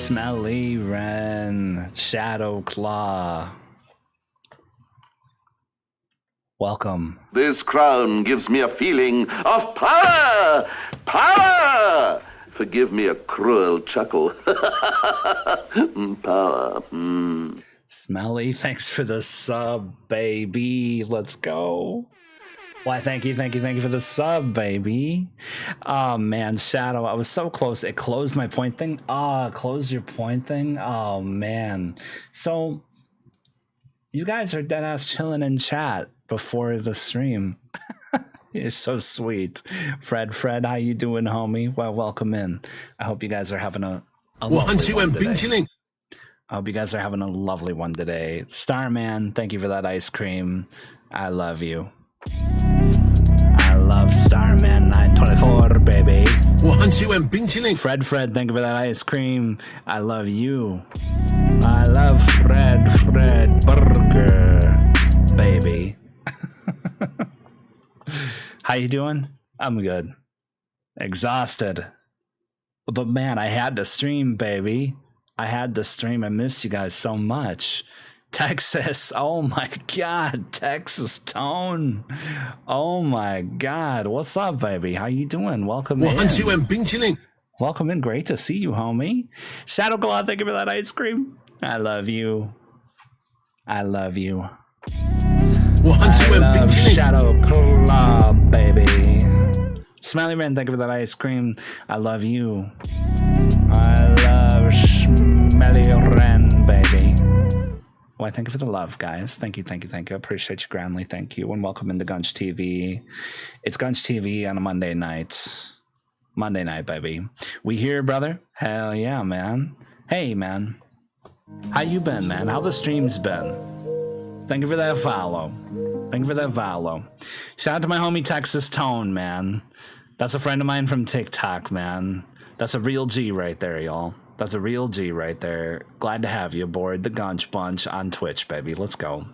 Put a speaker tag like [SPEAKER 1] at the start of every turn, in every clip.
[SPEAKER 1] Smelly Ren, Shadow Claw. Welcome.
[SPEAKER 2] This crown gives me a feeling of power! Power! Forgive me a cruel chuckle. Power.
[SPEAKER 1] Smelly, thanks for the sub, baby. Let's go. Why, thank you for the sub, baby. Oh, man, Shadow, I was so close. It closed my point thing. Closed your point thing? Oh, man. So, you guys are deadass chilling in chat before the stream. It's so sweet. Fred, how you doing, homie? Well, welcome in. I hope you guys are having a lovely one today. I hope you guys are having a lovely one today. Starman, thank you for that ice cream. I love you. I love Starman 924, baby. Fred, thank you for that ice cream. I love you. I love Fred Burger, baby. How you doing? I'm good. Exhausted. But man, I had to stream, baby. I had to stream. I missed you guys so much. Texas. Oh my God. Texas Tone. Oh my God. What's up, baby? How you doing? Welcome in. Welcome in. Great to see you, homie. Shadow Claw, thank you for that ice cream. I love you. I love you. I love Shadow Claw, baby. Smiley Man, thank you for that ice cream. I love you. I love Smelly Ren, baby. Why, thank you for the love, guys. Thank you. I appreciate you grandly. Thank you. And welcome into Gunch TV. It's Gunch TV on a Monday night. Monday night, baby. We here, brother? Hell yeah, man. Hey, man. How you been, man? How the streams been? Thank you for that follow. Shout out to my homie Texas Tone, man. That's a friend of mine from TikTok, man. That's a real G right there, y'all. That's a real G right there. Glad to have you aboard the Gunch Bunch on Twitch, baby. Let's go.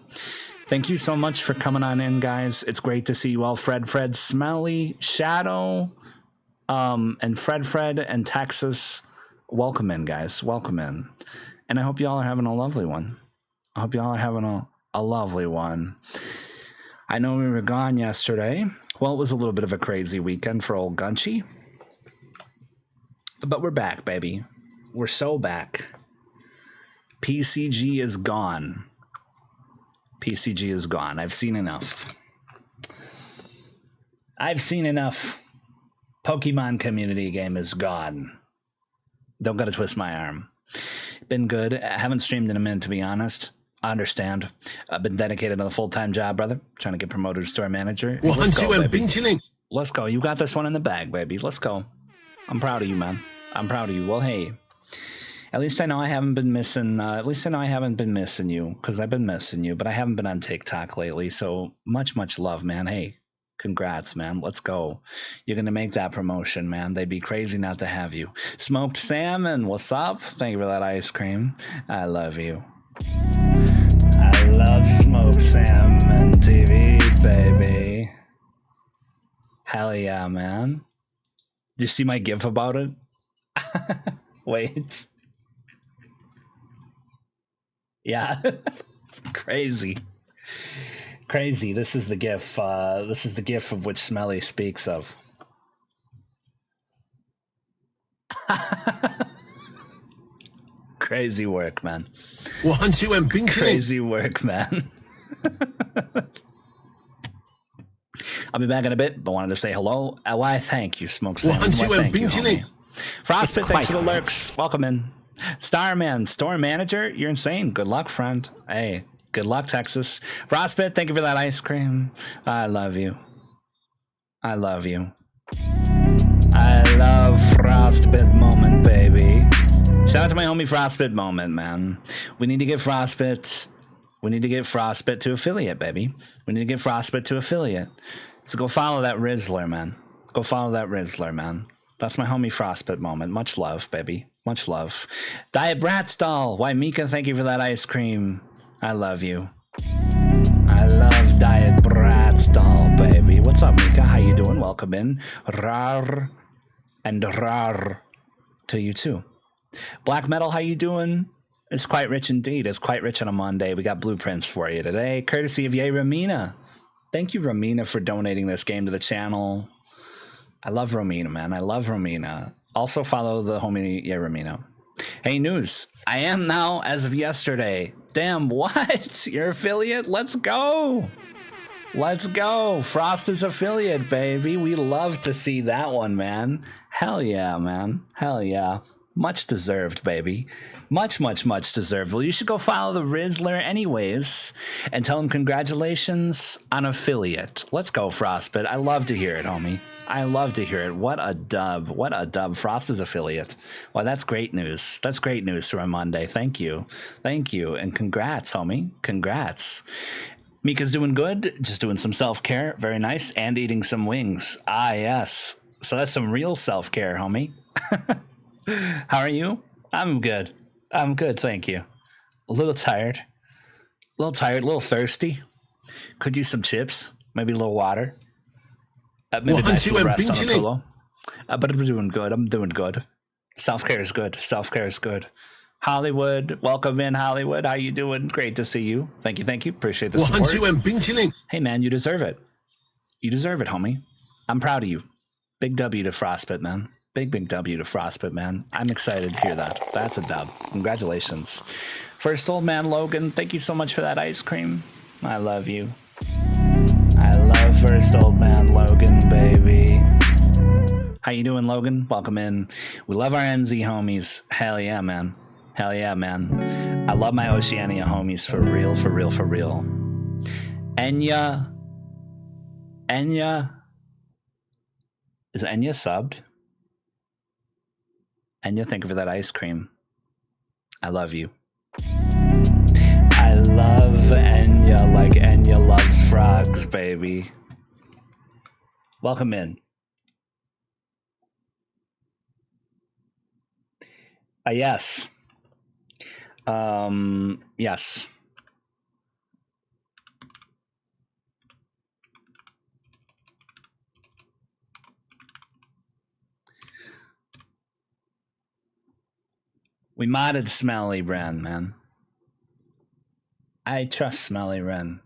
[SPEAKER 1] Thank you so much for coming on in, guys. It's great to see you all. Fred, Smelly, Shadow, and Fred, and Texas. Welcome in, guys. Welcome in. And I hope you all are having a lovely one. I lovely one. I know we were gone yesterday. Well, it was a little bit of a crazy weekend for old Gunchy. But we're back, baby. We're so back. PCG is gone. PCG is gone. I've seen enough. Pokemon community game is gone. Don't gotta twist my arm. Been good. I haven't streamed in a minute, to be honest. I understand. I've been dedicated to the full-time job, brother. Trying to get promoted to store manager. Hey, let's go, baby. Let's go. You got this one in the bag, baby. Let's go. I'm proud of you, man. I'm proud of you. Well, hey. At least I know I haven't been missing. You, because I've been missing you, but I haven't been on TikTok lately. So much love, man. Hey, congrats, man. Let's go. You're gonna make that promotion, man. They'd be crazy not to have you. Smoked Salmon, what's up? Thank you for that ice cream. I love you. I love Smoked Salmon TV, baby. Hell yeah, man. Did you see my GIF about it? Wait. Yeah. It's crazy. This is the GIF. This is the GIF of which Smelly speaks of. Crazy work, man. Crazy work, man. I'll be back in a bit, but wanted to say hello. Why, thank you, Smoke Salmon. Frostbit, thanks for the lurks. Welcome in. Starman, store manager, you're insane. Good luck, friend. Hey, good luck, Texas. Frostbit, thank you for that ice cream. I love you. I love Frostbit moment, baby. Shout out to my homie Frostbit moment, man. We need to get Frostbit to affiliate, baby. We need to get Frostbit to affiliate. So go follow that Rizzler, man. That's my homie Frostbit moment. Much love, baby. Much love. Diet Bratz doll. Why, Mika, thank you for that ice cream. I love you. I love Diet Bratz doll, baby. What's up, Mika? How you doing? Welcome in. Rar and rar to you too. Black Metal, how you doing? It's quite rich indeed. It's quite rich on a Monday. We got blueprints for you today, courtesy of Yay Ramina. Thank you, Romina, for donating this game to the channel. I love Romina, man. I love Romina. Also follow the homie Yay Ramina. Hey, news. I am now, as of yesterday. Damn, what? Your affiliate? Let's go. Let's go. Frost is affiliate, baby. We love to see that one, man. Hell yeah, man. Hell yeah. Much deserved, baby. Much, much, much deserved. Well, you should go follow the Rizzler anyways and tell him congratulations on affiliate. Let's go, Frostbit. I love to hear it, homie. I love to hear it. What a dub. What a dub. Frost is affiliate. Well, that's great news. That's great news for a Monday. Thank you. Thank you. And congrats, homie. Congrats. Mika's doing good. Just doing some self-care. Very nice. And eating some wings. Ah, yes. So that's some real self-care, homie. How are you? I'm good. I'm good, thank you. A little tired. A little thirsty. Could use some chips. Maybe a little water. Maybe a nice little rest on a pillow. But I'm doing good. I'm doing good. Self-care is good. Self-care is good. Hollywood, welcome in, Hollywood. How you doing? Great to see you. Thank you, thank you. Appreciate the support. Hey, man, you deserve it. You deserve it, homie. I'm proud of you. Big W to Frostbit, man. Big W to Frostbit, man. I'm excited to hear that. That's a dub. Congratulations. First old man Logan, thank you so much for that ice cream. I love you. I love first old man Logan, baby. How you doing, Logan? Welcome in. We love our NZ homies. Hell yeah, man. Hell yeah, man. I love my Oceania homies for real, for real, for real. Enya. Is Enya subbed? Enya, thank you for that ice cream. I love you. I love Enya like Enya loves frogs, baby. Welcome in. Yes. Yes. We modded Smelly Wren, man. I trust Smelly Wren.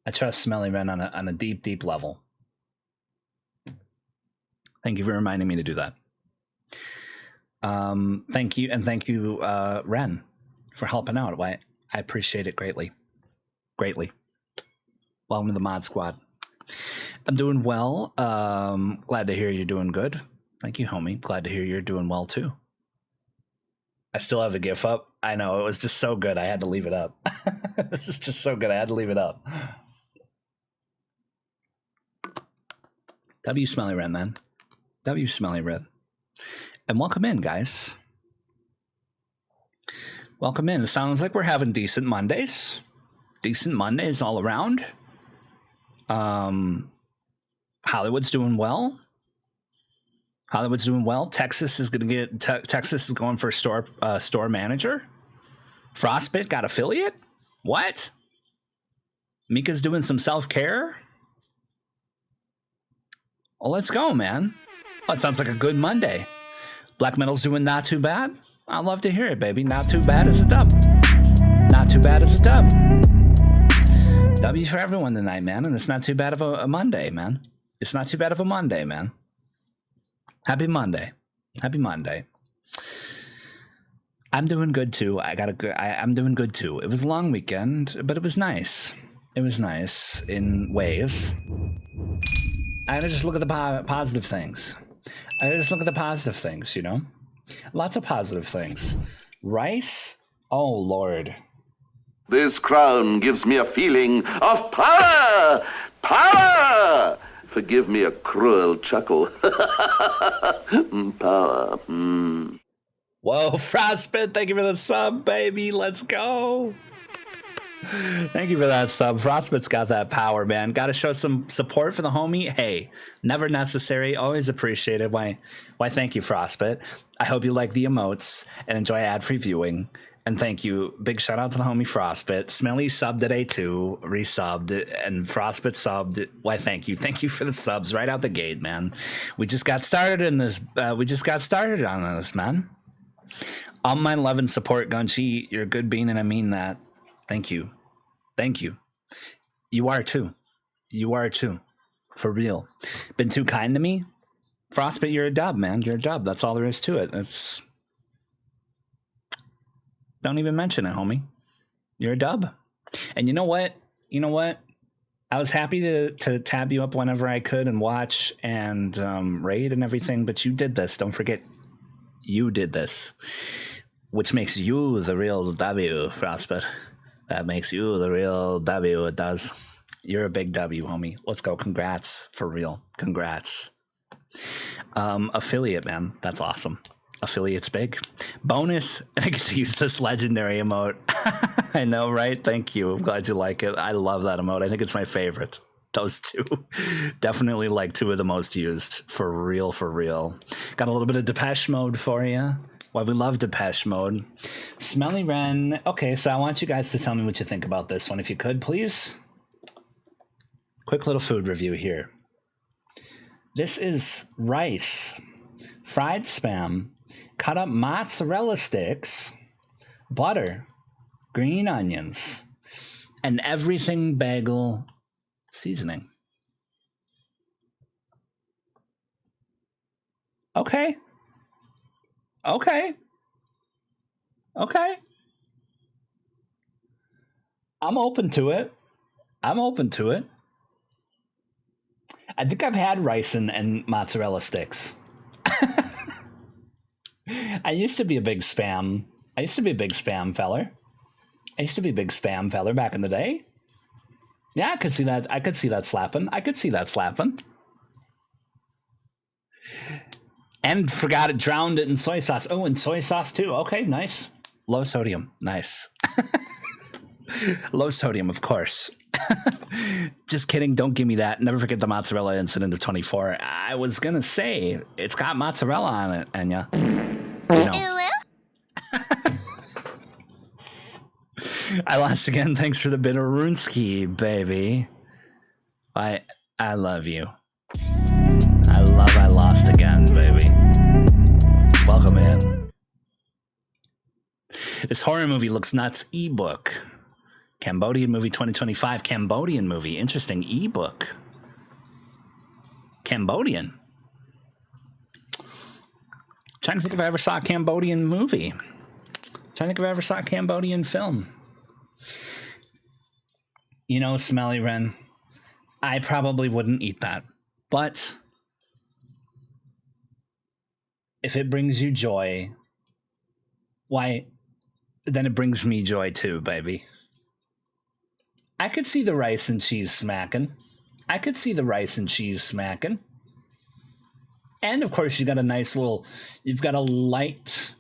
[SPEAKER 1] I trust Smelly Wren on a deep, deep level. Thank you for reminding me to do that. Thank you, and thank you, Ren, for helping out. I appreciate it greatly. Greatly. Welcome to the mod squad. I'm doing well. Glad to hear you're doing good. Thank you, homie. Glad to hear you're doing well, too. I still have the GIF up. I know, it was just so good. I had to leave it up. It was just so good. I had to leave it up. W Smelly Red, man. W Smelly Red. And welcome in, guys. Welcome in. It sounds like we're having decent Mondays. Decent Mondays all around. Hollywood's doing well. Hollywood's doing well. Texas is going to get Texas is going for a store manager. Frostbit got affiliate. What? Mika's doing some self-care. Well, let's go, man. Oh, it sounds like a good Monday. Black Metal's doing not too bad. I'd love to hear it, baby. Not too bad as a dub. Not too bad as a dub. W for everyone tonight, man. And it's not too bad of a Monday, man. It's not too bad of a Monday, man. Happy Monday. Happy Monday. I'm doing good too. I'm doing good too. It was a long weekend, but it was nice. It was nice in ways. I gotta just look at the positive things. I gotta just look at the positive things, you know? Lots of positive things. Rice? Oh, Lord.
[SPEAKER 2] This crown gives me a feeling of power! Power! Forgive me a cruel chuckle. Power.
[SPEAKER 1] Whoa, Frostbit, thank you for the sub, baby. Let's go. Thank you for that sub. Frostbit's got that power, man. Got to show some support for the homie. Hey, never necessary. Always appreciated. Why, thank you, Frostbit. I hope you like the emotes and enjoy ad-free viewing. And thank you. Big shout out to the homie Frostbit. Smelly subbed today too, resubbed, and Frostbit subbed. Why, thank you. Thank you for the subs right out the gate, man. We just got started in this. We just got started on this, man. All my love and support, Gunchi. You're a good bean, and I mean that. Thank you. Thank you. You are too. You are too. For real. Been too kind to me? Frostbite, you're a dub, man. You're a dub. That's all there is to it. It's... Don't even mention it, homie. You're a dub. And you know what? You know what? I was happy to tab you up whenever I could and watch and raid and everything, but you did this. Don't forget, you did this. Which makes you the real W, Frostbite. That makes you the real W, it does. You're a big W, homie. Let's go. Congrats. For real. Congrats. Affiliate, man. That's awesome. Affiliate's big. Bonus, I get to use this legendary emote. I know, right? Thank you. I'm glad you like it. I love that emote. I think it's my favorite. Those two. Definitely like two of the most used. For real, for real. Got a little bit of Depeche Mode for you. Well, we love Depeche Mode. Smelly Wren. Okay, so I want you guys to tell me what you think about this one, if you could, please. Quick little food review here. This is rice, fried Spam, cut up mozzarella sticks, butter, green onions, and everything bagel seasoning. Okay. Okay. Okay. I'm open to it. I'm open to it. I think I've had rice and mozzarella sticks. I used to be a big Spam. I used to be a big Spam feller. I used to be a big Spam feller back in the day. Yeah, I could see that. I could see that slapping. I could see that slapping. And forgot it, drowned it in soy sauce. Oh, and soy sauce too. Okay, nice. Low sodium. Nice. Low sodium, of course. Just kidding. Don't give me that. Never forget the mozzarella incident of 24. I was going to say, it's got mozzarella on it, Enya. You know. I lost again. Thanks for the bit of Runesky, baby. I love you. I lost again, baby. Welcome in. This horror movie looks nuts. Ebook. Cambodian movie 2025. Cambodian movie. Interesting. Ebook. Cambodian. Trying to think if I ever saw a Cambodian movie. Trying to think if I ever saw a Cambodian film. You know, Smelly Wren, I probably wouldn't eat that. But if it brings you joy, why, then it brings me joy too, baby. I could see the rice and cheese smacking. I could see the rice and cheese smacking. And of course, you got a nice little, you've got a light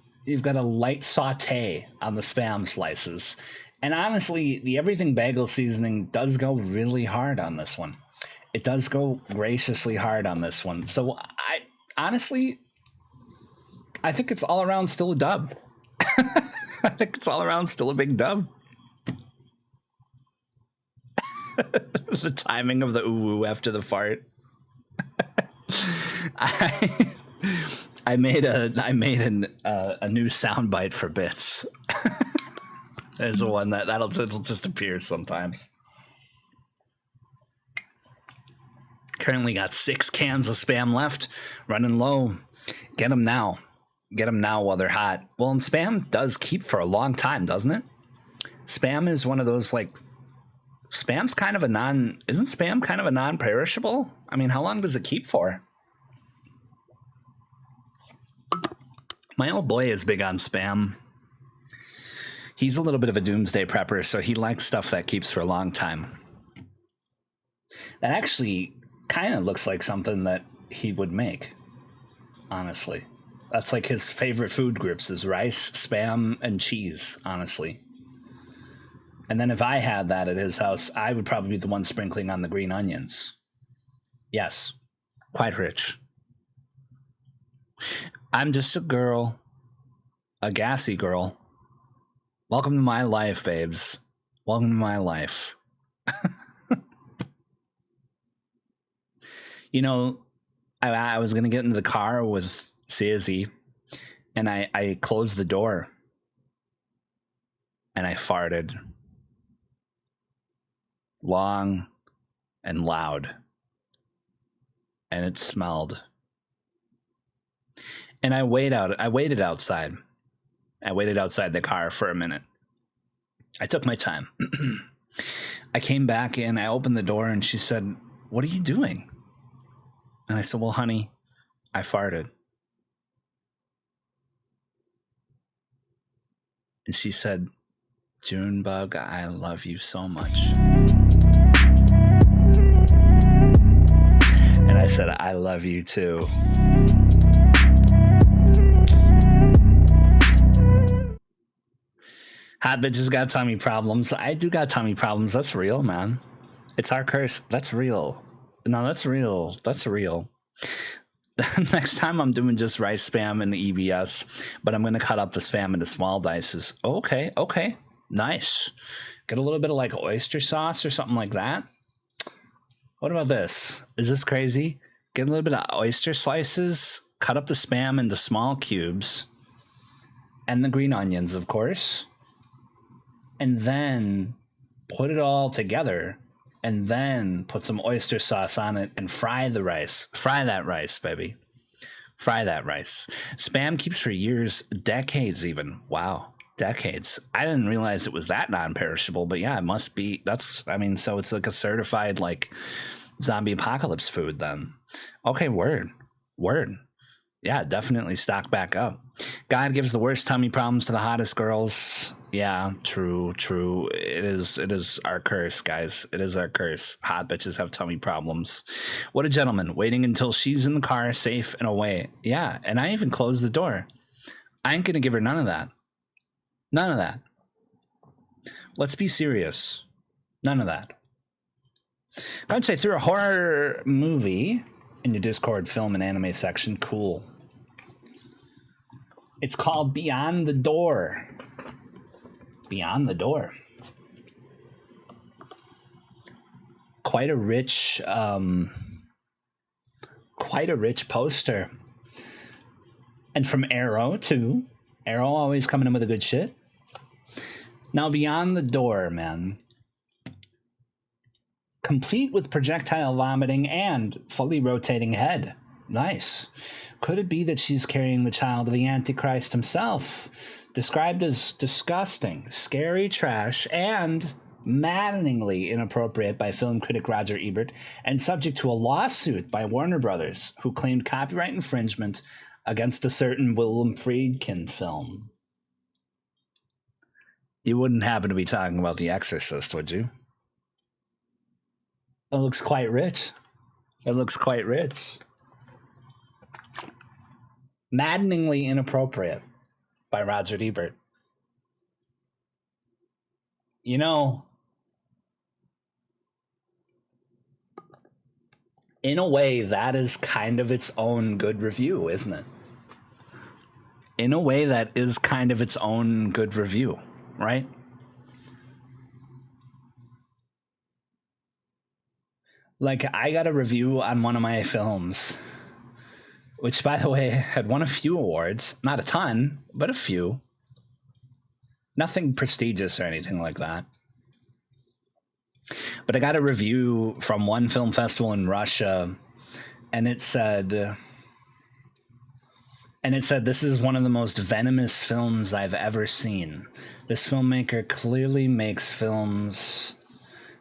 [SPEAKER 1] saute on the Spam slices. And honestly, the everything bagel seasoning does go really hard on this one. It does go graciously hard on this one. So I think it's all around still a dub. I think it's all around still a big dub. The timing of the ooh after the fart. I made a new soundbite for bits. There's the one that'll just appear sometimes. Currently got 6 cans of Spam left, running low. Get them now. Get them now while they're hot. Well, and Spam does keep for a long time, doesn't it? Spam is one of those, like, isn't Spam kind of a non-perishable? I mean, how long does it keep for? My old boy is big on Spam. He's a little bit of a doomsday prepper, so he likes stuff that keeps for a long time. That actually kind of looks like something that he would make, honestly. That's like his favorite food groups is rice, Spam, and cheese, honestly. And then if I had that at his house, I would probably be the one sprinkling on the green onions. Yes, quite rich. I'm just a girl, a gassy girl. Welcome to my life, babes. Welcome to my life. You know, I was going to get into the car with CZ, And I closed the door and I farted long and loud, and it smelled. And I waited outside. I waited outside the car for a minute. I took my time. I came back in, I opened the door, and she said, "What are you doing?" And I said, "Well, honey, I farted." And she said, "Junebug, I love you so much." And I said, "I love you too." Hot bitches got tummy problems. I do got tummy problems. That's real, man. It's our curse. That's real. No, that's real. That's real. Next time I'm doing just rice spam and EBS, but I'm going to cut up the spam into small dices. Okay, okay. Nice. Get a little bit of like oyster sauce or something like that. What about this? Is this crazy? Get a little bit of oyster slices, cut up the spam into small cubes, and the green onions, of course. And then put it all together, and then put some oyster sauce on it and fry the rice. Fry that rice, baby. Fry that rice. Spam keeps for years, decades even. Wow, decades. I didn't realize it was that non-perishable, but yeah, it must be. So it's like a certified like zombie apocalypse food then. Okay, word. Yeah, definitely stock back up. God gives the worst tummy problems to the hottest girls. Yeah, true. It is our curse, guys. It is our curse. Hot bitches have tummy problems. What a gentleman, waiting until she's in the car, safe and away. Yeah, and I even closed the door. I ain't gonna give her none of that. None of that. Let's be serious. None of that. I'd say through a horror movie in your Discord film and anime section. Cool. It's called Beyond the Door. Beyond the Door. Quite a rich poster. And from Arrow too. Arrow always coming in with a good shit. Now Beyond the Door, man. Complete with projectile vomiting and fully rotating head. Nice. Could it be that she's carrying the child of the Antichrist himself? Described as disgusting, scary trash, and maddeningly inappropriate by film critic Roger Ebert, and subject to a lawsuit by Warner Brothers, who claimed copyright infringement against a certain Willem Friedkin film. You wouldn't happen to be talking about The Exorcist, would you? It looks quite rich. It looks quite rich. Maddeningly inappropriate by Roger Ebert. You know, in a way, that is kind of its own good review, isn't it? In a way, that is kind of its own good review, right? Like, I got a review on one of my films, which, by the way, had won a few awards. Not a ton, but a few. Nothing prestigious or anything like that. But I got a review from one film festival in Russia, and it said, this is one of the most venomous films I've ever seen. This filmmaker clearly makes films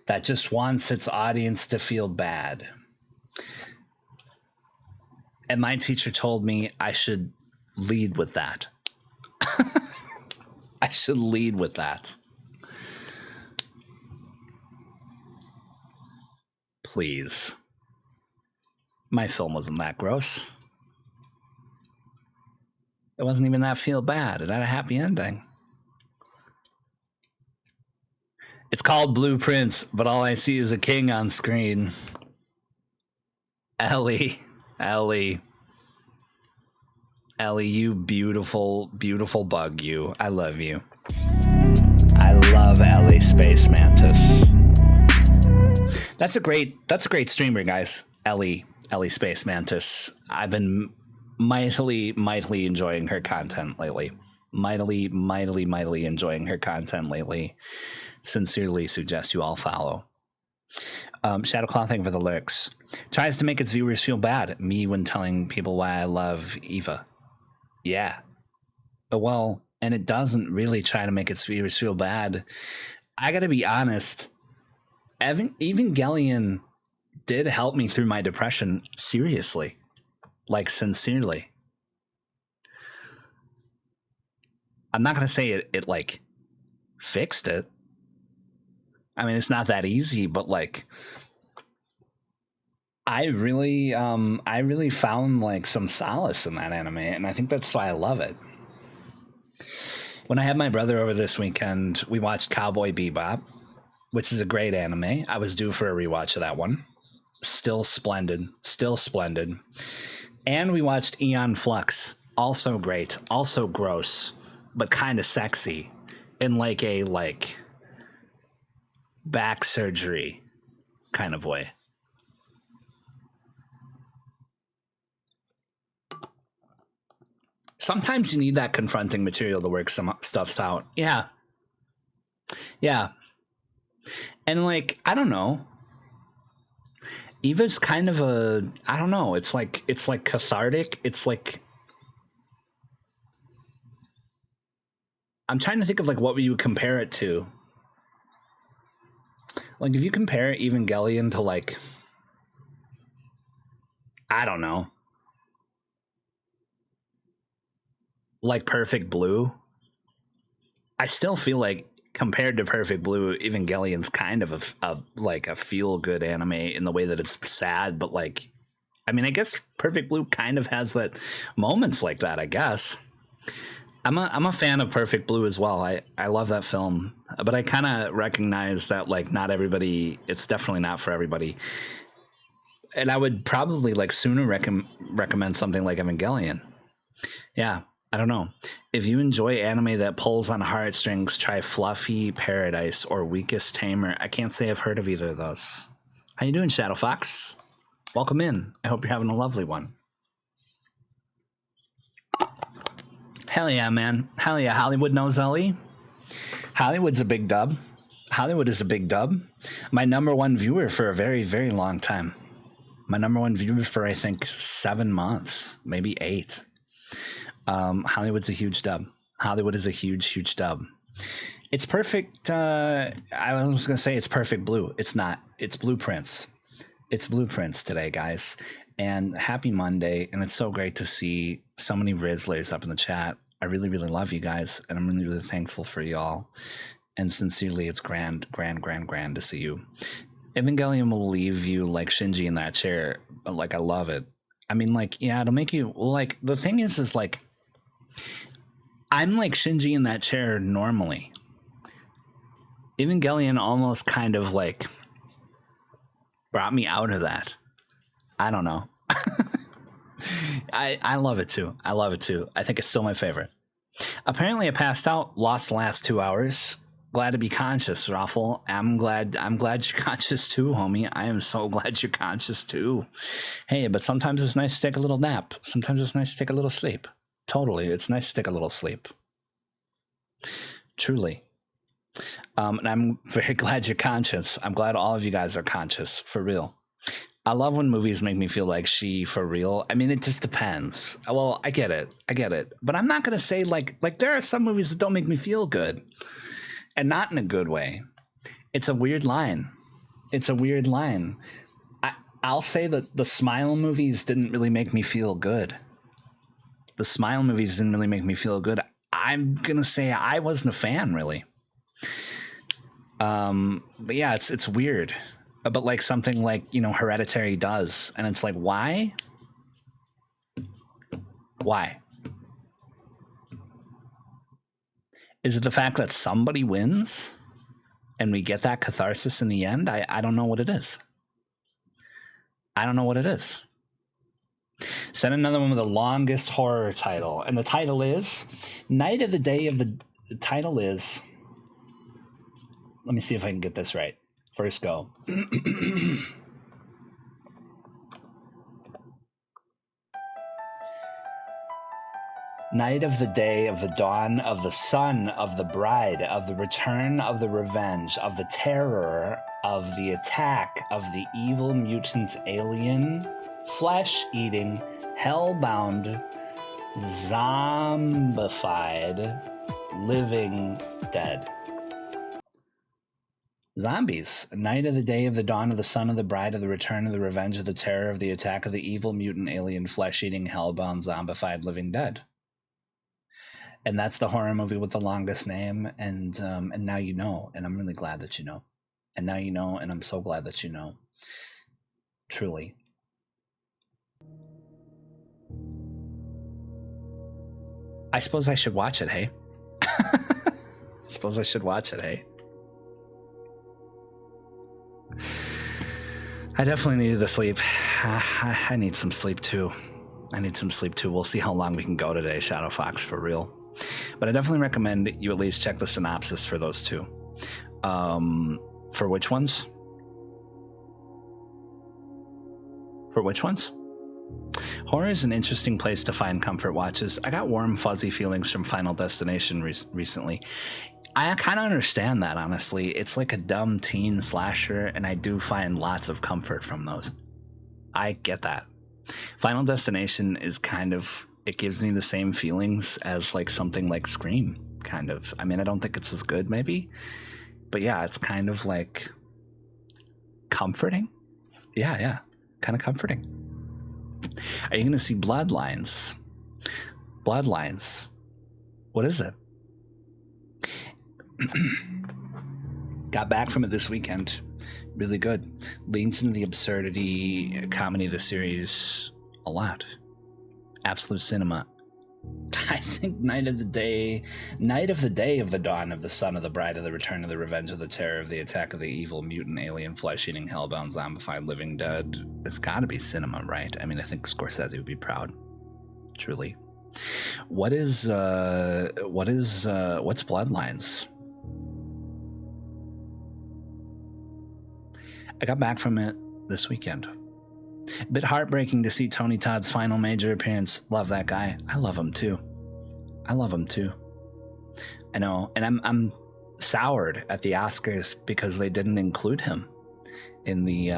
[SPEAKER 1] that just wants its audience to feel bad. And my teacher told me I should lead with that. I should lead with that. Please. My film wasn't that gross. It wasn't even that feel bad. It had a happy ending. It's called Blueprints, but all I see is a king on screen. Ellie, you beautiful, beautiful bug, you. I love you. I love Ellie Space Mantis. That's a great streamer, guys. Ellie Space Mantis. I've been mightily enjoying her content lately. Mightily enjoying her content lately. Sincerely suggest you all follow. Shadowclaw, thank you for the lyrics. Tries to make its viewers feel bad at me when telling people why I love Eva. Yeah. Well, and it doesn't really try to make its viewers feel bad. I gotta be honest. Evangelion did help me through my depression. Seriously. Like, sincerely. I'm not gonna say it like fixed it. I mean, it's not that easy, but like I really found like some solace in that anime, and I think that's why I love it. When I had my brother over this weekend, we watched Cowboy Bebop, which is a great anime. I was due for a rewatch of that one. Still splendid. And we watched Aeon Flux, also great, also gross, but kind of sexy in like a back surgery kind of way. Sometimes you need that confronting material to work some stuffs out. Yeah. And like, I don't know. Eva's kind of I don't know. It's like cathartic. It's like, I'm trying to think of like what you would compare it to. Like if you compare Evangelion to like, I don't know, like Perfect Blue, I still feel like compared to Perfect Blue, Evangelion's kind of a feel good anime in the way that it's sad, but like, I mean, I guess Perfect Blue kind of has that moments like that, I guess. I'm a fan of Perfect Blue as well. I love that film, but I kind of recognize that like not everybody, it's definitely not for everybody. And I would probably like sooner recommend something like Evangelion. Yeah, I don't know. If you enjoy anime that pulls on heartstrings, try Fluffy Paradise or Weakest Tamer. I can't say I've heard of either of those. How you doing, Shadow Fox? Welcome in. I hope you're having a lovely one. Hell yeah, man. Hell yeah. Hollywood knows Ellie. Hollywood's a big dub. Hollywood is a big dub. My number one viewer for a very, very long time. My number one viewer for, I think, 7 months, maybe 8. Hollywood's a huge dub. Hollywood is a huge dub. It's perfect. I was going to say it's Perfect Blue. It's not. It's Blueprints. It's Blueprints today, guys. And happy Monday. And it's so great to see so many Rizzlers up in the chat. I really, really love you guys. And I'm really, really thankful for y'all. And sincerely, it's grand to see you. Evangelion will leave you like Shinji in that chair. But like, I love it. I mean, like, yeah, it'll make you like, the thing is like, I'm like Shinji in that chair normally. Evangelion almost kind of like brought me out of that. I don't know. I love it too. I love it too. I think it's still my favorite. Apparently I passed out, lost the last 2 hours. Glad to be conscious, Raffle. I'm glad you're conscious too, homie. I am so glad you're conscious too. Hey, but sometimes it's nice to take a little nap. Sometimes it's nice to take a little sleep. Totally. It's nice to take a little sleep. Truly. And I'm very glad you're conscious. I'm glad all of you guys are conscious, for real. I love when movies make me feel like she for real. I mean, it just depends. Well, I get it. But I'm not going to say like there are some movies that don't make me feel good. And not in a good way. It's a weird line. I'll say that the Smile movies didn't really make me feel good. I'm going to say I wasn't a fan, really. But yeah, it's weird. But like something like, you know, Hereditary does. And it's like, why? Why? Is it the fact that somebody wins and we get that catharsis in the end? I don't know what it is. Send another one with the longest horror title. And the title is Night of the Day of the title is, let me see if I can get this right. First go. Night of the day, of the dawn, of the son, of the bride, of the return, of the revenge, of the terror, of the attack, of the evil mutant alien, flesh-eating, hell-bound, zombified, living dead. Zombies. Night of the day, of the dawn, of the son, of the bride, of the return, of the revenge, of the terror, of the attack, of the evil mutant alien, flesh-eating, hell-bound, zombified, living dead. And that's the horror movie with the longest name. And now you know, and I'm really glad that you know. And now you know, and I'm so glad that you know. Truly. I suppose I should watch it, hey? I suppose I should watch it, hey? I definitely needed the sleep. I need some sleep too. We'll see how long we can go today, Shadow Fox, for real. But I definitely recommend you at least check the synopsis for those two. For which ones? Horror is an interesting place to find comfort watches. I got warm, fuzzy feelings from Final Destination recently. I kind of understand that, honestly. It's like a dumb teen slasher, and I do find lots of comfort from those. I get that. Final Destination is kind of, it gives me the same feelings as like something like Scream, kind of. I mean, I don't think it's as good, maybe. But yeah, it's kind of like comforting. Yeah, kind of comforting. Are you going to see Bloodlines? Bloodlines. What is it? Got back from it this weekend. Really good. Leans into the absurdity comedy of the series a lot. Absolute cinema. I think Night of the day, of the dawn, of the son, of the bride, of the return, of the revenge, of the terror, of the attack, of the evil mutant alien, flesh-eating, hellbound, zombified, living dead. It's got to be cinema, right? I mean, I think Scorsese would be proud. Truly. What's Bloodlines? I got back from it this weekend. A bit heartbreaking to see Tony Todd's final major appearance. Love that guy. I love him too. I know, and I'm soured at the Oscars because they didn't include him in the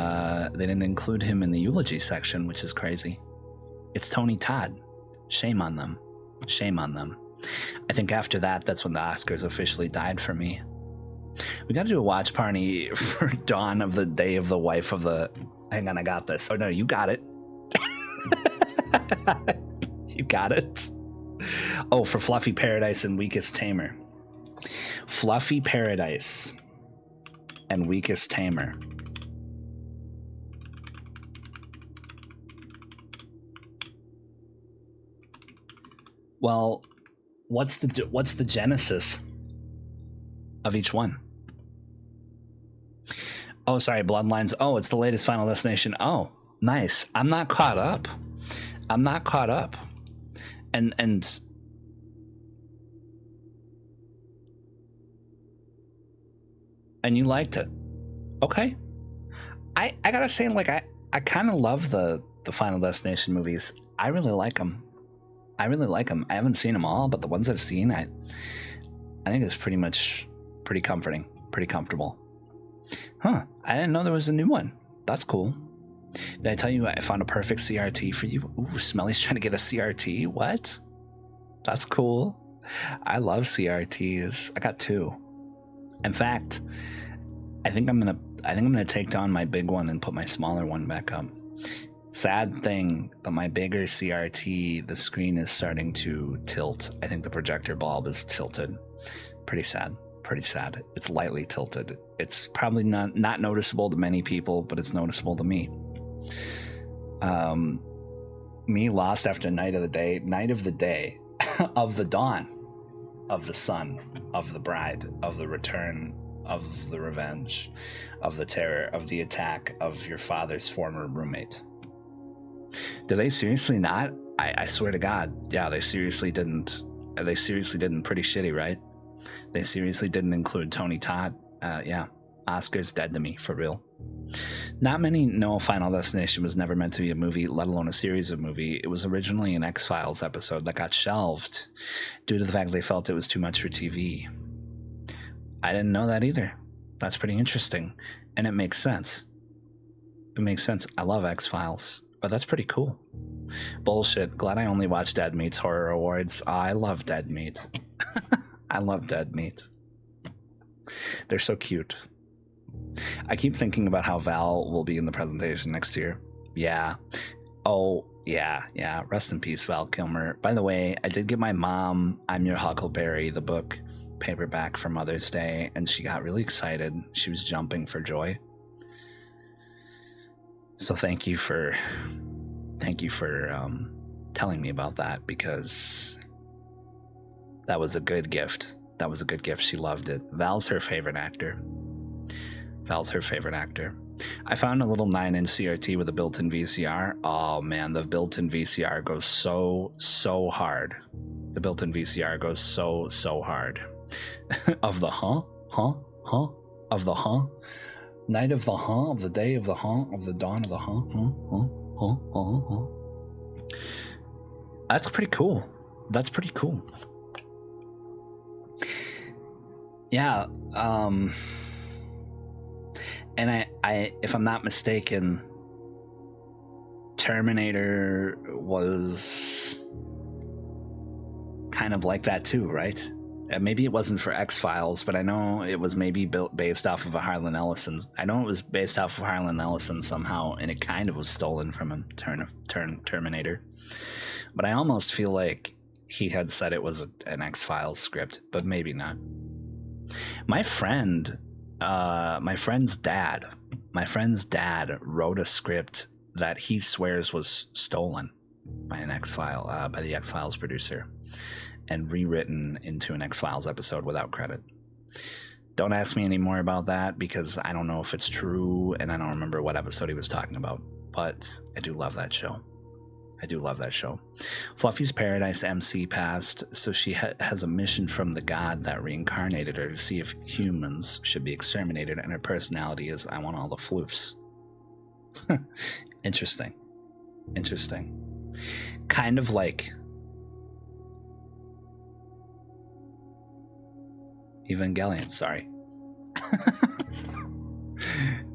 [SPEAKER 1] eulogy section, which is crazy. It's Tony Todd. Shame on them. I think after that's when the Oscars officially died for me. We got to do a watch party for Dawn of the Day of the Wife of the... Hang on, I got this. Oh, no, you got it. You got it. Oh, for Fluffy Paradise and Weakest Tamer. Fluffy Paradise and Weakest Tamer. Well, what's the genesis of each one? Oh, sorry, Bloodlines. Oh, it's the latest Final Destination. Oh, nice. I'm not caught up. And you liked it. Okay. I gotta say, like, I kind of love the Final Destination movies. I really like them. I haven't seen them all, but the ones I've seen, I think it's pretty comforting, pretty comfortable. Huh, I didn't know there was a new one. That's cool. Did I tell you I found a perfect CRT for you? Ooh, Smelly's trying to get a CRT. What? That's cool. I love CRTs. I got 2. In fact, I think I'm gonna take down my big one and put my smaller one back up. Sad thing, but my bigger CRT, the screen is starting to tilt. I think the projector bulb is tilted. Pretty sad. It's lightly tilted. It's probably not noticeable to many people, but it's noticeable to me. Me lost after night of the day, of the dawn, of the son, of the bride, of the return, of the revenge, of the terror, of the attack, of your father's former roommate. Did they seriously not? I swear to God, yeah, they seriously didn't. Pretty shitty, right? They seriously didn't include Tony Todd. Yeah, Oscar's dead to me, for real. Not many know Final Destination was never meant to be a movie, let alone a series of movie. It was originally an X-Files episode that got shelved due to the fact they felt it was too much for TV. I didn't know that either. That's pretty interesting. And it makes sense. It makes sense. I love X-Files. But that's pretty cool. Bullshit. Glad I only watched Dead Meat's Horror Awards. I love Dead Meat. I love Dead Meat. They're so cute. I keep thinking about how Val will be in the presentation next year. Yeah. Oh, yeah. Rest in peace, Val Kilmer. By the way, I did get my mom I'm Your Huckleberry, the book, paperback for Mother's Day, and she got really excited. She was jumping for joy. So thank you for telling me about that, because that was a good gift. That was a good gift. She loved it. Val's her favorite actor. I found a little 9-inch CRT with a built-in VCR. Oh man, the built-in VCR goes so hard. The built-in VCR goes so hard. Of the of the night of the of the day of the of the dawn of the That's pretty cool. Yeah. And I if I'm not mistaken, Terminator was kind of like that too, right? Maybe it wasn't for X-Files, but I know it was maybe based off of a Harlan Ellison. I know it was based off of Harlan Ellison somehow, and it kind of was stolen from him, Terminator. But I almost feel like he had said it was an X-Files script, but maybe not. My friend's dad wrote a script that he swears was stolen by the X-Files producer and rewritten into an X-Files episode without credit. Don't ask me any more about that, because I don't know if it's true, and I don't remember what episode he was talking about, but I do love that show. Fluffy's Paradise MC passed, so she has a mission from the god that reincarnated her to see if humans should be exterminated, and her personality is, I want all the floofs. Interesting. Kind of like Evangelion, sorry.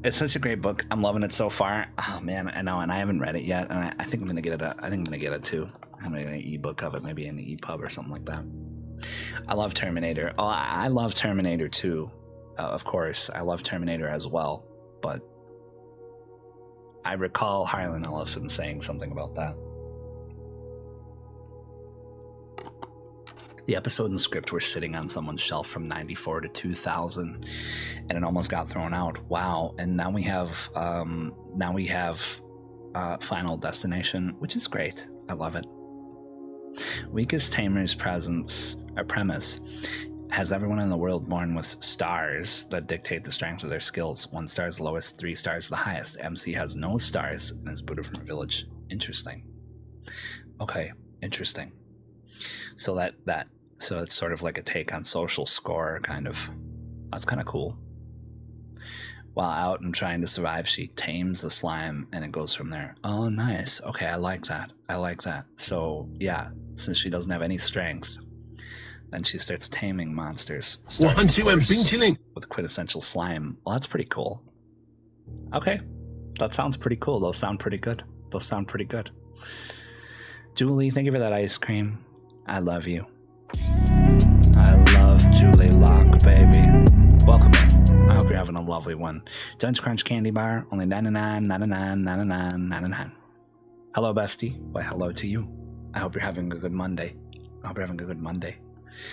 [SPEAKER 1] It's such a great book. I'm loving it so far. Oh man, I know, and I haven't read it yet, and I think I'm gonna get it. I think I'm gonna get it too. I'm gonna get an ebook of it, maybe in the EPUB or something like that. I love Terminator. Oh, I love Terminator too. Of course, I love Terminator as well. But I recall Harlan Ellison saying something about that. The episode and script were sitting on someone's shelf from 94 to 2000, and it almost got thrown out. Wow. And now we have Final Destination, which is great. I love it. Weakest Tamer's premise has everyone in the world born with stars that dictate the strength of their skills. 1 star is the lowest, 3 stars the highest. MC has no stars and is booted from a village. Interesting. Okay, interesting. So so it's sort of like a take on Social Score, kind of. That's kind of cool. While out and trying to survive, she tames the slime, and it goes from there. Oh, nice. Okay, I like that. So, yeah, since she doesn't have any strength, then she starts taming monsters. With quintessential slime. Well, that's pretty cool. Okay, that sounds pretty cool. Those sound pretty good. Julie, thank you for that ice cream. I love you. I love Julie Locke, baby. Welcome in. I hope you're having a lovely one. Dunch Crunch Candy Bar, only 99. Hello, bestie. Why, hello to you. I hope you're having a good Monday.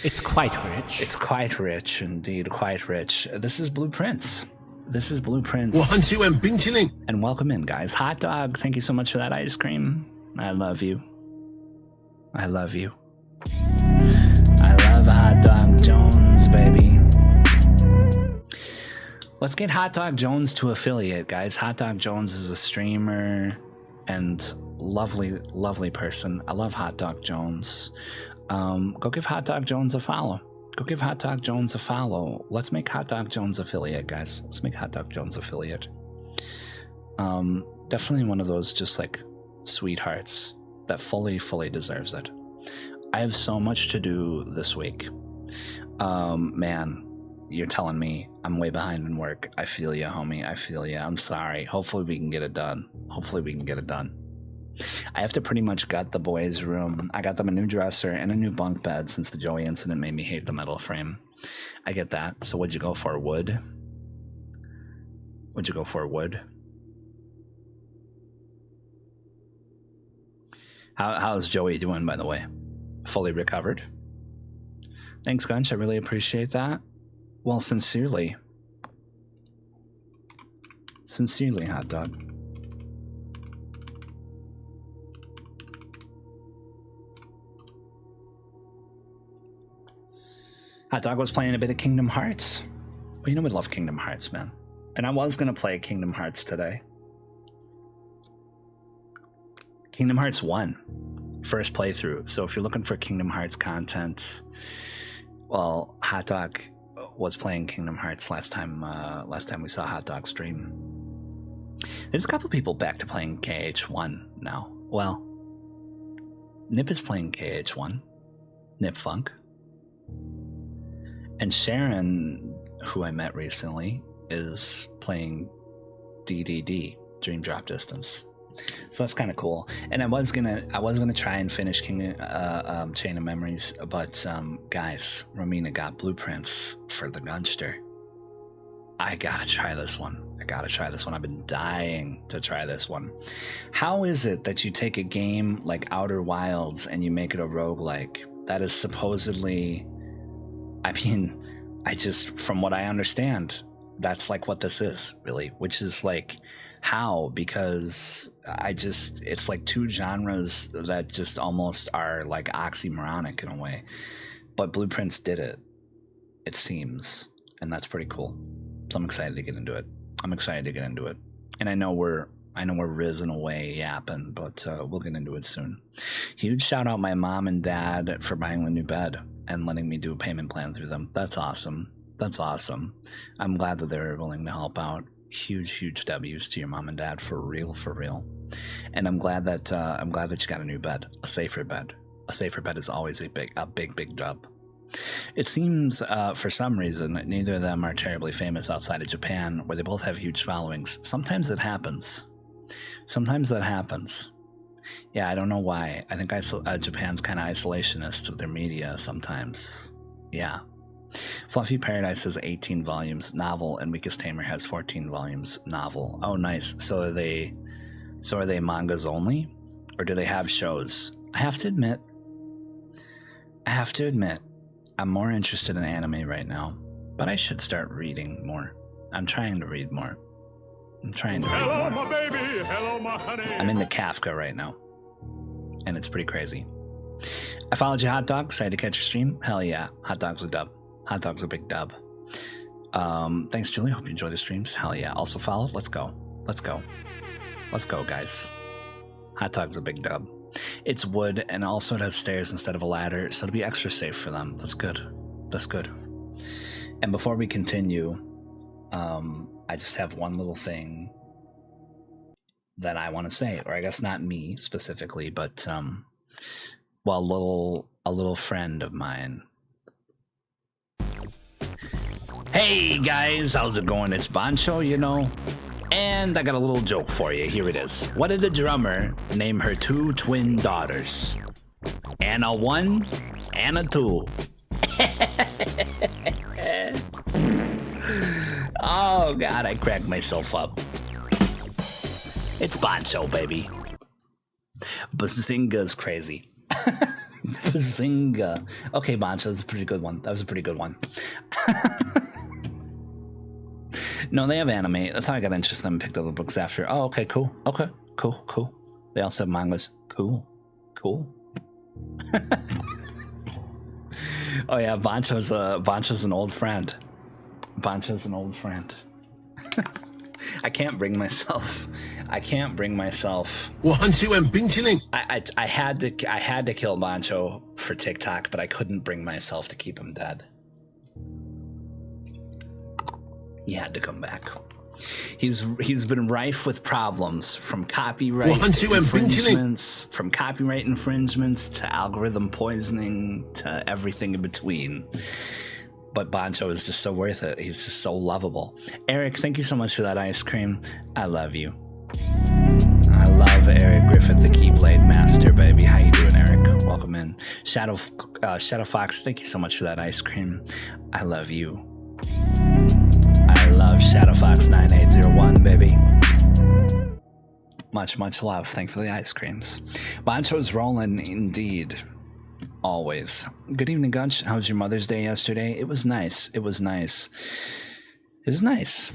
[SPEAKER 3] It's quite rich.
[SPEAKER 1] It's quite rich, indeed, quite rich. This is Blueprints. And welcome in, guys. Hot Dog, thank you so much for that ice cream. I love you. I love Hot Dog Jones, baby. Let's get Hot Dog Jones to affiliate, guys. Hot Dog Jones is a streamer and lovely person. I love Hot Dog Jones. Go give Hot Dog Jones a follow. Go give Hot Dog Jones a follow. Let's make Hot Dog Jones affiliate, guys. Let's make Hot Dog Jones affiliate. Definitely one of those just like sweethearts that fully deserves it. I have so much to do this week. Man, you're telling me I'm way behind in work. I feel you, homie. I feel you. I'm sorry. Hopefully we can get it done. I have to pretty much gut the boys' room. I got them a new dresser and a new bunk bed since the Joey incident made me hate the metal frame. I get that. So what'd you go for? Wood? Would you go for wood? How's Joey doing, by the way? Fully recovered? Thanks, Gunch. I really appreciate that. Well, sincerely. Sincerely, Hot Dog. Hot Dog was playing a bit of Kingdom Hearts. Well, you know we love Kingdom Hearts, man. And I was going to play Kingdom Hearts today. Kingdom Hearts 1. First playthrough. So if you're looking for Kingdom Hearts content, well, Hot Dog was playing Kingdom Hearts last time we saw Hot Dog stream. There's a couple people back to playing KH1 now. Well, Nip is playing KH1. Nip Funk. And Sharon, who I met recently, is playing DDD, Dream Drop Distance. So that's kind of cool. And I was gonna try and finish Chain of Memories, but guys, Romina got blueprints for the Gunster. I gotta try this one. I've been dying to try this one. How is it that you take a game like Outer Wilds and you make it a roguelike? That is supposedly, I mean, from what I understand, that's like what this is, really, which is like, how? Because it's like two genres that just almost are like oxymoronic in a way. But Blueprints did it, it seems, and that's pretty cool. So I'm excited to get into it. And I know we're rizzing away yapping, but we'll get into it soon. Huge shout out my mom and dad for buying the new bed and letting me do a payment plan through them. That's awesome. I'm glad that they're willing to help out. Huge W's to your mom and dad, for real. And I'm glad that you got a new bed, a safer bed. A safer bed is always a big dub. It seems for some reason neither of them are terribly famous outside of Japan, where they both have huge followings. Sometimes that happens. Yeah, I don't know why. I think Japan's kind of isolationist with their media sometimes. Yeah. Fluffy Paradise has 18 volumes novel, and Weakest Tamer has 14 volumes novel. Oh, nice. So are they mangas only, or do they have shows? I have to admit, I'm more interested in anime right now, but I should start reading more. I'm trying to read more. Hello, my baby. Hello, my honey. I'm into Kafka right now, and it's pretty crazy. I followed you, Hot Dog. Excited to catch your stream. Hell yeah, Hot Dog's a dub. Hot Dog's a big dub. Thanks, Julie. Hope you enjoy the streams. Hell yeah. Also followed. Let's go, guys. Hot Dog's a big dub. It's wood, and also it has stairs instead of a ladder, so it'll be extra safe for them. That's good. And before we continue, I just have one little thing that I want to say, or I guess not me specifically, but a little friend of mine. Hey guys, how's it going? It's Bancho, you know. And I got a little joke for you. Here it is. What did the drummer name her two twin daughters? Anna 1, Anna 2. Oh God, I cracked myself up. It's Bancho, baby. Bazinga's crazy. Bazinga. Okay, Bancho, that was a pretty good one. No, they have anime. That's how I got interested in them and picked up the books after. Oh, okay, cool. Cool. They also have mangas. Cool. Oh yeah, Bancho's an old friend. I can't bring myself. I had to kill Bancho for TikTok, but I couldn't bring myself to keep him dead. He had to come back. He's been rife with problems from copyright infringements, to algorithm poisoning to everything in between. But Bancho is just so worth it. He's just so lovable. Eric, thank you so much for that ice cream. I love you. I love Eric Griffith, the Keyblade Master, baby. How you doing, Eric? Welcome in. Shadow Fox, thank you so much for that ice cream. I love you. I love Shadow Fox 9801, baby. Much, much love. Thank you for the ice creams. Bancho's rolling indeed. Always. Good evening, Gunch. How was your Mother's Day yesterday? It was nice. It was nice. It was nice.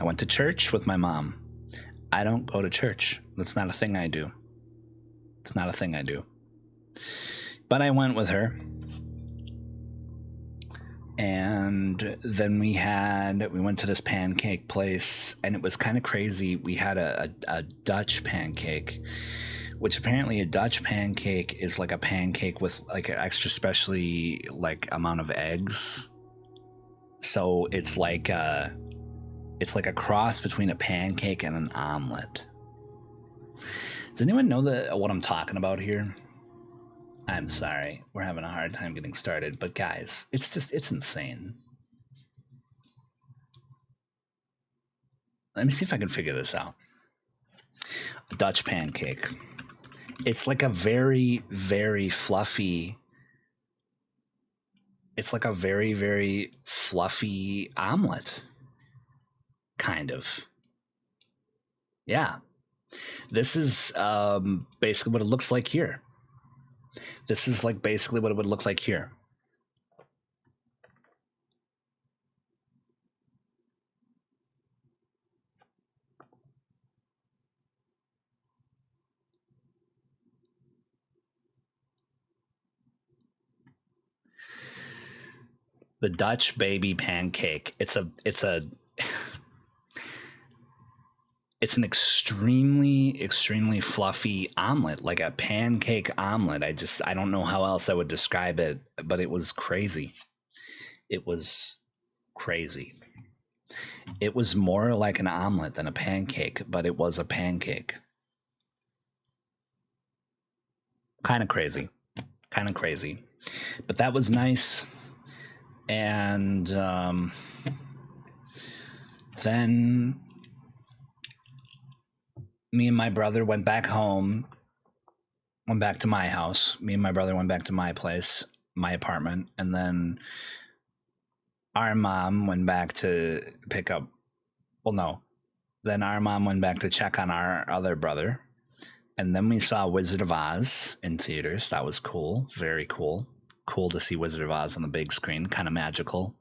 [SPEAKER 1] I went to church with my mom. I don't go to church. That's not a thing I do. It's not a thing I do. But I went with her. And then we went to this pancake place, and it was kind of crazy. We had a Dutch pancake, which apparently a Dutch pancake is like a pancake with like an extra specially like amount of eggs. So it's like a cross between a pancake and an omelet. Does anyone know what I'm talking about here? I'm sorry, we're having a hard time getting started, but guys, it's insane. Let me see if I can figure this out. A Dutch pancake. It's like a very, very fluffy. It's like a very, very fluffy omelet. Kind of. Yeah. This is basically what it looks like here. This is like basically what it would look like here. The Dutch baby pancake. It's an extremely, extremely fluffy omelet, like a pancake omelet. I don't know how else I would describe it, but it was crazy. It was crazy. It was more like an omelet than a pancake, but it was a pancake. Kind of crazy. Kind of crazy. But that was nice. And then me and my brother went back home, went back to my house. Me and my brother went back to my place, my apartment. And then our mom went back to pick up. Well, no. Then our mom went back to check on our other brother. And then we saw Wizard of Oz in theaters. That was cool. Very cool. Cool to see Wizard of Oz on the big screen. Kind of magical.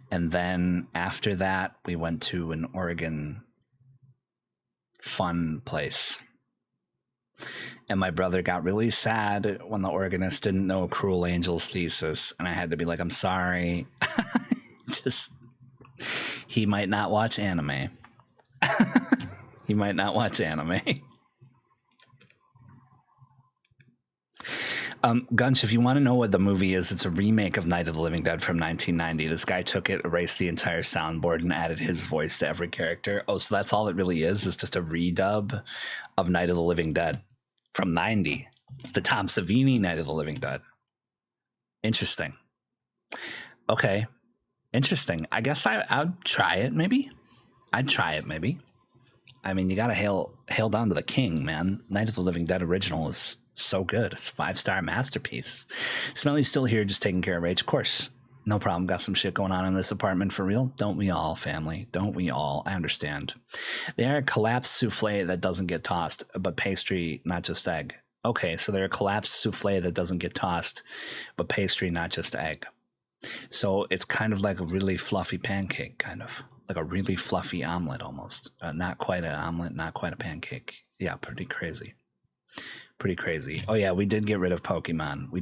[SPEAKER 1] And then after that, we went to an Oregon fun place. And my brother got really sad when the organist didn't know Cruel Angel's thesis. And I had to be like, I'm sorry. He might not watch anime. He might not watch anime. Gunch, if you want to know what the movie is, it's a remake of Night of the Living Dead from 1990. This guy took it, erased the entire soundboard, and added his voice to every character. Oh, so that's all it really is just a redub of Night of the Living Dead from 90. It's the Tom Savini Night of the Living Dead. Interesting. Okay. Interesting. I guess I'd try it, maybe. I'd try it, maybe. I mean, you gotta hail down to the king, man. Night of the Living Dead original is so good. It's a 5-star masterpiece. Smelly's still here, just taking care of Rach. Of course, no problem. Got some shit going on in this apartment for real. Don't we all, family? Don't we all? I understand. They are a collapsed souffle that doesn't get tossed, but pastry, not just egg. Okay, so they're a collapsed souffle that doesn't get tossed, but pastry, not just egg. So it's kind of like a really fluffy pancake, kind of like a really fluffy omelet almost. Not quite an omelet, not quite a pancake. Yeah, pretty crazy. Pretty crazy. Oh yeah, we did get rid of Pokemon. We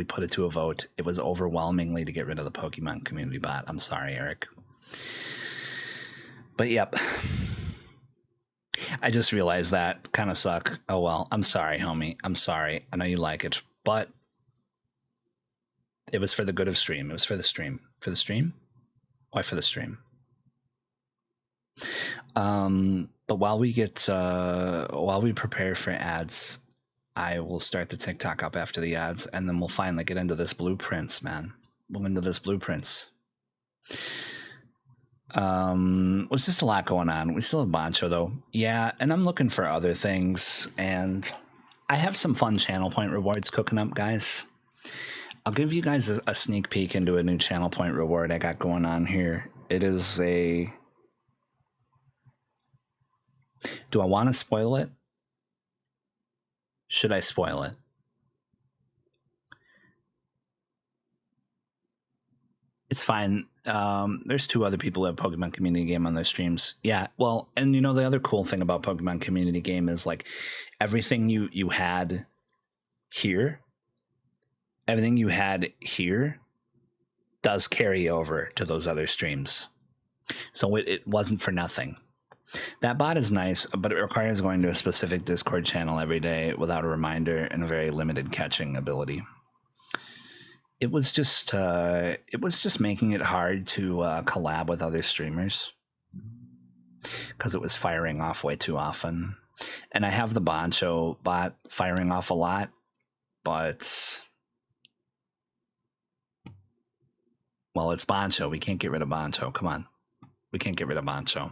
[SPEAKER 1] put it to a vote. It was overwhelmingly to get rid of the Pokemon community bot. I'm sorry, Eric. But yep. I just realized that. Kind of suck. Oh well. I'm sorry, homie. I'm sorry. I know you like it. But it was for the good of stream. It was for the stream. For the stream? Why for the stream? But while we prepare for ads, I will start the TikTok up after the ads, and then we'll finally get into this blueprints, man. We'll into this blueprints. Was just a lot going on. We still have Bancho though. Yeah, and I'm looking for other things, and I have some fun channel point rewards cooking up, guys. I'll give you guys a sneak peek into a new channel point reward I got going on here. It is a... Do I want to spoil it? Should I spoil it? It's fine. There's 2 other people who have Pokemon Community Game on their streams. Yeah, well, and you know, the other cool thing about Pokemon Community Game is like everything you had here, everything you had here does carry over to those other streams. So it wasn't for nothing. That bot is nice, but it requires going to a specific Discord channel every day without a reminder and a very limited catching ability. It was just making it hard to collab with other streamers because it was firing off way too often. And I have the Bancho bot firing off a lot, but well, it's Bancho. We can't get rid of Bancho. Come on, we can't get rid of Bancho.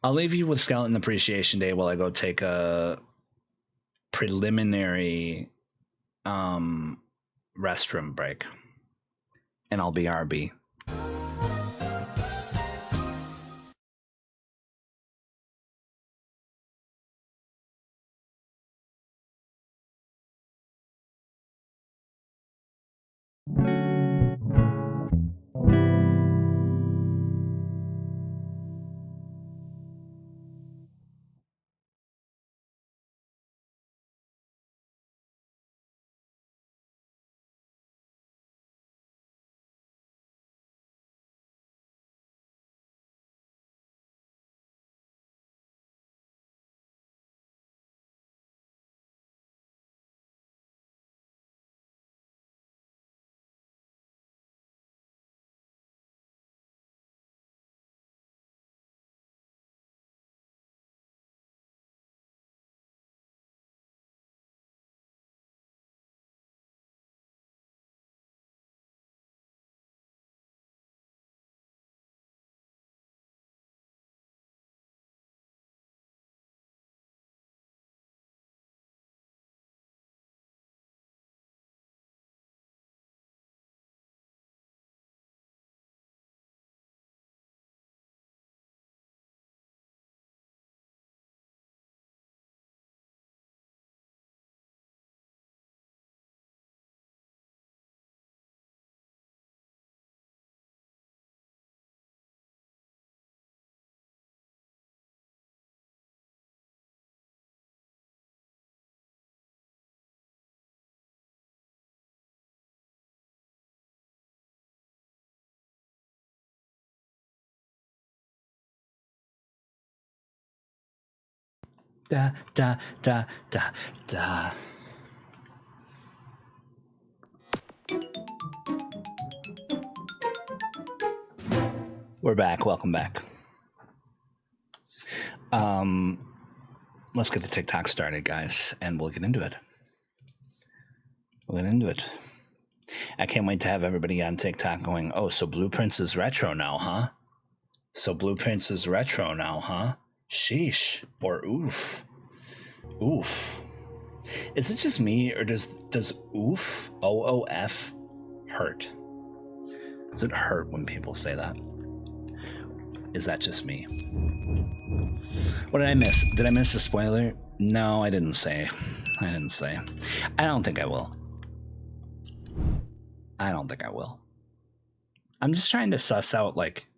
[SPEAKER 1] I'll leave you with Skeleton Appreciation Day while I go take a preliminary restroom break, and I'll be RB. Da da da da da. We're back. Welcome back. Let's get the TikTok started, guys, and we'll get into it. I can't wait to have everybody on TikTok going, oh, so Blueprints is retro now, huh? Sheesh. Or oof. Oof. Is it just me, or does oof, OOF, hurt? Does it hurt when people say that? Is that just me? What did I miss? Did I miss a spoiler? No, I didn't say. I don't think I will. I'm just trying to suss out, like,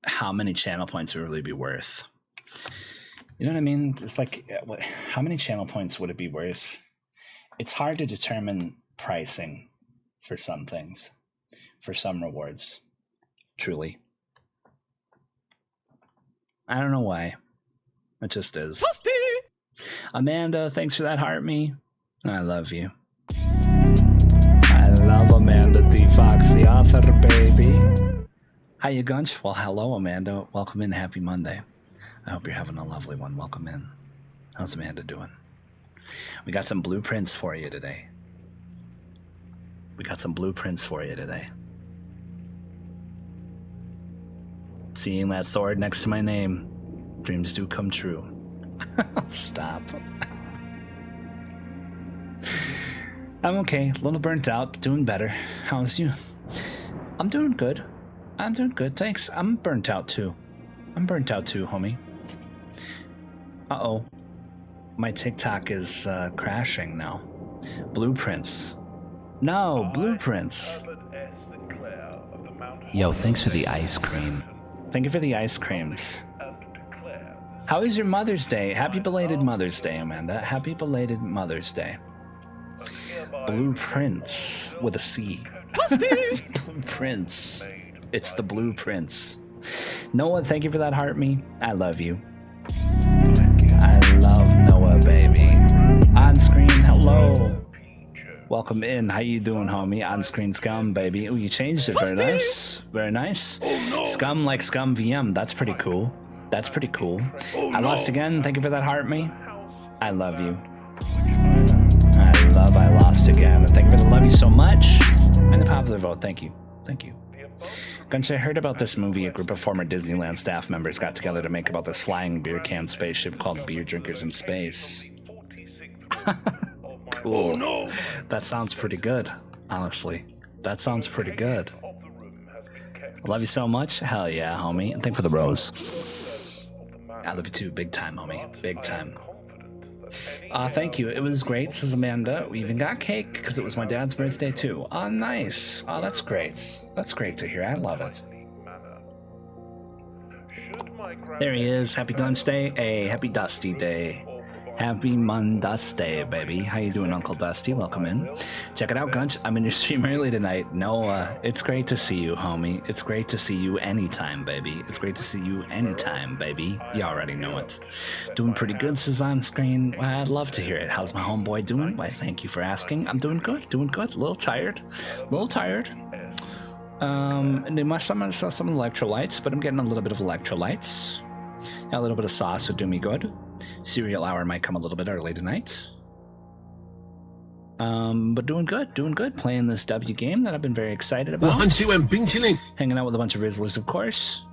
[SPEAKER 1] how many channel points would really be worth. You know what I mean? It's like, how many channel points would it be worth? It's hard to determine pricing for some things, for some rewards. Truly. I don't know why. It just is. Amanda, thanks for that heart me. I love you. I love Amanda D. Fox, the author, baby. How you, Gunch? Well, hello, Amanda. Welcome in. Happy Monday. I hope you're having a lovely one. Welcome in. How's Amanda doing? We got some blueprints for you today. Seeing that sword next to my name, dreams do come true. Stop. I'm okay. A little burnt out. Doing better. How's you? I'm doing good. Thanks. I'm burnt out too. Homie. Uh-oh. My TikTok is crashing now. Blueprints. No, blueprints. Yo, thanks for the ice cream. Thank you for the ice creams. How is your Mother's Day? Happy belated Mother's Day, Amanda. Happy belated Mother's Day. Blueprints with a C. Blueprints. It's the blueprints. Noah, thank you for that heart me. I love you. I love Noah, baby. On screen, hello. Welcome in. How you doing, homie? On screen scum, baby. Oh, you changed it. Very nice. Very nice. Oh, no. Scum like scum VM. That's pretty cool. I lost again. Thank you for that heart me. I love you. I lost again. Thank you for the love you so much. And the popular vote. Thank you. Gunch, I heard about this movie a group of former Disneyland staff members got together to make about this flying beer can spaceship called Beer Drinkers in Space. Cool. Oh, no. That sounds pretty good, honestly. That sounds pretty good. I love you so much. Hell yeah, homie. And thank you for the rose. I love you too. Big time, homie. Big time. Thank you. It was great, says Amanda. We even got cake because it was my dad's birthday too. Oh, nice. Oh, that's great. That's great to hear. I love it. There he is. Happy Gunch Day. Hey, happy Dusty Day. Happy Monday, baby. How you doing, Uncle Dusty? Welcome in. Check it out, Gunch. I'm in your stream early tonight. Noah, it's great to see you, homie. It's great to see you anytime, baby. It's great to see you anytime, baby. You already know it. Doing pretty good, says on screen. Well, I'd love to hear it. How's my homeboy doing? Why, thank you for asking. I'm doing good. A little tired. And my some electrolytes, but I'm getting a little bit of electrolytes. A little bit of sauce would do me good. Cereal hour might come a little bit early tonight. But doing good. Playing this W game that I've been very excited about. Hanging out with a bunch of Rizzlers, of course.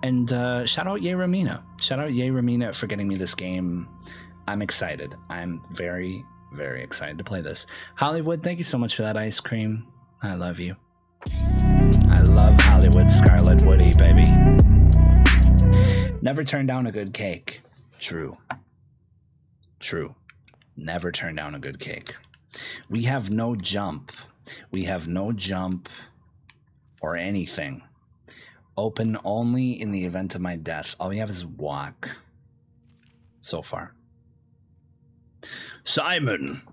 [SPEAKER 1] And shout out Yay Ramina for getting me this game. I'm excited. I'm very, very excited to play this. Hollywood, thank you so much for that ice cream. I love you. I love Hollywood Scarlet Woody, baby. Never turn down a good cake. True. Never turn down a good cake. We have no jump. Or anything. Open only in the event of my death. All we have is walk. So far. Simon,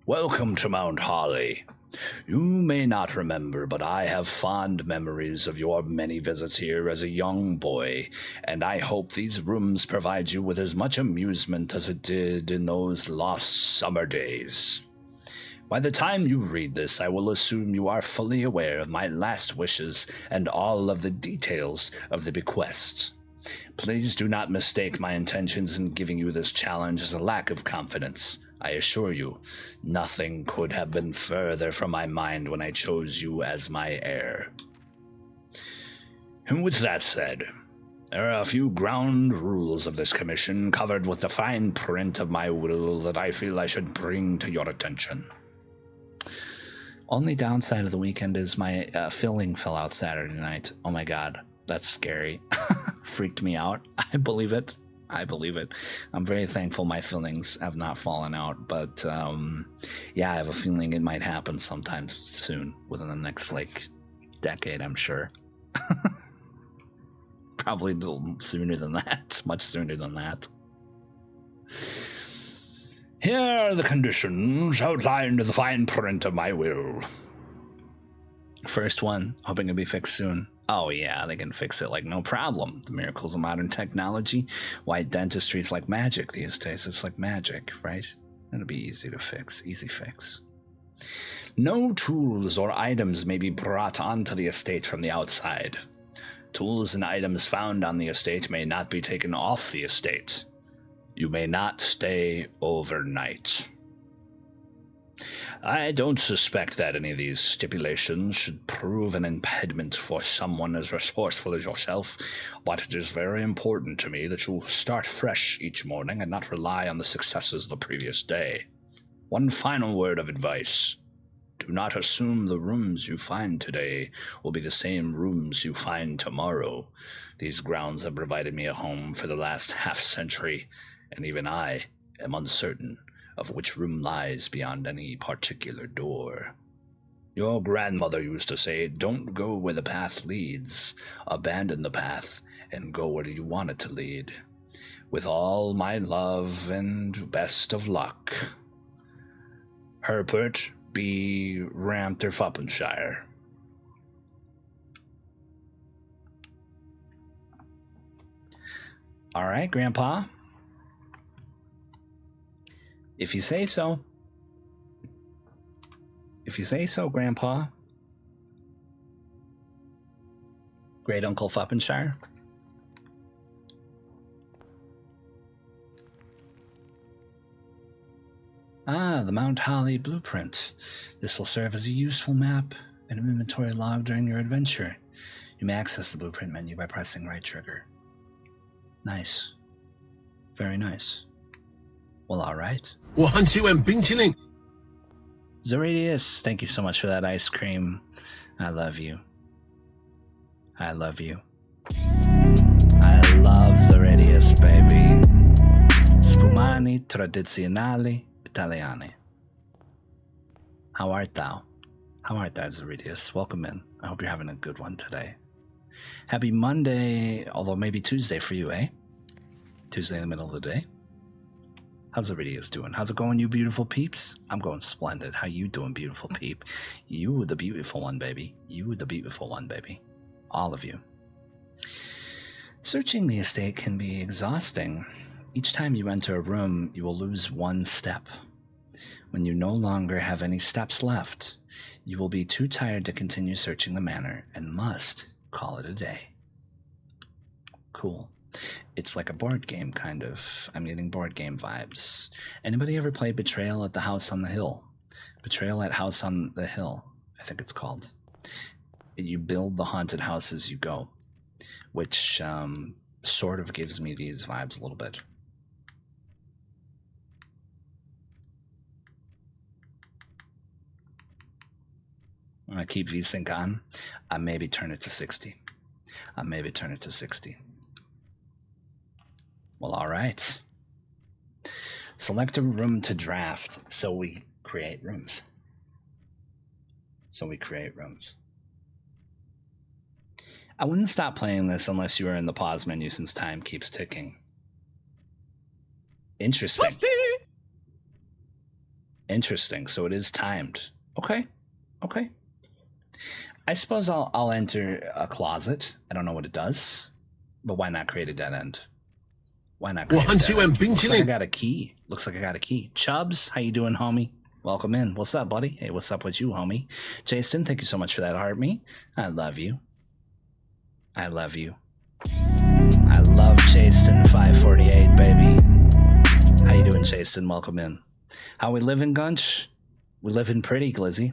[SPEAKER 1] welcome to Mount Holly. You may not remember, but I have fond memories of your many visits here as a young boy, and I hope these rooms provide you with as much amusement as it did in those lost summer days. By the time you read this, I will assume you are fully aware of my last wishes and all of the details of the bequest. Please do not mistake my intentions in giving you this challenge as a lack of confidence. I assure you, nothing could have been further from my mind when I chose you as my heir. And with that said, there are a few ground rules of this commission covered with the fine print of my will that I feel I should bring to your attention. Only downside of the weekend is my filling fell out Saturday night. Oh my god, that's scary. Freaked me out. I believe it. I'm very thankful my fillings have not fallen out, but yeah, I have a feeling it might happen sometime soon, within the next, decade, I'm sure. Probably a little sooner than that, much sooner than that. Here are the conditions outlined in the fine print of my will. First one, hoping it'll be fixed soon. Oh yeah, they can fix it no problem. The miracles of modern technology. Why dentistry's like magic these days. It's like magic, right? It'll be easy to fix. Easy fix. No tools or items may be brought onto the estate from the outside. Tools and items found on the estate may not be taken off the estate. You may not stay overnight. I don't suspect that any of these stipulations should prove an impediment for someone as resourceful as yourself, but it is very important to me that you start fresh each morning and not rely on the successes of the previous day. One final word of advice. Do not assume the rooms you find today will be the same rooms you find tomorrow. These grounds have provided me a home for the last half-century, and even I am uncertain of which room lies beyond any particular door. Your grandmother used to say, don't go where the path leads, abandon the path, and go where you want it to lead. With all my love and best of luck. Herbert B. Ramter-Fuppenshire. All right, Grandpa. If you say so. If you say so, Grandpa. Great Uncle Fuppenshire. Ah, the Mount Holly blueprint. This will serve as a useful map and an inventory log during your adventure. You may access the blueprint menu by pressing right trigger. Nice. Very nice. Well, all right.
[SPEAKER 3] 我很喜欢冰淇淋。
[SPEAKER 1] Zeradius, thank you so much for that ice cream. I love you. I love you. I love Zeradius, baby. Spumani tradizionali italiani. How art thou? How art thou, Zeradius? Welcome in. I hope you're having a good one today. Happy Monday, although maybe Tuesday for you, eh? Tuesday in the middle of the day. How's Zeradius doing? How's it going, you beautiful peeps? I'm going splendid. How you doing, beautiful peep? You the beautiful one, baby. You the beautiful one, baby. All of you. Searching the estate can be exhausting. Each time you enter a room, you will lose one step. When you no longer have any steps left, you will be too tired to continue searching the manor and must call it a day. Cool. It's like a board game, kind of. I'm getting board game vibes. Anybody ever play Betrayal at the House on the Hill? Betrayal at House on the Hill, I think it's called. You build the haunted house as you go, which sort of gives me these vibes a little bit. I keep VSync on. I maybe turn it to 60. I maybe turn it to 60. Well, all right. Select a room to draft, so we create rooms. I wouldn't stop playing this unless you were in the pause menu, since time keeps ticking. Interesting. Interesting, so it is timed. Okay. I suppose I'll enter a closet. I don't know what it does, but why not create a dead end? Why not create a dead end? Looks like I got a key. Chubbs, how you doing, homie? Welcome in. What's up, buddy? Hey, what's up with you, homie? Jason, thank you so much for that, heart me. I love you. I love Jason 548, baby. How you doing, Jason? Welcome in. How we living, Gunch? We living pretty, Glizzy.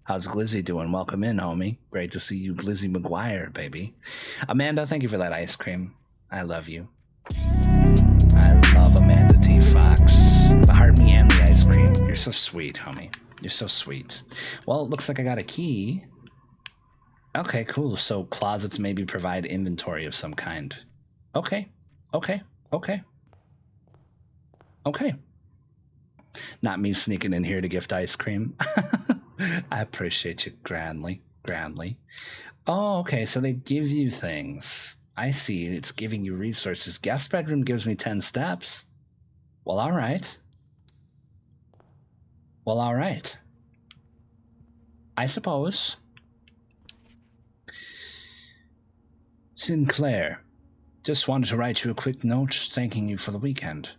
[SPEAKER 1] How's Glizzy doing? Welcome in, homie. Great to see you, Glizzy McGuire, baby. Amanda, thank you for that ice cream. I love you. I love Amanda T. Fox. The heart me and the ice cream. You're so sweet, homie. You're so sweet. Well, it looks like I got a key. Okay, cool. So closets maybe provide inventory of some kind. Okay. Not me sneaking in here to gift ice cream. I appreciate you grandly. Oh, okay, so they give you things. I see, it's giving you resources. Guest bedroom gives me 10 steps. Well, all right. I suppose. Sinclair, just wanted to write you a quick note thanking you for the weekend.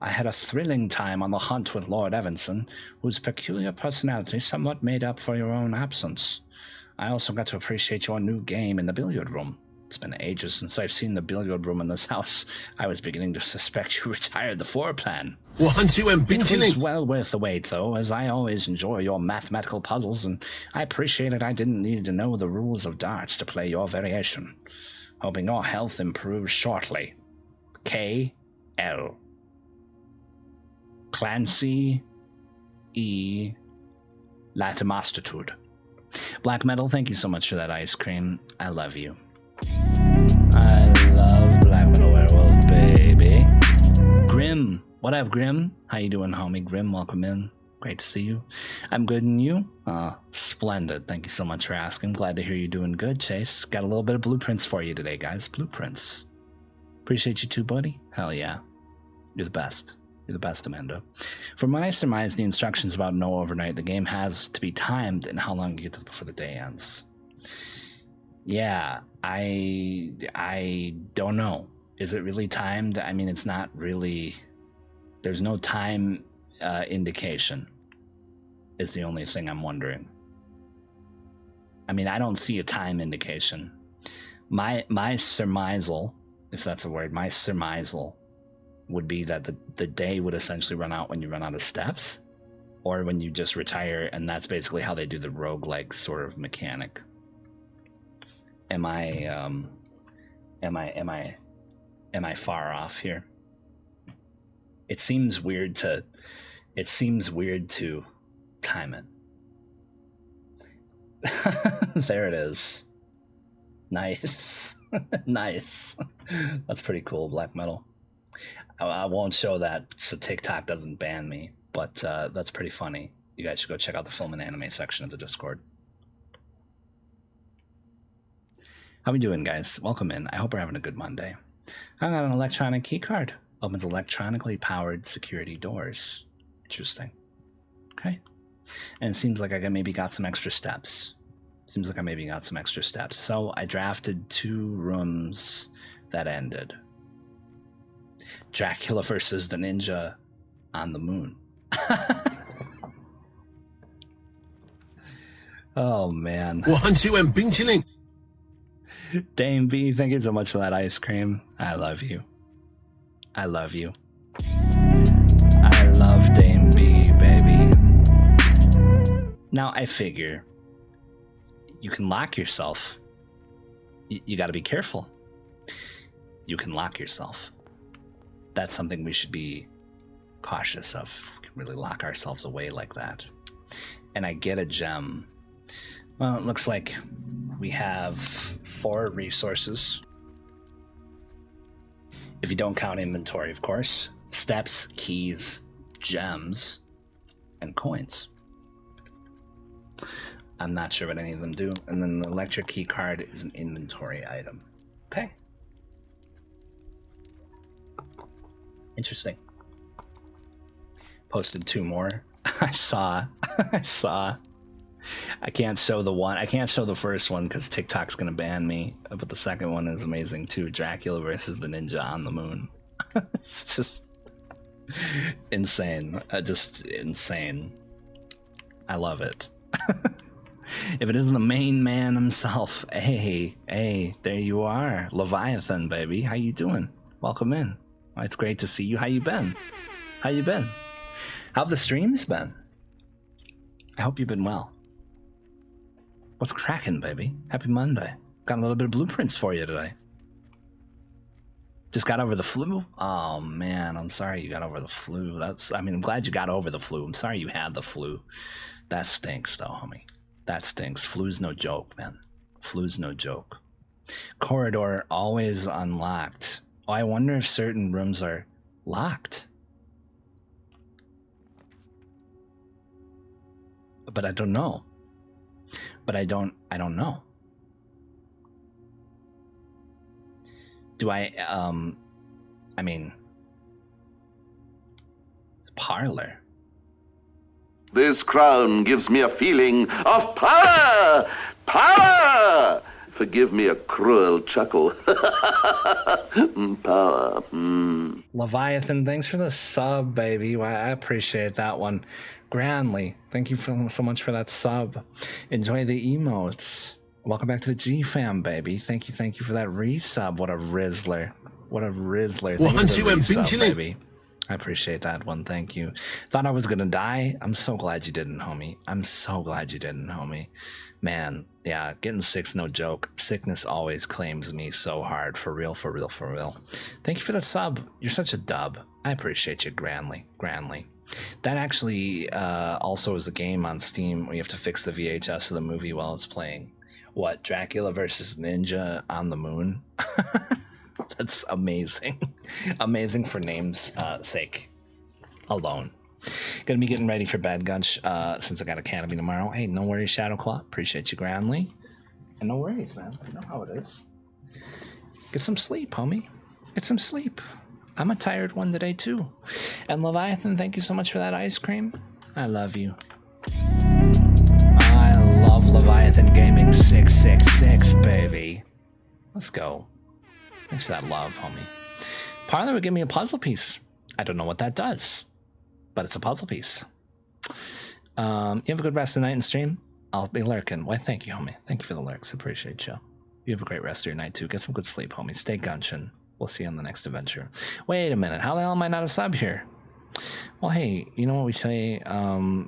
[SPEAKER 1] I had a thrilling time on the hunt with Lord Evanson, whose peculiar personality somewhat made up for your own absence. I also got to appreciate your new game in the billiard room. It's been ages since I've seen the billiard room in this house. I was beginning to suspect you retired the floor plan. It was well worth the wait, though, as I always enjoy your mathematical puzzles, and I appreciated I didn't need to know the rules of darts to play your variation. Hoping your health improves shortly. K.L. Clancy E. Latimastitude. Black Metal, thank you so much for that ice cream. I love you. I love Black Metal Werewolf, baby. Grim. What up, Grim? How you doing, homie? Grim, welcome in. Great to see you. I'm good, and you? Splendid. Thank you so much for asking. Glad to hear you're doing good, Chase. Got a little bit of blueprints for you today, guys. Blueprints. Appreciate you too, buddy. Hell yeah. You're the best. You're the best, Amanda. From what I surmise the instructions about no overnight, the game has to be timed and how long you get to before the day ends. Yeah, I don't know. Is it really timed? I mean, it's not really. There's no time indication. Is the only thing I'm wondering. I mean, I don't see a time indication. My surmisal, if that's a word, my surmisal would be that the day would essentially run out when you run out of steps, or when you just retire, and that's basically how they do the roguelike sort of mechanic. Am I far off here? It seems weird to time it. There it is. Nice. Nice. That's pretty cool, Black Metal. I won't show that so TikTok doesn't ban me, but that's pretty funny. You guys should go check out the film and anime section of the Discord. How we doing, guys? Welcome in. I hope we're having a good Monday. I got an electronic keycard. Opens electronically powered security doors. Interesting. Okay. And it seems like I maybe got some extra steps. So I drafted 2 rooms that ended. Dracula versus the Ninja on the Moon. Oh, man. Dame B, thank you so much for that ice cream. I love you. I love you. I love Dame B, baby. Now, I figure you can lock yourself. You got to be careful. You can lock yourself. That's something we should be cautious of. We can really lock ourselves away like that. And I get a gem. Well, it looks like we have 4 resources. If you don't count inventory, of course. Steps, keys, gems, and coins. I'm not sure what any of them do. And then the electric key card is an inventory item. Okay. Interesting. Posted 2 more. I saw. I can't show the first one because TikTok's gonna ban me. But the second one is amazing too. Dracula versus the Ninja on the Moon. It's just insane. Just insane. I love it. If it isn't the main man himself, hey, there you are, Leviathan, baby. How you doing? Welcome in. Oh, it's great to see you. How you been? How have the streams been? I hope you've been well. What's cracking, baby? Happy Monday. Got a little bit of blueprints for you today. Just got over the flu? Oh, man, I'm sorry you got over the flu. I'm glad you got over the flu. I'm sorry you had the flu. That stinks, though, homie. That stinks. Flu's no joke, man. Flu's no joke. Corridor always unlocked. Oh, I wonder if certain rooms are locked. But I don't know. I don't know. Do I, it's a parlor.
[SPEAKER 2] This crown gives me a feeling of power! Power! Forgive me a cruel chuckle. Power.
[SPEAKER 1] Leviathan, thanks for the sub, baby. I appreciate that one. Granley, thank you so much for that sub. Enjoy the emotes. Welcome back to the G-Fam, baby. Thank you for that resub. What a Rizzler. What a Rizzler. Thank you for the resub, baby. I appreciate that one. Thank you. Thought I was going to die. I'm so glad you didn't, homie. I'm so glad you didn't, homie. Man, yeah, getting sick's no joke. Sickness always claims me so hard. For real, for real, for real. Thank you for the sub. You're such a dub. I appreciate you, Granley. Granley. That actually also is a game on Steam where you have to fix the VHS of the movie while it's playing. What, Dracula versus Ninja on the Moon? That's amazing. Amazing for name's sake alone. Gonna be getting ready for bed, Gunch, since I got Academy tomorrow. Hey, no worries, Shadowclaw. Appreciate you, Granley. And no worries, man. You know how it is. Get some sleep, homie. Get some sleep. I'm a tired one today, too. And Leviathan, thank you so much for that ice cream. I love you. I love Leviathan Gaming 666, baby. Let's go. Thanks for that love, homie. Parlor would give me a puzzle piece. I don't know what that does, but it's a puzzle piece. You have a good rest of the night and stream. I'll be lurking. Why, thank you, homie. Thank you for the lurks. Appreciate you. You have a great rest of your night, too. Get some good sleep, homie. Stay gunchin'. We'll see you on the next adventure. Wait a minute. How the hell am I not a sub here? Well, hey, you know what we say? I'll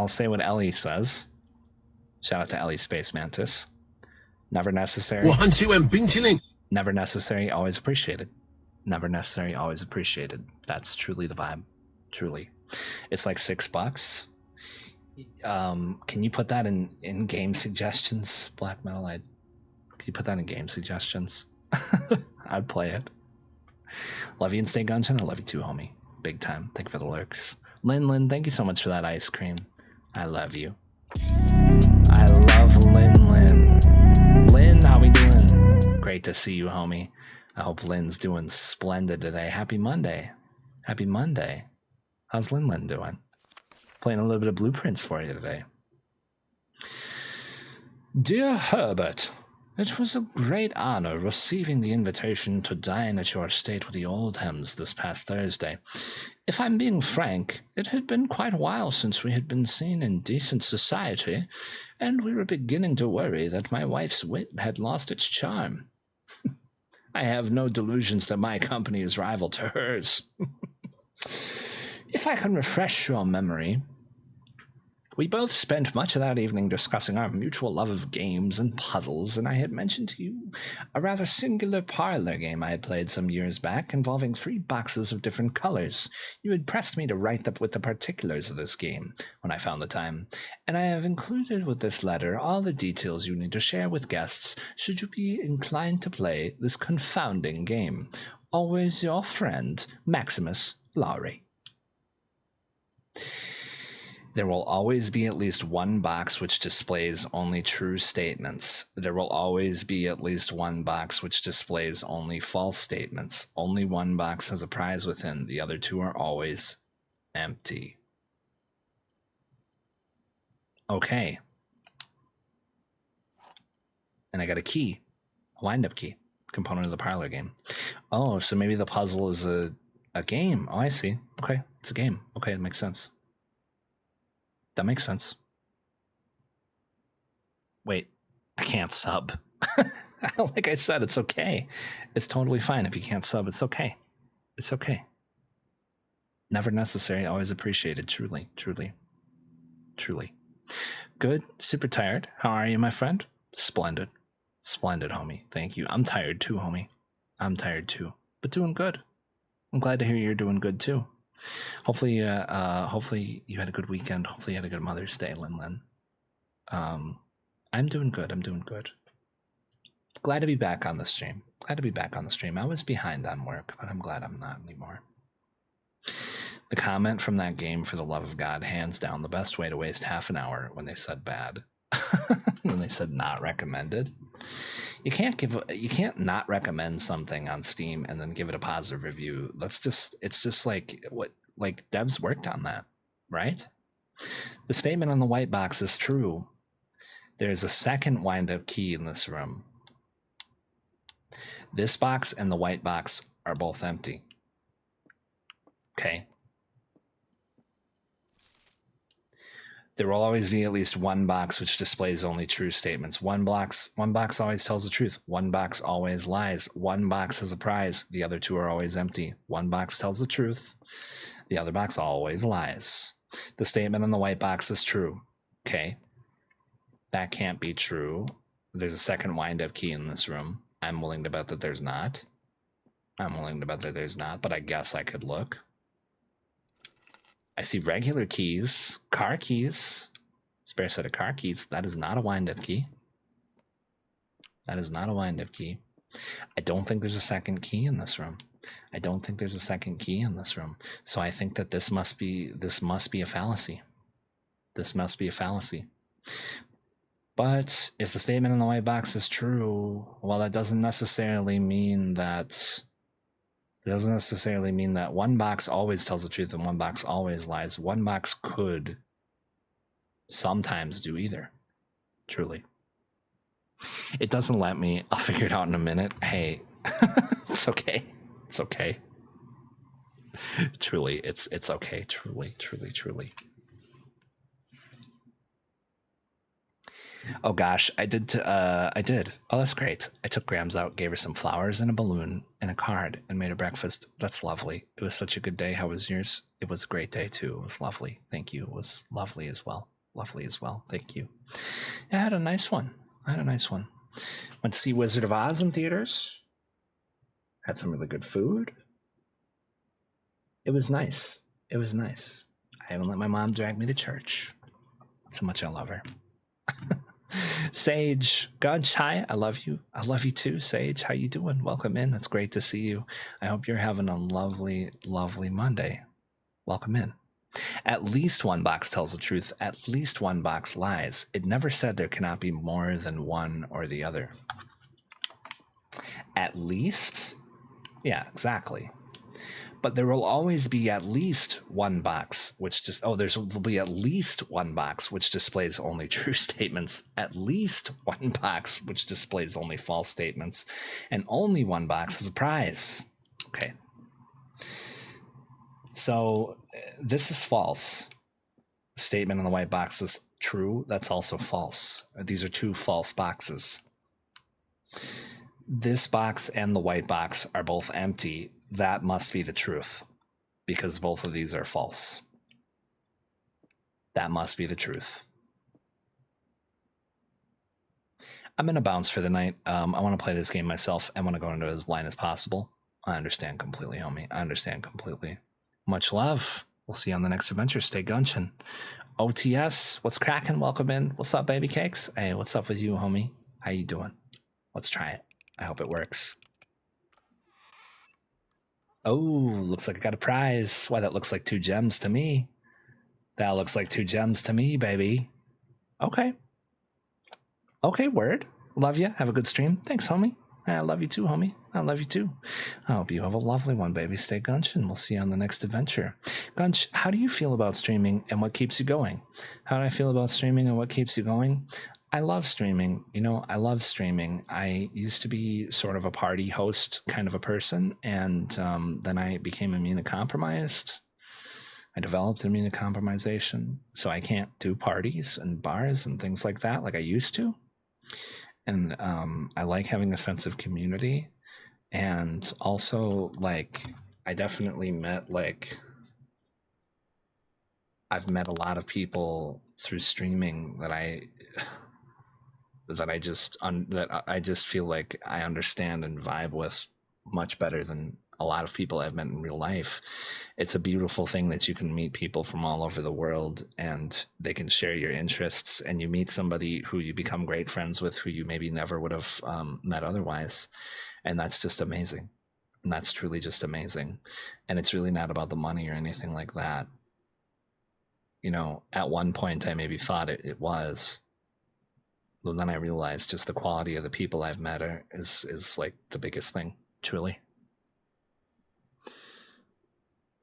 [SPEAKER 1] say what Ellie says. Shout out to Ellie Space Mantis. Never necessary. Never necessary, always appreciated. Never necessary, always appreciated. That's truly the vibe. Truly. It's like $6. Can you put that in game suggestions, Black Metal? Can you put that in game suggestions? I'd play it. Love you and stay gunchin'. I love you too, homie. Big time. Thank you for the lurks. Lin, thank you so much for that ice cream. I love you. I love Lin. Lin, how we doing? Great to see you, homie. I hope Lynn's doing splendid today. Happy Monday. Happy Monday. How's Lin doing? Playing a little bit of Blueprints for you today. Dear Herbert, it was a great honor receiving the invitation to dine at your estate with the Oldhams this past Thursday. If I'm being frank, it had been quite a while since we had been seen in decent society, and we were beginning to worry that my wife's wit had lost its charm. I have no delusions that my company is rival to hers. If I can refresh your memory, we both spent much of that evening discussing our mutual love of games and puzzles, and I had mentioned to you a rather singular parlor game I had played some years back involving 3 boxes of different colors. You had pressed me to write up with the particulars of this game when I found the time, and I have included with this letter all the details you need to share with guests should you be inclined to play this confounding game. Always your friend, Maximus Lowry. There will always be at least one box which displays only true statements. There will always be at least one box which displays only false statements. Only one box has a prize within. The other 2 are always empty. Okay. And I got a key. A wind-up key. Component of the parlor game. Oh, so maybe the puzzle is a game. Oh, I see. Okay. It's a game. Okay, it makes sense. That makes sense. Wait, I can't sub. Like I said, it's okay. It's totally fine if you can't sub. It's okay. It's okay. Never necessary, always appreciated. Truly, truly, truly. Good, super tired. How are you, my friend? Splendid. Splendid, homie. Thank you. I'm tired too, homie. I'm tired too, but doing good. I'm glad to hear you're doing good too. Hopefully you had a good weekend. Hopefully you had a good Mother's Day, Lin. I'm doing good. I'm doing good. Glad to be back on the stream. I was behind on work, but I'm glad I'm not anymore. The comment from that game, for the love of God, hands down the best way to waste half an hour when they said bad. When they said not recommended. You can't not recommend something on Steam and then give it a positive review. It's just like devs worked on that, right? The statement on the white box is true. There's a second wind-up key in this room. This box and the white box are both empty. Okay. There will always be at least one box which displays only true statements. One box always tells the truth. One box always lies. One box has a prize. The other two are always empty. One box tells the truth. The other box always lies. The statement on the white box is true. Okay. That can't be true. There's a second wind-up key in this room. I'm willing to bet that there's not. But I guess I could look. I see regular keys, car keys, spare set of car keys. That is not a wind-up key. I don't think there's a second key in this room. So I think that this must be a fallacy. But if the statement in the white box is true, well, that doesn't necessarily mean that one box always tells the truth and one box always lies. One box could sometimes do either. Truly. It doesn't let me. I'll figure it out in a minute. Hey, it's okay. Truly, it's okay. Truly. Oh gosh, I did. Oh, that's great. I took Grams out, gave her some flowers and a balloon and a card, and made her breakfast. That's lovely. It was such a good day. How was yours? It was a great day too. It was lovely. Thank you. It was lovely as well. Thank you. I had a nice one. Went to see Wizard of Oz in theaters. Had some really good food. It was nice. I haven't let my mom drag me to church. That's how much I love her. Sage Gunch, hi, I love you too. Sage, how you doing? Welcome in. It's great to see you. I hope you're having a lovely Monday. Welcome in. At least one box tells the truth. At least one box lies. It never said there cannot be more than one or the other. At least? Yeah, exactly. But there will always be at least one box there'll be at least one box which displays only true statements, at least one box which displays only false statements, and only one box is a prize. Okay. So this is false. The statement on the white box is true. That's also false. These are two false boxes. This box and the white box are both empty. That must be the truth, because both of these are false. That must be the truth. I'm going to bounce for the night. I want to play this game myself. I want to go into it as blind as possible. I understand completely, homie. Much love. We'll see you on the next adventure. Stay gunchin'. OTS, what's cracking? Welcome in. What's up, baby cakes? Hey, what's up with you, homie? How you doing? Let's try it. I hope it works. Oh, looks like I got a prize. Why, that looks like 2 gems to me. Baby. Okay, word. Love you. Have a good stream. Thanks, homie. I love you too, homie. I love you too. I hope you have a lovely one, baby. Stay gunchin'. We'll see you on the next adventure. Gunch, how do you feel about streaming and what keeps you going? How do I feel about streaming and what keeps you going? I love streaming. I used to be sort of a party host kind of a person, and then I became immunocompromised. I developed immunocompromisation, so I can't do parties and bars and things like that like I used to. And I like having a sense of community, and also I definitely I've met a lot of people through streaming that I just feel like I understand and vibe with much better than a lot of people I've met in real life. It's a beautiful thing that you can meet people from all over the world and they can share your interests, and you meet somebody who you become great friends with who you maybe never would have met otherwise. And that's just amazing. And that's truly just amazing. And it's really not about the money or anything like that. At one point I maybe thought it was. But then I realized just the quality of the people I've met is like the biggest thing, truly.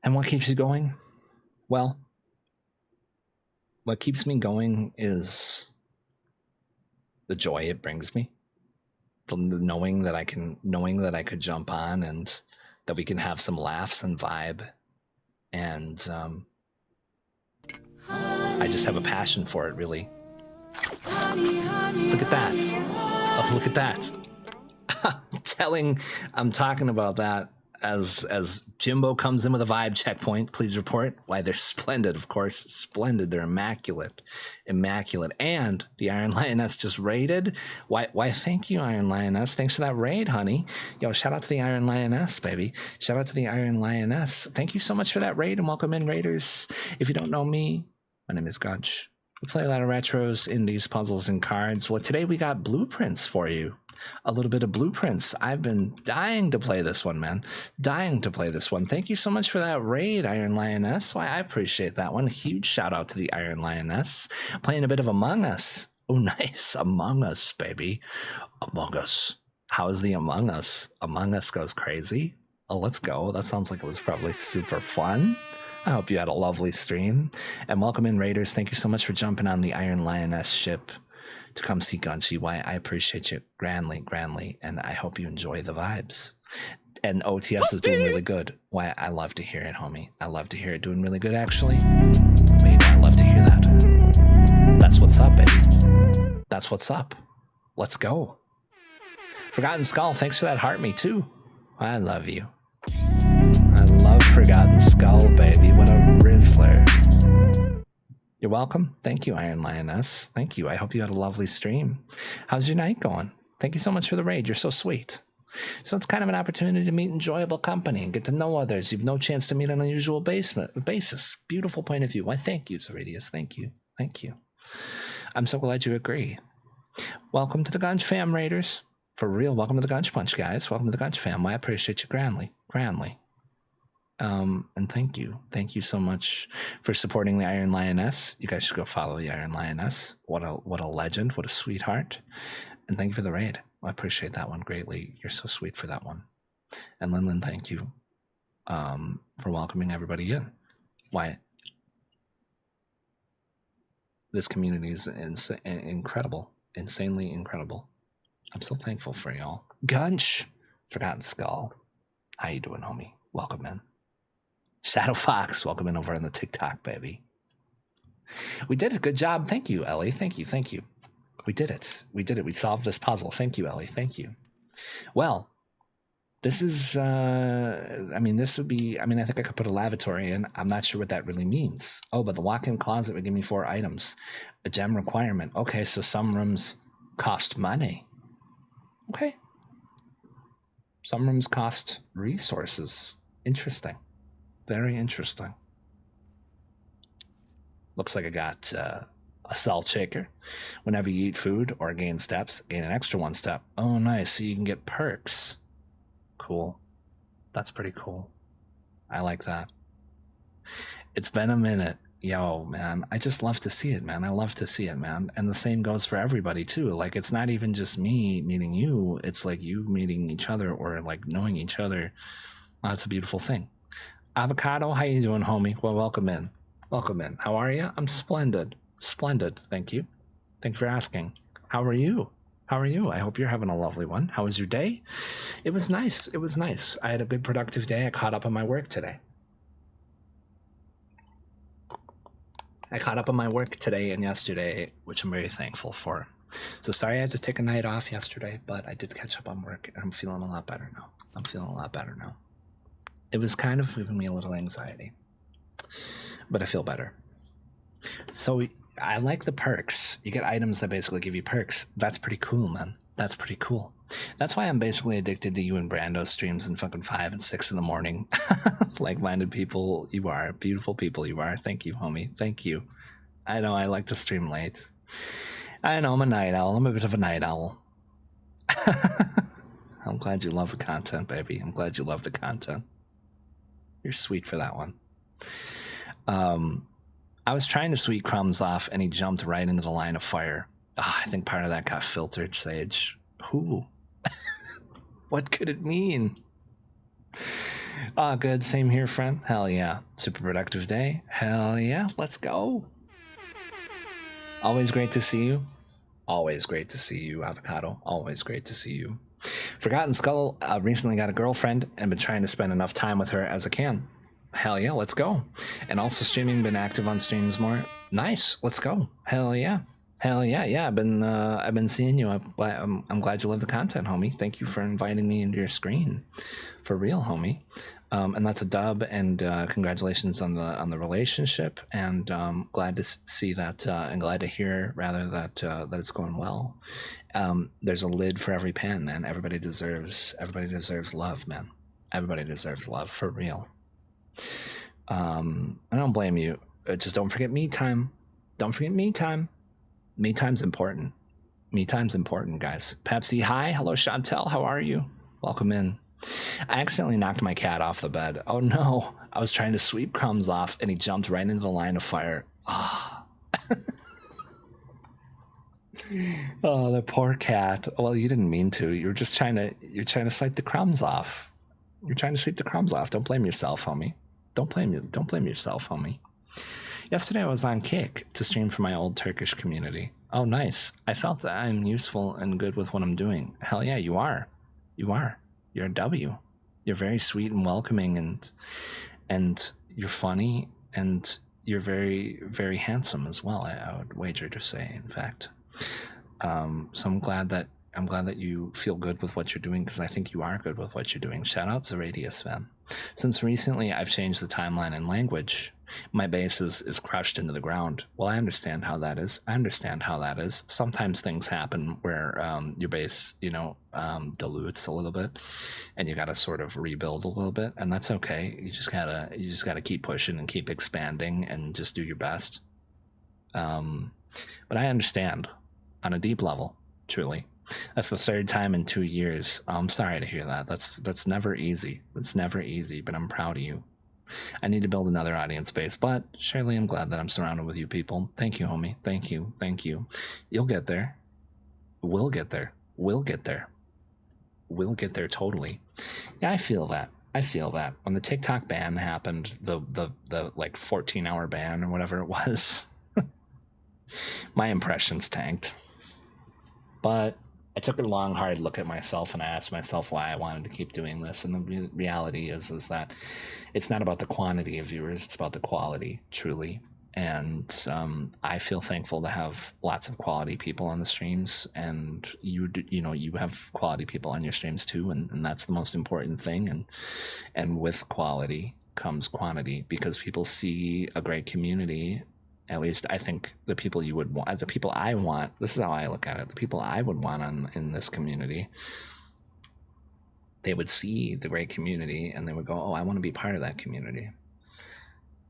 [SPEAKER 1] And what keeps you going? Well, what keeps me going is the joy it brings me. Knowing that I could jump on and that we can have some laughs and vibe. And I just have a passion for it, really. Look at that. Oh, look at that. I'm talking about that as Jimbo comes in with a vibe checkpoint. Please report. Why, they're splendid, of course. Splendid. They're immaculate. Immaculate. And the Iron Lioness just raided. Why, thank you, Iron Lioness. Thanks for that raid, honey. Yo, shout out to the Iron Lioness, baby. Shout out to the Iron Lioness. Thank you so much for that raid, and welcome in, raiders. If you don't know me, my name is Gunch. We play a lot of retros, indies, puzzles, and cards. Well, today we got blueprints for you. A little bit of blueprints. I've been dying to play this one, man. Dying to play this one. Thank you so much for that raid, Iron Lioness. Why, I appreciate that one. Huge shout out to the Iron Lioness. Playing a bit of Among Us. Oh, nice. Among Us, baby. Among Us. How's the Among Us? Among Us goes crazy. Oh, let's go. That sounds like it was probably super fun. I hope you had a lovely stream. And welcome in, raiders. Thank you so much for jumping on the Iron Lioness ship to come see Gunchy. Why, I appreciate you grandly, and I hope you enjoy the vibes. And OTS is doing really good. Why, I love to hear it, homie. I love to hear it. Doing really good, actually. Maybe I love to hear that. That's what's up, baby. That's what's up. Let's go. Forgotten Skull, thanks for that heart me too. I love you. I love Forgotten Skull, baby. What a Rizzler. You're welcome. Thank you, Iron Lioness. Thank you. I hope you had a lovely stream. How's your night going? Thank you so much for the raid. You're so sweet. So it's kind of an opportunity to meet enjoyable company and get to know others you've no chance to meet on a usual basis. Beautiful point of view. Why, thank you, Zeridius. Thank you. Thank you. I'm so glad you agree. Welcome to the Gunch fam, raiders. For real, welcome to the Gunch Punch, guys. Welcome to the Gunch fam. I appreciate you grandly. And thank you. Thank you so much for supporting the Iron Lioness. You guys should go follow the Iron Lioness. What a legend. What a sweetheart. And thank you for the raid. I appreciate that one greatly. You're so sweet for that one. And Linlin, thank you for welcoming everybody in. Why, this community is incredible. Insanely incredible. I'm so thankful for y'all. Gunch, Forgotten Skull. How you doing, homie? Welcome in. Shadow Fox, welcome in over on the TikTok, baby. We did a good job. Thank you, Ellie. Thank you. We did it. We solved this puzzle. Thank you, Ellie. Thank you. Well, this is, this would be, I think I could put a lavatory in. I'm not sure what that really means. Oh, but the walk-in closet would give me 4 items. A gem requirement. Okay, so some rooms cost money. Okay. Some rooms cost resources. Interesting. Very interesting. Looks like I got a salt shaker. Whenever you eat food or gain steps, gain an extra 1 step. Oh, nice. So you can get perks. Cool. That's pretty cool. I like that. It's been a minute. Yo, man, I just love to see it, man. I love to see it, man. And the same goes for everybody, too. Like, it's not even just me meeting you. It's like you meeting each other or, like, knowing each other. That's a beautiful thing. Avocado, how you doing, homie? Well, welcome in. Welcome in. How are you? I'm splendid. Splendid. Thank you. Thank you for asking. How are you? How are you? I hope you're having a lovely one. How was your day? It was nice. It was nice. I had a good, productive day. I caught up on my work today. I caught up on my work today and yesterday, which I'm very thankful for. So sorry I had to take a night off yesterday, but I did catch up on work, and I'm feeling a lot better now. It was kind of giving me a little anxiety, but I feel better. So I like the perks. You get items that basically give you perks. That's pretty cool, man. That's pretty cool. That's why I'm basically addicted to you and Brando streams in fucking 5 and 6 in the morning. Like-minded people, you are. Beautiful people, you are. Thank you, homie. Thank you. I know I like to stream late. I know I'm a night owl. I'm a bit of a night owl. I'm glad you love the content, baby. I'm glad you love the content. You're sweet for that one. I was trying to sweet Crumbs off, and he jumped right into the line of fire. Oh, I think part of that got filtered, Sage. Who? What could it mean? Oh, good. Same here, friend. Hell yeah. Super productive day. Hell yeah. Let's go. Always great to see you. Always great to see you, Avocado. Always great to see you. Forgotten Skull recently got a girlfriend and been trying to spend enough time with her as I can. Hell yeah, let's go. And also streaming, been active on streams more. Nice, let's go. Hell yeah. Hell yeah, yeah. I've been seeing you. I'm glad you love the content, homie. Thank you for inviting me into your screen, for real, homie. And that's a dub. And congratulations on the relationship. And glad to see that, and glad to hear rather that it's going well. There's a lid for every pan, man. Everybody deserves love, man. Everybody deserves love, for real. I don't blame you. Just don't forget me time. Don't forget me time. Me time's important. Me time's important, guys. Pepsi, hi. Hello, Chantel. How are you? Welcome in. I accidentally knocked my cat off the bed. Oh no. I was trying to sweep crumbs off and he jumped right into the line of fire. Ah. Oh, the poor cat. Well, you didn't mean to. You're trying to swipe the crumbs off. You're trying to sweep the crumbs off. Don't blame yourself, homie. Don't blame yourself, homie. Yesterday I was on Kick to stream for my old Turkish community. Oh, nice. I felt I'm useful and good with what I'm doing. Hell yeah, you are. You are. You're a W. You're very sweet and welcoming, and you're funny, and you're very, very handsome as well. I would wager to say, in fact. So I'm glad that you feel good with what you're doing, because I think you are good with what you're doing. Shout out to Radius, man. Since recently I've changed the timeline and language, my base is crushed into the ground. Well, I understand how that is. Sometimes things happen where your base, dilutes a little bit, and you got to sort of rebuild a little bit, and that's okay. You just gotta keep pushing and keep expanding and just do your best. But I understand on a deep level, truly. That's the third time in 2 years. I'm sorry to hear that. That's never easy. It's never easy, but I'm proud of you. I need to build another audience base, but surely I'm glad that I'm surrounded with you people. Thank you, homie. Thank you. Thank you. You'll get there. We'll get there. We'll get there. We'll get there totally. Yeah, I feel that. When the TikTok ban happened, the like 14-hour ban or whatever it was, my impressions tanked. But I took a long, hard look at myself, and I asked myself why I wanted to keep doing this. And the reality is that it's not about the quantity of viewers; it's about the quality, truly. And I feel thankful to have lots of quality people on the streams, and you have quality people on your streams too, and that's the most important thing. And with quality comes quantity, because people see a great community. At least I think the people you would want, the people I want, this is how I look at it, the people I would want in this community, they would see the great community and they would go, oh, I want to be part of that community.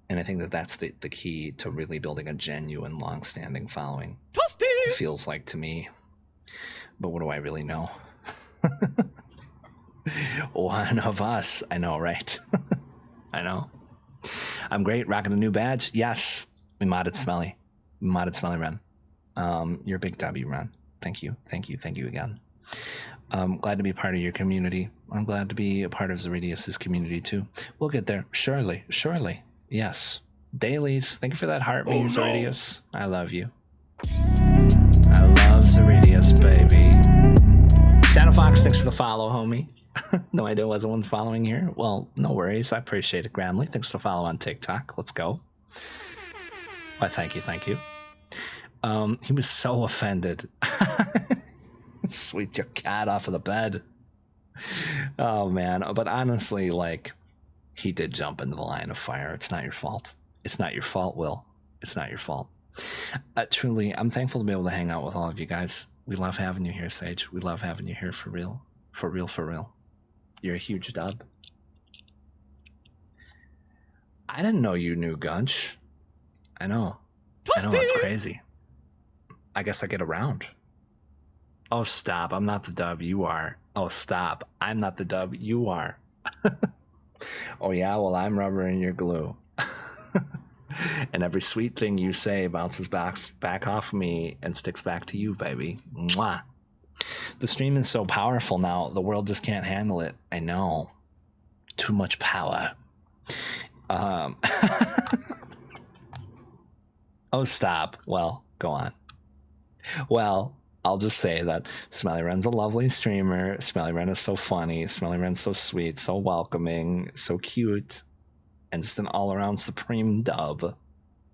[SPEAKER 1] And I think that that's the key to really building a genuine, long-standing following. Toasty! It feels like to me. But what do I really know? One of us. I know, right? I know. I'm great, rocking a new badge. Yes. We modded Smelly. Ren. You're a big W, Ren. Thank you again. Glad to be part of your community. I'm glad to be a part of Zaridius's community too. We'll get there, surely. Yes. Dailies, thank you for that heart, me, Zaridius. I love you. I love Zaridius, baby. Shadow Fox, thanks for the follow, homie. No idea wasn't one following here. Well, no worries. I appreciate it grandly. Thanks for the follow on TikTok. Let's go. Why, thank you. He was so offended. Sweep your cat off of the bed. Oh, man. But honestly, like, he did jump into the line of fire. It's not your fault. It's not your fault, Will. It's not your fault. Truly, I'm thankful to be able to hang out with all of you guys. We love having you here, Sage. We love having you here for real. For real. You're a huge dub. I didn't know you knew Gunch. I know, it's crazy. I guess I get around. Oh, stop. I'm not the dub. You are. Oh, stop. I'm not the dub. You are. Oh, yeah. Well, I'm rubber and you're glue. And every sweet thing you say bounces back off me and sticks back to you, baby. Mwah. The stream is so powerful now. The world just can't handle it. I know. Too much power. Oh, stop. Well, go on. Well, I'll just say that Smelly Ren's a lovely streamer. Smelly Ren is so funny. Smelly Ren's so sweet, so welcoming, so cute, and just an all-around supreme dub.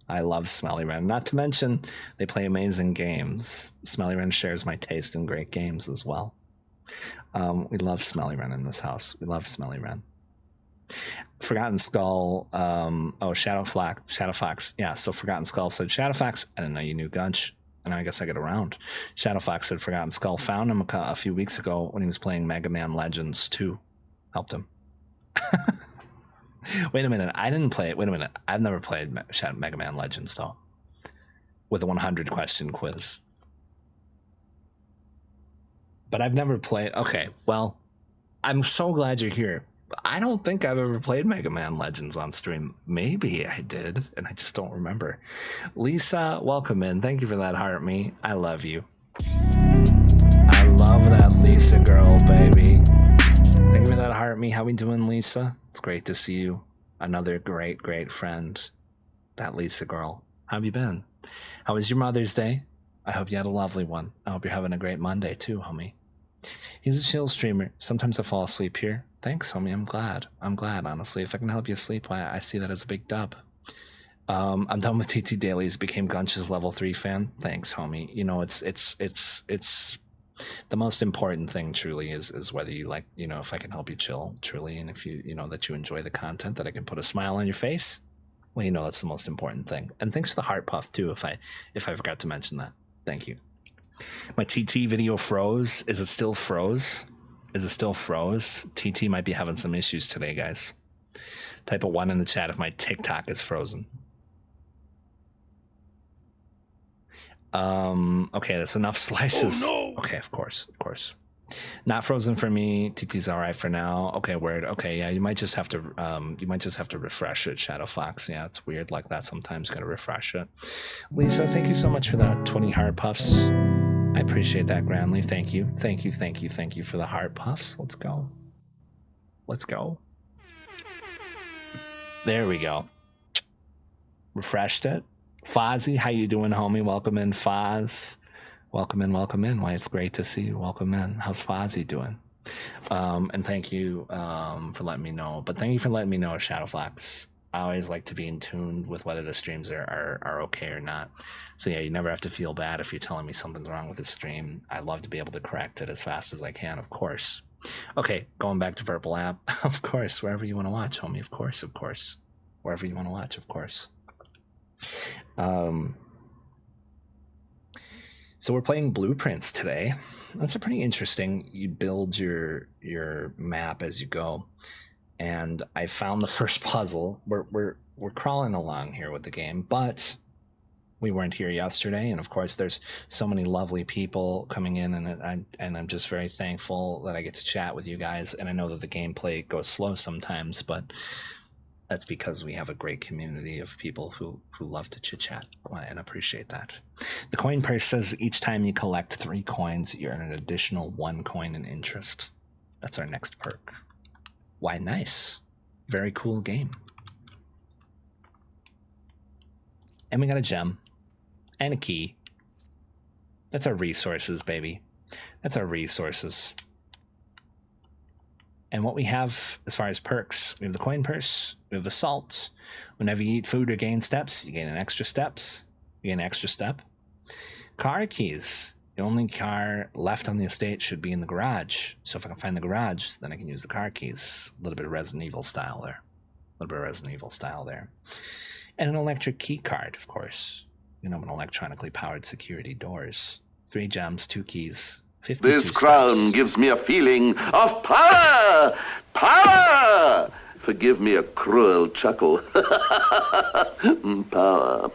[SPEAKER 1] I love Smelly Ren. Not to mention, they play amazing games. Smelly Ren shares my taste in great games as well. We love Smelly Ren in this house. We love Smelly Ren. Forgotten Skull. Shadow Fox. Yeah, so Forgotten Skull said, Shadow Fox, I didn't know you knew Gunch. And I guess I get around. Shadow Fox said, Forgotten Skull found him a few weeks ago when he was playing Mega Man Legends 2. Helped him. Wait a minute. I didn't play it. Wait a minute. I've never played Mega Man Legends, though. With a 100 question quiz. But I've never played. Okay, well, I'm so glad you're here. I don't think I've ever played Mega Man Legends on stream. Maybe I did, and I just don't remember. Lisa, welcome in. Thank you for that heart, me. I love you. I love that Lisa girl, baby. Thank you for that heart, me. How we doing, Lisa? It's great to see you. Another great, great friend. That Lisa girl. How have you been? How was your Mother's Day? I hope you had a lovely one. I hope you're having a great Monday too, homie. He's a chill streamer. Sometimes I fall asleep here. Thanks, homie. I'm glad. Honestly. If I can help you sleep, I see that as a big dub. I'm done with TT Dailies. Became Gunch's level 3 fan. Thanks, homie. You know, it's the most important thing. Truly, is whether you like. You know, if I can help you chill, truly, and if you know that you enjoy the content, that I can put a smile on your face. Well, you know, that's the most important thing. And thanks for the heart puff too. If I forgot to mention that. Thank you. My TT video froze. Is it still froze? TT might be having some issues today, guys. Type a 1 in the chat if my TikTok is frozen. Okay, that's enough slices.
[SPEAKER 3] Oh, no.
[SPEAKER 1] Okay, of course. Not frozen for me. TT's all right for now. Okay, word. Okay, yeah, you might just have to refresh it, Shadow Fox. Yeah, it's weird like that sometimes. Got to refresh it. Lisa, thank you so much for that 20 heart puffs. I appreciate that grandly. Thank you for the heart puffs. Let's go. There we go. Refreshed it. Fozzie, how you doing, homie? Welcome in, Foz. Welcome in. Why, it's great to see you. Welcome in. How's Fozzie doing? And thank you for letting me know. But thank you for letting me know, Shadow Fox. I always like to be in tune with whether the streams are okay or not. So yeah, you never have to feel bad if you're telling me something's wrong with the stream. I love to be able to correct it as fast as I can, of course. Okay, going back to Purple App. Of course, wherever you want to watch, homie. Of course. Wherever you want to watch, of course. So we're playing Blueprints today. That's a pretty interesting. You build your map as you go. And I found the first puzzle. We're crawling along here with the game, but we weren't here yesterday. And of course, there's so many lovely people coming in, and I'm just very thankful that I get to chat with you guys. And I know that the gameplay goes slow sometimes, but that's because we have a great community of people who love to chit chat and appreciate that. The coin purse says each time you collect 3 coins, you earn an additional 1 coin in interest. That's our next perk. Why, nice. Very cool game. And we got a gem. And a key. That's our resources, baby. That's our resources. And what we have as far as perks, we have the coin purse, we have the salt. Whenever you eat food or gain steps, you gain an extra steps. You gain an extra step. Car keys. The only car left on the estate should be in the garage. So if I can find the garage, then I can use the car keys. A little bit of Resident Evil style there. And an electric key card, of course. You know, an electronically powered security doors. 3 gems, 2 keys, 52
[SPEAKER 2] This crown
[SPEAKER 1] steps.
[SPEAKER 2] gives me a feeling of power! Power! Forgive me a cruel chuckle. Power.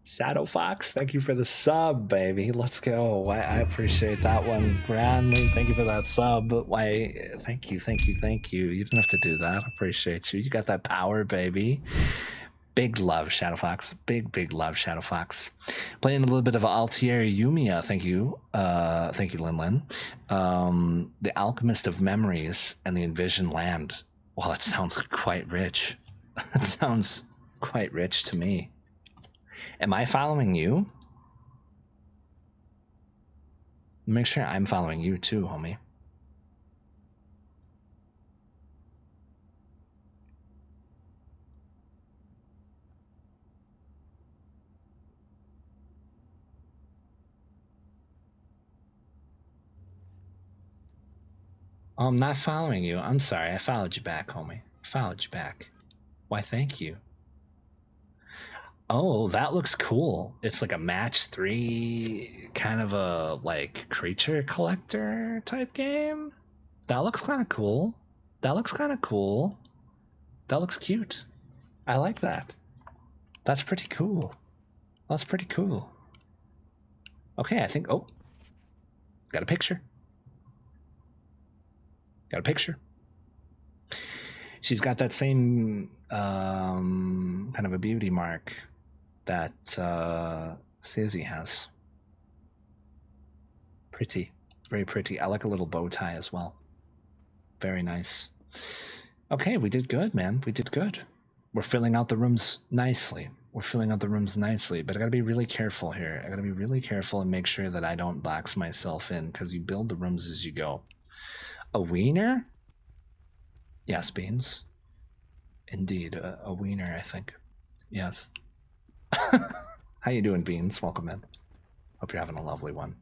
[SPEAKER 1] Shadow Fox, thank you for the sub, baby. Let's go. I appreciate that one. Brandley, thank you for that sub. Why, thank you. You didn't have to do that. I appreciate you. You got that power, baby. Big love, Shadow Fox. Big love, Shadow Fox. Playing a little bit of Altieri Yumiya. Thank you, Lin. The Alchemist of Memories and the Envisioned Land. Well, that sounds quite rich. That sounds quite rich to me. Am I following you? Make sure I'm following you too, homie. Oh, I'm not following you. I'm sorry. I followed you back, homie. Followed you back. Why, thank you. Oh, that looks cool. It's like a match 3 kind of a like creature collector type game. That looks kind of cool. That looks kind of cool. That looks cute. I like that. That's pretty cool. That's pretty cool. Okay, I think, oh, got a picture. Got a picture. She's got that same kind of a beauty mark that Sizzy has. Pretty, very pretty. I like a little bow tie as well. Very nice. Okay, we did good, man. We did good. We're filling out the rooms nicely. We're filling out the rooms nicely, but I gotta be really careful here. I gotta be really careful and make sure that I don't box myself in, because you build the rooms as you go. A wiener? Yes, Beans. Indeed, a wiener, I think. Yes. How you doing, Beans? Welcome in. Hope you're having a lovely one.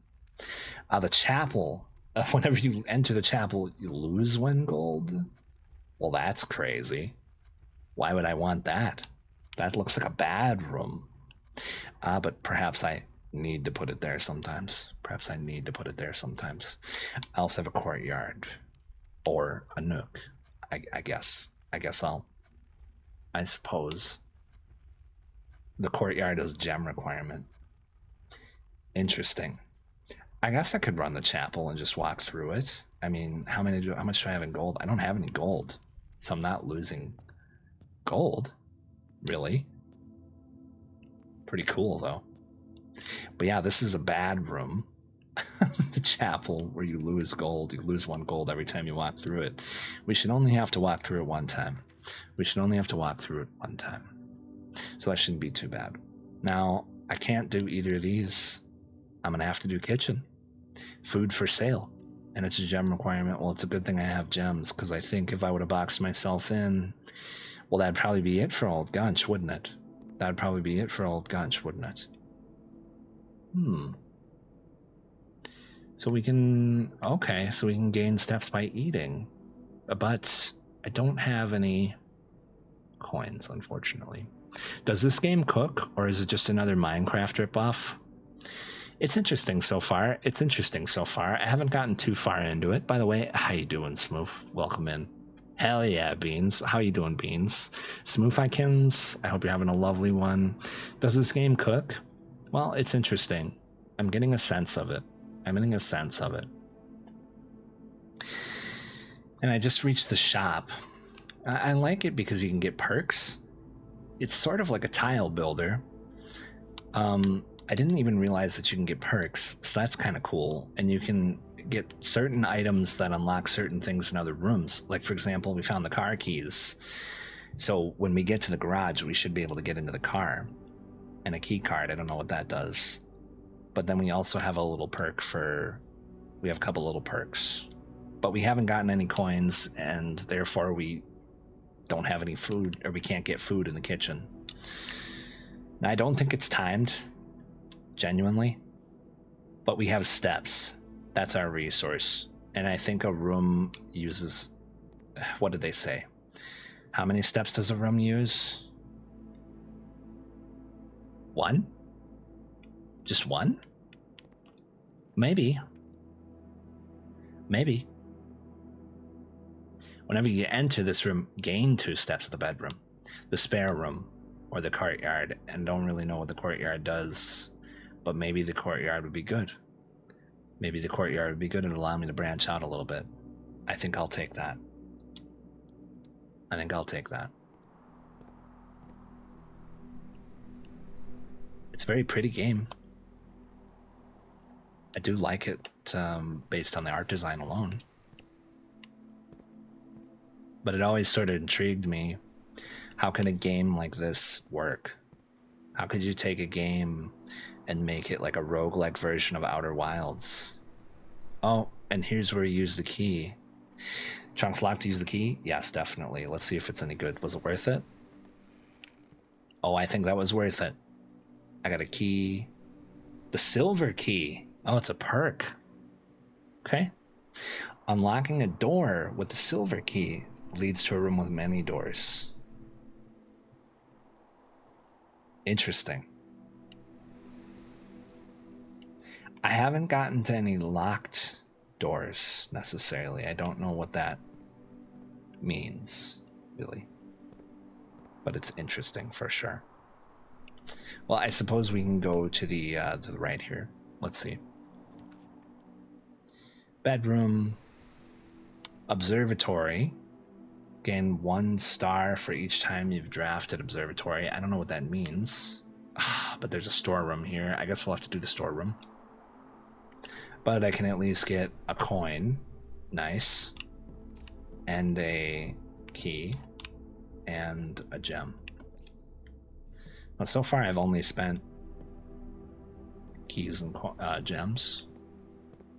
[SPEAKER 1] The chapel. Whenever you enter the chapel, you lose 1 gold? Well, that's crazy. Why would I want that? That looks like a bad room. But perhaps I need to put it there sometimes. Perhaps I need to put it there sometimes. I also have a courtyard. Or a nook. I guess. I suppose. The courtyard is gem requirement. Interesting. I guess I could run the chapel and just walk through it. I mean, how much do I have in gold? I don't have any gold, so I'm not losing gold. Really? Pretty cool, though. But yeah, this is a bad room. The chapel, where you lose gold. You lose 1 gold every time you walk through it. We should only have to walk through it 1 time. So that shouldn't be too bad. Now, I can't do either of these. I'm going to have to do kitchen. Food for sale. And it's a gem requirement. Well, it's a good thing I have gems, because I think if I would have boxed myself in, well, that'd probably be it for Old Gunch, wouldn't it? So we can... Okay, so we can gain steps by eating. But I don't have any coins, unfortunately. Does this game cook, or is it just another Minecraft ripoff? It's interesting so far. I haven't gotten too far into it. By the way, how you doing, Smoof? Welcome in. Hell yeah, Beans. How you doing, Beans? Smoofikins, I hope you're having a lovely one. Does this game cook? Well, it's interesting. I'm getting a sense of it. And I just reached the shop. I like it because you can get perks. It's sort of like a tile builder. I didn't even realize that you can get perks, so that's kind of cool. And you can get certain items that unlock certain things in other rooms. Like, for example, we found the car keys. So when we get to the garage, we should be able to get into the car. And a key card, I don't know what that does. But then we also have a little perk for... We have a couple little perks. But we haven't gotten any coins, and therefore we don't have any food, or we can't get food in the kitchen. Now, I don't think it's timed, genuinely, but we have steps. That's our resource. And I think a room uses... What did they say? How many steps does a room use? 1? Just 1? Maybe. Whenever you enter this room, gain 2 steps of the bedroom, the spare room, or the courtyard. And don't really know what the courtyard does, but maybe the courtyard would be good. And allow me to branch out a little bit. I think I'll take that. It's a very pretty game. I do like it based on the art design alone. But it always sort of intrigued me. How can a game like this work? How could you take a game and make it like a roguelike version of Outer Wilds? Oh, and here's where you use the key. Trunks locked to use the key? Yes, definitely. Let's see if it's any good. Was it worth it? Oh, I think that was worth it. I got a key. The silver key. Oh, it's a perk. Okay. Unlocking a door with the silver key leads to a room with many doors. Interesting. I haven't gotten to any locked doors necessarily. I don't know what that means, really. But it's interesting for sure. Well, I suppose we can go to the right here. Let's see. Bedroom. Observatory. Gain 1 star for each time you've drafted observatory. I don't know what that means. But there's a storeroom here. I guess we'll have to do the storeroom. But I can at least get a coin. Nice. And a key. And a gem. Well, so far I've only spent keys and gems.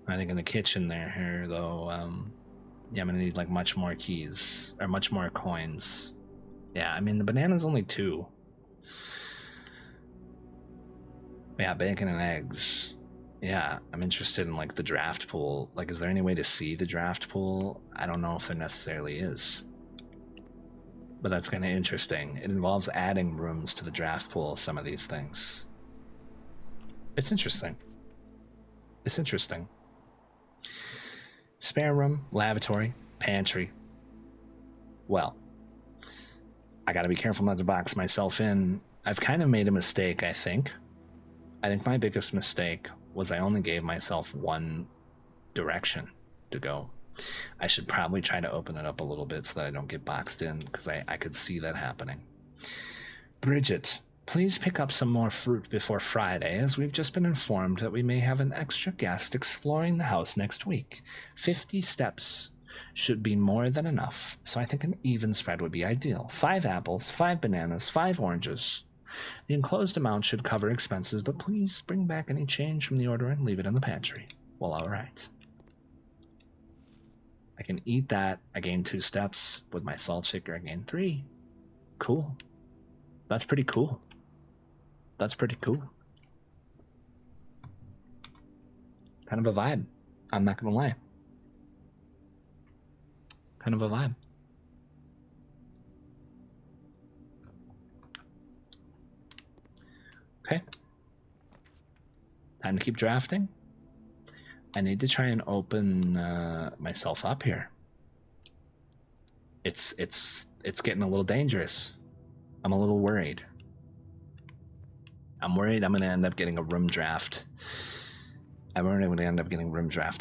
[SPEAKER 1] I think in the kitchen here, though, yeah, I'm gonna need like much more keys or much more coins. Yeah, I mean the banana's only 2. Yeah, bacon and eggs. Yeah, I'm interested in like the draft pool. Like, is there any way to see the draft pool? I don't know if there necessarily is. But that's kind of interesting. It involves adding rooms to the draft pool, some of these things. It's interesting. It's interesting. Spare room, lavatory, pantry. Well, I gotta be careful not to box myself in. I've kind of made a mistake, I think. I think my biggest mistake was I only gave myself 1 direction to go. I should probably try to open it up a little bit so that I don't get boxed in, because I could see that happening. Bridget, please pick up some more fruit before Friday, as we've just been informed that we may have an extra guest exploring the house next week. 50 steps should be more than enough, so I think an even spread would be ideal. 5 apples, 5 bananas, 5 oranges. The enclosed amount should cover expenses, but please bring back any change from the order and leave it in the pantry. Well, all right. I can eat that. I gain 2 steps. With my salt shaker, I gain 3. Cool. That's pretty cool. That's pretty cool. Kind of a vibe. I'm not gonna lie. Kind of a vibe. Okay. Time to keep drafting. I need to try and open myself up here. It's getting a little dangerous. I'm a little worried. I'm worried I'm gonna end up getting a room draft. I'm worried I'm gonna end up getting room drafts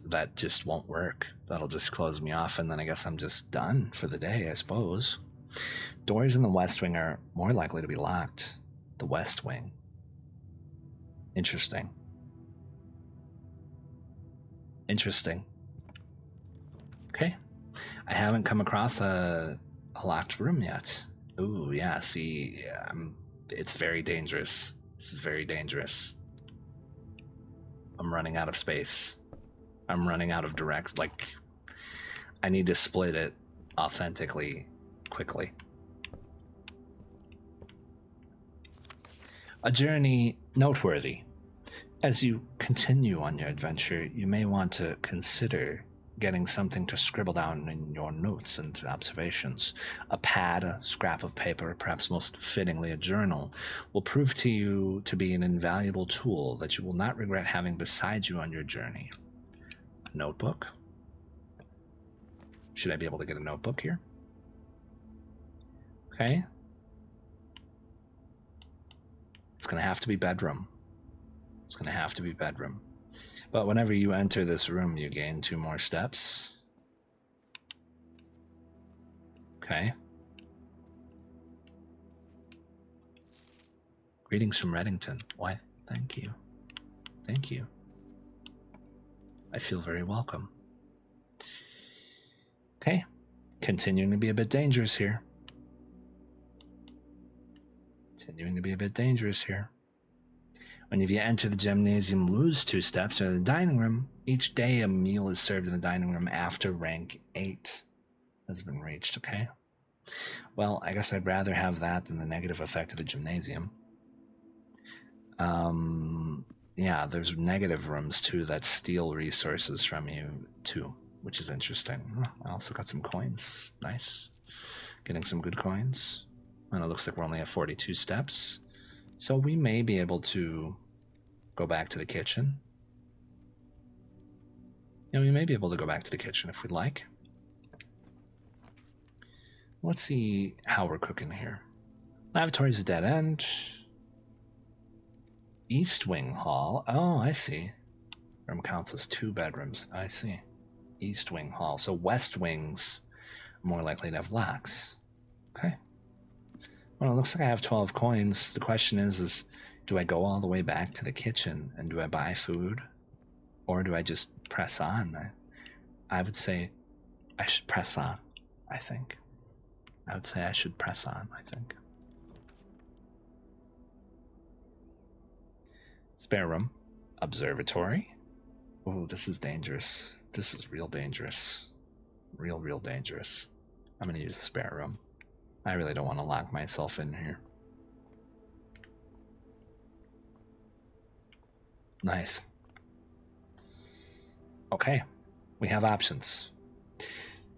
[SPEAKER 1] that just won't work. That'll just close me off, and then I guess I'm just done for the day, I suppose. Doors in the West Wing are more likely to be locked. The West Wing. Interesting. Interesting. Okay. I haven't come across a locked room yet. Ooh, yeah, see, it's very dangerous. This is very dangerous. I'm running out of space. I'm running out of direct, like, I need to split it authentically, quickly. A journey noteworthy. As you continue on your adventure, you may want to consider getting something to scribble down in your notes and observations. A pad, a scrap of paper, perhaps most fittingly a journal, will prove to you to be an invaluable tool that you will not regret having beside you on your journey. A notebook? Should I be able to get a notebook here? Okay. It's going to have to be bedroom. It's going to have to be bedroom. But whenever you enter this room, you gain 2 more steps. Okay. Greetings from Reddington. Why? Thank you. Thank you. I feel very welcome. Okay. Continuing to be a bit dangerous here. When you enter the gymnasium, lose 2 steps or the dining room. Each day, a meal is served in the dining room after rank 8 has been reached. Okay. Well, I guess I'd rather have that than the negative effect of the gymnasium. Yeah, there's negative rooms too that steal resources from you too, which is interesting. I also got some coins. Nice. Getting some good coins. And it looks like we're only at 42 steps. So we may be able to go back to the kitchen. Yeah, we may be able to go back to the kitchen if we'd like. Let's see how we're cooking here. Lavatory's a dead end. East Wing Hall. Oh, I see. Room counts as 2 bedrooms. I see. East Wing Hall. So West Wings are more likely to have locks. Okay. Well, it looks like I have 12 coins. The question is do I go all the way back to the kitchen and do I buy food? Or do I just press on? I would say I should press on, I think. I would say I should press on, I think. Spare room. Observatory. Oh, this is dangerous. This is real dangerous. Real dangerous. I'm going to use the spare room. I really don't want to lock myself in here. Nice. Okay. We have options.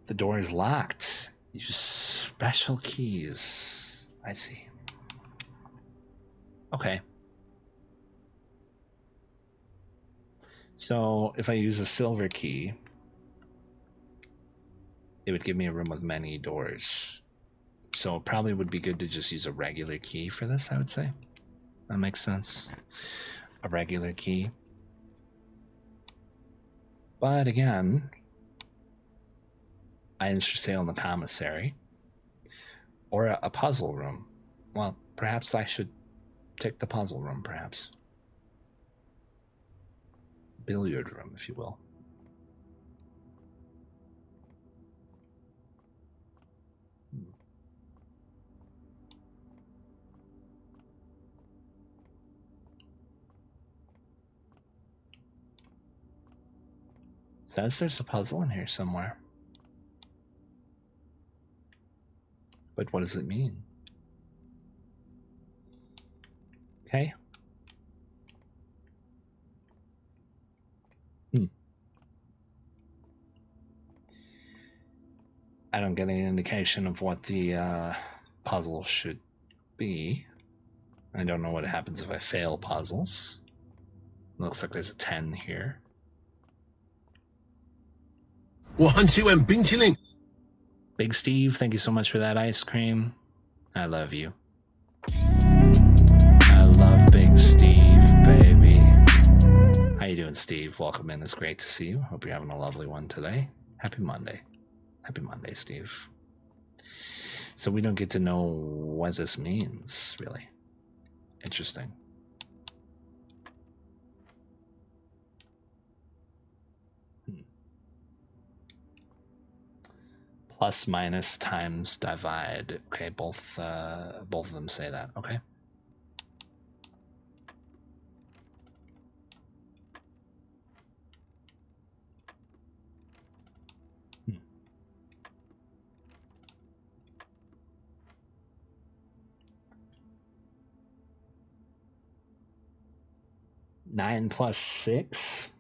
[SPEAKER 1] The door is locked. Use special keys. I see. Okay. So if I use a silver key, it would give me a room with many doors. So it probably would be good to just use a regular key for this, I would say. That makes sense. A regular key. But again, I should stay on the commissary. Or a puzzle room. Well, perhaps I should take the puzzle room, perhaps. Billiard room, if you will. Says there's a puzzle in here somewhere. But what does it mean? Okay. I don't get any indication of what the puzzle should be. I don't know what happens if I fail puzzles. Looks like there's a 10 here.
[SPEAKER 3] 我很喜欢冰淇淋。
[SPEAKER 1] Big Steve, thank you so much for that ice cream. I love you. I love Big Steve, baby. How you doing, Steve? Welcome in. It's great to see you. Hope you're having a lovely one today. Happy Monday. Happy Monday, Steve. So we don't get to know what this means, really. Interesting. Plus, minus, times, divide. Okay, both of them say that. Okay. Nine plus 6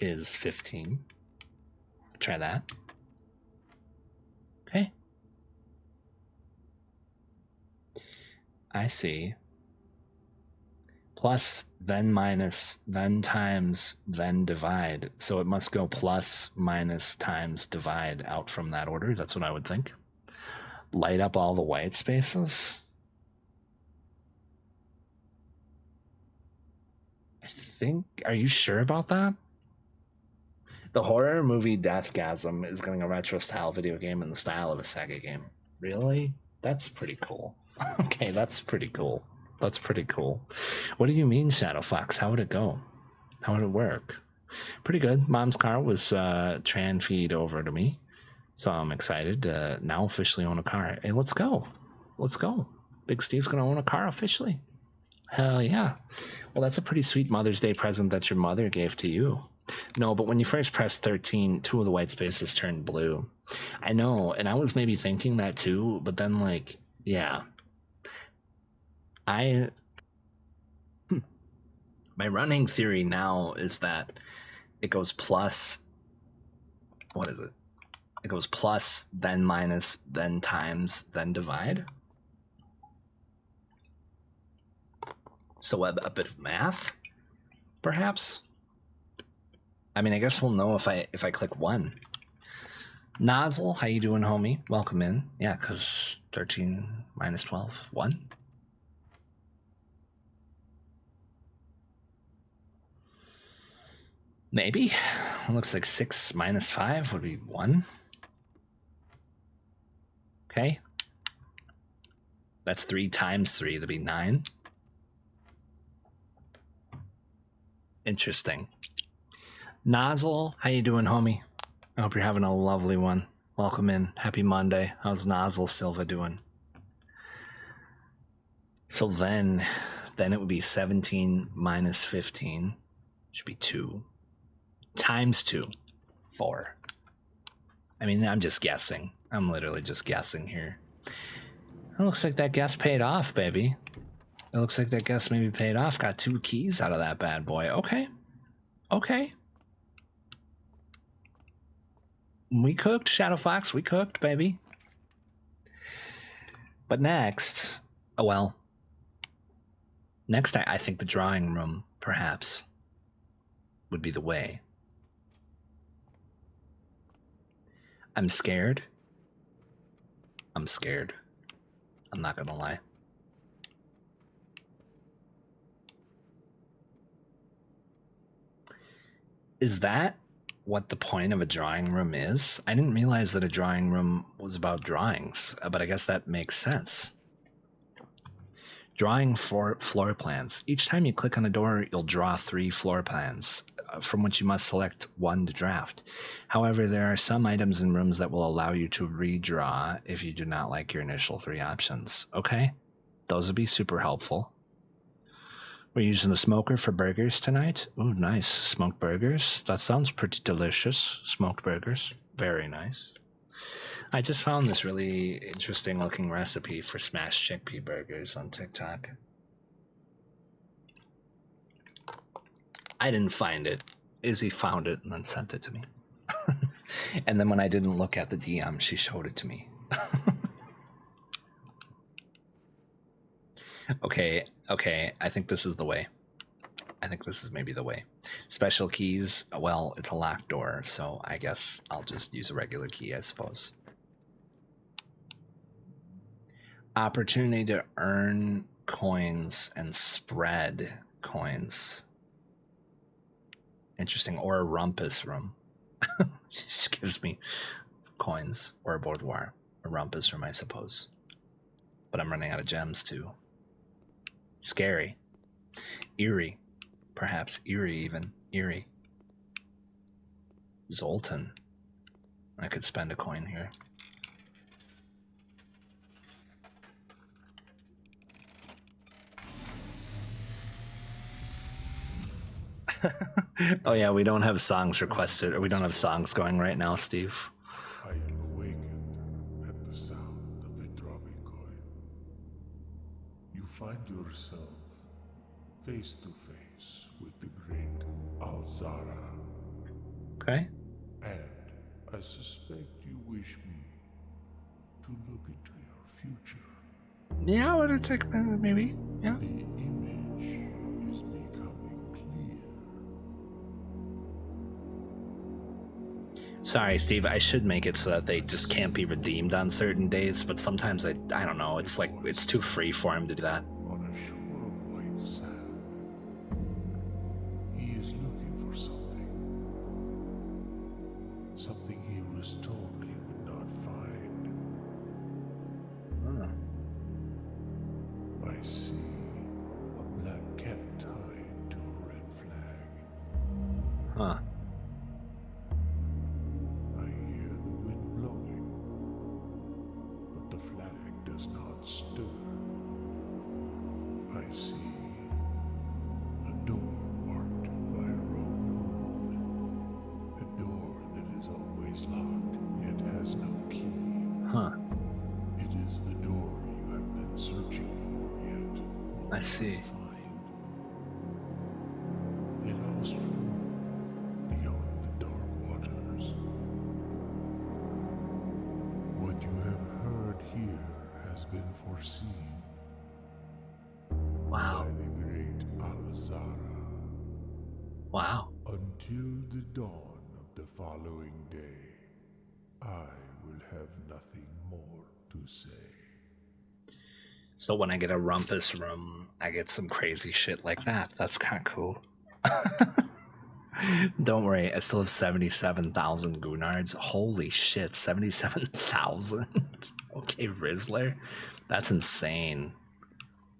[SPEAKER 1] is 15. Try that. Okay. I see. Plus, then minus, then times, then divide. So it must go plus, minus, times, divide out from that order. That's what I would think. Light up all the white spaces. I think, are you sure about that? The horror movie Deathgasm is getting a retro style video game in the style of a Sega game. Really? That's pretty cool. Okay, that's pretty cool. That's pretty cool. What do you mean, Shadow Fox? How would it go? How would it work? Pretty good. Mom's car was transferred over to me, so I'm excited to now officially own a car. Hey, let's go. Let's go. Big Steve's gonna own a car officially. Hell yeah. Well, that's a pretty sweet Mother's Day present that your mother gave to you. No, but when you first pressed 13, two of the white spaces turned blue. I know, and I was maybe thinking that too, but then, like, yeah. My running theory now is that it goes plus, what is it? It goes plus, then minus, then times, then divide. So a bit of math, perhaps. I mean, I guess we'll know if I click 1. Nozzle, how you doing, homie? Welcome in. Yeah, because 13 minus 12, 1. Maybe. It looks like 6 minus 5 would be 1. Okay. That's 3 times 3, that'd be 9. Interesting. Nozzle, how you doing, homie? I hope you're having a lovely one. Welcome in. Happy Monday. How's Nozzle Silva doing? So then it would be 17 minus 15. Should be 2. Times 2. 4. I mean, I'm just guessing. I'm literally just guessing here. It looks like that guess paid off, baby. It looks like that guess maybe paid off. Got 2 keys out of that bad boy. Okay. Okay. We cooked, Shadow Fox. We cooked, baby. But next, next I think the drawing room, perhaps, would be the way. I'm scared. I'm scared. I'm not gonna lie. Is that what the point of a drawing room is? I didn't realize that a drawing room was about drawings, but I guess that makes sense. Drawing for floor plans. Each time you click on a door, you'll draw 3 floor plans, from which you must select 1 to draft. However, there are some items in rooms that will allow you to redraw if you do not like your initial 3 options. Okay, those would be super helpful. We're using the smoker for burgers tonight. Ooh, nice. Smoked burgers. That sounds pretty delicious. Smoked burgers. Very nice. I just found this really interesting looking recipe for smashed chickpea burgers on TikTok. I didn't find it. Izzy found it and then sent it to me. And then when I didn't look at the DM, she showed it to me. Okay, I think this is the way. I think this is maybe the way. Special keys, well, it's a locked door, so I guess I'll just use a regular key, I suppose. Opportunity to earn coins and spread coins. Interesting. Or a rumpus room. Just gives me coins. Or a boudoir. A rumpus room, I suppose. But I'm running out of gems, too. Scary. Eerie. Perhaps eerie, even. Eerie. Zoltan. I could spend a coin here. Oh yeah, we don't have songs requested, or we don't have songs going right now, Steve.
[SPEAKER 4] I am awakened at the sound of a dropping coin. You find yourself face to face with the great Alzara.
[SPEAKER 1] Okay.
[SPEAKER 4] And I suspect you wish me to look into your future.
[SPEAKER 1] Yeah, what it take maybe. Yeah.
[SPEAKER 4] The image is becoming clear.
[SPEAKER 1] Sorry, Steve. I should make it so that they just can't be redeemed on certain days, but sometimes I don't know. It's like it's too free for him to do that.
[SPEAKER 4] On a shore of white sand, he is looking for something. Something he was told he would not find. I see a black cat tied to a red flag.
[SPEAKER 1] Huh.
[SPEAKER 4] I hear the wind blowing, but the flag does not stir. I see door marked by a rogue moon. A door that is always locked, yet has no key.
[SPEAKER 1] Huh.
[SPEAKER 4] It is the door you have been searching for, yet will
[SPEAKER 1] I see.
[SPEAKER 4] not find. A lost room beyond the dark waters. What you have heard here has been foreseen
[SPEAKER 1] Wow.
[SPEAKER 4] by the great Alzara.
[SPEAKER 1] Wow.
[SPEAKER 4] Until the dawn of the following day, I will have nothing more to say.
[SPEAKER 1] So when I get a rumpus room, I get some crazy shit like that. That's kind of cool. Don't worry, I still have 77,000 Gunards. Holy shit, 77,000? Okay, Rizzler. That's insane.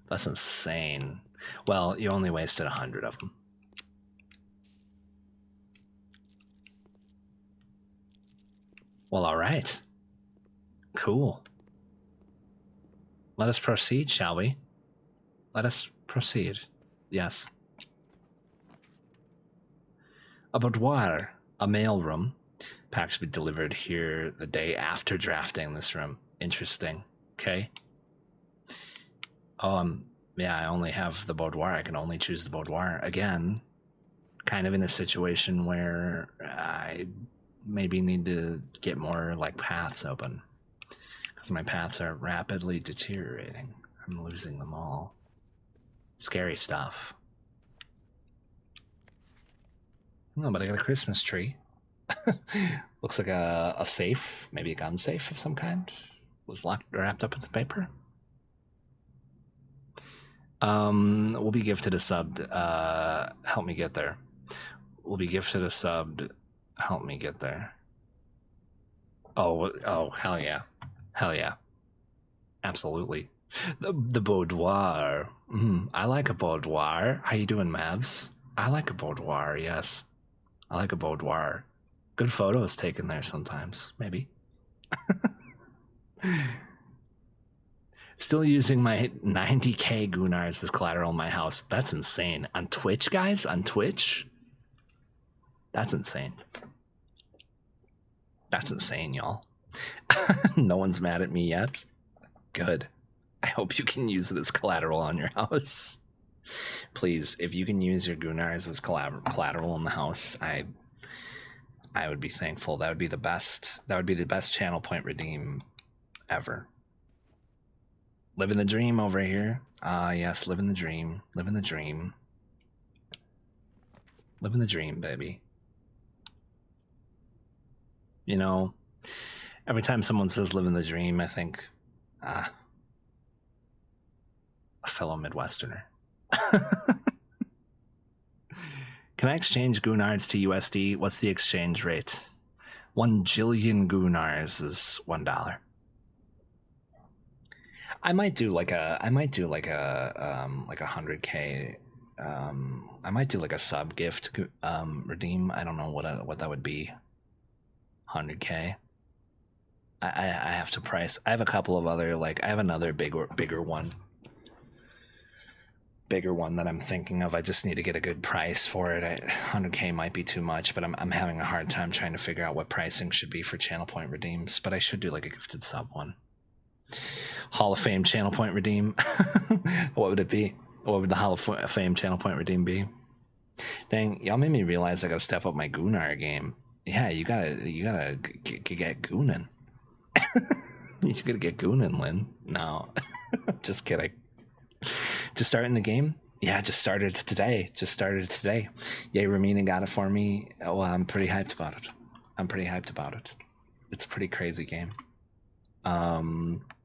[SPEAKER 1] That's insane. Well, you only wasted 100 of them. Well, alright. Cool. Let us proceed, shall we? Let us proceed. Yes. A boudoir, a mailroom. Packs be delivered here the day after drafting this room. Interesting. Okay. Yeah, I only have the boudoir. I can only choose the boudoir. Again, kind of in a situation where I maybe need to get more, like, paths open. Because my paths are rapidly deteriorating. I'm losing them all. Scary stuff. Oh, but I got a Christmas tree. Looks like a safe, maybe a gun safe of some kind. Was wrapped up in some paper. We'll be gifted a sub. Help me get there. We'll be gifted a sub. Help me get there. Oh, hell yeah. Hell yeah. Absolutely. The boudoir. I like a boudoir. How you doing, Mavs? I like a boudoir, yes. I like a boudoir. Good photos taken there sometimes, maybe. Still using my 90k Gunars as collateral in my house. That's insane. On Twitch, guys? On Twitch? That's insane. That's insane, y'all. No one's mad at me yet. Good. I hope you can use it as collateral on your house. Please, if you can use your Gunars as collateral in the house, I would be thankful. That would be the best. That would be the best channel point redeem ever. Living the dream over here. Ah, yes, living the dream. Living the dream. Living the dream, baby. You know, every time someone says living the dream, I think, a fellow Midwesterner. Can I exchange Gunards to USD? What's the exchange rate? 1 jillion Gunars is $1. I might do like a 100k. I might do like a sub gift redeem. I don't know what that would be. 100k. I have to price. I have a couple of other, like, I have another bigger one that I'm thinking of. I just need to get a good price for it. 100k might be too much, but I'm having a hard time trying to figure out what pricing should be for channel point redeems. But I should do like a gifted sub one. Hall of Fame channel point redeem. What would it be? What would the Hall of Fame channel point redeem be? Dang, y'all made me realize I gotta step up my Gunnar game. Yeah, you gotta get Goonin. You gotta get Goonin, Lynn. No, just kidding. Just starting the game? Yeah, just started today. Yay, Ramina got it for me. Well, I'm pretty hyped about it. It's a pretty crazy game.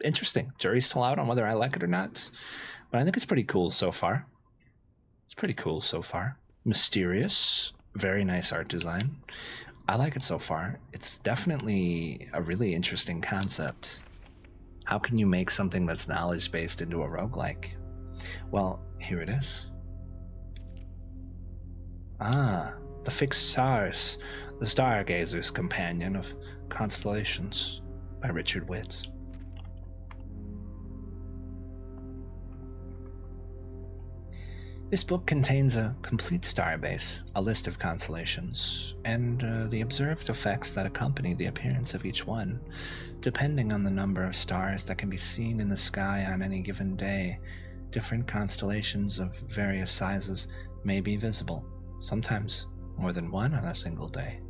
[SPEAKER 1] Interesting. Jury's still out on whether I like it or not, but I think it's pretty cool so far. Mysterious, very nice art design. I like it so far. It's definitely a really interesting concept. How can you make something that's knowledge-based into a roguelike? Well, here it is. Ah, the Fixed Stars, the Stargazer's Companion of Constellations by Richard Witt. This book contains a complete starbase, a list of constellations, and the observed effects that accompany the appearance of each one. Depending on the number of stars that can be seen in the sky on any given day, different constellations of various sizes may be visible, sometimes more than one on a single day.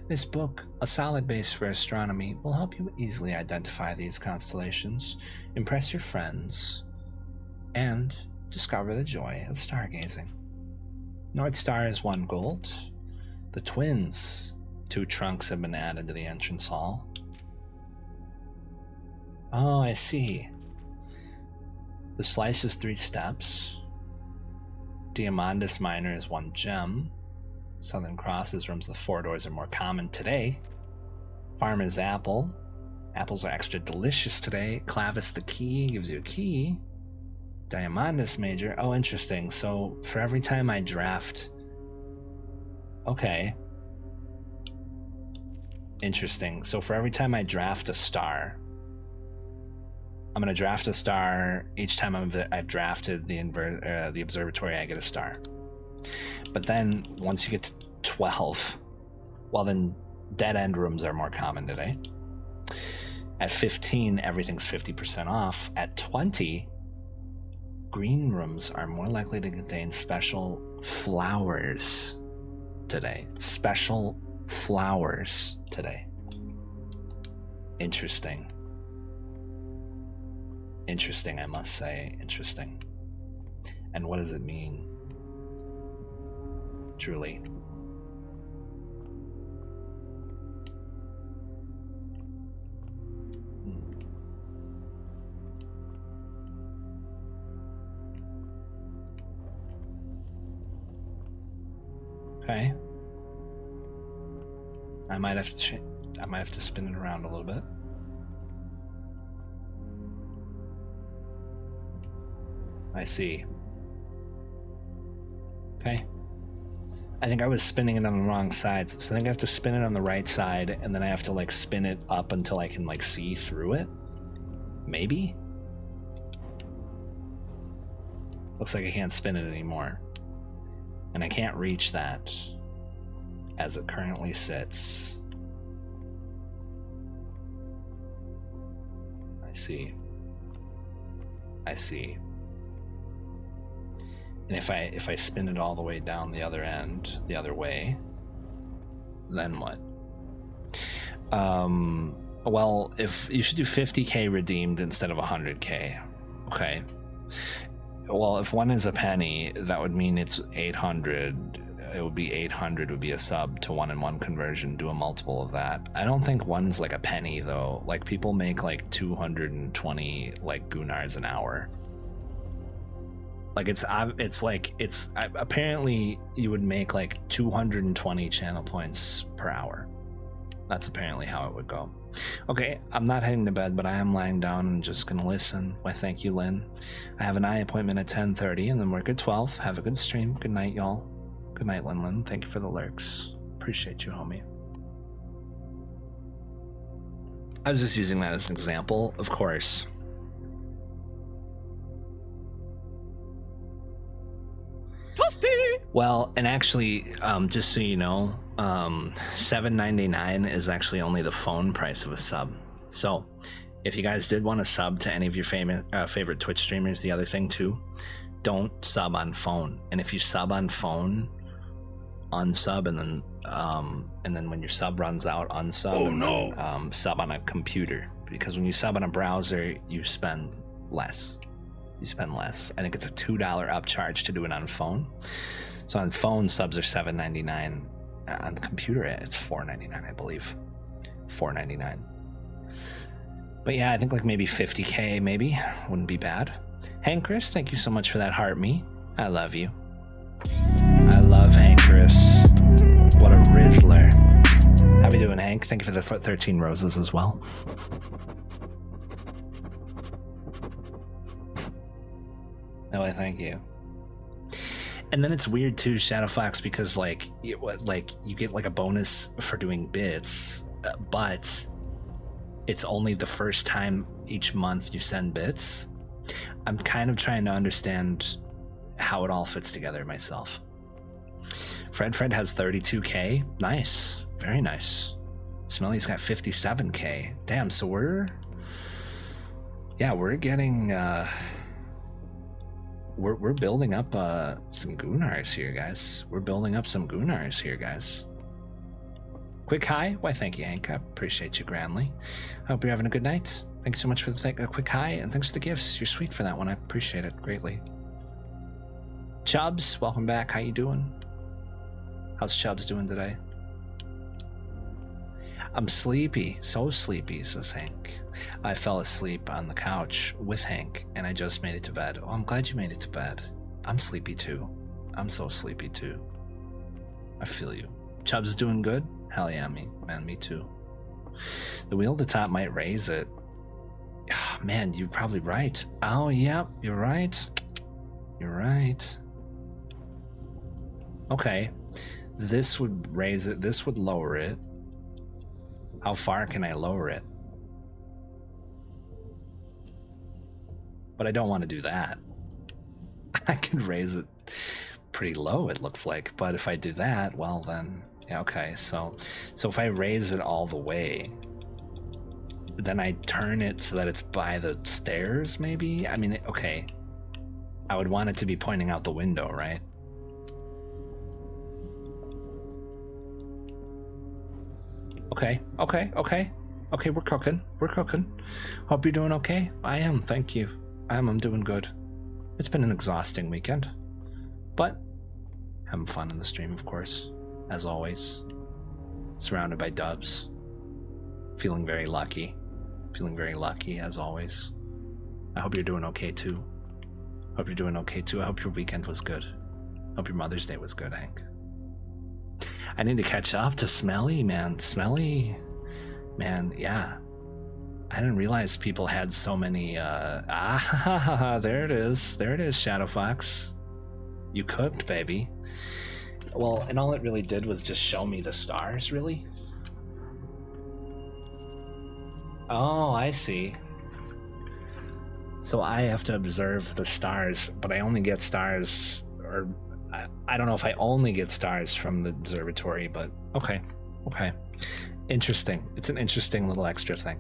[SPEAKER 1] This book, a solid base for astronomy, will help you easily identify these constellations, impress your friends, and discover the joy of stargazing. North Star is 1 gold. The twins, 2 trunks have been added to the entrance hall. Oh, I see. The slice is 3 steps. Diamandus Minor is 1 gem. Southern Cross's rooms with 4 doors are more common today. Farmer's Apple. Apples are extra delicious today. Clavis the Key gives you a key. Diamandus Major. Oh, interesting. So for every time I draft... Okay. Interesting. So for every time I draft a star, I'm going to draft a star each time I've drafted the observatory, I get a star. But then once you get to 12, well then dead end rooms are more common today. At 15, everything's 50% off. At 20, green rooms are more likely to contain special flowers today. Special flowers today. Interesting. Interesting, I must say. Interesting. And what does it mean? Truly. Okay. I might have to spin it around a little bit. I see. Okay. I think I was spinning it on the wrong sides, so I think I have to spin it on the right side, and then I have to like spin it up until I can like see through it. Maybe? Looks like I can't spin it anymore. And I can't reach that as it currently sits. I see. I see. And if I spin it all the way down the other end, the other way, then what? Well, if you should do 50k redeemed instead of 100k. Okay. Well, if one is a penny, that would mean it's 800. It would be 800 would be a sub to 1-in-1 conversion. Do a multiple of that. I don't think one's like a penny though. Like people make like 220 like Gunars an hour. Like it's apparently you would make like 220 channel points per hour. That's apparently how it would go. Okay, I'm not heading to bed, but I am lying down and just gonna listen. Why, thank you, Lynn. I have an eye appointment at 10:30 and then work at 12. Have a good stream. Good night, y'all. Good night, Lynn. Thank you for the lurks. Appreciate you, homie. I was just using that as an example, of course. Well, and actually, just so you know, $7.99 is actually only the phone price of a sub. So, if you guys did want to sub to any of your favorite Twitch streamers, the other thing too, don't sub on phone. And if you sub on phone, unsub, and then when your sub runs out, unsub, then sub on a computer. Because when you sub on a browser, you spend less. I think it's a $2 upcharge to do it on phone. So on phone, subs are $7.99. On the computer, it's $4.99, I believe. $4.99. But yeah, I think like maybe 50k, maybe wouldn't be bad. Hank Chris, thank you so much for that heart me. I love you. I love Hank Chris. What a Rizzler. How we doing, Hank? Thank you for the 13 roses as well. No, I thank you. And then it's weird too, Shadowfox, because like you get like a bonus for doing bits, but it's only the first time each month you send bits. I'm kind of trying to understand how it all fits together myself. Fred has 32k. Nice, very nice. Smelly's got 57k. Damn, so we're getting we're building up some Gunars here, guys. We're building up some Gunars here, guys. Quick hi. Why, thank you, Hank. I appreciate you grandly. I hope you're having a good night. Thanks so much for the quick hi, and thanks for the gifts. You're sweet for that one. I appreciate it greatly. Chubbs, welcome back. How you doing? How's Chubbs doing today? I'm sleepy, so sleepy, says Hank. I fell asleep on the couch with Hank, and I just made it to bed. Oh, I'm glad you made it to bed. I'm sleepy too. I'm so sleepy too. I feel you. Chubbs doing good? Hell yeah, man, me too. The wheel at the top might raise it. Oh, man, you're probably right. Oh, yeah, you're right. You're right. Okay. This would raise it. This would lower it. How far can I lower it? But I don't want to do that. I can raise it pretty low, it looks like. But if I do that, well then, yeah, okay. So if I raise it all the way, then I turn it so that it's by the stairs, maybe? I mean, okay. I would want it to be pointing out the window, right? Okay, we're cooking. Hope you're doing okay. I am, thank you. I'm doing good. It's been an exhausting weekend, but having fun in the stream, of course, as always. Surrounded by dubs. Feeling very lucky as always. I hope you're doing okay too. I hope your weekend was good. Hope your Mother's Day was good, Hank. I need to catch up to Smelly, man. Smelly, man, yeah. I didn't realize people had so many, there it is, Shadow Fox. You cooked, baby. Well, and all it really did was just show me the stars, really? Oh, I see. So I have to observe the stars, but I only get stars, or I don't know if I only get stars from the observatory, but okay. Interesting. It's an interesting little extra thing.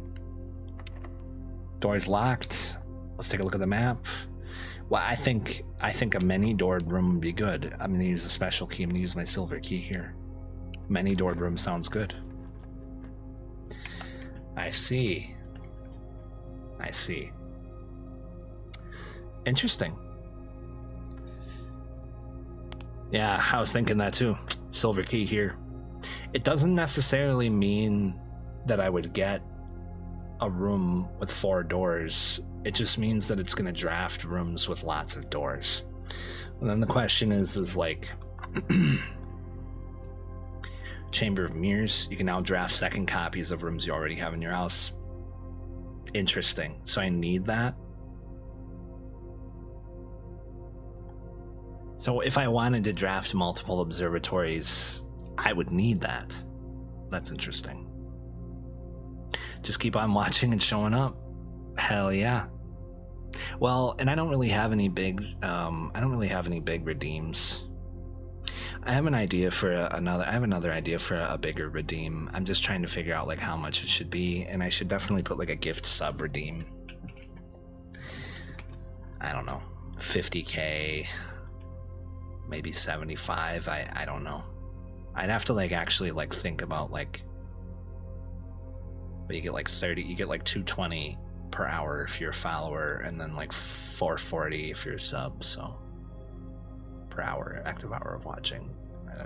[SPEAKER 1] Door's locked. Let's take a look at the map. Well, I think a many-doored room would be good. I'm gonna use a special key. I'm gonna use my silver key here. Many-doored room sounds good. I see. Interesting. Yeah, I was thinking that too. Silver key here. It doesn't necessarily mean that I would get a room with 4 doors. It just means that it's going to draft rooms with lots of doors. And then the question is like, Chamber of Mirrors, you can now draft second copies of rooms you already have in your house. Interesting. So I need that. So if I wanted to draft multiple observatories, I would need that. That's interesting. Just keep on watching and showing up. Hell yeah. Well, and I don't really have any big redeems. I have an idea for another idea for a bigger redeem. I'm just trying to figure out like how much it should be, and I should definitely put like a gift sub redeem. I don't know, 50k, maybe 75. I don't know. I'd have to like actually like think about like, but you get like 30, you get like 220 per hour if you're a follower, and then like 440 if you're a sub. So per hour, active hour of watching.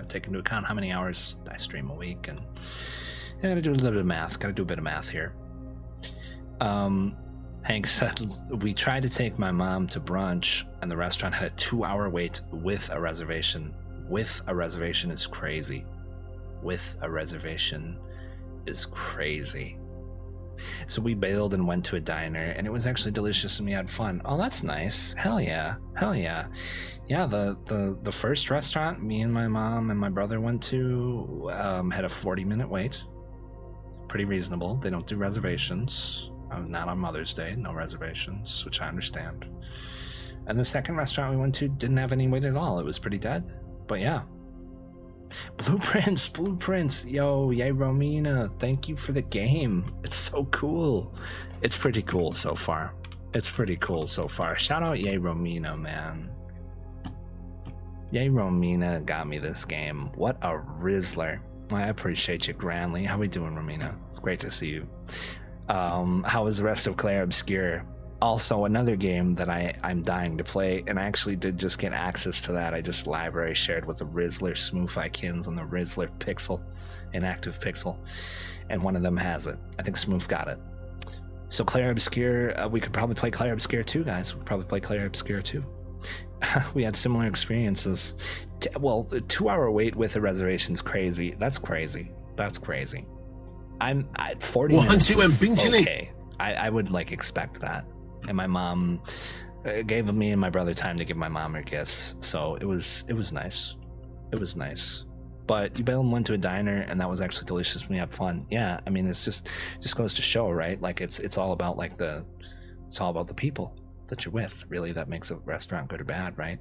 [SPEAKER 1] Take into account how many hours I stream a week, and I gotta do a little bit of math. Gotta do a bit of math here. Hank said, we tried to take my mom to brunch, and the restaurant had a 2-hour wait with a reservation. With a reservation is crazy. With a reservation is crazy. So we bailed and went to a diner, and it was actually delicious, and we had fun. Oh, that's nice. Hell yeah. Yeah, the first restaurant me and my mom and my brother went to had a 40-minute wait. Pretty reasonable. They don't do reservations. Not on Mother's Day, no reservations, which I understand. And the second restaurant we went to didn't have any wait at all. It was pretty dead. But yeah. Blueprints. Yo, yay, Romina. Thank you for the game. It's so cool. It's pretty cool so far. Shout out Yay, Romina, man. Yay, Romina got me this game. What a Rizzler. I appreciate you grandly. How we doing, Romina? It's great to see you. How was the rest of Claire Obscure? Also, another game that I'm dying to play, and I actually did just get access to that. I just library shared with the Rizzler Smoothikins and the Rizzler Pixel, Inactive Pixel, and one of them has it. I think Smooth got it. So Claire Obscure, we could probably play Claire Obscure 2, guys. We could probably play Claire Obscure 2. We had similar experiences. Well, the 2-hour wait with a reservation's crazy. That's crazy. I'm 40 minutes is okay. I would like expect that. And my mom gave me and my brother time to give my mom her gifts, so it was nice. It was nice. But you went to a diner and that was actually delicious when you have fun. Yeah, I mean, it's just goes to show, right? Like it's all about like it's all about the people that you're with, really, that makes a restaurant good or bad, right?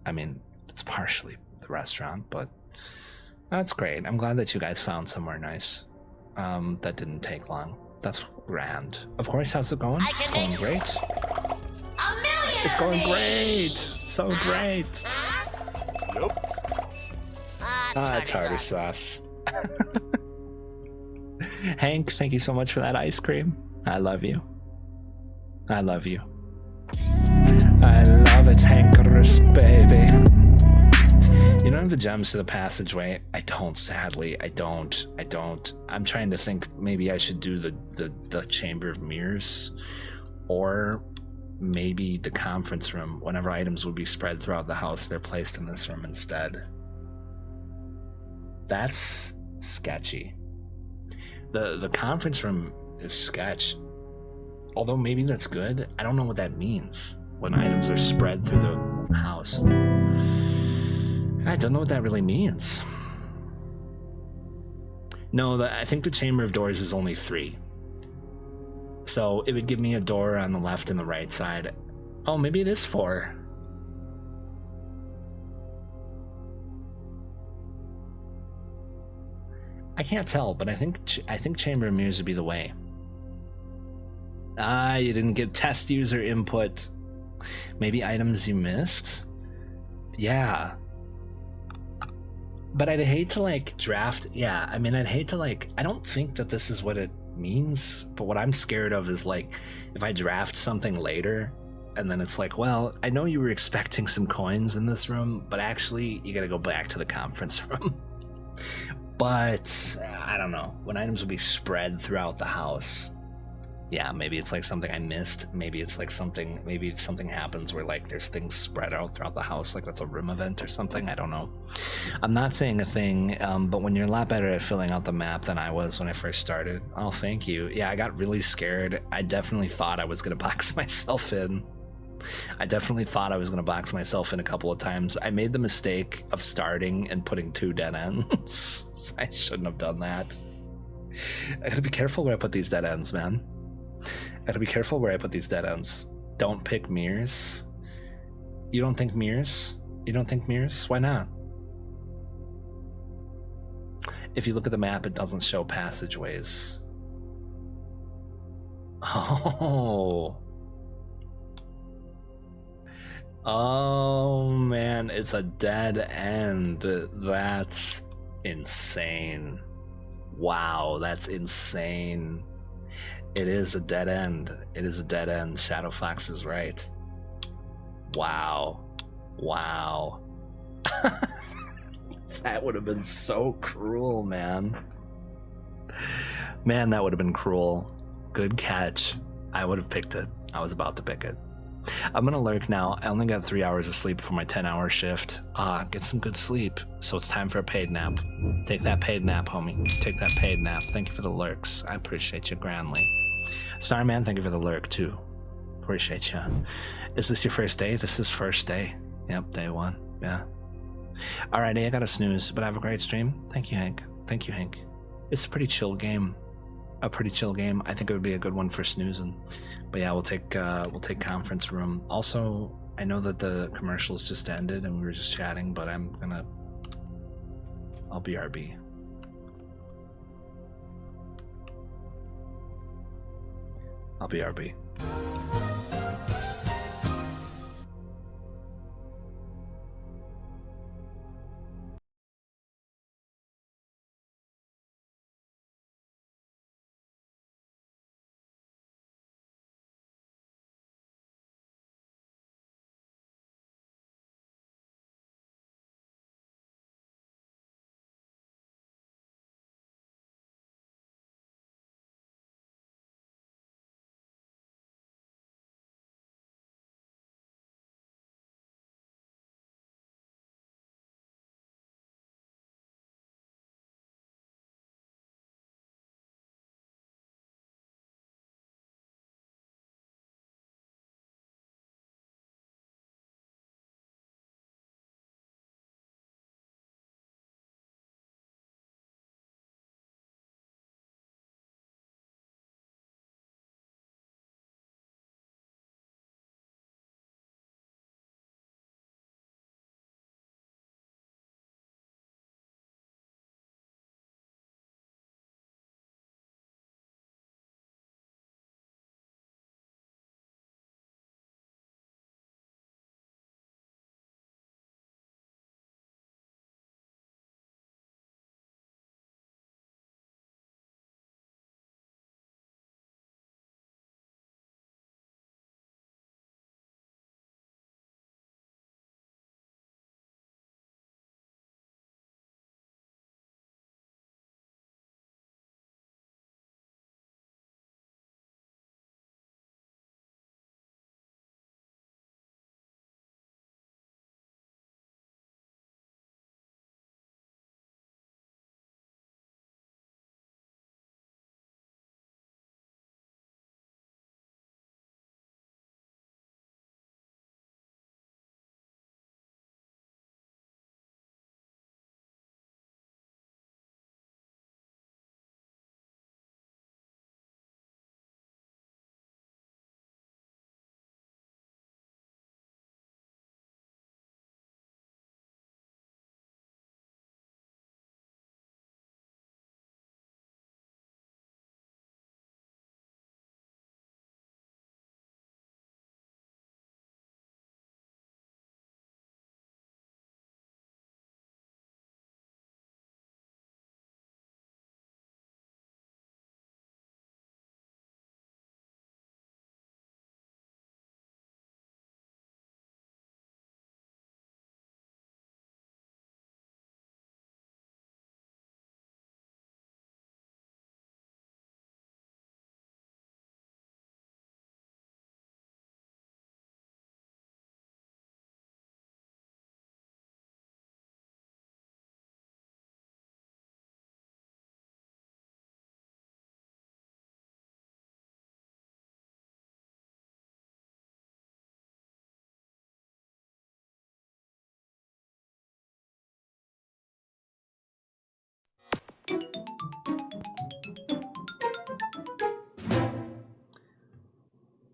[SPEAKER 1] I mean, it's partially the restaurant, but that's great. I'm glad that you guys found somewhere nice. That didn't take long. That's grand. Of course, how's it going? It's going great. It's going great. So great. Tartar sauce. Hank, thank you so much for that ice cream. I love you. I love you. I love it, Hankerus, baby. You don't have the gems to the passageway. I don't, sadly. I don't. I'm trying to think maybe I should do the Chamber of Mirrors, or maybe the conference room. Whenever items would be spread throughout the house, they're placed in this room instead. That's sketchy. The conference room is sketch. Although maybe that's good. I don't know what that means when items are spread through the house. I don't know what that really means. No, I think the Chamber of Doors is only 3. So it would give me a door on the left and the right side. Oh, maybe it is 4. I can't tell, but I think Chamber of Mirrors would be the way. Ah, you didn't get test user input. Maybe items you missed? Yeah. But I'd hate to like draft. Yeah, I mean, I'd hate to like. I don't think that this is what it means. But what I'm scared of is like, if I draft something later, and then it's like, well, I know you were expecting some coins in this room, but actually, you got to go back to the conference room. But I don't know. When items will be spread throughout the house. Yeah, maybe it's like something I missed. Maybe it's like something happens where like there's things spread out throughout the house, like that's a room event or something. I don't know. I'm not saying a thing, but when you're a lot better at filling out the map than I was when I first started. Oh, thank you. Yeah, I got really scared. I definitely thought I was gonna box myself in. a couple of times. I made the mistake of starting and putting 2 dead ends. I shouldn't have done that. I gotta be careful where I put these dead ends, man. Don't pick mirrors. You don't think mirrors? Why not? If you look at the map, it doesn't show passageways. Oh man, it's a dead end. That's insane. Wow, that's insane. It is a dead end. Shadow Fox is right. Wow. That would have been so cruel, man. That would have been cruel. Good catch. I would have picked it. I was about to pick it. I'm gonna lurk now. I only got 3 hours of sleep for my 10-hour shift. Get some good sleep. So it's time for a paid nap. Take that paid nap, homie. Take that paid nap. Thank you for the lurks. I appreciate you grandly. Starman, thank you for the lurk too. Appreciate you. Is this your first day? This is first day. Yep, day 1. Yeah. Alrighty, I gotta snooze, but have a great stream. Thank you, Hank. It's a pretty chill game. I think it would be a good one for snoozing. But yeah, we'll take conference room. Also, I know that the commercials just ended and we were just chatting, but I'll BRB. I'll BRB.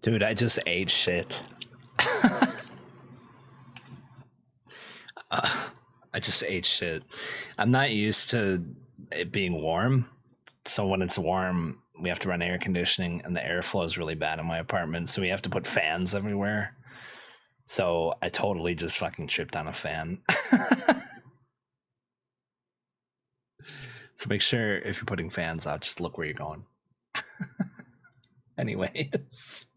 [SPEAKER 1] Dude, I just ate shit. I just ate shit. I'm not used to it being warm. So when it's warm, we have to run air conditioning and the airflow is really bad in my apartment. So we have to put fans everywhere. So I totally just fucking tripped on a fan. So make sure if you're putting fans out, just look where you're going. Anyways,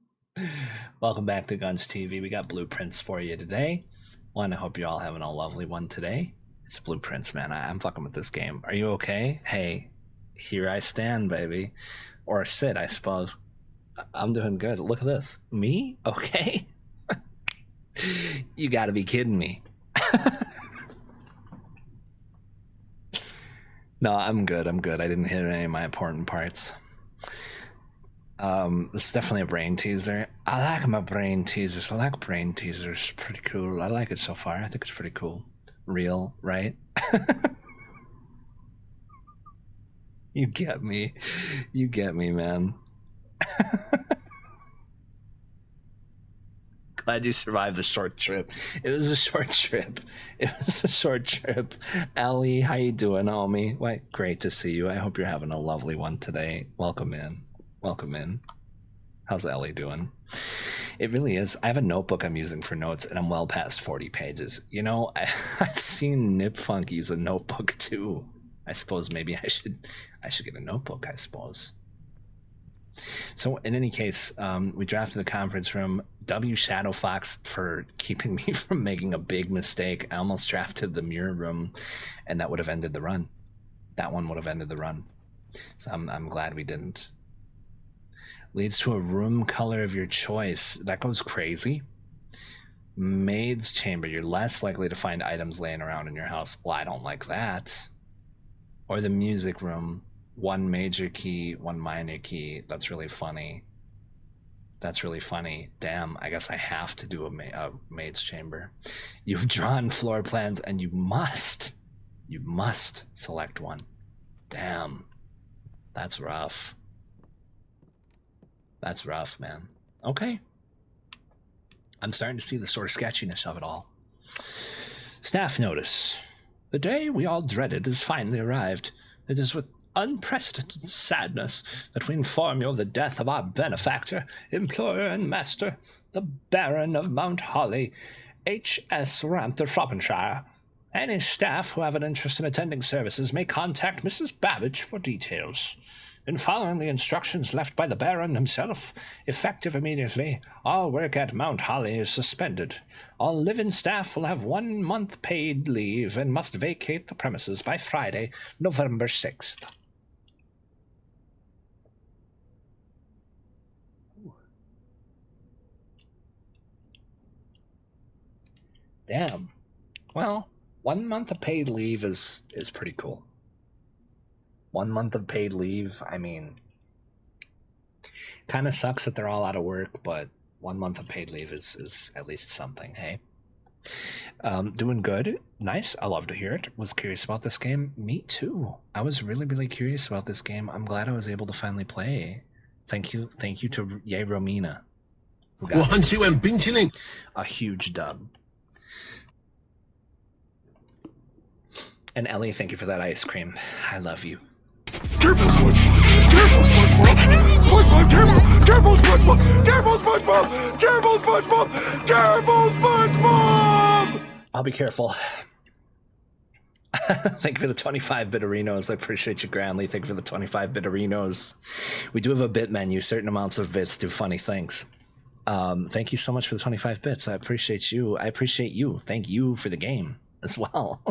[SPEAKER 1] welcome back to Guns TV. We got blueprints for you today. One, I hope you're all having a lovely one today. It's blueprints, man. I'm fucking with this game. Are you okay? Hey, here I stand, baby. Or sit, I suppose. I'm doing good. Look at this. Me? Okay. You gotta be kidding me. No, I'm good. I'm good. I didn't hit any of my important parts. This is definitely a brain teaser. I like my brain teasers. I like brain teasers. Pretty cool. I like it so far. I think it's pretty cool. Real, right? You get me. You get me, man. glad you survived the short trip. It was a short trip. It was a short trip. Ellie, how you doing, homie? Why, great to see you. I hope you're having a lovely one today. Welcome in. Welcome in. How's Ellie doing? It really is. I have a notebook I'm using for notes, and I'm well past 40 pages. You know, I've seen Nip Funk use a notebook too. I suppose maybe I should get a notebook, I suppose. So in any case, we drafted the conference room. W Shadow Fox for keeping me from making a big mistake. I almost drafted the mirror room, and that would have ended the run. That one would have ended the run. So I'm glad we didn't. Leads to a room color of your choice. That goes crazy. Maid's chamber. You're less likely to find items laying around in your house. Well, I don't like that. Or the music room. 1 major key, 1 minor key. That's really funny. That's really funny. Damn, I guess I have to do a maid's chamber. You've drawn floor plans and you must select one. Damn. That's rough. That's rough, man. Okay. I'm starting to see the sort of sketchiness of it all. Staff notice. The day we all dreaded has finally arrived. It is with unprecedented sadness that we inform you of the death of our benefactor, employer, and master, the Baron of Mount Holly, H.S. Ranther Frobbenshire. Any staff who have an interest in attending services may contact Mrs. Babbage for details. In following the instructions left by the Baron himself, effective immediately, all work at Mount Holly is suspended. All live-in staff will have 1 month paid leave and must vacate the premises by Friday, November 6th. Damn. Well, 1 month of paid leave is pretty cool. 1 month of paid leave, I mean, kind of sucks that they're all out of work, but 1 month of paid leave is at least something, hey? Doing good. Nice. I love to hear it. Was curious about this game. Me too. I was really, really curious about this game. I'm glad I was able to finally play. Thank you to Ye Romina. Who got
[SPEAKER 3] 1, 2 and冰淇淋.
[SPEAKER 1] A huge dub. And Ellie, thank you for that ice cream. I love you.
[SPEAKER 5] Careful, SpongeBob! Careful, SpongeBob! SpongeBob, careful! Careful, SpongeBob! Careful, SpongeBob! Careful, SpongeBob! Careful, SpongeBob!
[SPEAKER 1] I'll be careful. Thank you for the 25 bitarinos. I appreciate you, Granley. Thank you for the 25 bitarinos. We do have a bit menu. Certain amounts of bits do funny things. Thank you so much for the 25 bits. I appreciate you. I appreciate you. Thank you for the game as well.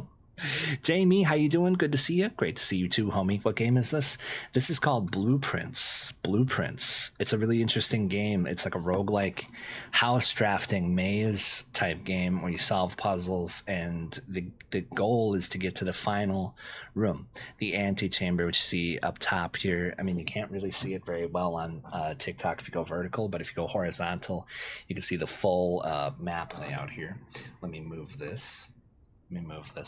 [SPEAKER 1] Jamie, how you doing? Good to see you. Great to see you too, homie. What game is this? This is called Blueprints. Blueprints. It's a really interesting game. It's like a roguelike house drafting maze type game where you solve puzzles, and the goal is to get to the final room, the antechamber, which you see up top here. I mean, you can't really see it very well on TikTok if you go vertical, but if you go horizontal, you can see the full map layout here. Let me move this.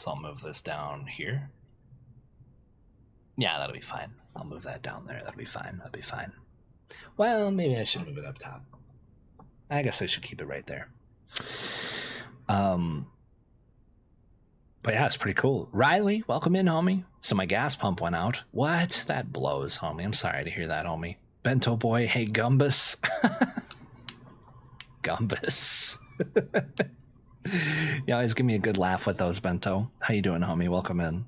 [SPEAKER 1] I'll move this down here. Yeah, that'll be fine. I'll move that down there. That'll be fine. Well, maybe I should move it up top. I guess I should keep it right there. But yeah, it's pretty cool. Riley, welcome in, homie. So my gas pump went out. What? That blows, homie. I'm sorry to hear that, homie. Bento boy, hey, Gumbus. Gumbus. You always give me a good laugh with those, Bento. How you doing, homie? Welcome in.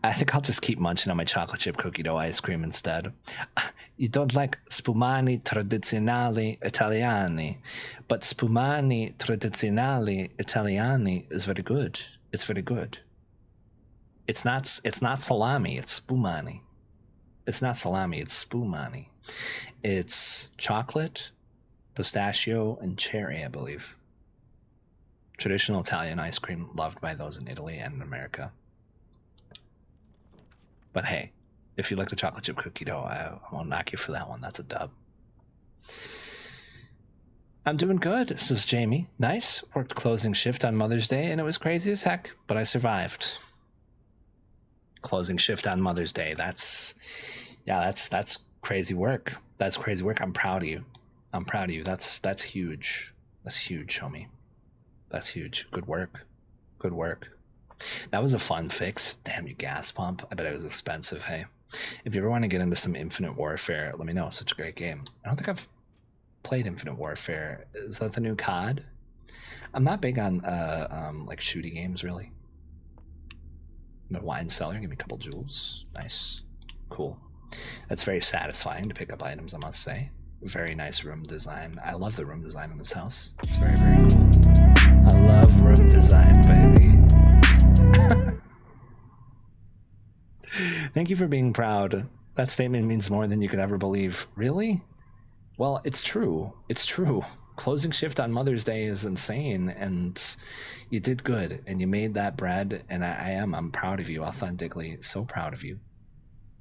[SPEAKER 1] I think I'll just keep munching on my chocolate chip cookie dough ice cream instead. You don't like spumani tradizionali italiani, but spumani tradizionali italiani is very good. It's very good. It's not salami, it's spumani. It's not salami, it's spumani. It's chocolate, pistachio, and cherry, I believe. Traditional Italian ice cream loved by those in Italy and in America. But hey, if you like the chocolate chip cookie dough, I won't knock you for that one. That's a dub. I'm doing good, says Jamie. Nice. Worked closing shift on Mother's Day, and it was crazy as heck, but I survived. Closing shift on Mother's Day. That's crazy work. That's crazy work. I'm proud of you. That's huge. That's huge, homie. That's huge. Good work. Good work. That was a fun fix. Damn, you gas pump. I bet it was expensive, hey. If you ever want to get into some Infinite Warfare, let me know. Such a great game. I don't think I've played Infinite Warfare. Is that the new COD? I'm not big on like shooty games, really. No wine cellar. Give me a couple jewels. Nice. Cool. That's very satisfying to pick up items, I must say. Very nice room design. I love the room design in this house. It's very, very cool. I love room design, baby. Thank you for being proud. That statement means more than you could ever believe. Really? Well, it's true. It's true. Closing shift on Mother's Day is insane, and you did good, and you made that bread, and I'm proud of you, authentically. So proud of you.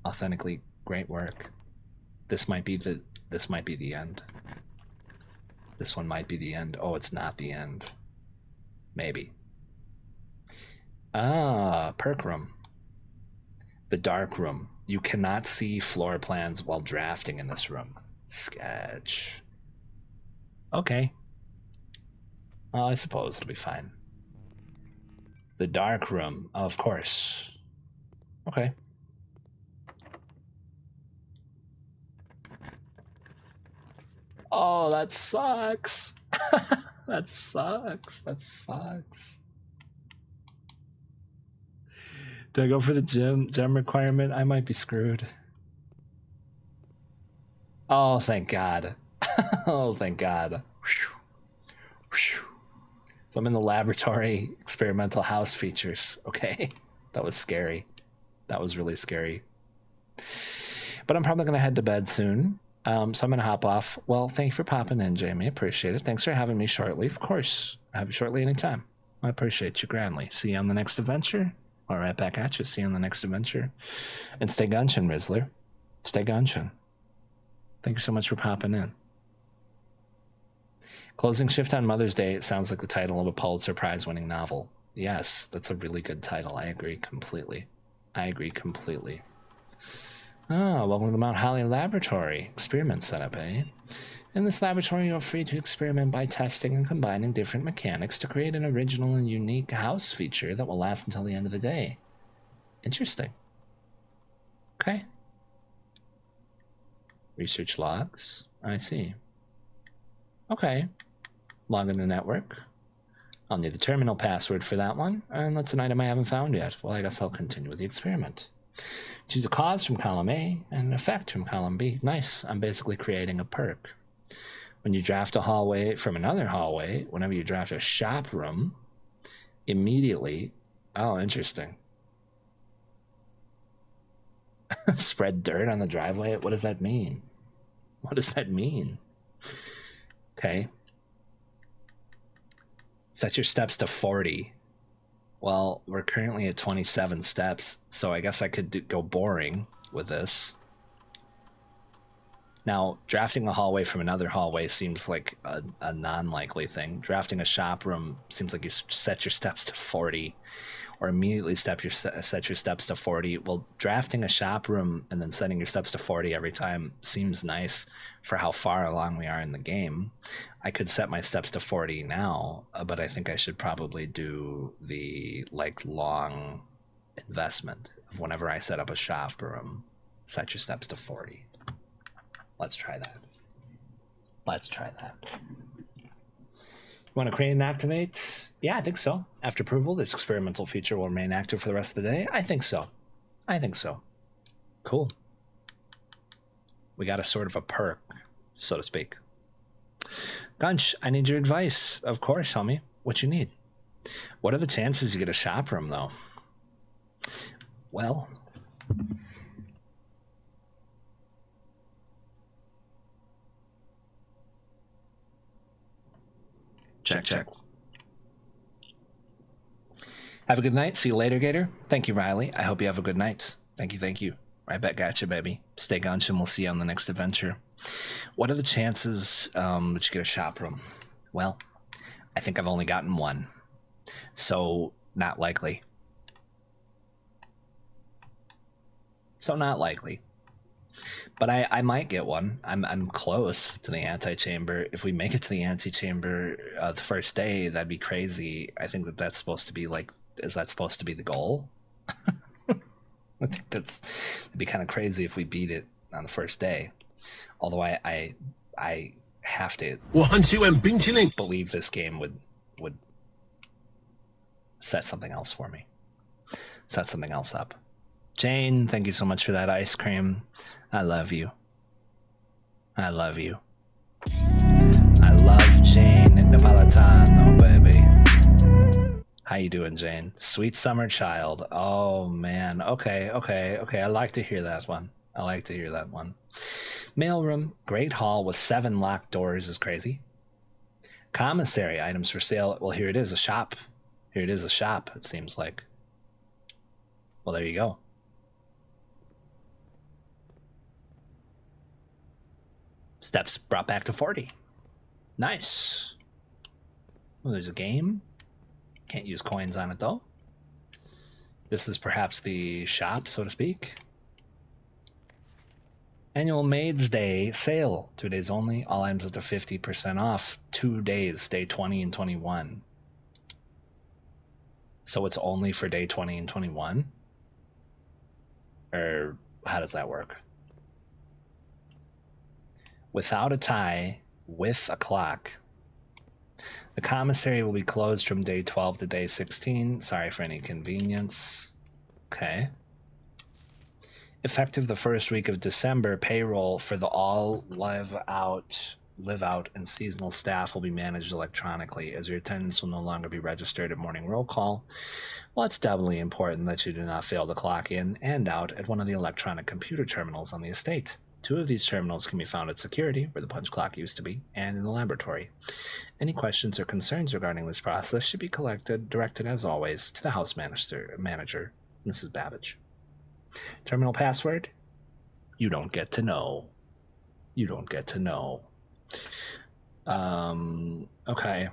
[SPEAKER 1] Authentically, great work. This might be the end. This one might be the end. Oh, it's not the end. Maybe. Ah, perk room. The dark room. You cannot see floor plans while drafting in this room. Sketch. Okay. Well, I suppose it'll be fine. The dark room, of course. Okay. Oh, that sucks. That sucks. That sucks. Do I go for the gem requirement? I might be screwed. Oh, thank God. Oh, thank God. So I'm in the laboratory experimental house features. Okay. That was scary. That was really scary. But I'm probably going to head to bed soon. So I'm going to hop off. Well, thank you for popping in, Jamie. Appreciate it. Thanks for having me shortly. Of course. Have you shortly anytime. I appreciate you grandly. See you on the next adventure. All right, back at you. See you on the next adventure. And stay gunchin', Rizzler. Stay gunchin'. Thank you so much for popping in. Closing shift on Mother's Day. It sounds like the title of a Pulitzer Prize-winning novel. Yes, that's a really good title. I agree completely. I agree completely. Ah, welcome to the Mount Holly Laboratory. Experiment setup, eh? In this laboratory, you're free to experiment by testing and combining different mechanics to create an original and unique house feature that will last until the end of the day. Interesting. Okay. Research logs. I see. Okay. Log in the network. I'll need the terminal password for that one, and that's an item I haven't found yet. Well, I guess I'll continue with the experiment. Choose a cause from column A and an effect from column B. Nice. I'm basically creating a perk. When you draft a hallway from another hallway, whenever you draft a shop room, immediately... Oh, interesting. Spread dirt on the driveway? What does that mean? What does that mean? Okay. Set your steps to 40. Well, we're currently at 27 steps, so I guess I could go boring with this. Now, drafting a hallway from another hallway seems like a non-likely thing. Drafting a shop room seems like you set your steps to 40, or immediately set your steps to 40. Well, drafting a shop room and then setting your steps to 40 every time seems nice for how far along we are in the game. I could set my steps to 40 now, but I think I should probably do the long investment of whenever I set up a shop room, set your steps to 40. Let's try that. Let's try that. You want to create and activate? Yeah, I think so. After approval, this experimental feature will remain active for the rest of the day. I think so. I think so. Cool. We got a sort of a perk, so to speak. Gunch, I need your advice. Of course, homie. What you need? What are the chances you get a shop room, though? Well... Check, check. Have a good night. See you later, Gator. Thank you, Riley. I hope you have a good night. Thank you, thank you. Right back at you, baby. Stay gunchin'. We'll see you on the next adventure. What are the chances that you get a shop room? Well, I think I've only gotten one. So, not likely. So, not likely. But I might get one. I'm close to the antechamber. If we make it to the antechamber the first day, that'd be crazy. I think that's supposed to be like, is that supposed to be the goal? I think it'd be kind of crazy if we beat it on the first day. Although I have to
[SPEAKER 3] 我很喜欢冰淇淋。
[SPEAKER 1] believe this game would set something else for me. Set something else up. Jane, thank you so much for that ice cream. I love you. I love you. I love Jane Napolitano, baby. How you doing, Jane? Sweet summer child. Oh man. Okay. I like to hear that one. Mailroom, great hall with 7 locked doors is crazy. Commissary items for sale. Well, here it is, a shop. It seems like. Well, there you go. Steps brought back to 40. Nice. Well, there's a game. Can't use coins on it, though. This is perhaps the shop, so to speak. Annual Maids Day sale. 2 days only. All items up to 50% off. 2 days, day 20 and 21. So it's only for day 20 and 21? Or how does that work? Without a tie, with a clock. The commissary will be closed from day 12 to day 16. Sorry for any inconvenience. Okay. Effective the first week of December, payroll for the all live out, and seasonal staff will be managed electronically, as your attendance will no longer be registered at morning roll call. Well, it's doubly important that you do not fail to clock in and out at one of the electronic computer terminals on the estate. 2 of these terminals can be found at security, where the punch clock used to be, and in the laboratory. Any questions or concerns regarding this process should be directed, as always, to the house manager, Mrs. Babbage. Terminal password? You don't get to know. Okay.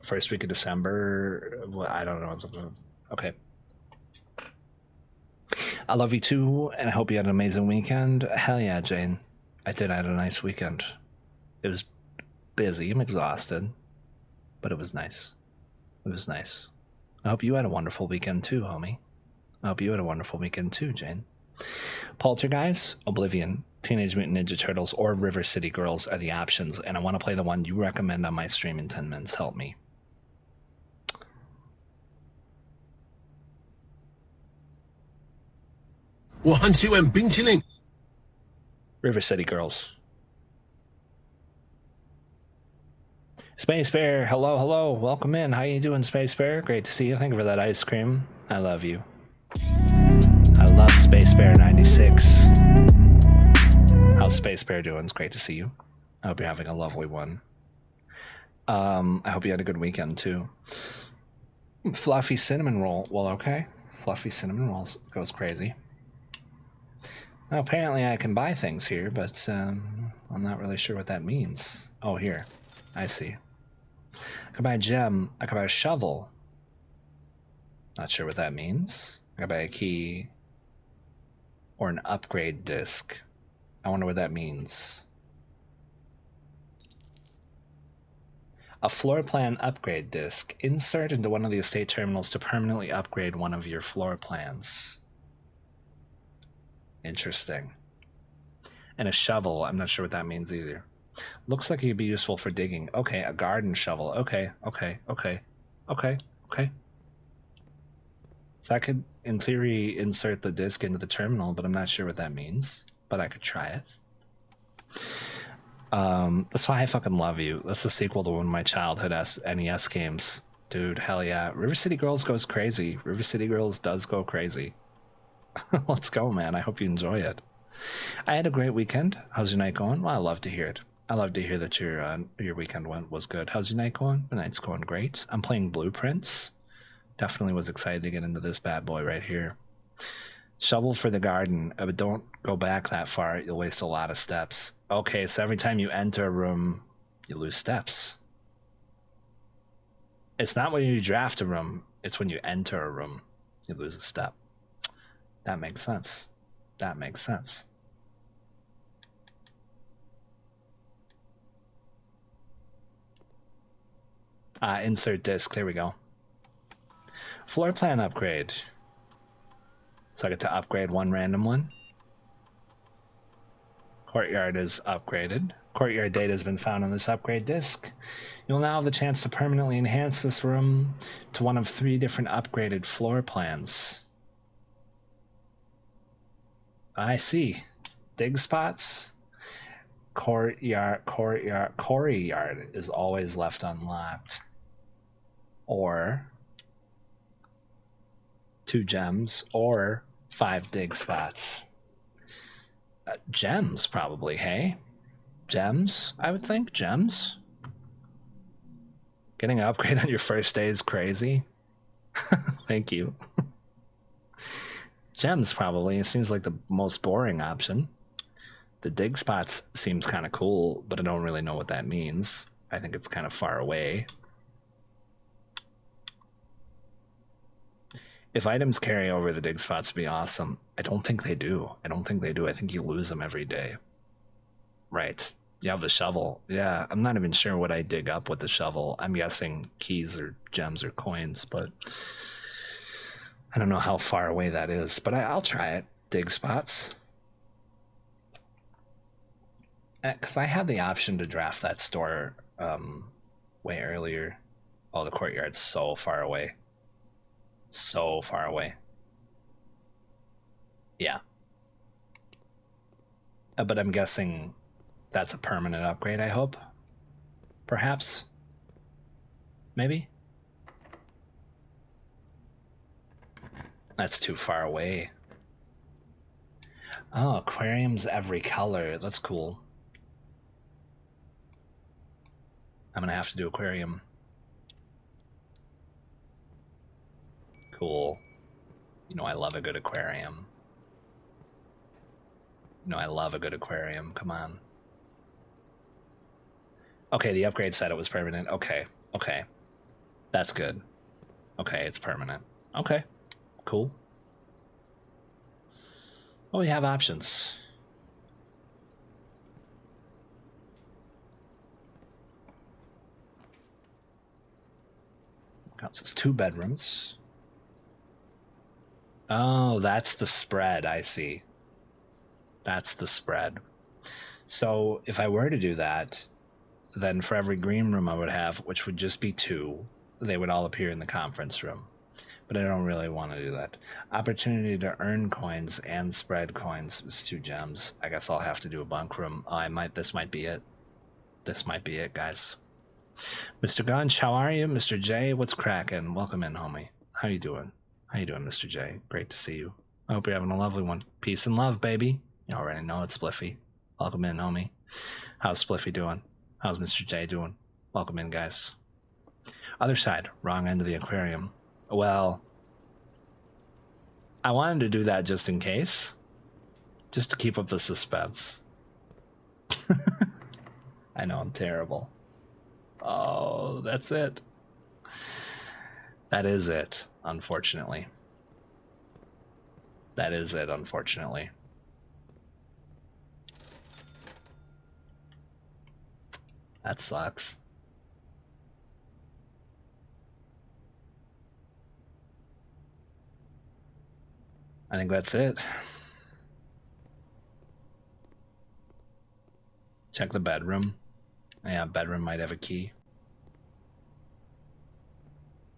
[SPEAKER 1] First week of December. Well, I don't know. Okay. I love you too, and I hope you had an amazing weekend. Hell yeah, Jane. I did. I had a nice weekend. It was busy. I'm exhausted, but it was nice. I hope you had a wonderful weekend too, homie. I hope you had a wonderful weekend too, Jane. Poltergeist, Oblivion, Teenage Mutant Ninja Turtles, or River City Girls are the options, and I want to play the one you recommend on my stream in 10 minutes. Help me. River City Girls. Space Bear, hello, welcome in. How you doing, Space Bear? Great to see you. Thank you for that ice cream. I love you. I love Space Bear 96. How's Space Bear doing? It's great to see you. I hope you're having a lovely one. I hope you had a good weekend too. Fluffy cinnamon roll. Well, okay. Fluffy cinnamon rolls goes crazy. Now, apparently I can buy things here, but I'm not really sure what that means. Oh, here. I see. I can buy a gem. I can buy a shovel. Not sure what that means. I can buy a key. Or an upgrade disc. I wonder what that means. A floor plan upgrade disc. Insert into one of the estate terminals to permanently upgrade one of your floor plans. Interesting. And a shovel. I'm not sure what that means either. Looks like it could be useful for digging. Okay, a garden shovel. Okay. So I could, in theory, insert the disc into the terminal, but I'm not sure what that means. But I could try it. That's why I fucking love you. That's the sequel to one of my childhood NES games. Dude, hell yeah. River City Girls goes crazy. River City Girls does go crazy. Let's go, man. I hope you enjoy it. I had a great weekend. How's your night going? Well, I love to hear it. I love to hear that your weekend was good. How's your night going? The night's going great. I'm playing Blueprints. Definitely was excited to get into this bad boy right here. Shovel for the garden. But don't go back that far. You'll waste a lot of steps. Okay, so every time you enter a room, you lose steps. It's not when you draft a room. It's when you enter a room, you lose a step. That makes sense. Insert disc. There we go. Floor plan upgrade. So I get to upgrade one random one. Courtyard is upgraded. Courtyard data has been found on this upgrade disk. You'll now have the chance to permanently enhance this room to one of 3 different upgraded floor plans. I see. Dig spots. Courtyard is always left unlocked. Or 2 gems or 5 dig spots. Gems, probably, hey? Gems, I would think. Gems? Getting an upgrade on your first day is crazy. Thank you. Gems, probably. It seems like the most boring option. The dig spots seems kind of cool, but I don't really know what that means. I think it's kind of far away. If items carry over, the dig spots would be awesome. I don't think they do. I think you lose them every day. Right. You have the shovel. Yeah, I'm not even sure what I dig up with the shovel. I'm guessing keys or gems or coins, but I don't know how far away that is. But I'll try it. Dig spots. Because I had the option to draft that store way earlier. Oh, the courtyard's so far away. So far away. Yeah. But I'm guessing that's a permanent upgrade, I hope. Perhaps. Maybe. That's too far away. Oh, aquariums every color. That's cool. I'm gonna have to do aquarium. Cool. You know I love a good aquarium. Come on. Okay, the upgrade said it was permanent. Okay. That's good. Okay, it's permanent. Okay, cool. Well, we have options. Counts as 2 bedrooms. Oh, that's the spread. I see. That's the spread. So if I were to do that, then for every green room I would have, which would just be 2, they would all appear in the conference room. But I don't really want to do that. Opportunity to earn coins and spread coins is 2 gems. I guess I'll have to do a bunk room. This might be it. This might be it, guys. Mr. Gunch, how are you? Mr. J, what's cracking? Welcome in, homie. How you doing? Mr. J? Great to see you. I hope you're having a lovely one. Peace and love, baby. You already know it's Spliffy. Welcome in, homie. How's Spliffy doing? How's Mr. J doing? Welcome in, guys. Other side, wrong end of the aquarium. Well, I wanted to do that just in case. Just to keep up the suspense. I know I'm terrible. Oh, that's it. That is it, unfortunately. That sucks. I think that's it. Check the bedroom. Yeah, bedroom might have a key.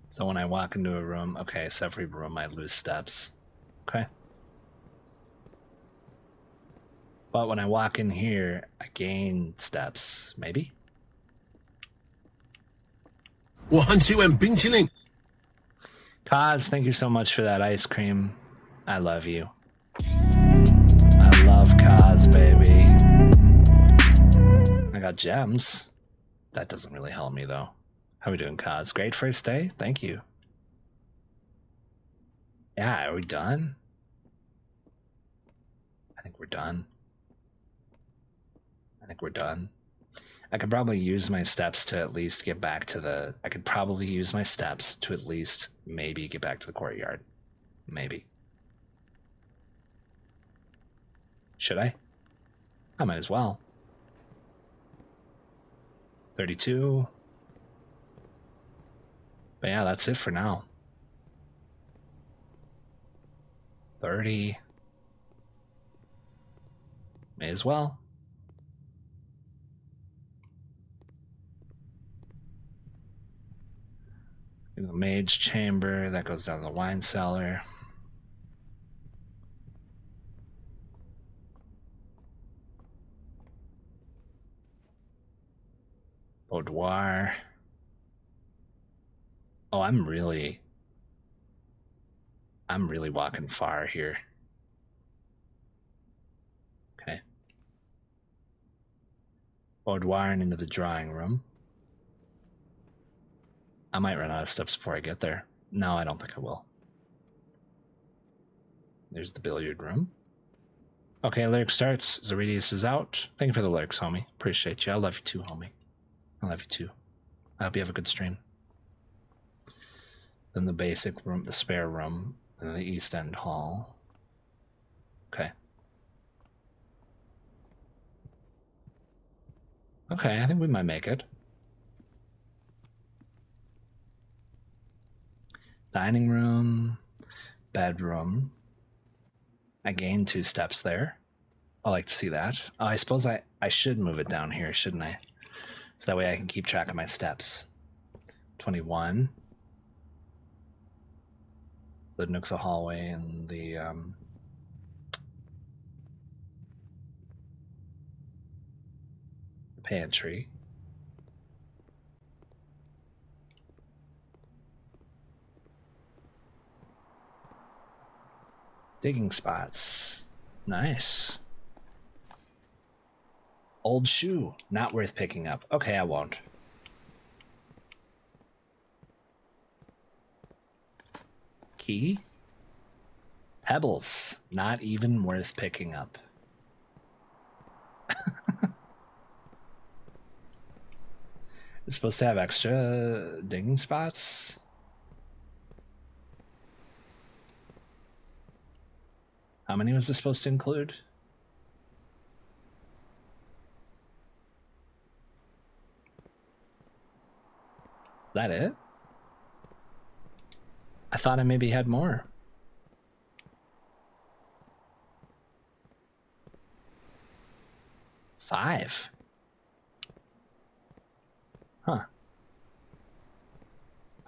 [SPEAKER 1] So when I walk into a room, okay, so every room I lose steps. Okay. But when I walk in here, I gain steps, maybe?
[SPEAKER 3] 1-2 冰淇淋
[SPEAKER 1] Kaz, thank you so much for that ice cream. I love you. I love Kaz, baby. I got gems. That doesn't really help me, though. How are we doing, Kaz? Great first day? Thank you. Yeah, are we done? I think we're done. I could probably use my steps to at least get back to the... I could probably use my steps to at least maybe get back to the courtyard. Maybe. Should I? I might as well. 32. But yeah, that's it for now. 30. May as well. In the mage chamber, that goes down the wine cellar. Boudoir. Oh, I'm really walking far here. Okay. Boudoir and into the drawing room. I might run out of steps before I get there. No, I don't think I will. There's the billiard room. Okay, lyric starts. Zaridius is out. Thank you for the lyrics, homie. Appreciate you. I love you too, homie. I love you too. I hope you have a good stream. Then the basic room, the spare room, and the East End Hall. Okay. Okay, I think we might make it. Dining room, bedroom. I gained 2 steps there. I like to see that. Oh, I suppose I should move it down here, shouldn't I? So that way I can keep track of my steps. 21. The nook, the hallway, and the pantry. Digging spots. Nice. Old shoe. Not worth picking up. Okay, I won't. Key. Pebbles. Not even worth picking up. It's supposed to have extra digging spots. How many was this supposed to include? Is that it? I thought I maybe had more. Five. Huh.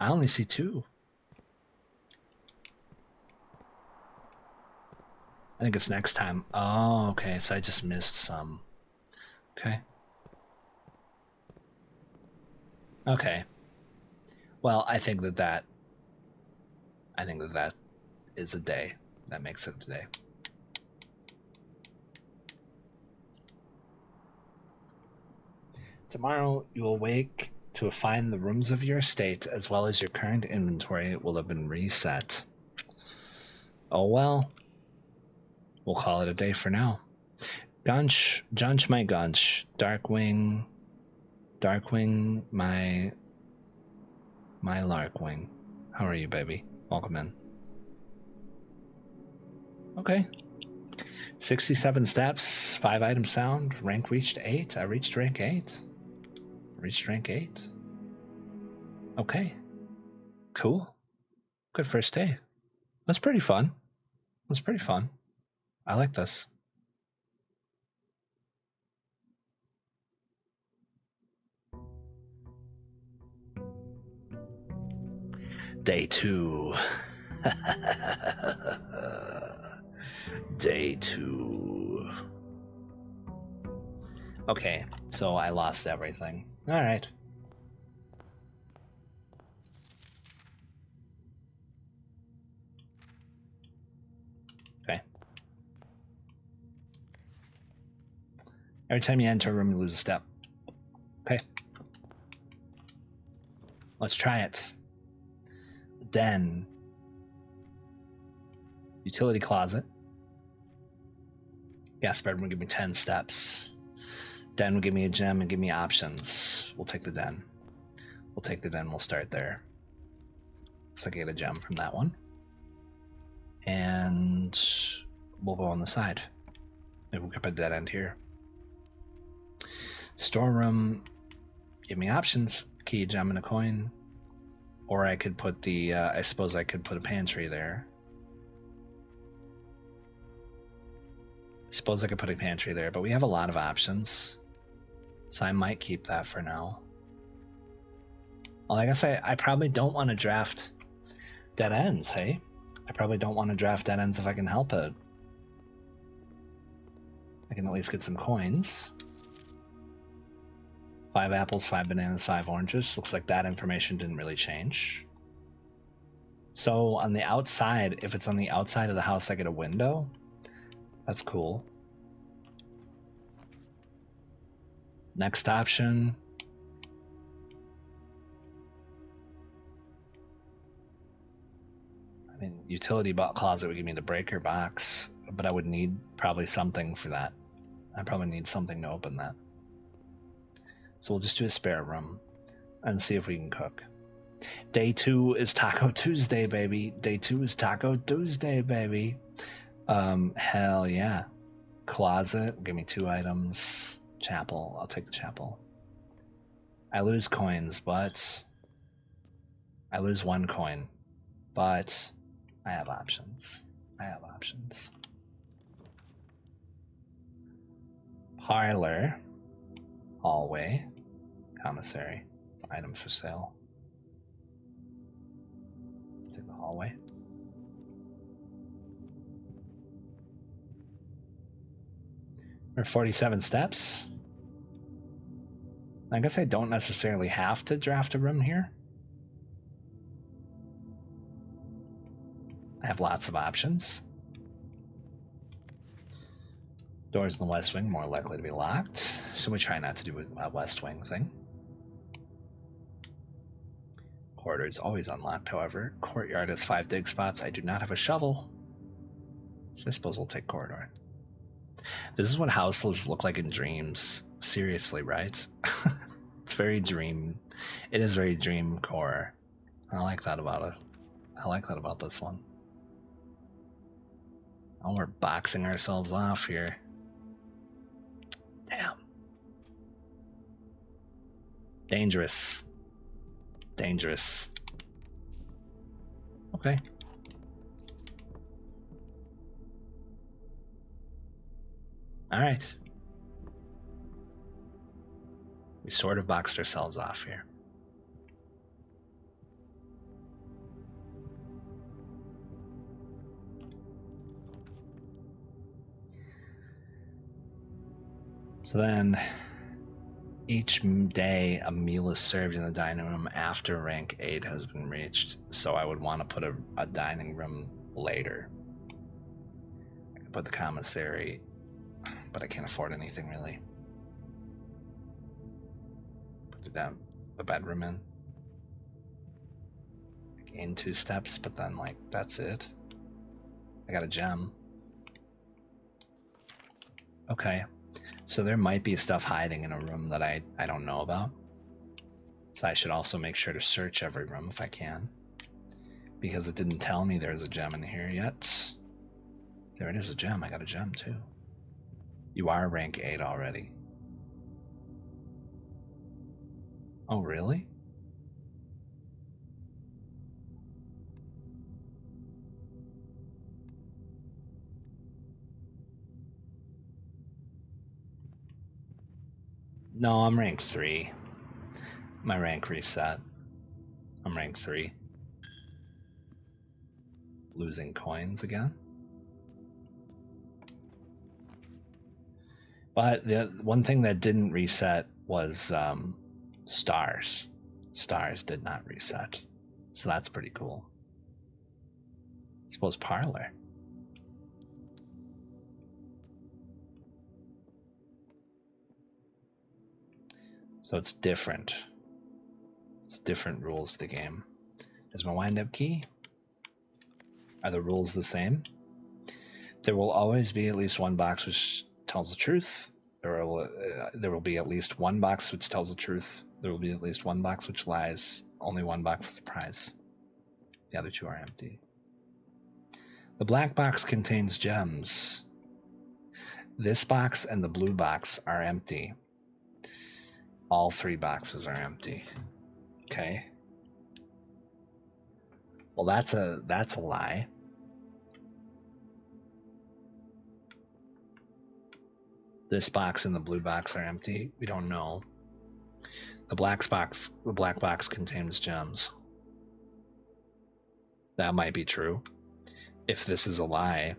[SPEAKER 1] I only see 2. I think it's next time. Oh, okay. So I just missed some. Okay. Okay. Well, I think that is a day. That makes it a day. Tomorrow you will wake to find the rooms of your estate as well as your current inventory will have been reset. Oh well. We'll call it a day for now. Gunch, Junch my Gunch, Darkwing, my Larkwing. How are you, baby? Welcome in. Okay. 67 steps, 5 items sound, rank reached 8. I reached rank 8. Reached rank 8. Okay. Cool. Good first day. That's pretty fun. That's pretty fun. I like this. Day 2. Day 2. Okay, so I lost everything. All right. Okay. Every time you enter a room, you lose a step. Okay. Let's try it. Den. Utility closet. Gas bedroom will give me 10 steps. Den will give me a gem and give me options. We'll take the den. We'll take the den. We'll start there. Looks like I get a gem from that one. And we'll go on the side. Maybe we'll put a dead end here. Storeroom. Give me options. Key, gem, and a coin. Or I could put the, I suppose I could put a pantry there. I suppose I could put a pantry there, but we have a lot of options. So I might keep that for now. Well, I guess I probably don't want to draft dead ends, hey? I probably don't want to draft dead ends if I can help it. I can at least get some coins. 5 apples, 5 bananas, 5 oranges. Looks like that information didn't really change. So on the outside, if it's on the outside of the house, I get a window. That's cool. Next option. I mean, utility closet would give me the breaker box, but I would need probably something for that. I probably need something to open that. So we'll just do a spare room and see if we can cook. Day 2 is Taco Tuesday, baby. Day 2 is Taco Tuesday, baby. Hell yeah. Closet, give me 2 items. Chapel, I'll take the chapel. I lose coins, but I lose 1 coin, but I have options. I have options. Parlor. Hallway. Commissary. It's an item for sale. Take the hallway. There are 47 steps. I guess I don't necessarily have to draft a room here. I have lots of options. Doors in the west wing more likely to be locked, so we try not to do a west wing thing. Corridor is always unlocked, however. Courtyard has 5 dig spots. I do not have a shovel, so I suppose we'll take corridor. This is what houses look like in dreams. Seriously, right? It's very dream. It is very dream core. I like that about it. I like that about this one. Oh, we're boxing ourselves off here. Damn. Dangerous. Dangerous. Okay. All right. We sort of boxed ourselves off here. So then, each day a meal is served in the dining room after rank 8 has been reached. So I would want to put a dining room later. I could put the commissary, but I can't afford anything really. Put the bedroom in. I gain 2 steps, but then like that's it. I got a gem. Okay. So there might be stuff hiding in a room that I don't know about. So I should also make sure to search every room if I can. Because it didn't tell me there's a gem in here yet. There it is, a gem. I got a gem too. You are rank 8 already. Oh, really? No, I'm rank 3. My rank reset. I'm rank 3. Losing coins again. But the one thing that didn't reset was stars. Stars did not reset. So that's pretty cool. I suppose parlor. So it's different. It's different rules to the game. Is my wind-up key? Are the rules the same? There will always be at least one box which tells the truth. There will be at least one box which tells the truth. There will be at least one box which lies. Only one box is a prize. The other 2 are empty. The black box contains gems. This box and the blue box are empty. All 3 boxes are empty. Okay. Well, that's a lie. This box and the blue box are empty. We don't know. The black box contains gems. That might be true. If this is a lie.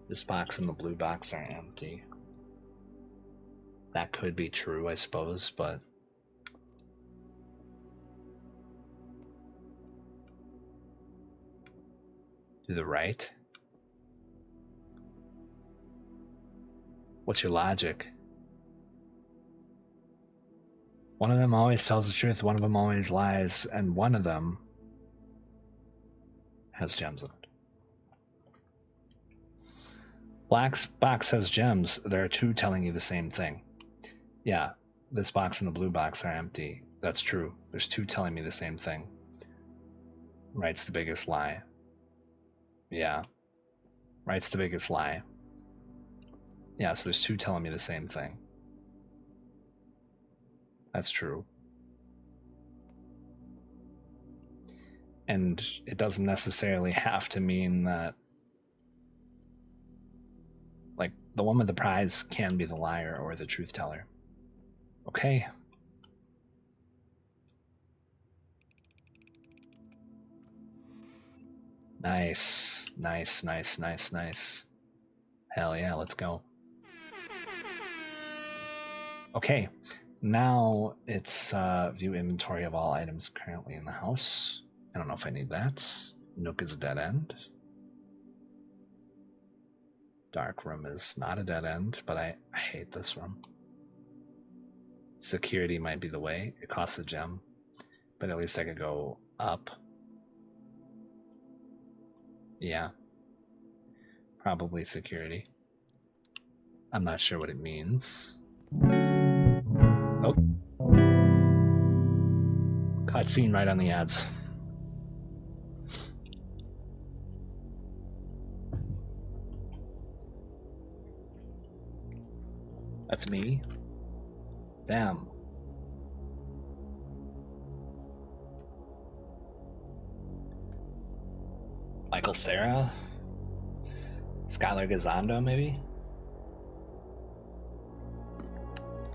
[SPEAKER 1] This box and the blue box are empty. That could be true, I suppose, but to the right. What's your logic? One of them always tells the truth, one of them always lies, and one of them has gems in it. Black's box has gems. There are two telling you the same thing. Yeah, this box and the blue box are empty. That's true. There's two telling me the same thing. Right's the biggest lie. Yeah. Right's the biggest lie. Yeah, so there's two telling me the same thing. That's true. And it doesn't necessarily have to mean that, like, the one with the prize can be the liar or the truth teller. Okay. Nice. Nice, nice, nice, nice. Hell yeah, let's go. Okay, now it's view inventory of all items currently in the house. I don't know if I need that. Nook is a dead end. Dark room is not a dead end, but I hate this room. Security might be the way. It costs a gem, but at least I could go up. Yeah. Probably security. I'm not sure what it means. Oh. Cutscene right on the ads. That's me. Damn. Michael Cera? Skylar Gazondo, maybe?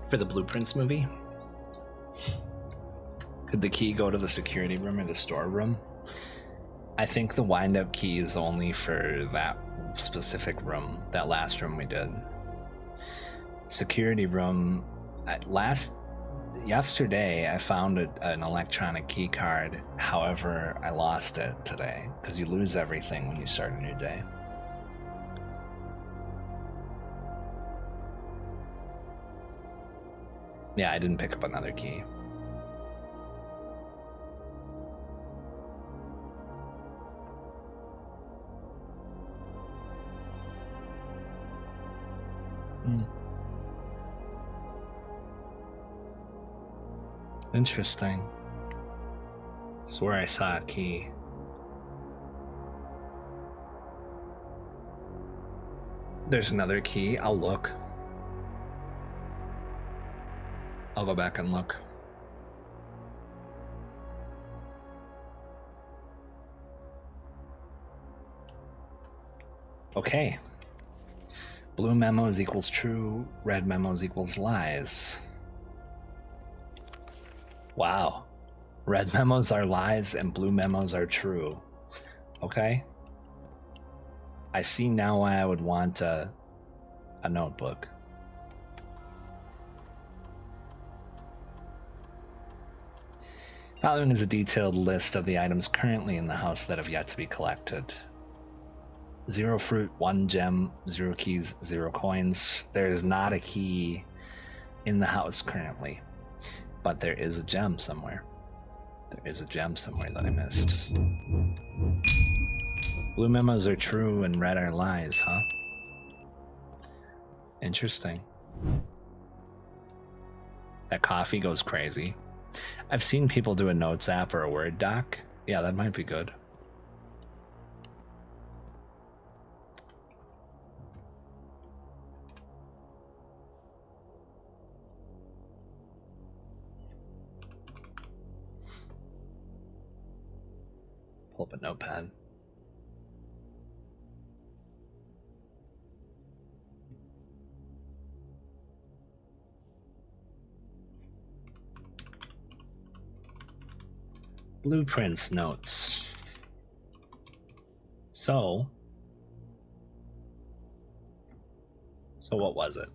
[SPEAKER 1] For the Blueprints movie? Could the key go to the security room or the storeroom? I think the wind-up key is only for that specific room, that last room we did. Security room, yesterday I found an electronic key card. However, I lost it today because you lose everything when you start a new day. Yeah, I didn't pick up another key. Interesting. Swear I saw a key. There's another key. I'll look. I'll go back and look. Okay. Blue memos equals true, red memos equals lies. Wow. Red memos are lies and blue memos are true. Okay. I see now why I would want a notebook. Following is a detailed list of the items currently in the house that have yet to be collected. 0 fruit, 1 gem, 0 keys, 0 coins. There is not a key in the house currently, but there is a gem somewhere. There is a gem somewhere that I missed. Blue memos are true and red are lies, huh? Interesting. That coffee goes crazy. I've seen people do a notes app or a Word doc. Yeah, that might be good. Pull up a notepad. Blueprints notes. So what was it?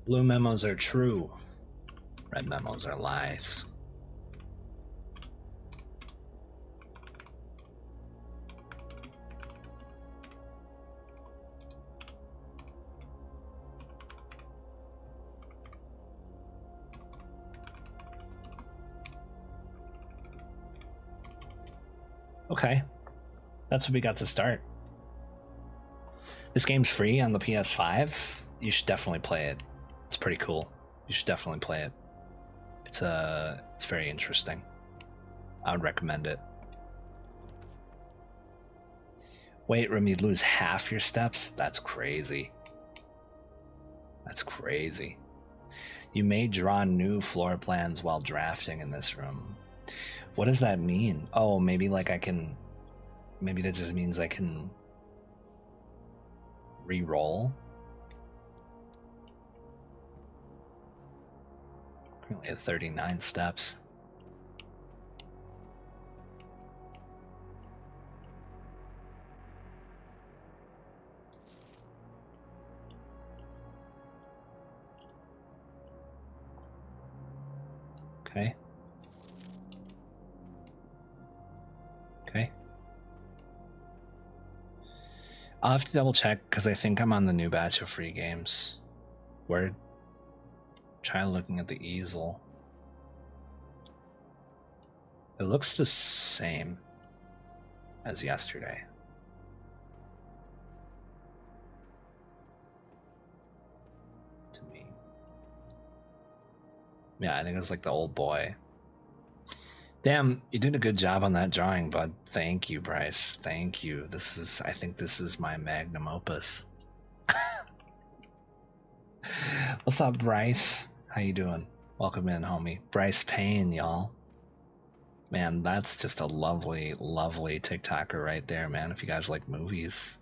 [SPEAKER 1] Blue memos are true. Red memos are lies. Okay, that's what we got to start. This game's free on the PS5. You should definitely play it. It's pretty cool. You should definitely play it. It's very interesting. I would recommend it. Wait, Rim, you'd lose half your steps? That's crazy. That's crazy. You may draw new floor plans while drafting in this room. What does that mean? Oh, maybe like I can... Maybe that just means I can... re-roll? Currently at 39 steps. Okay. Okay. I'll have to double check because I think I'm on the new batch of free games. Word. Try looking at the easel. It looks the same as yesterday. To me. Yeah, I think it's like the old boy. Damn, you did a good job on that drawing, bud. Thank you, Bryce. Thank you. I think this is my magnum opus. What's up, Bryce? How you doing? Welcome in, homie. Bryce Payne, y'all. Man, that's just a lovely, lovely TikToker right there, man. If you guys like movies.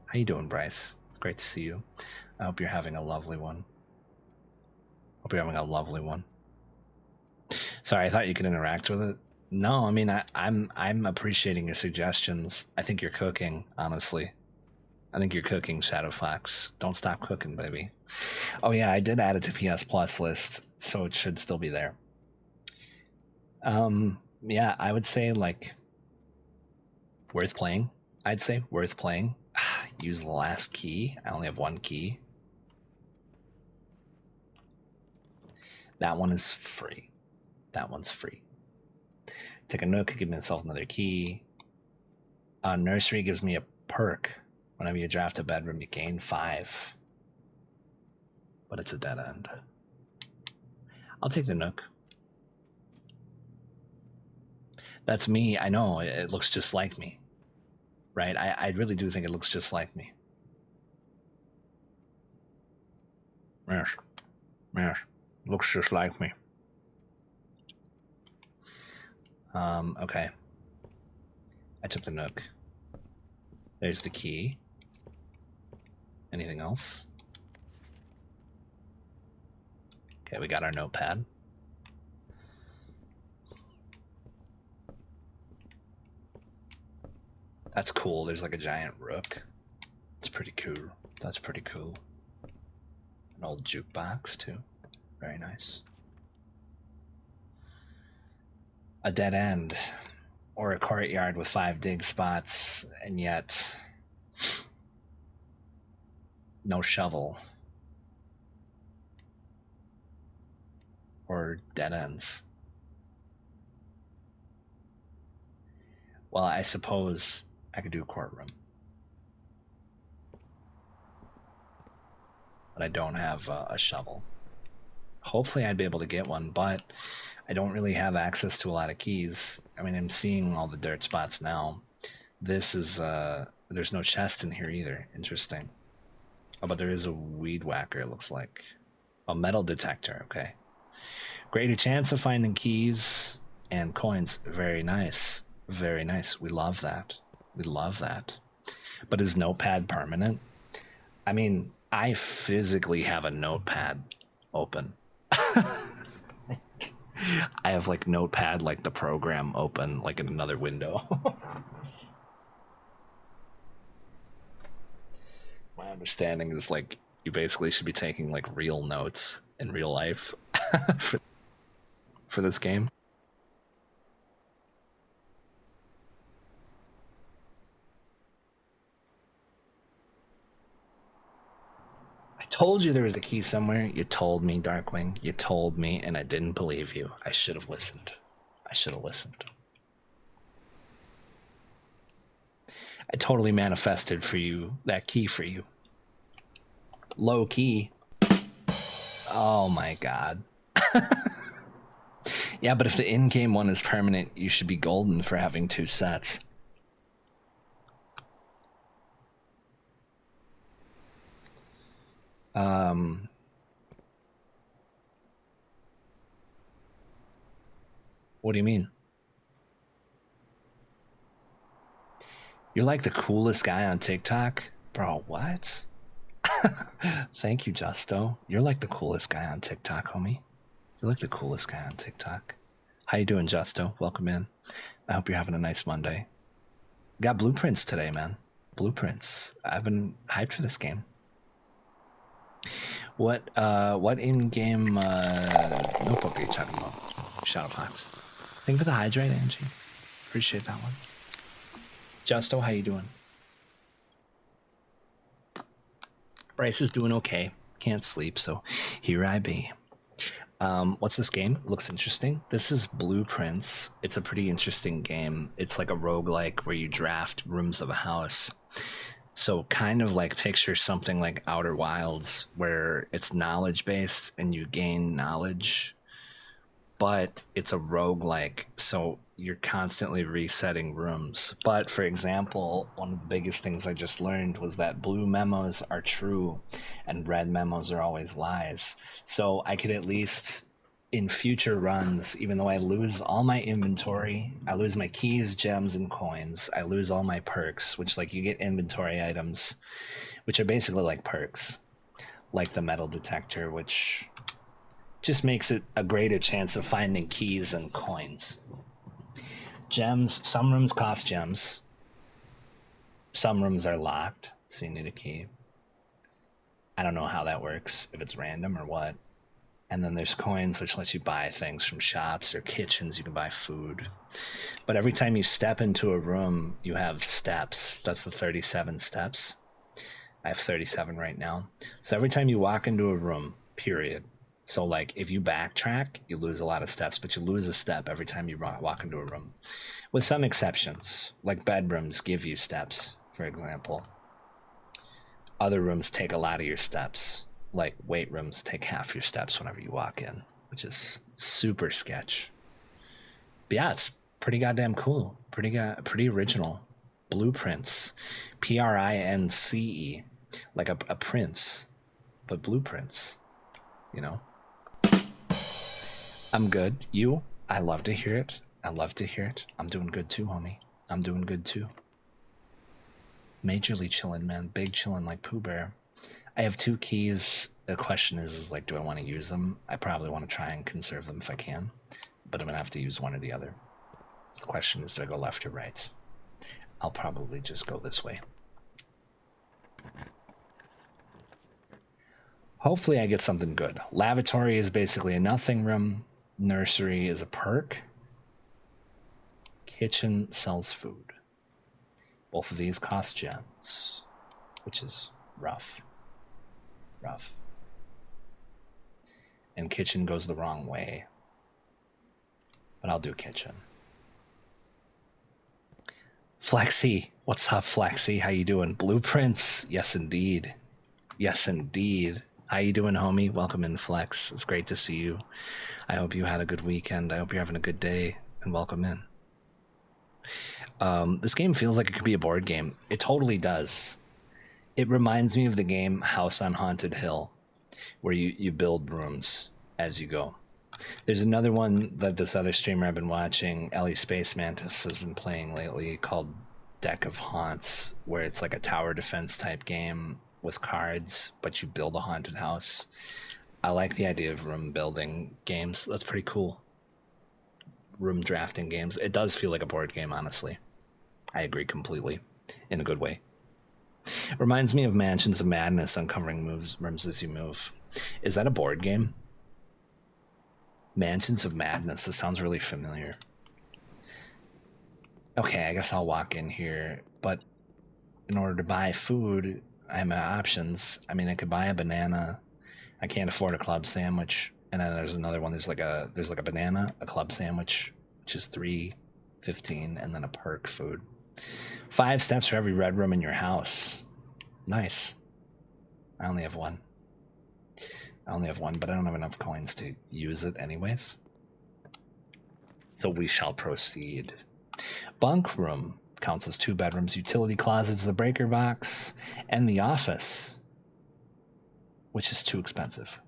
[SPEAKER 1] How you doing, Bryce? It's great to see you. I hope you're having a lovely one. Hope you're having a lovely one. Sorry, I thought you could interact with it. No, I mean, I'm appreciating your suggestions. I think you're cooking, honestly. I think you're cooking, Shadow Fox. Don't stop cooking, baby. Oh yeah, I did add it to PS Plus list, so it should still be there. Yeah, I would say like worth playing. I'd say worth playing. Use the last key. I only have one key. That one is free. That one's free. Take a nook, give myself another key. Nursery gives me a perk. Whenever you draft a bedroom, you gain 5. But it's a dead end. I'll take the nook. That's me. I know. It looks just like me. Right? I really do think it looks just like me. Yes. Yes. Looks just like me. Okay. I took the nook. There's the key. Anything else? Okay, we got our notepad. That's cool. There's like a giant rook. It's pretty cool. That's pretty cool. An old jukebox too. Very nice. A dead end. Or a courtyard with 5 dig spots, and yet no shovel. Or dead ends. Well, I suppose I could do a courtroom. But I don't have a shovel. Hopefully I'd be able to get one, but I don't really have access to a lot of keys. I mean, I'm seeing all the dirt spots now. This is, there's no chest in here either. Interesting. Oh, but there is a weed whacker, it looks like. A metal detector, okay. Greater chance of finding keys. and coins. Very nice. Very nice. We love that. We love that. But is Notepad permanent? I mean, I physically have a Notepad open. I have like Notepad, like the program open, like in another window. My understanding is like you basically should be taking like real notes in real life for this game. I told you there was a key somewhere. You told me, Darkwing. You told me, and I didn't believe you. I should have listened. I should have listened. I totally manifested for you that key for you. Low key. Oh my god. Yeah, but if the in-game one is permanent, you should be golden for having 2 sets. What do you mean? You're like the coolest guy on TikTok? Bro, what? Thank you, Justo. You're like the coolest guy on TikTok, homie. You're like the coolest guy on TikTok. How you doing, Justo? Welcome in. I hope you're having a nice Monday. Got blueprints today, man. Blueprints. I've been hyped for this game. What in-game notebook are you talking about? Shadowfox. Thank you for the hydrate, Angie. Appreciate that one. Justo, how you doing? Bryce is doing okay. Can't sleep, so here I be. What's this game? Looks interesting. This is Blueprints. It's a pretty interesting game. It's like a roguelike where you draft rooms of a house. So kind of like picture something like Outer Wilds where it's knowledge based and you gain knowledge, but it's a roguelike, so you're constantly resetting rooms. But for example, one of the biggest things I just learned was that blue memos are true and red memos are always lies. So I could at least in future runs, even though I lose all my inventory, I lose my keys, gems, and coins, I lose all my perks, which like you get inventory items, which are basically like perks, like the metal detector, which just makes it a greater chance of finding keys and coins. Gems, some rooms cost gems. Some rooms are locked, so you need a key. I don't know how that works, if it's random or what. And then there's coins, which lets you buy things from shops or kitchens. You can buy food. But every time you step into a room, you have steps. That's the 37 steps. I have 37 right now. So every time you walk into a room, period. So like if you backtrack, you lose a lot of steps, but you lose a step every time you walk into a room. With some exceptions, like bedrooms give you steps, for example. Other rooms take a lot of your steps. Like weight rooms take half your steps whenever you walk in, which is super sketch. But yeah, it's pretty goddamn cool. Pretty original. Blueprints. Prince. Like a prince, but blueprints, you know? I'm good. You? I love to hear it. I love to hear it. I'm doing good too, homie. I'm doing good too. Majorly chillin', man. Big chillin' like Pooh Bear. I have 2 keys. The question is like, do I want to use them? I probably want to try and conserve them if I can, but I'm going to have to use one or the other. So the question is, do I go left or right? I'll probably just go this way. Hopefully I get something good. Lavatory is basically a nothing room. Nursery is a perk. Kitchen sells food. Both of these cost gems, which is rough. And kitchen goes the wrong way, but I'll do kitchen. Flexi, what's up, Flexi? How you doing? Blueprints, yes indeed. How you doing, homie? Welcome in, Flex. It's great to see you. I hope you had a good weekend. I hope you're having a good day, and welcome in. This game feels like it could be a board game. It totally does. It reminds me of the game House on Haunted Hill, where you build rooms as you go. There's another one that this other streamer I've been watching, Ellie Space Mantis, has been playing lately called Deck of Haunts, where it's like a tower defense type game with cards, but you build a haunted house. I like the idea of room building games. That's pretty cool. Room drafting games. It does feel like a board game, honestly. I agree completely, in a good way. It reminds me of Mansions of Madness, uncovering rooms as you move. Is that a board game? Mansions of Madness. This sounds really familiar. Okay, I guess I'll walk in here, but in order to buy food, I have my options. I mean, I could buy a banana. I can't afford a club sandwich. And then there's another one. There's like a banana, a club sandwich, which is $3.15, and then a perk food. 5 steps for every red room in your house. Nice. I only have one, but I don't have enough coins to use it anyways. So we shall proceed. Bunk room counts as 2 bedrooms, utility closets, the breaker box, and the office, which is too expensive.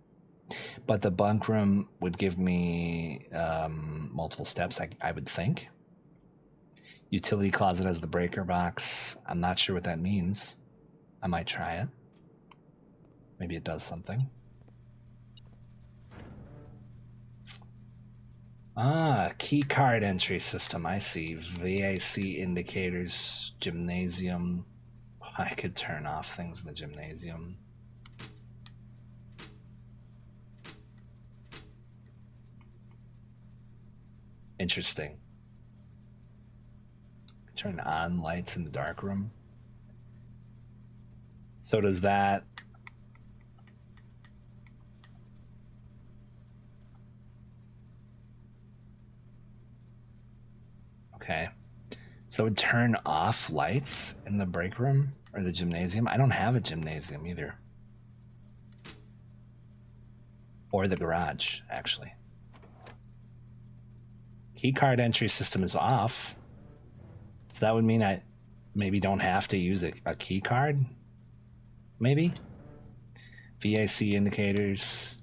[SPEAKER 1] But the bunk room would give me multiple steps, I would think. Utility closet has the breaker box. I'm not sure what that means. I might try it. Maybe it does something. Ah, key card entry system. I see. VAC indicators, gymnasium. I could turn off things in the gymnasium. Interesting. Turn on lights in the dark room. So does that. Okay. So it would turn off lights in the break room or the gymnasium. I don't have a gymnasium either. Or the garage, actually. Key card entry system is off. So that would mean I maybe don't have to use a key card. Maybe. VAC indicators.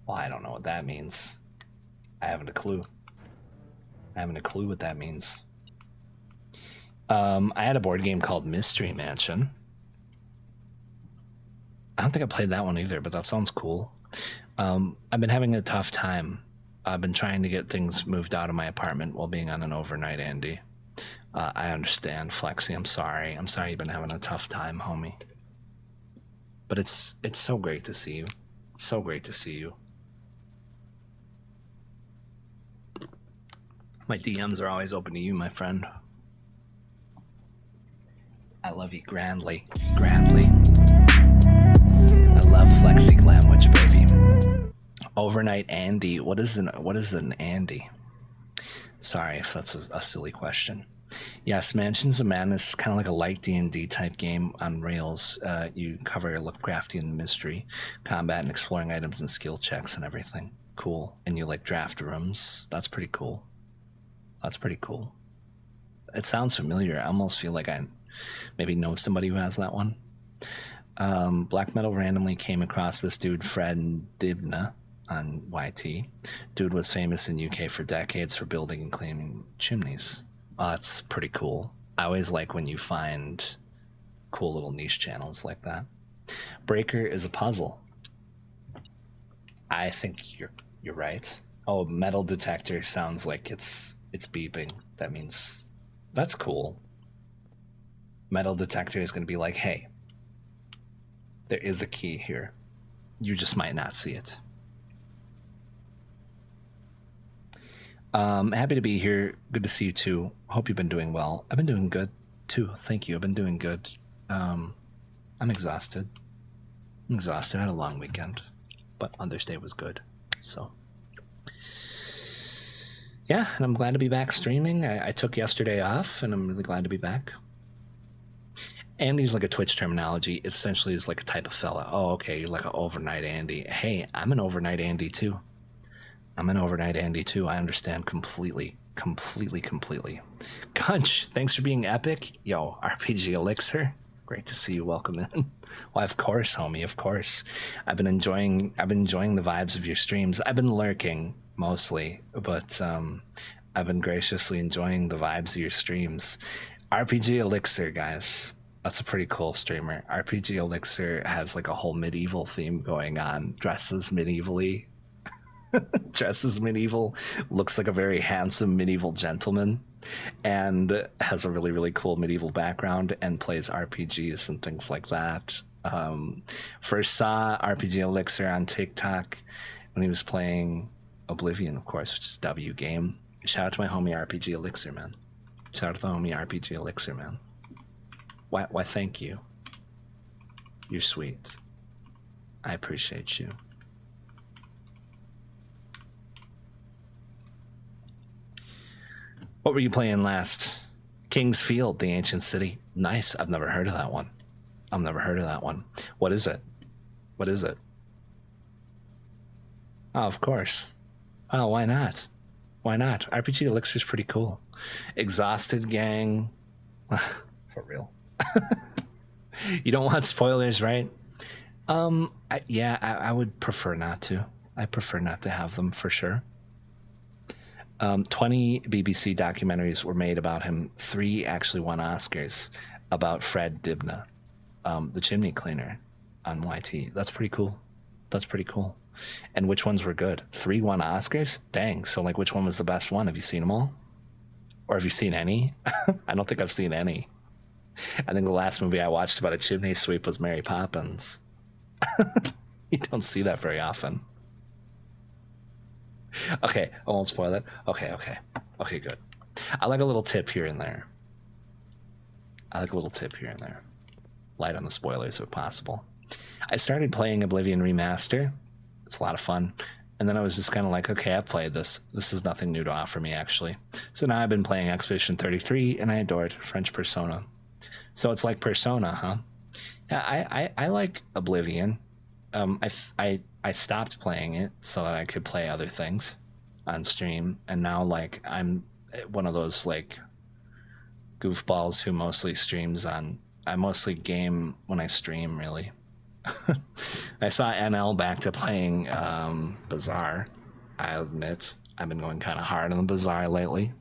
[SPEAKER 1] Well, I don't know what that means. I haven't a clue. What that means. I had a board game called Mystery Mansion. I don't think I played that one either, but that sounds cool. I've been having a tough time. I've been trying to get things moved out of my apartment while being on an overnight, Andy. I understand, Flexi. I'm sorry. You've been having a tough time, homie. But it's so great to see you. So great to see you. My DMs are always open to you, my friend. I love you grandly. Grandly. I love Flexi Glamwich, baby. Overnight Andy. What is an Andy? Sorry if that's a silly question. Yes, Mansions of Madness is kind of like a light D&D type game on rails. You cover your Lovecraftian mystery, combat and exploring items and skill checks and everything. Cool. And you like draft rooms. That's pretty cool. It sounds familiar. I almost feel like I maybe know somebody who has that one. Black Metal randomly came across this dude, Fred Dibna, on YT. Dude was famous in UK for decades for building and cleaning chimneys. It's pretty cool. I always like when you find cool little niche channels like that. Breaker is a puzzle. I think you're right. Oh, metal detector sounds like it's beeping. That means that's cool. Metal detector is going to be like, hey, there is a key here. You just might not see it. Happy to be here. Good to see you too. Hope you've been doing well. I've been doing good too. Thank you. I've been doing good. I'm exhausted. I had a long weekend, but Mother's Day was good. So yeah, and I'm glad to be back streaming. I took yesterday off, and I'm really glad to be back. Andy's like a Twitch terminology. It essentially is like a type of fella. Oh, okay, you're like an overnight Andy. Hey, I'm an overnight Andy too. I understand completely. Gunch, thanks for being epic. Yo, RPG Elixir, Great to see you. Welcome in. Why, of course, homie. Of course. I've been enjoying the vibes of your streams. I've been lurking mostly, but I've been graciously enjoying the vibes of your streams. RPG Elixir, guys. That's a pretty cool streamer. RPG Elixir has like a whole medieval theme going on. Dresses medievally. Dresses medieval. Looks like a very handsome medieval gentleman. And has a really, really cool medieval background and plays RPGs and things like that. First saw RPG Elixir on TikTok when he was playing Oblivion, of course, which is W game. Shout out to my homie RPG Elixir, man. Shout out to the homie RPG Elixir, man. Why, thank you. You're sweet. I appreciate you. What were you playing last? King's Field, the Ancient City. Nice. I've never heard of that one. What is it? What is it? Oh, of course. Oh, why not? Why not? RPG Elixir's pretty cool. Exhausted Gang. For real. You don't want spoilers, right? I would prefer not to. I prefer not to have them for sure. 20 BBC documentaries were made about him. 3 actually won Oscars about Fred Dibna, the chimney cleaner on YT. That's pretty cool. And which ones were good? 3 won Oscars? Dang. So like which one was the best one? Have you seen them all? Or have you seen any? I don't think I've seen any. I think the last movie I watched about a chimney sweep was Mary Poppins. You don't see that very often. Okay, I won't spoil it. Okay, good. I like a little tip here and there. Light on the spoilers if possible. I started playing Oblivion Remaster. It's a lot of fun. And then I was just kind of like, okay, I've played this. This is nothing new to offer me, actually. So now I've been playing Expedition 33, and I adored French Persona. So it's like Persona, huh? Yeah, I like Oblivion. I stopped playing it so that I could play other things on stream, and now like I'm one of those like goofballs who mostly streams on. I mostly game when I stream, really. I saw NL back to playing Bazaar. I'll admit I've been going kind of hard on the Bazaar lately.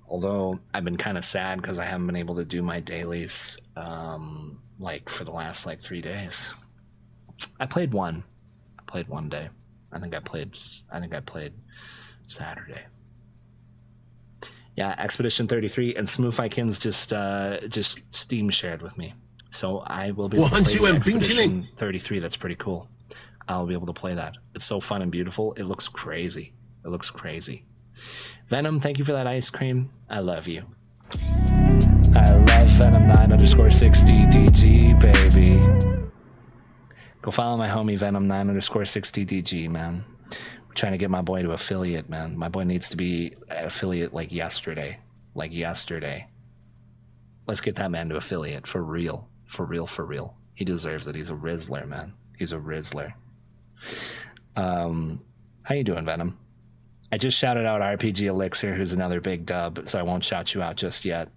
[SPEAKER 1] Although I've been kind of sad because I haven't been able to do my dailies like for the last like 3 days. I played one day. I think I played Saturday. Yeah, Expedition 33 and Smoothikins just Steam shared with me. So I will be able to play Expedition 33. That's pretty cool. I'll be able to play that. It's so fun and beautiful. It looks crazy. Venom, thank you for that ice cream. I love you. I love Venom 9_60 DG, baby. Go follow my homie Venom 9_60 DG, man. We're trying to get my boy to affiliate, man. My boy needs to be at affiliate like yesterday. Let's get that man to affiliate for real. He deserves it. He's a Rizzler, man. He's a Rizzler. How you doing, Venom? I just shouted out RPG Elixir, who's another big dub, so I won't shout you out just yet.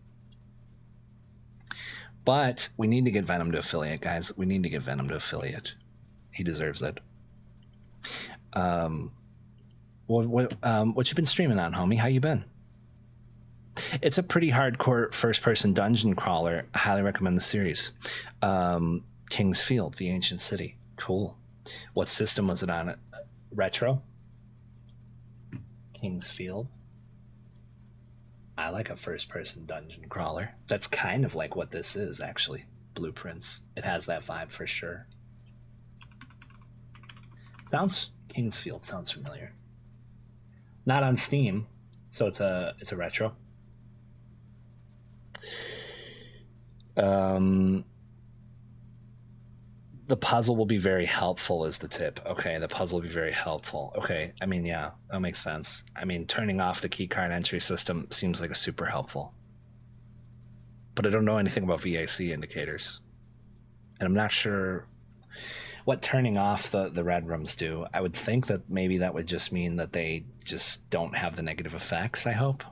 [SPEAKER 1] But we need to get Venom to affiliate, guys. We need to get Venom to affiliate. He deserves it. What you been streaming on, homie? How you been? It's a pretty hardcore first-person dungeon crawler. I highly recommend the series. King's Field, the Ancient City. Cool. What system was it on? Retro? King's Field. I like a first-person dungeon crawler. That's kind of like what this is, actually. Blueprints. It has that vibe for sure. King's Field sounds familiar. Not on Steam, so it's a retro. The puzzle will be very helpful is the tip. Okay, the puzzle will be very helpful. Okay, I mean, yeah, that makes sense. I mean, turning off the keycard entry system seems like a super helpful. But I don't know anything about VAC indicators. And I'm not sure what turning off the red rooms do. I would think that maybe that would just mean that they just don't have the negative effects, I hope.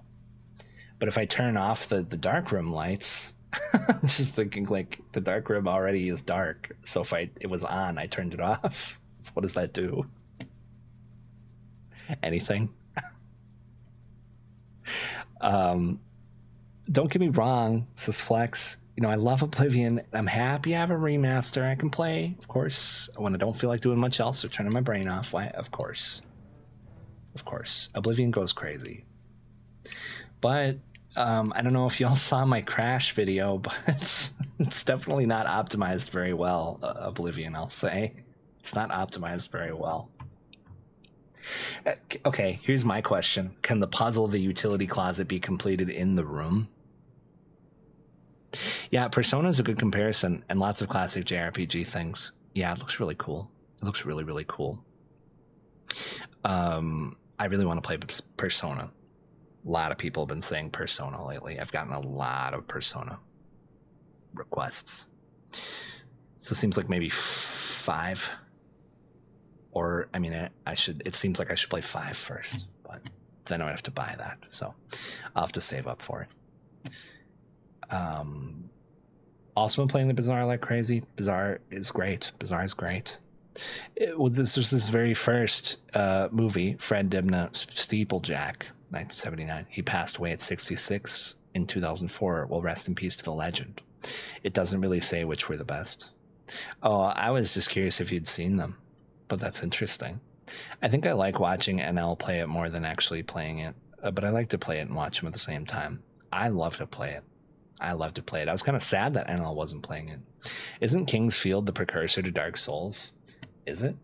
[SPEAKER 1] But if I turn off the dark room lights, I'm just thinking like the dark room already is dark. So if it was on, I turned it off. So what does that do? Anything? Don't get me wrong, says Flex. You know, I love Oblivion. I'm happy I have a remaster I can play, of course, when I don't feel like doing much else or turning my brain off. Why? Of course. Of course. Oblivion goes crazy. But I don't know if y'all saw my crash video, but it's definitely not optimized very well, Oblivion, I'll say. It's not optimized very well. Okay, here's my question. Can the puzzle of the utility closet be completed in the room? Yeah, Persona is a good comparison, and lots of classic JRPG things. Yeah, it looks really cool. It looks really, really cool. I really want to play Persona. A lot of people have been saying Persona lately. I've gotten a lot of Persona requests. So it seems like maybe 5. Or, I mean, it seems like I should play 5 first, but then I would have to buy that. So I'll have to save up for it. Also been playing the Bizarre like crazy. Bizarre is great. Bizarre is great. This was this very first movie, Fred Dibna, Steeplejack, 1979. He passed away at 66 in 2004. Well, rest in peace to the legend. It doesn't really say which were the best. Oh, I was just curious if you'd seen them, but that's interesting. I think I like watching NL play it more than actually playing it, but I like to play it and watch them at the same time. I love to play it. I love to play it. I was kind of sad that NL wasn't playing it. Isn't King's Field the precursor to Dark Souls? Is it?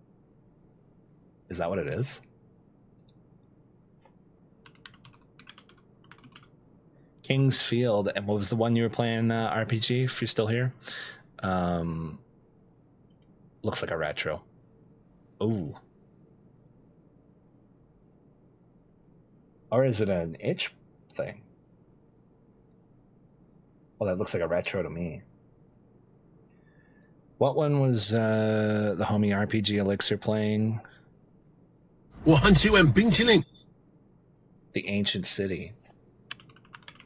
[SPEAKER 1] Is that what it is? King's Field, and what was the one you were playing, RPG, if you're still here? Looks like a retro. Ooh. Or is it an itch thing? Well, that looks like a retro to me. What one was the homie RPG Elixir playing?
[SPEAKER 3] 我很喜欢冰淇淋。
[SPEAKER 1] The Ancient City.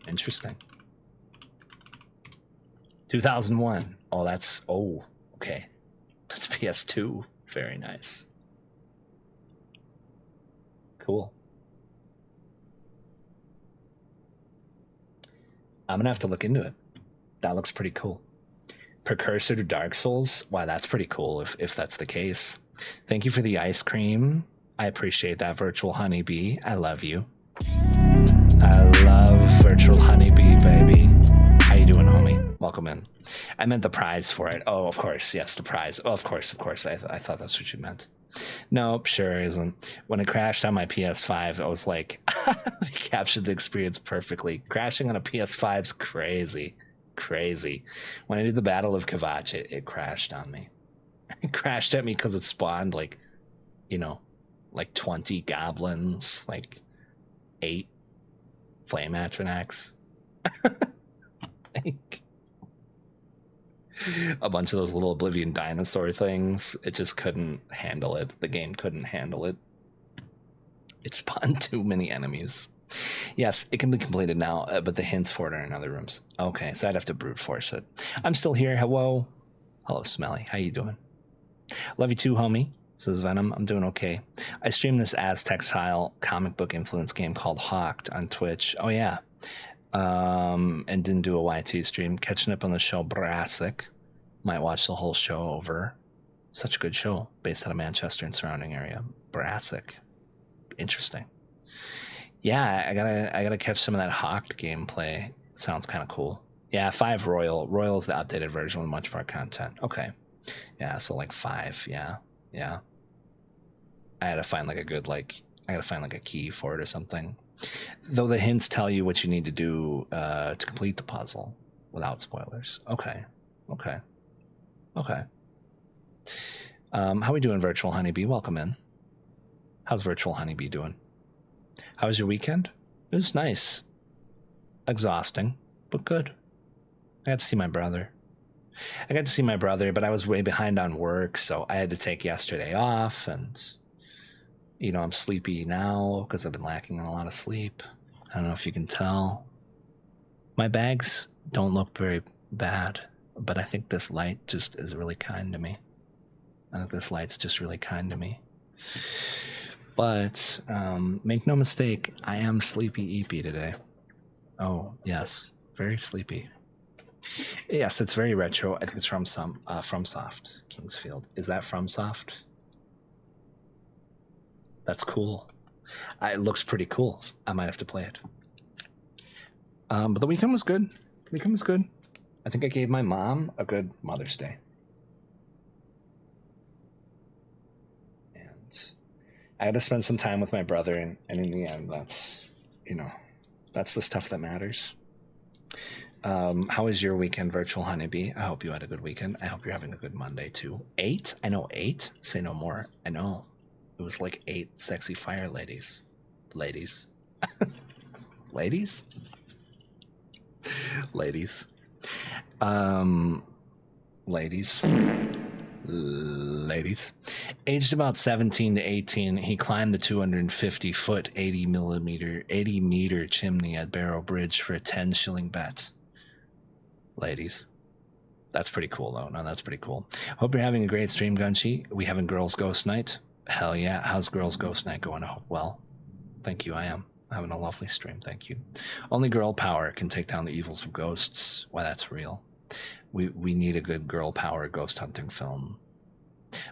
[SPEAKER 1] Interesting. 2001. Oh, that's... Oh, okay. That's PS2. Very nice. Cool. I'm going to have to look into it. That looks pretty cool. Precursor to Dark Souls? Wow, that's pretty cool if that's the case. Thank you for the ice cream. I appreciate that, Virtual Honeybee. I love you. I love Virtual Honeybee, baby. How you doing, homie? Welcome in. I meant the prize for it. Oh, of course. Yes, the prize. Oh, of course. I thought that's what you meant. Nope, sure isn't. When it crashed on my PS5, I was like, it captured the experience perfectly. Crashing on a PS5's crazy. Crazy. When I did the Battle of Kvatch, it crashed on me. It crashed at me because it spawned like, you know, like 20 goblins, like 8 flame atronachs. Like, a bunch of those little Oblivion dinosaur things. It just couldn't handle it. The game couldn't handle it. It spawned too many enemies. Yes, it can be completed now, but the hints for it are in other rooms. Okay, so I'd have to brute force it. I'm still here. Hello. Hello, Smelly. How you doing? Love you too, homie, says Venom. I'm doing okay. I streamed this Aztec-style comic book influence game called Hawked on Twitch. Oh, yeah. And didn't do a YT stream. Catching up on the show Brassic. Might watch the whole show over. Such a good show, based out of Manchester and surrounding area. Brassic. Interesting. Yeah, I gotta catch some of that Hawked gameplay. Sounds kind of cool. Yeah, 5 Royal. Royal is the updated version with much more content. Okay. Yeah, so like 5. Yeah. I had to find like a good, I gotta find like a key for it or something. Though the hints tell you what you need to do to complete the puzzle without spoilers. Okay. How we doing, Virtual Honeybee? Welcome in. How's Virtual Honeybee doing? How was your weekend? It was nice. Exhausting, but good. I got to see my brother. But I was way behind on work, so I had to take yesterday off, and, you know, I'm sleepy now because I've been lacking in a lot of sleep. I don't know if you can tell. My bags don't look very bad, but I think this light just is really kind to me. I think this light's just really kind to me. But make no mistake, I am sleepy eepy today. Oh, yes. Very sleepy. Yes, it's very retro. I think it's from FromSoft, Kingsfield. Is that FromSoft? That's cool. It looks pretty cool. I might have to play it. But the weekend was good. The weekend was good. I think I gave my mom a good Mother's Day. And I had to spend some time with my brother, and in the end, that's, you know, that's the stuff that matters. How was your weekend, Virtual Honeybee? I hope you had a good weekend. I hope you're having a good Monday, too. 8? I know 8. Say no more. I know. It was like 8 sexy fire ladies. Ladies. Ladies? Ladies. Ladies. Ladies. Aged about 17 to 18, he climbed the 250-foot, 80-meter chimney at Barrow Bridge for a 10-shilling bet. Ladies. That's pretty cool, though. No, that's pretty cool. Hope you're having a great stream, Gunchi. We having Girls Ghost Night? Hell yeah. How's Girls Ghost Night going? Well, thank you. I am having a lovely stream. Thank you. Only girl power can take down the evils of ghosts. Why, that's real. We need a good girl power ghost hunting film.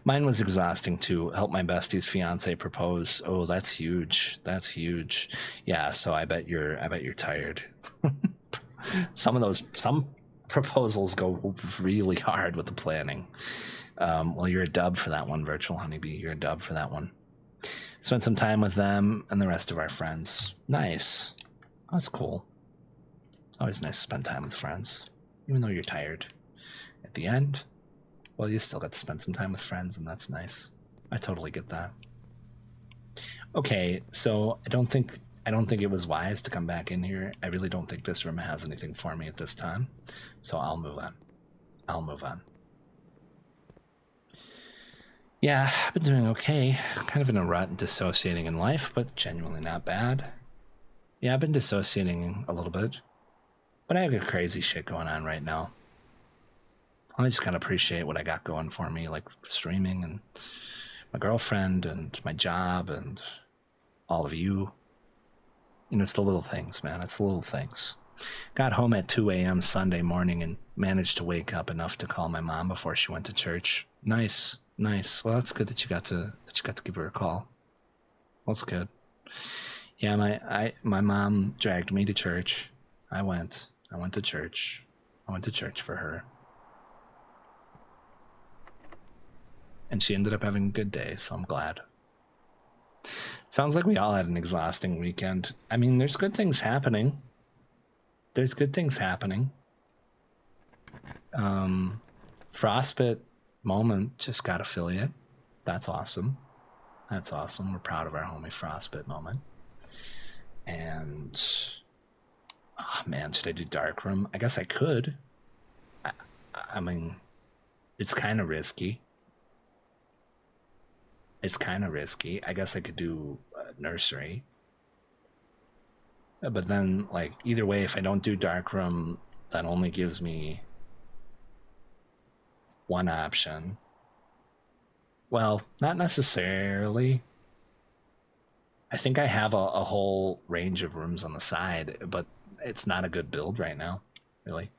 [SPEAKER 1] Mine was exhausting too. Help my bestie's fiance propose. Oh, that's huge. That's huge. Yeah, so I bet you're tired. Some proposals go really hard with the planning. Well, you're a dub for that one, Virtual Honeybee. You're a dub for that one. Spent some time with them and the rest of our friends. Nice. That's cool. It's always nice to spend time with friends, even though you're tired. At the end, well, you still got to spend some time with friends, and that's nice. I totally get that. Okay, so I don't think it was wise to come back in here. I really don't think this room has anything for me at this time, so I'll move on. Yeah, I've been doing okay. Kind of in a rut and dissociating in life, but genuinely not bad. Yeah, I've been dissociating a little bit, but I have good crazy shit going on right now. I just kind of appreciate what I got going for me, like streaming and my girlfriend and my job and all of you. You know, it's the little things, man. It's the little things. Got home at 2 a.m. Sunday morning and managed to wake up enough to call my mom before she went to church. Nice. Well, that's good that you got to give her a call. Well, that's good. Yeah, my mom dragged me to church. I went to church. I went to church for her. And she ended up having a good day, so I'm glad. Sounds like we all had an exhausting weekend. I mean, there's good things happening. Frostbit Moment just got affiliate. That's awesome. We're proud of our homie Frostbit Moment. And oh man, should I do Darkroom? I guess I could. I mean, it's kind of risky. I guess I could do Nursery. But then, like, either way, if I don't do Darkroom, that only gives me one option. Well, not necessarily. I think I have a whole range of rooms on the side, but it's not a good build right now, really.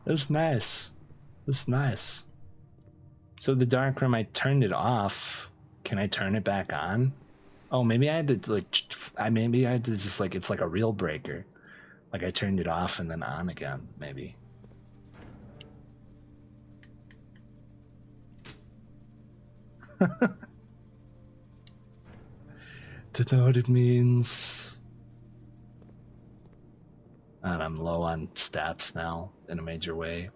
[SPEAKER 1] It's nice. So the Darkroom, I turned it off. Can I turn it back on? Oh, maybe I had to just like, it's like a reel breaker. Like I turned it off and then on again, maybe. To know what it means. And I'm low on steps now in a major way.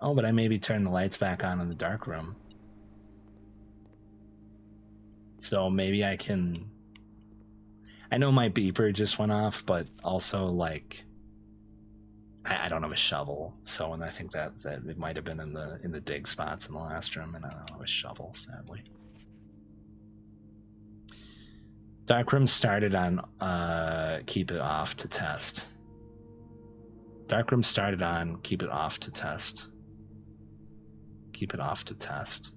[SPEAKER 1] Oh, but I maybe turn the lights back on in the Darkroom. So maybe I can... I know my beeper just went off, but also, like... I don't have a shovel, so and I think that it might have been in the dig spots in the last room, and I don't have a shovel, sadly. Darkroom started on keep it off to test. Darkroom started on keep it off to test. Keep it off to test.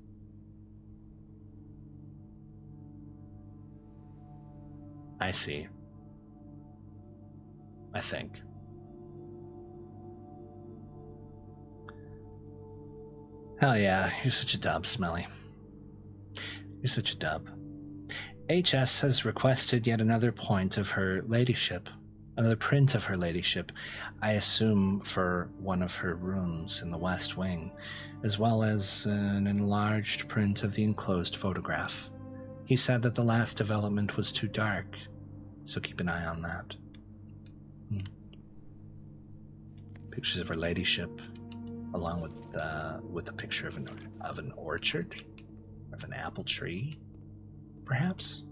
[SPEAKER 1] I see. I think. Hell yeah, you're such a dub, Smelly. You're such a dub. HS has requested yet another point of her ladyship. Another print of her ladyship, I assume for one of her rooms in the West Wing, as well as an enlarged print of the enclosed photograph. He said that the last development was too dark, so keep an eye on that. Pictures of her ladyship, along with a picture of an orchard, of an apple tree, perhaps.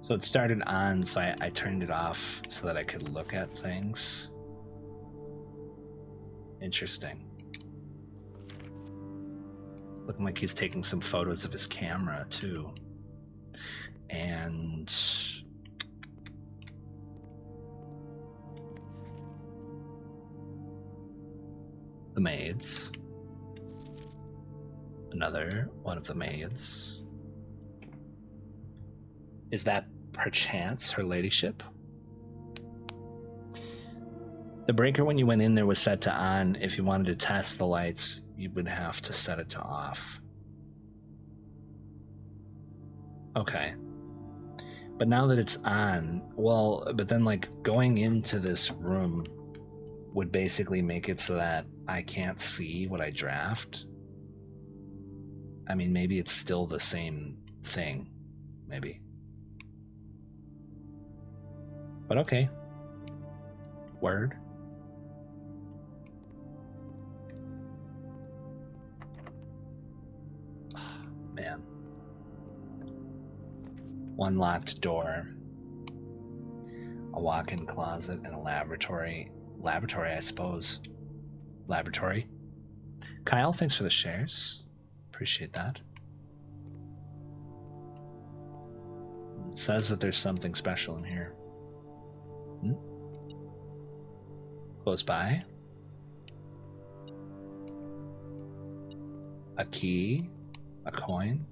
[SPEAKER 1] So it started on, so I turned it off so that I could look at things. Interesting. Looking like he's taking some photos of his camera, too. And the maids. Another one of the maids. Is that perchance her ladyship? The breaker when you went in there was set to on. If you wanted to test the lights, you would have to set it to off. Okay. But now that it's on, well, but then like going into this room would basically make it so that I can't see what I draft. I mean, maybe it's still the same thing. Maybe. But okay. Word. Man. One locked door. A walk-in closet and a laboratory. Laboratory, I suppose. Laboratory. Kyle, thanks for the shares. Appreciate that. It says that there's something special in here. Close by. A key. A coin.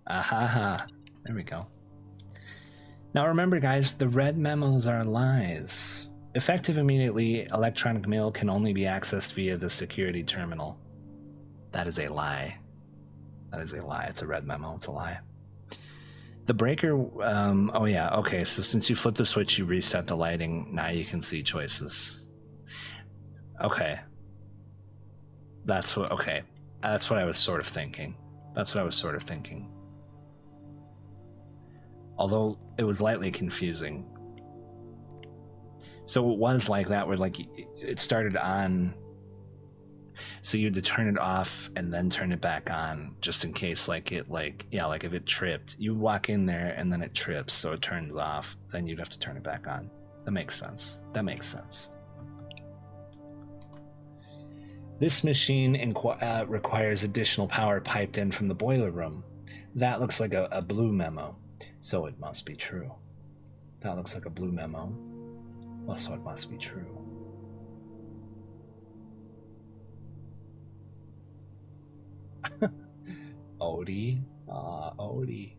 [SPEAKER 1] Aha. There we go. Now remember, guys, the red memos are lies. Effective immediately, electronic mail can only be accessed via the security terminal. That is a lie. That is a lie. It's a red memo. It's a lie. The breaker, oh yeah, okay, so since you flip the switch, you reset the lighting. Now you can see choices. Okay. That's what I was sort of thinking. Although it was lightly confusing. So it was like that, where like it started on, so you had to turn it off and then turn it back on, just in case like if it tripped, you walk in there and then it trips, so it turns off, then you'd have to turn it back on. That makes sense. This machine requires additional power piped in from the boiler room. That looks like a blue memo, so it must be true. That looks like a blue memo. Well, so it must be true. Odie. Odie.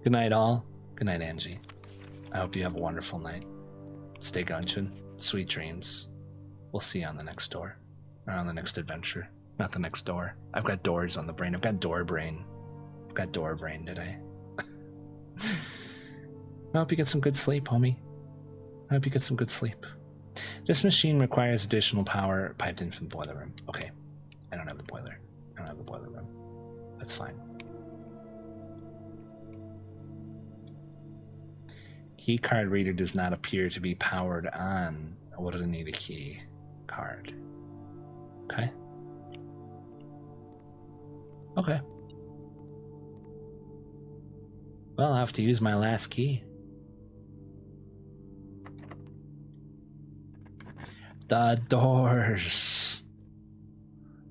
[SPEAKER 1] Good night, all. Good night, Angie. I hope you have a wonderful night. Stay gunchin'. Sweet dreams. We'll see you on the next door. Or on the next adventure. Not the next door. I've got doors on the brain. I've got door brain. I've got door brain today. I hope you get some good sleep, homie. I hope you get some good sleep. This machine requires additional power piped in from the boiler room. Okay. I don't have the boiler. I don't have the boiler room. That's fine. Key card reader does not appear to be powered on. What do I need a key card? Okay. Okay. Well, I'll have to use my last key. The doors.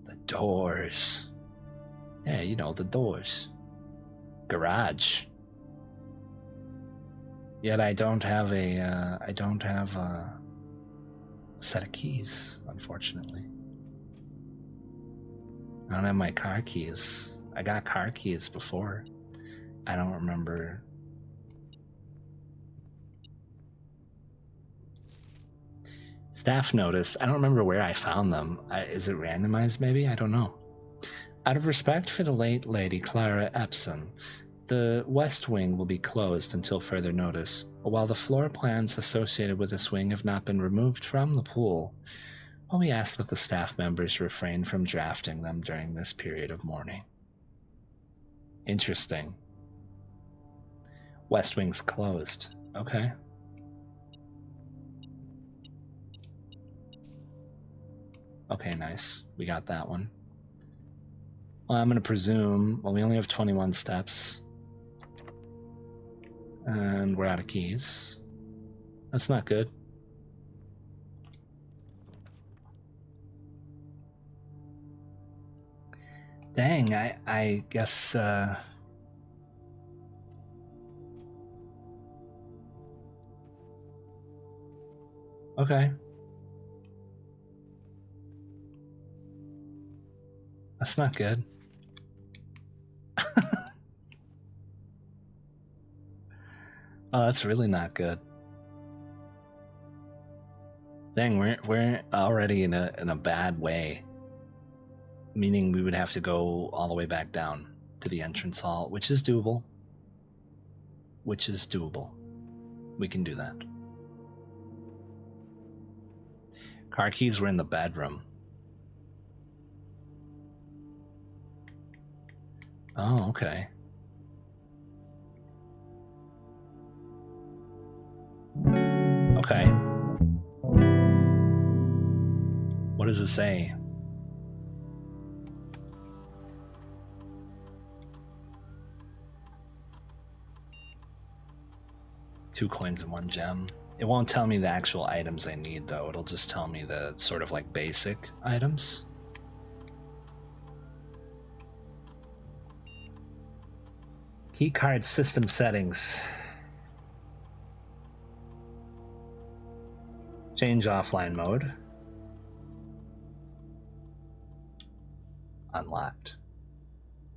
[SPEAKER 1] The doors. Yeah, you know, the doors. Garage. Yet I don't have a set of keys, unfortunately. I don't have my car keys. I got car keys before. I don't remember. Staff notice. I don't remember where I found them. Is it randomized maybe? I don't know. Out of respect for the late Lady Clara Epson, the West Wing will be closed until further notice. While the floor plans associated with this wing have not been removed from the pool, we ask that the staff members refrain from drafting them during this period of mourning. Interesting. West Wing's closed. Okay. Okay, nice. We got that one. Well, I'm going to presume... Well, we only have 21 steps. And we're out of keys. That's not good. Dang, I guess... Okay. That's not good. Oh, that's really not good. Dang, we're already in a bad way. Meaning we would have to go all the way back down to the entrance hall, which is doable. Which is doable. We can do that. Car keys were in the bedroom. Oh, okay. Okay. What does it say? Two coins and one gem. It won't tell me the actual items I need, though. It'll just tell me the sort of like basic items. Keycard system settings. Change offline mode. Unlocked.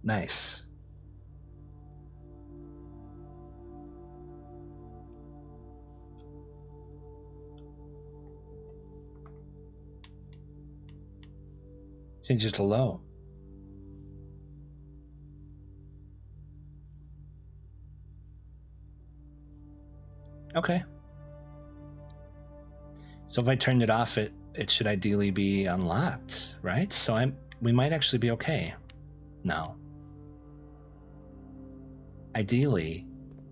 [SPEAKER 1] Nice. Change it to low. Okay. So if I turned it off, it should ideally be unlocked, right? So we might actually be okay now. Ideally,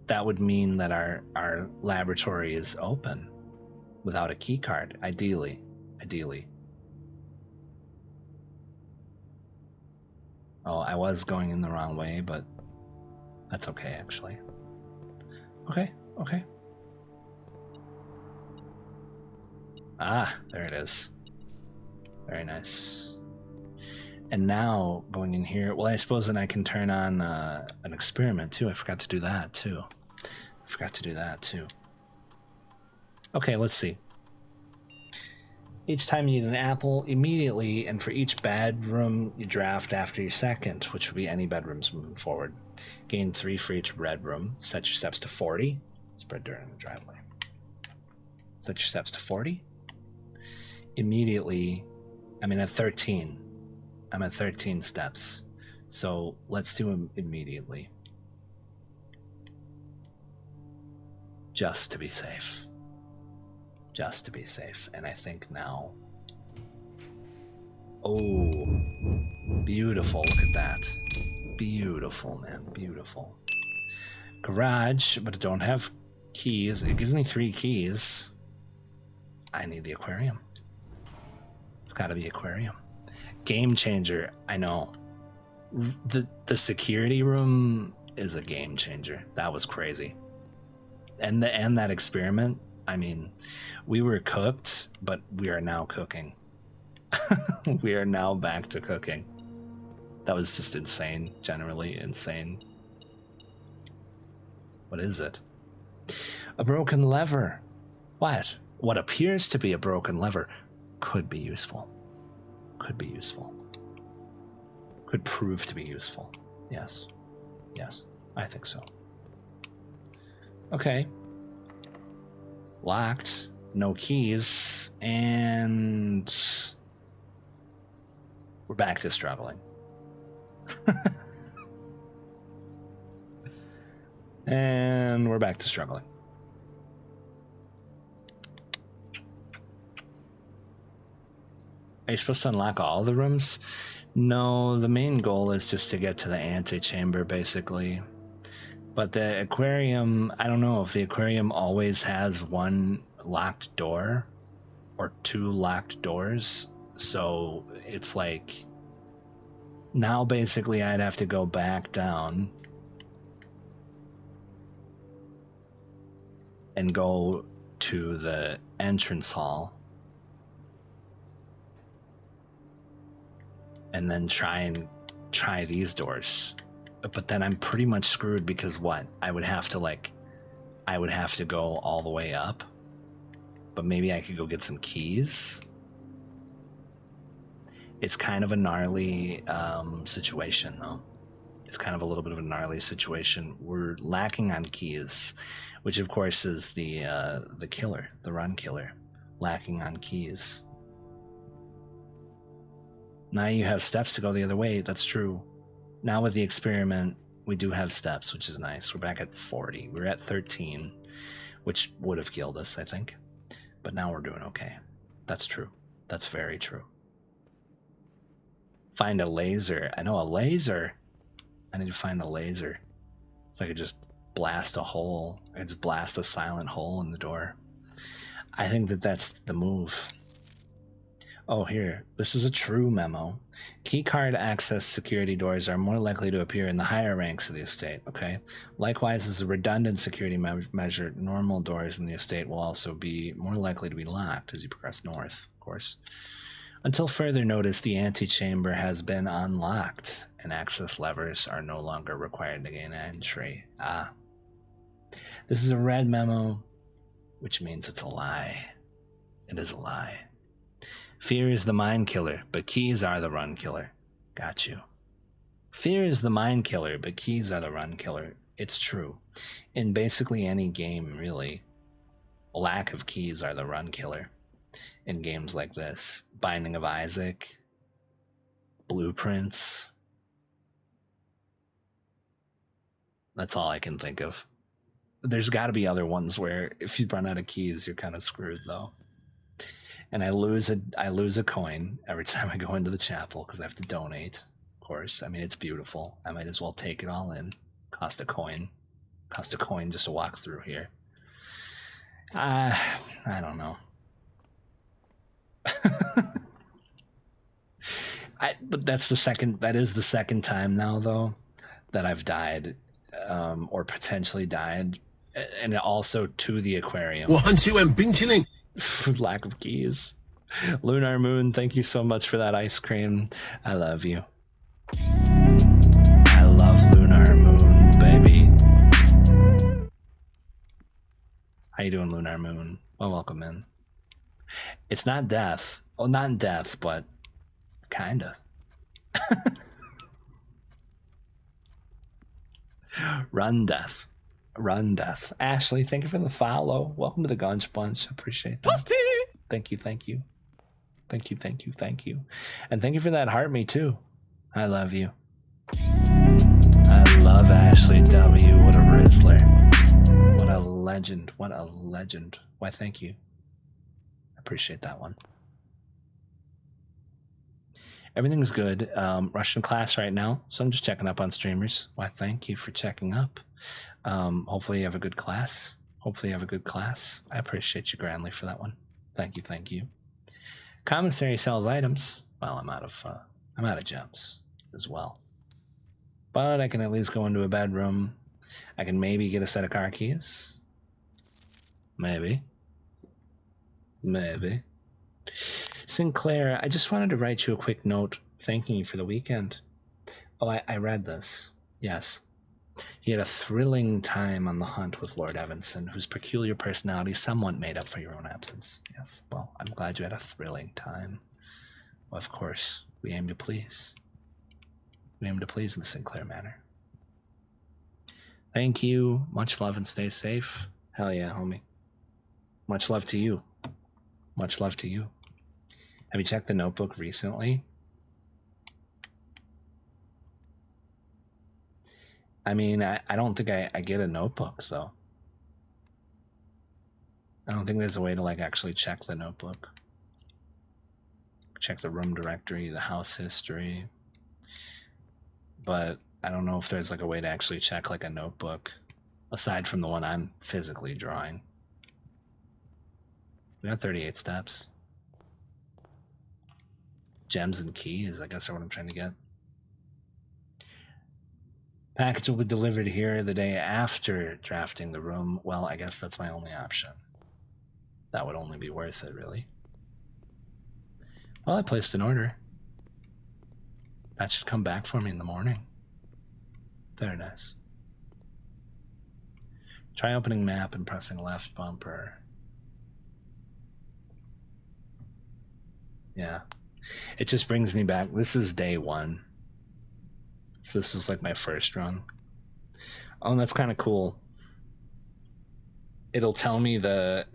[SPEAKER 1] that would mean that our laboratory is open without a key card. Ideally. Oh, I was going in the wrong way, but that's okay, actually. Okay. Ah, there it is. Very nice. And now, going in here, well, I suppose then I can turn on an experiment, too. I forgot to do that, too. Okay, let's see. Each time you need an apple, immediately, and for each bedroom you draft after your second, which would be any bedrooms moving forward. Gain 3 for each red room. Set your steps to 40. Spread dirt in the driveway. Set your steps to 40. Immediately, I'm at 13. I'm at 13 steps. So let's do them immediately. Just to be safe. And I think now... Oh, beautiful. Look at that. Beautiful, man. Beautiful. Garage, but I don't have keys. It gives me 3 keys. I need the aquarium. It's got to be aquarium. Game changer. I know. The security room is a game changer. That was crazy. And that experiment, I mean, we were cooked, but we are now cooking. We are now back to cooking. That was just insane, generally insane. What is it? A broken lever. What? What appears to be a broken lever could be useful. Could be useful. Could prove to be useful. Yes. Yes, I think so. Okay. Locked. No keys. And we're back to struggling. And we're back to struggling. Are you supposed to unlock all the rooms? No, the main goal is just to get to the antechamber, basically. But the aquarium, I don't know if the aquarium always has one locked door or two locked doors. So it's like, now basically I'd have to go back down and go to the entrance hall and then try these doors. But then I'm pretty much screwed because what? I would have to go all the way up. But maybe I could go get some keys. It's kind of a gnarly situation, though. It's kind of a little bit of a gnarly situation. We're lacking on keys, which of course is the killer, the run killer, lacking on keys. Now you have steps to go the other way. That's true. Now with the experiment, we do have steps, which is nice. We're back at 40. We were at 13, which would have killed us, I think. But now we're doing okay. That's true. That's very true. Find a laser. I know a laser. I need to find a laser. So I could just blast a hole. I could just blast a silent hole in the door. I think that's the move. Oh, here. This is a true memo. Keycard access security doors are more likely to appear in the higher ranks of the estate, okay? Likewise, as a redundant security measure, normal doors in the estate will also be more likely to be locked as you progress north, of course. Until further notice, the antechamber has been unlocked, and access levers are no longer required to gain entry. Ah. This is a red memo, which means it's a lie. It is a lie. Fear is the mind killer, but keys are the run killer. Got you. Fear is the mind killer, but keys are the run killer. It's true. In basically any game, really, lack of keys are the run killer. In games like this, Binding of Isaac, Blueprints. That's all I can think of. There's got to be other ones where if you run out of keys, you're kind of screwed, though. And I lose a coin every time I go into the chapel because I have to donate, of course. I mean, it's beautiful. I might as well take it all in. Cost a coin just to walk through here. I don't know. But that is the second time now, though, that I've died, or potentially died, and also to the aquarium.
[SPEAKER 3] 1-2 and Binchling.
[SPEAKER 1] Lack of keys. Lunar Moon, thank you so much for that ice cream. I love you. I love Lunar Moon, baby. How you doing, Lunar Moon? Well, welcome in. It's not death. Well, not death, but kinda. Run death. Run death. Ashley, thank you for the follow. Welcome to the Gunch Bunch. Appreciate that. Thank you. Thank you. Thank you. Thank you. Thank you. And thank you for that heart me too. I love you. I love Ashley W. What a Rizzler. What a legend. What a legend. Why, thank you. I appreciate that one. Everything's good. Russian class right now, so I'm just checking up on streamers. Why, thank you for checking up. Hopefully you have a good class. I appreciate you grandly for that one. Thank you. Commissary sells items. Well, I'm out of gems as well. But I can at least go into a bedroom. I can maybe get a set of car keys. Maybe. Sinclair, I just wanted to write you a quick note thanking you for the weekend. Oh, I read this. Yes. He had a thrilling time on the hunt with Lord Evanson, whose peculiar personality somewhat made up for your own absence. Yes, well, I'm glad you had a thrilling time. Well, of course, we aim to please. We aim to please in the Sinclair manner. Thank you. Much love and stay safe. Hell yeah, homie. Much love to you. Much love to you. Have you checked the notebook recently? I mean, I don't think I get a notebook, so. I don't think there's a way to, like, actually check the notebook. Check the room directory, the house history. But I don't know if there's, like, a way to actually check, like, a notebook, aside from the one I'm physically drawing. We got 38 steps. Gems and keys, I guess, are what I'm trying to get. Package will be delivered here the day after drafting the room. Well, I guess that's my only option. That would only be worth it, really. Well, I placed an order. That should come back for me in the morning. Very nice. Try opening map and pressing left bumper. Yeah. It just brings me back. This is day 1. So this is like my first run. Oh, and that's kind of cool. It'll tell me the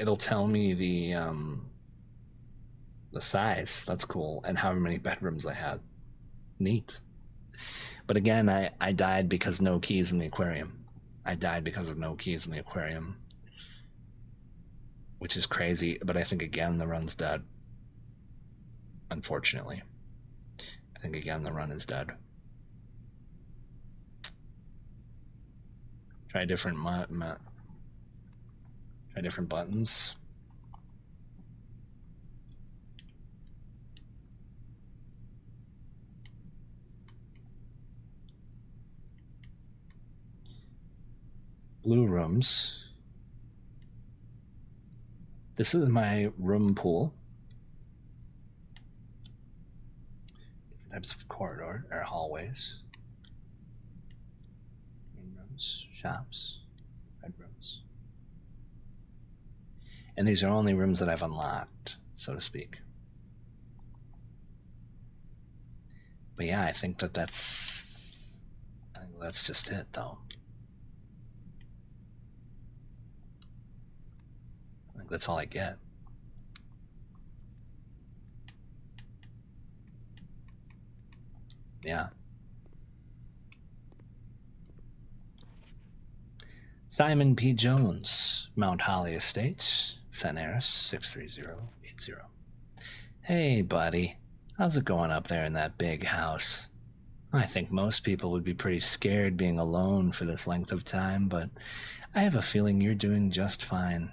[SPEAKER 1] size. That's cool. And how many bedrooms I had. Neat. But again, I died because no keys in the aquarium. I died because of no keys in the aquarium. Which is crazy, but I think again the run's dead. Unfortunately. I think again the run is dead. Try different try different buttons. Blue rooms. This is my room pool. Different types of corridor or hallways. Shops, bedrooms. And these are only rooms that I've unlocked, so to speak. But yeah, I think that's just it, though. I think that's all I get. Yeah. Simon P. Jones, Mount Holly Estates, Fenaris 63080. Hey, buddy. How's it going up there in that big house? I think most people would be pretty scared being alone for this length of time, but I have a feeling you're doing just fine.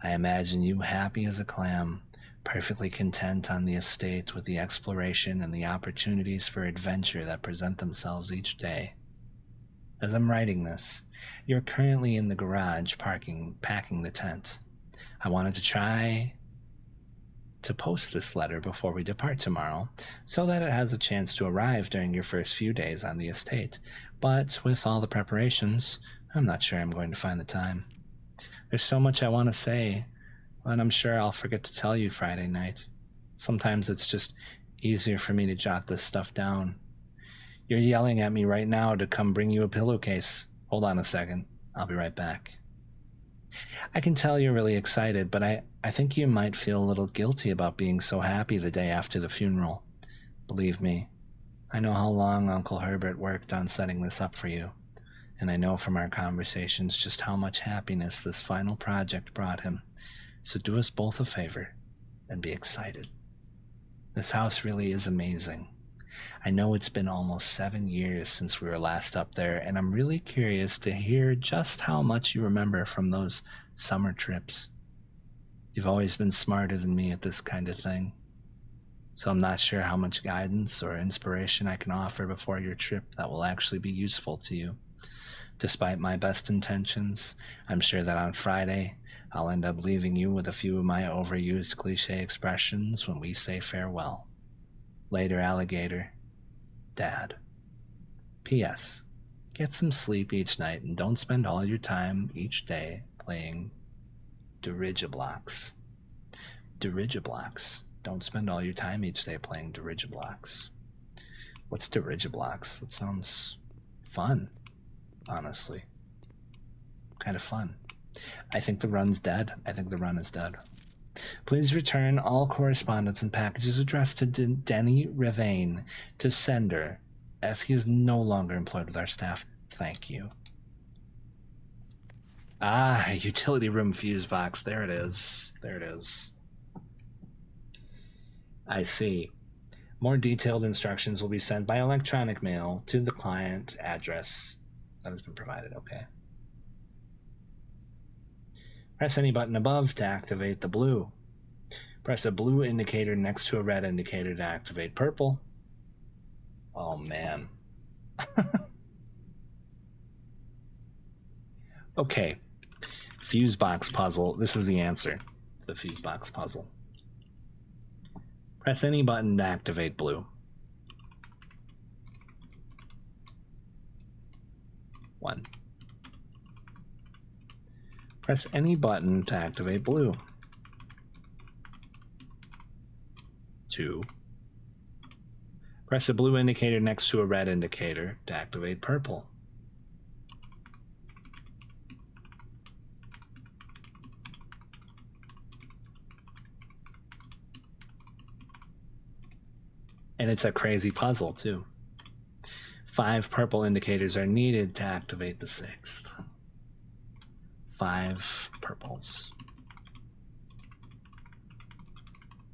[SPEAKER 1] I imagine you happy as a clam, perfectly content on the estate with the exploration and the opportunities for adventure that present themselves each day. As I'm writing this, you're currently in the garage packing the tent. I wanted to try to post this letter before we depart tomorrow, so that it has a chance to arrive during your first few days on the estate, but with all the preparations, I'm not sure I'm going to find the time. There's so much I want to say, but I'm sure I'll forget to tell you Friday night. Sometimes it's just easier for me to jot this stuff down. You're yelling at me right now to come bring you a pillowcase. Hold on a second. I'll be right back. I can tell you're really excited, but I think you might feel a little guilty about being so happy the day after the funeral. Believe me, I know how long Uncle Herbert worked on setting this up for you, and I know from our conversations just how much happiness this final project brought him. So do us both a favor and be excited. This house really is amazing. I know it's been almost 7 years since we were last up there, and I'm really curious to hear just how much you remember from those summer trips. You've always been smarter than me at this kind of thing. So I'm not sure how much guidance or inspiration I can offer before your trip that will actually be useful to you. Despite my best intentions, I'm sure that on Friday I'll end up leaving you with a few of my overused cliche expressions when we say farewell. Later, alligator. Dad. P.S. Get some sleep each night and don't spend all your time each day playing Dirigiblocks. Dirigiblocks. Don't spend all your time each day playing Dirigiblocks. What's Dirigiblocks? That sounds fun, honestly. Kind of fun. I think the run's dead. I think the run is dead. Please return all correspondence and packages addressed to Denny Revane to sender, as he is no longer employed with our staff. Thank you. Ah, utility room fuse box. There it is. There it is. I see. More detailed instructions will be sent by electronic mail to the client address that has been provided. Okay. Press any button above to activate the blue. Press a blue indicator next to a red indicator to activate purple. Oh, man. Okay. Fuse box puzzle. This is the answer to the fuse box puzzle. Press any button to activate blue. 1. Press any button to activate blue. 2. Press a blue indicator next to a red indicator to activate purple. And it's a crazy puzzle, too. 5 purple indicators are needed to activate the 6th. 5 purples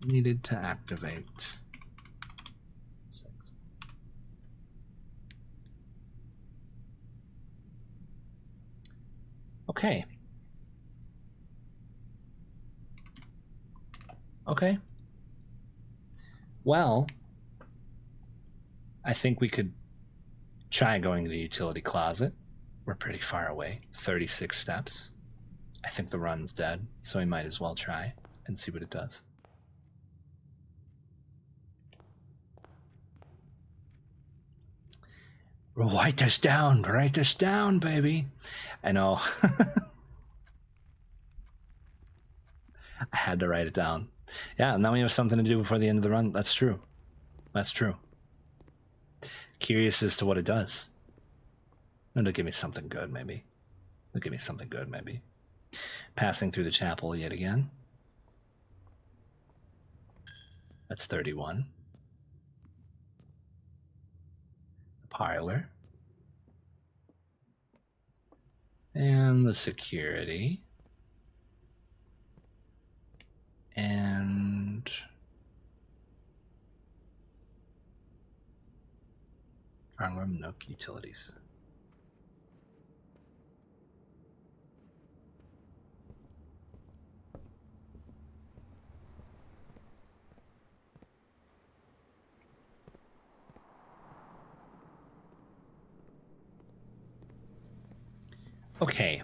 [SPEAKER 1] needed to activate 6th. Okay. Okay. Well, I think we could try going to the utility closet. We're pretty far away, 36 steps. I think the run's dead, so we might as well try and see what it does. Write this down, baby. I know. I had to write it down. Yeah, now we have something to do before the end of the run. That's true. That's true. Curious as to what it does. It'll give me something good, maybe. It'll give me something good, maybe. Passing through the chapel yet again. That's 31. The parlor. And the security. And Farm room, Nook, utilities. Okay,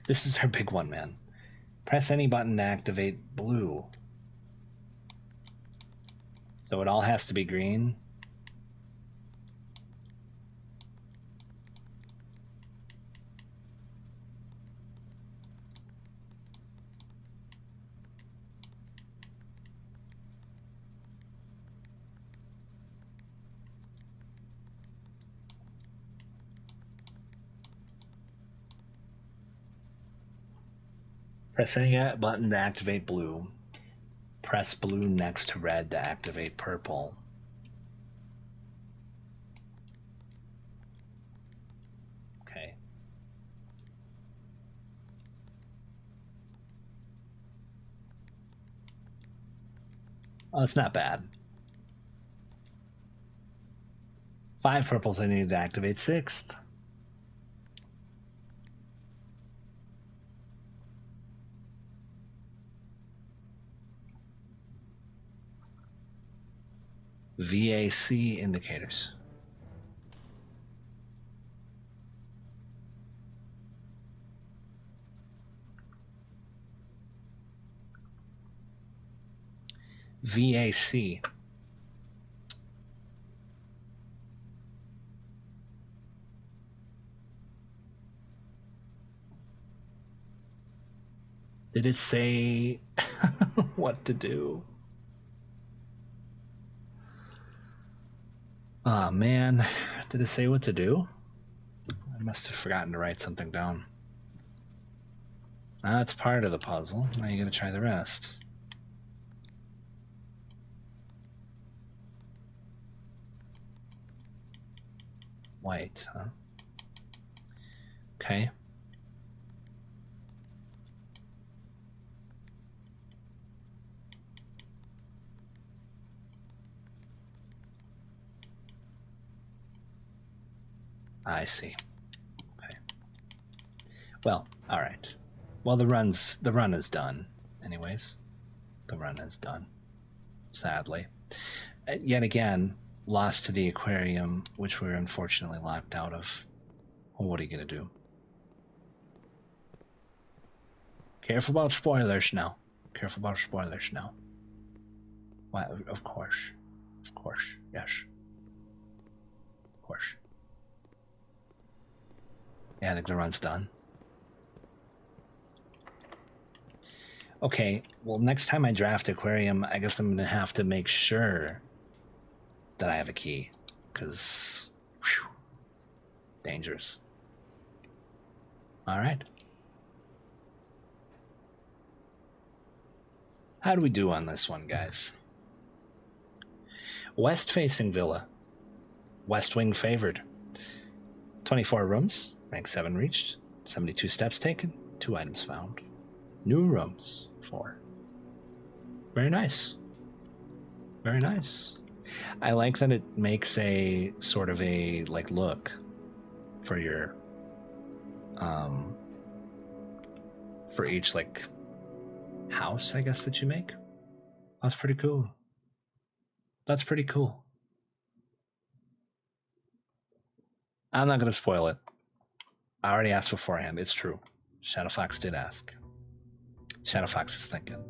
[SPEAKER 1] this is our big one, man. Press any button to activate blue. So it all has to be green. Press any button to activate blue. Press blue next to red to activate purple. Okay. Oh, that's not bad. 5 purples I need to activate 6th. VAC indicators. VAC. Did it say what to do? Oh man, did it say what to do? I must have forgotten to write something down. That's part of the puzzle. Now you gotta try the rest. White, huh? Okay. I see. Okay. Well, all right. Well, the run is done. Anyways, the run is done. Sadly, yet again, lost to the aquarium, which we were unfortunately locked out of. Well, what are you gonna do? Careful about spoilers now. Careful about spoilers now. Why? Of course, yes, of course. Yeah, I think the run's done. Okay, well, next time I draft aquarium, I guess I'm gonna have to make sure that I have a key, because dangerous. All right. How do we do on this one, guys? West-facing villa. West wing favored. 24 rooms. Rank 7 reached. 72 steps taken. 2 items found. New rooms. 4. Very nice. Very nice. I like that it makes a sort of a like look for your for each like house, I guess, that you make. That's pretty cool. That's pretty cool. I'm not gonna spoil it. I already asked beforehand. It's true. Shadow Fox did ask. Shadow Fox is thinking.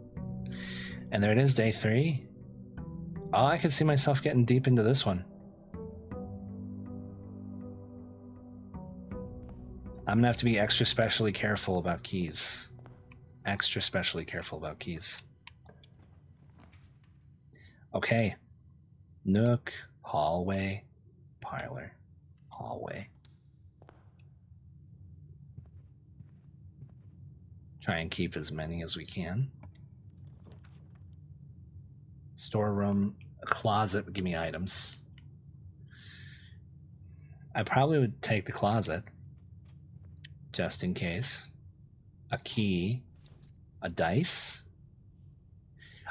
[SPEAKER 1] And there it is, day 3. Oh, I can see myself getting deep into this one. I'm gonna have to be extra specially careful about keys. Extra specially careful about keys. Okay. Nook, hallway, parlor, hallway. Try and keep as many as we can. Storeroom, a closet would give me items. I probably would take the closet, just in case. A key, a dice,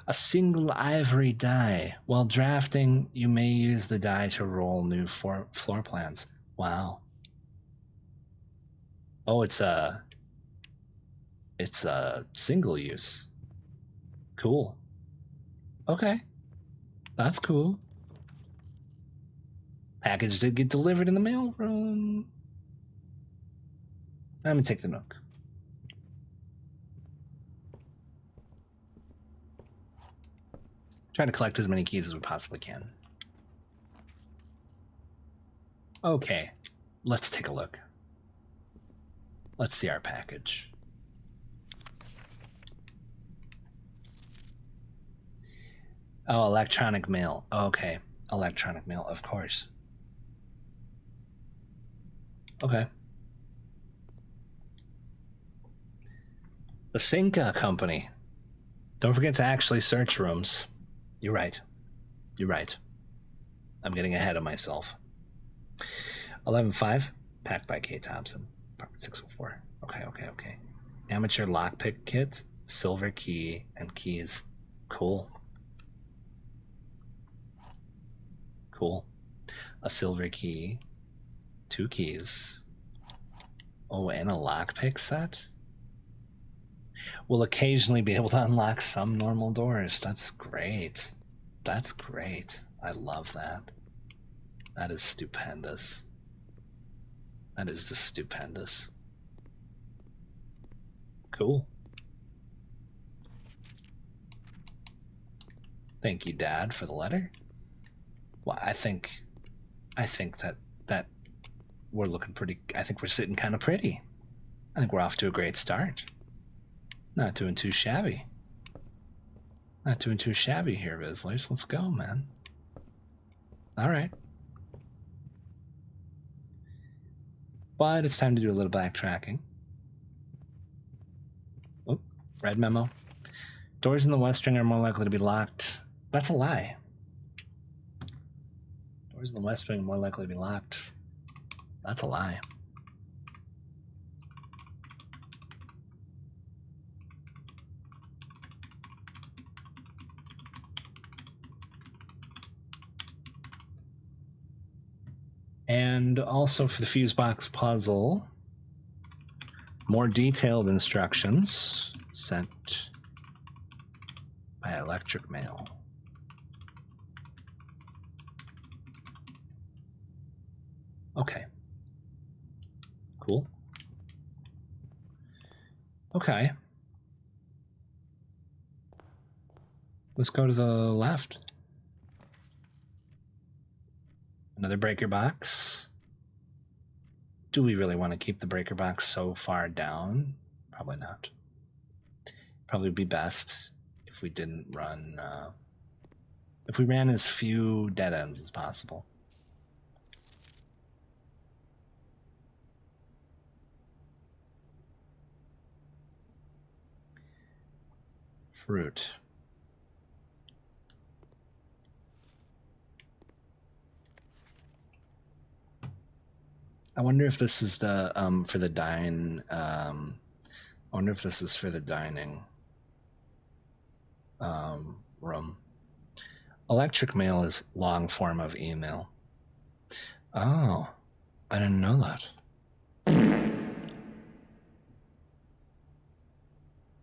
[SPEAKER 1] a single ivory die. While drafting, you may use the die to roll new floor plans. Wow. Oh, it's a single use. Cool. Okay. That's cool. Package did get delivered in the mail room. I'm gonna take the Nook. Try to collect as many keys as we possibly can. Okay, let's take a look. Let's see our package. Oh, electronic mail. Okay, electronic mail, of course. Okay. The Cinca Company. Don't forget to actually search rooms. You're right. You're right. I'm getting ahead of myself. 11.5, packed by K. Thompson. Apartment 604. Okay. Amateur lockpick kit, silver key, and keys. Cool. A silver key, 2 keys. Oh, and a lockpick set? We'll occasionally be able to unlock some normal doors. That's great. I love that. That is stupendous. That is just stupendous. Cool. Thank you, Dad, for the letter. Well, I think that we're looking pretty. I think we're sitting kind of pretty. I think we're off to a great start. Not doing too shabby. Not doing too shabby here, Vislers. Let's go, man. All right. But it's time to do a little backtracking. Oh, red memo. Doors in the West Wing are more likely to be locked. That's a lie. Doors in the West Wing are more likely to be locked. That's a lie. And also for the fuse box puzzle, more detailed instructions sent by electric mail. Okay. Cool. Okay. Let's go to the left. Another breaker box. Do we really want to keep the breaker box so far down? Probably not. Probably would be best if we didn't run, if we ran as few dead ends as possible. Fruit. I wonder if this is the for the dine. I wonder if this is for the dining room. Electric mail is long form of email. Oh, I didn't know that.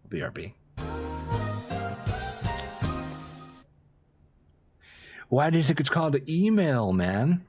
[SPEAKER 1] BRB. Why do you think it's called an email, man?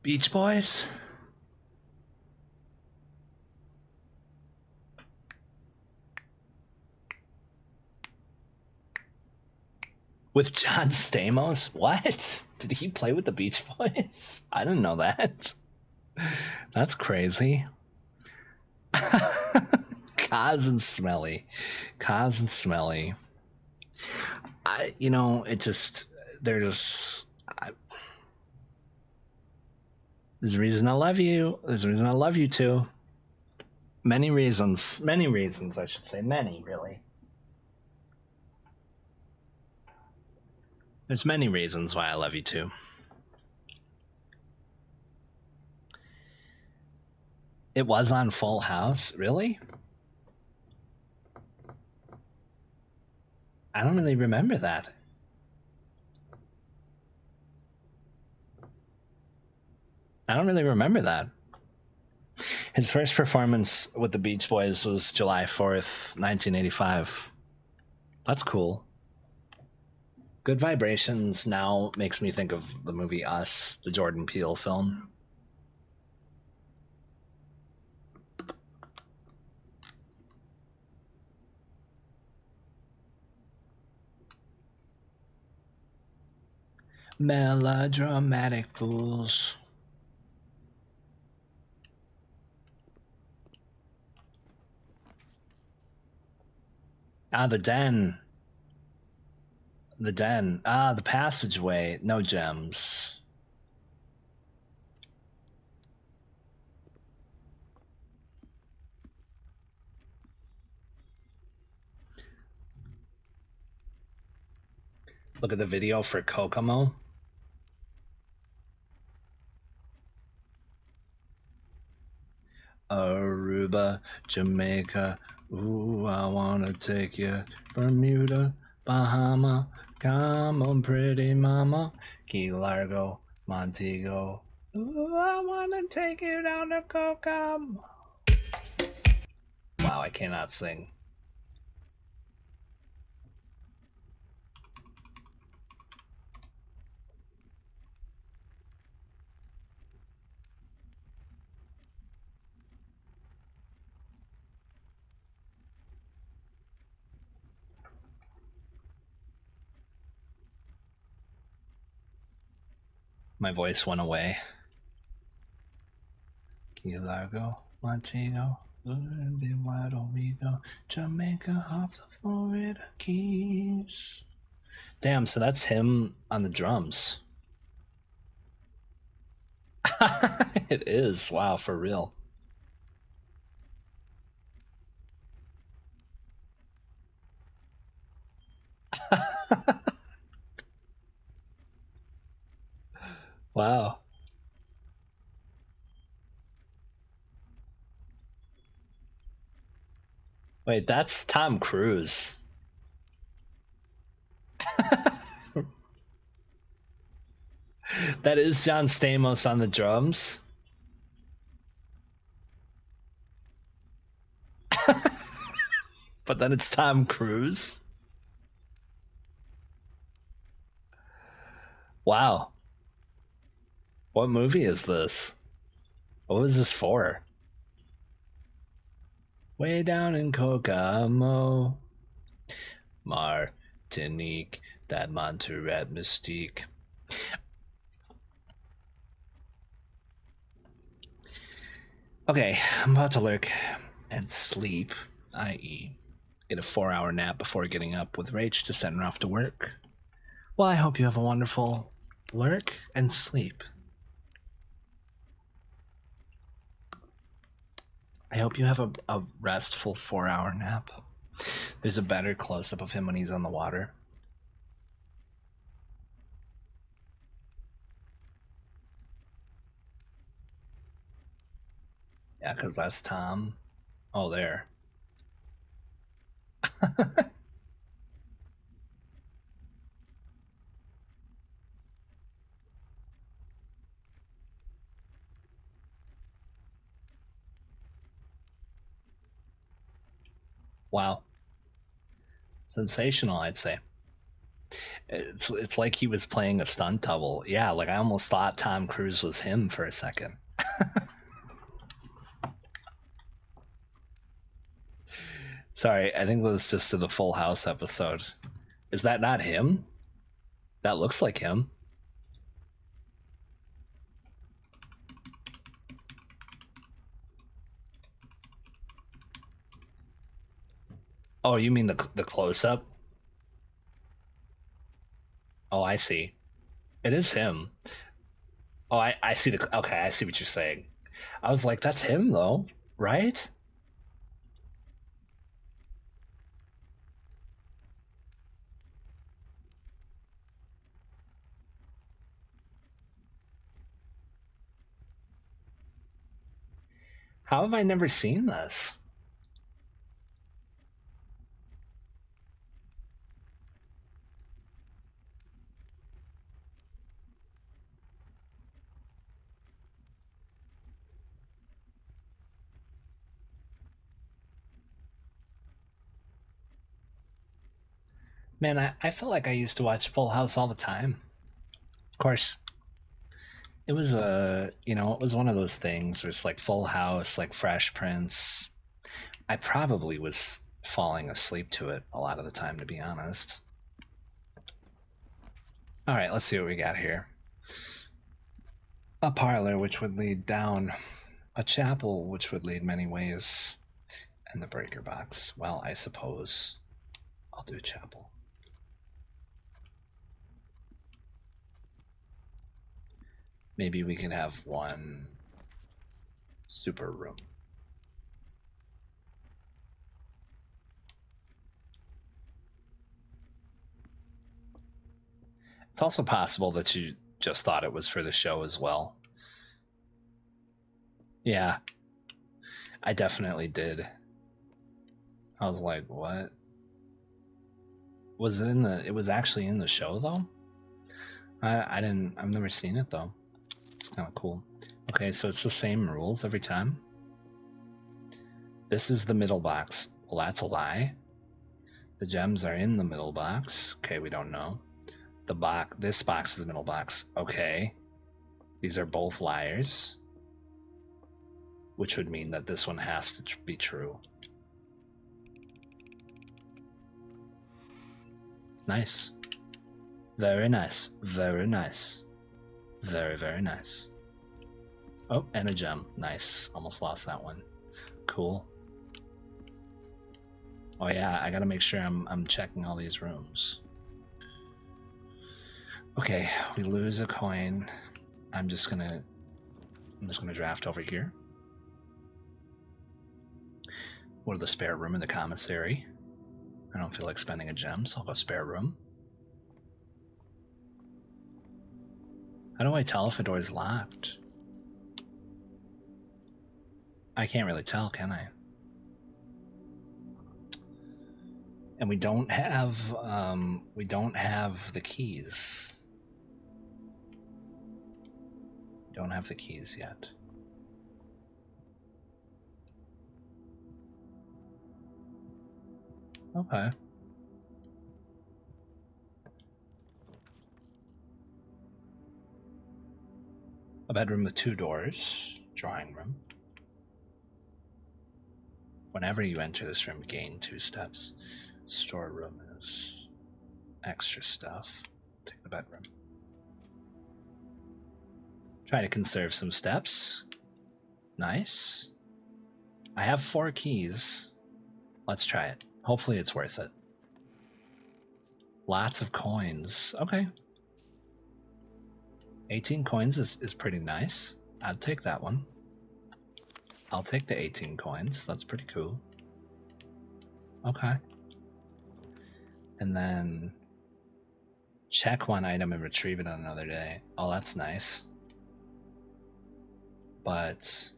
[SPEAKER 1] Beach Boys? With John Stamos? What? Did he play with the Beach Boys? I didn't know that. That's crazy. Kaz and Smelly. Kaz and Smelly. You know, it just, there's a reason I love you. There's a reason I love you too. Many reasons, I should say. Many, really. There's many reasons why I love you too. It was on Full House, really? I don't really remember that. I don't really remember that. His first performance with the Beach Boys was July 4th, 1985. That's cool. Good Vibrations now makes me think of the movie Us, the Jordan Peele film. Melodramatic fools. Ah, the den. The den. Ah, the passageway. No gems. Look at the video for Kokomo. Aruba, Jamaica. Ooh, I wanna take you. Bermuda, Bahama. Come on, pretty mama. Key Largo, Montego. Ooh, I wanna take you down to Kokomo. Wow, I cannot sing. My voice went away. Key Largo, Montego, why don't we go? Jamaica off the Florida Keys. Damn, so that's him on the drums. It is. Wow, for real. Wow. Wait, that's Tom Cruise. That is John Stamos on the drums. But then it's Tom Cruise. Wow. What movie is this? What was this for? Way down in Kokomo, Martinique, that Montserrat mystique. Okay, I'm about to lurk and sleep, i.e., get a 4-hour nap before getting up with Rach to send her off to work. Well, I hope you have a wonderful lurk and sleep. I hope you have a restful 4-hour nap. There's a better close-up of him when he's on the water. Yeah, because that's Tom. Oh, there. Wow. Sensational, I'd say.
[SPEAKER 6] It's like he was playing a stunt double. Yeah, like I almost thought Tom Cruise was him for a second. Sorry, I think that's just to the Full House episode. Is that not him? That looks like him. Oh, you mean the close-up? Oh, I see. It is him. Oh, I see the... Okay, I see what you're saying. I was like, that's him, though, right? How have I never seen this? Man, I felt like I used to watch Full House all the time. Of course, it was you know, it was one of those things where it's like Full House, like Fresh Prince. I probably was falling asleep to it a lot of the time, to be honest. All right, let's see what we got here. A parlor which would lead down, a chapel which would lead many ways, and the breaker box. Well, I suppose I'll do a chapel. Maybe we can have one super room. It's also possible that you just thought it was for the show as well. Yeah, I definitely did. I was like, what? Was it in the... It was actually in the show, though? I've never seen it, though. It's kind of cool. Okay, so it's the same rules every time. This is the middle box. Well, that's a lie. The gems are in the middle box. Okay, we don't know. This box is the middle box. Okay. These are both liars. Which would mean that this one has to be true. Nice. Very nice. Very nice. Very, very nice. Oh, and a gem. Nice. Almost lost that one. Cool. Oh yeah, I gotta make sure I'm checking all these rooms. Okay, we lose a coin. I'm just gonna draft over here. What are the spare room in the commissary? I don't feel like spending a gem, so I'll go spare room. How do I tell if a door is locked? I can't really tell, can I? And we don't have the keys. We don't have the keys yet. Okay. A bedroom with 2 doors. Drawing room. Whenever you enter this room, gain 2 steps. Storeroom is extra stuff. Take the bedroom. Try to conserve some steps. Nice. I have 4 keys. Let's try it. Hopefully it's worth it. Lots of coins. Okay. 18 coins is pretty nice. I'd take that one. I'll take the 18 coins. That's pretty cool. Okay. And then check one item and retrieve it on another day. Oh, that's nice. But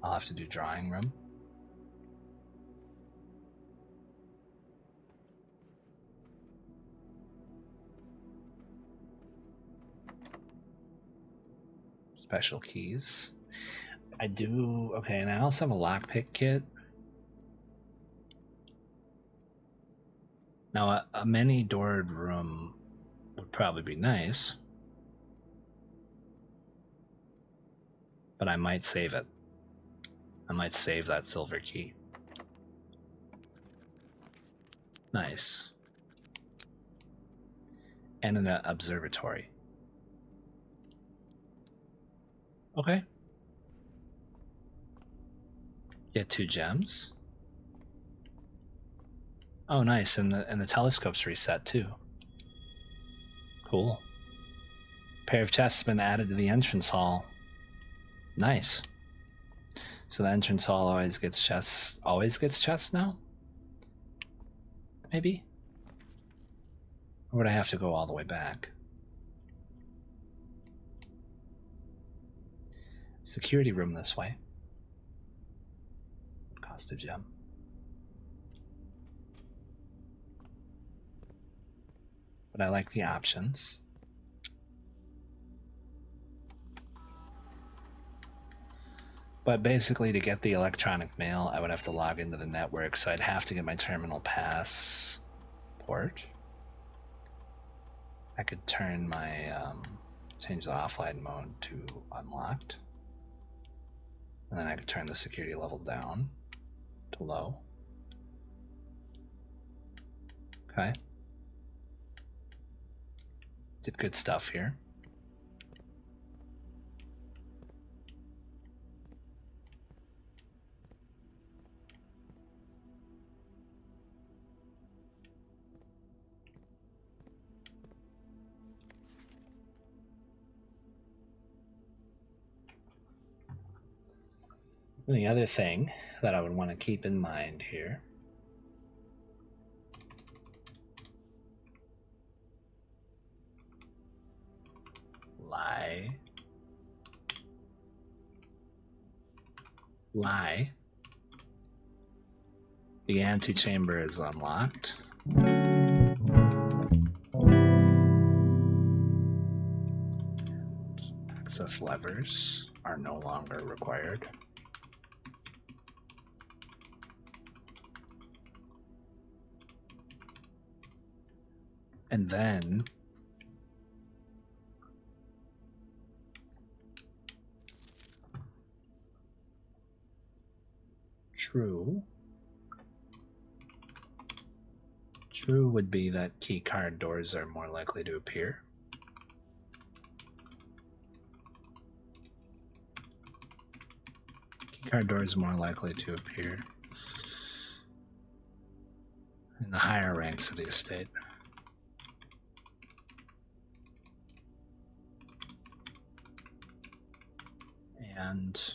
[SPEAKER 6] I'll have to do drawing room. Special keys. I do. Okay, and I also have a lockpick kit. Now, a many doored room would probably be nice, but I might save it. I might save that silver key. Nice. And an observatory. Okay. Get 2 gems. Oh, nice, and the telescope's reset too. Cool. Pair of chests has been added to the entrance hall. Nice. So the entrance hall always gets chests. Always gets chests now? Maybe? Or would I have to go all the way back? Security room this way. Cost a gem. But I like the options. But basically, to get the electronic mail, I would have to log into the network, so I'd have to get my terminal passport. I could turn my, change the offline mode to unlocked. And then I could turn the security level down to low. Okay. Did good stuff here. And the other thing that I would want to keep in mind here lie. The antechamber is unlocked. Access levers are no longer required. And then true would be that key card doors are more likely to appear. Key card doors more likely to appear in the higher ranks of the estate. And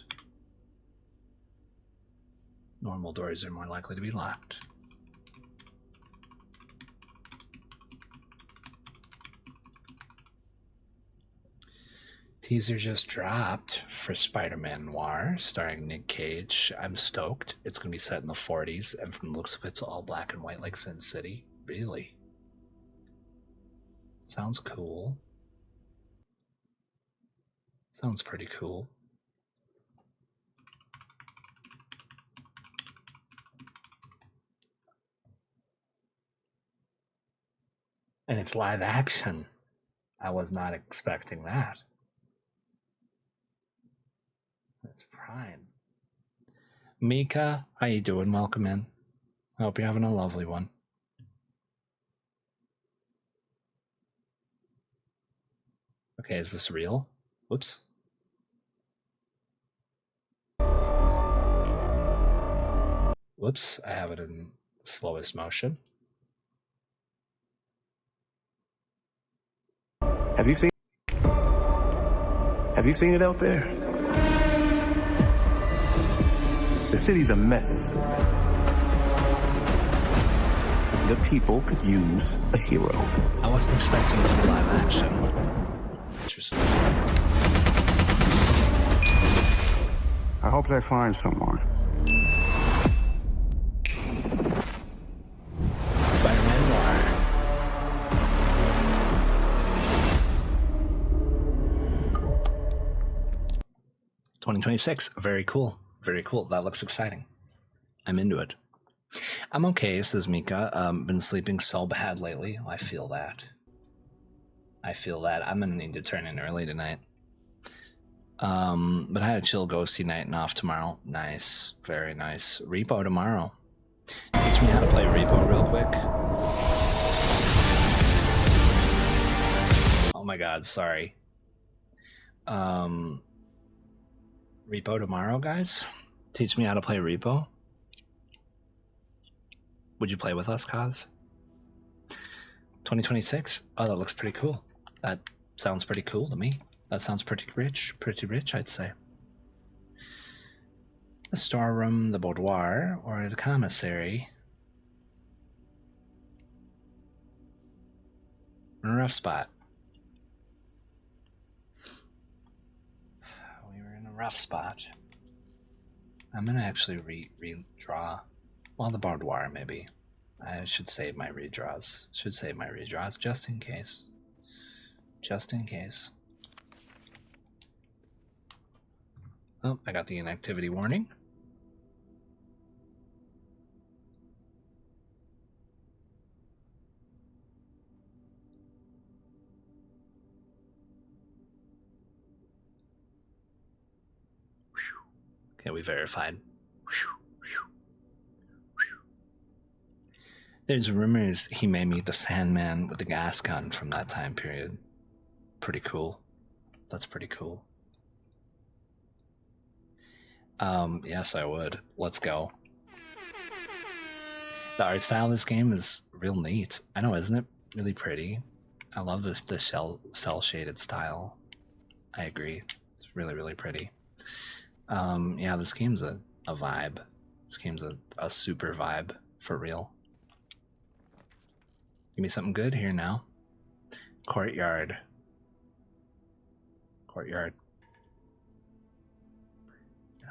[SPEAKER 6] normal doors are more likely to be locked. Teaser just dropped for Spider-Man Noir, starring Nick Cage. I'm stoked. It's going to be set in the 40s, and from the looks of it, it's all black and white like Sin City. Really? Sounds cool. Sounds pretty cool. And it's live action. I was not expecting that. That's prime. Mika, how you doing? Welcome in. I hope you're having a lovely one. Okay, is this real? Whoops. Whoops, I have it in slowest motion.
[SPEAKER 5] Have you seen it out there? The city's a mess. The people could use a hero.
[SPEAKER 6] I wasn't expecting it to be live action. Interesting.
[SPEAKER 5] I hope they find someone.
[SPEAKER 6] Spider-Man Noir. $2026. Very cool. Very cool. That looks exciting. I'm into it. I'm okay, says Mika. Been sleeping so bad lately. I feel that. I'm gonna need to turn in early tonight. But I had a chill ghosty night and off tomorrow. Nice, very nice. Repo tomorrow. Teach me how to play Repo real quick. Oh my god, sorry. Repo tomorrow, guys. Teach me how to play Repo. Would you play with us, Kaz? 2026? Oh, that looks pretty cool. That sounds pretty cool to me. That sounds pretty rich, I'd say. The storeroom, the boudoir, or the commissary. In a rough spot. We were in a rough spot. I'm gonna actually redraw. Well, the boudoir, maybe. I should save my redraws. Just in case. Just in case. Oh, I got the inactivity warning. Okay, we verified. There's rumors he may meet the Sandman with the gas gun from that time period. Pretty cool. That's pretty cool. Yes, I would. Let's go. The art style of this game is real neat. I know, isn't it? Really pretty. I love the cell shaded style. I agree. It's really, really pretty. Yeah, this game's a vibe. This game's a super vibe for real. Give me something good here now. Courtyard.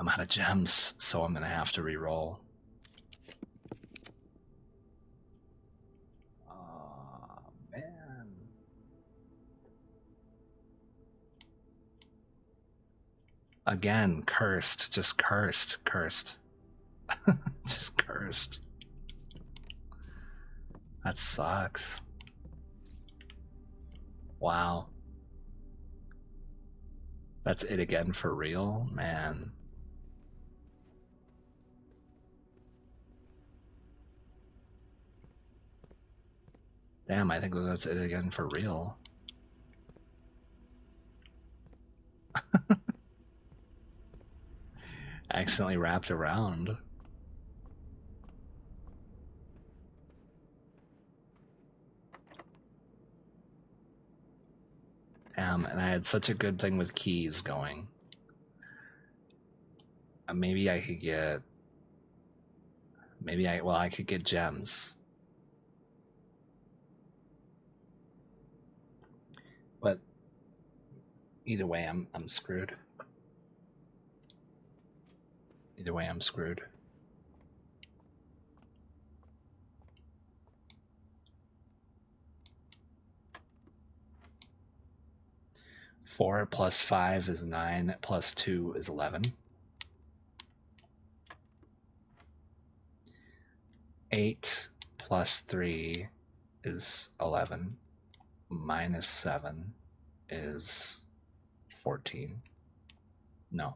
[SPEAKER 6] I'm out of gems, so I'm gonna have to re-roll. Oh, man. Again, cursed. Just cursed. Just cursed. That sucks. Wow. That's it again for real? Man. Damn, I think that's it again for real. Accidentally wrapped around. Damn, and I had such a good thing with keys going. Maybe I could get... I could get gems. But either way, I'm screwed. Either way, I'm screwed. Four plus 5 is 9, plus 2 is 11. 8 plus 3 is 11. Minus 7 is 14. No.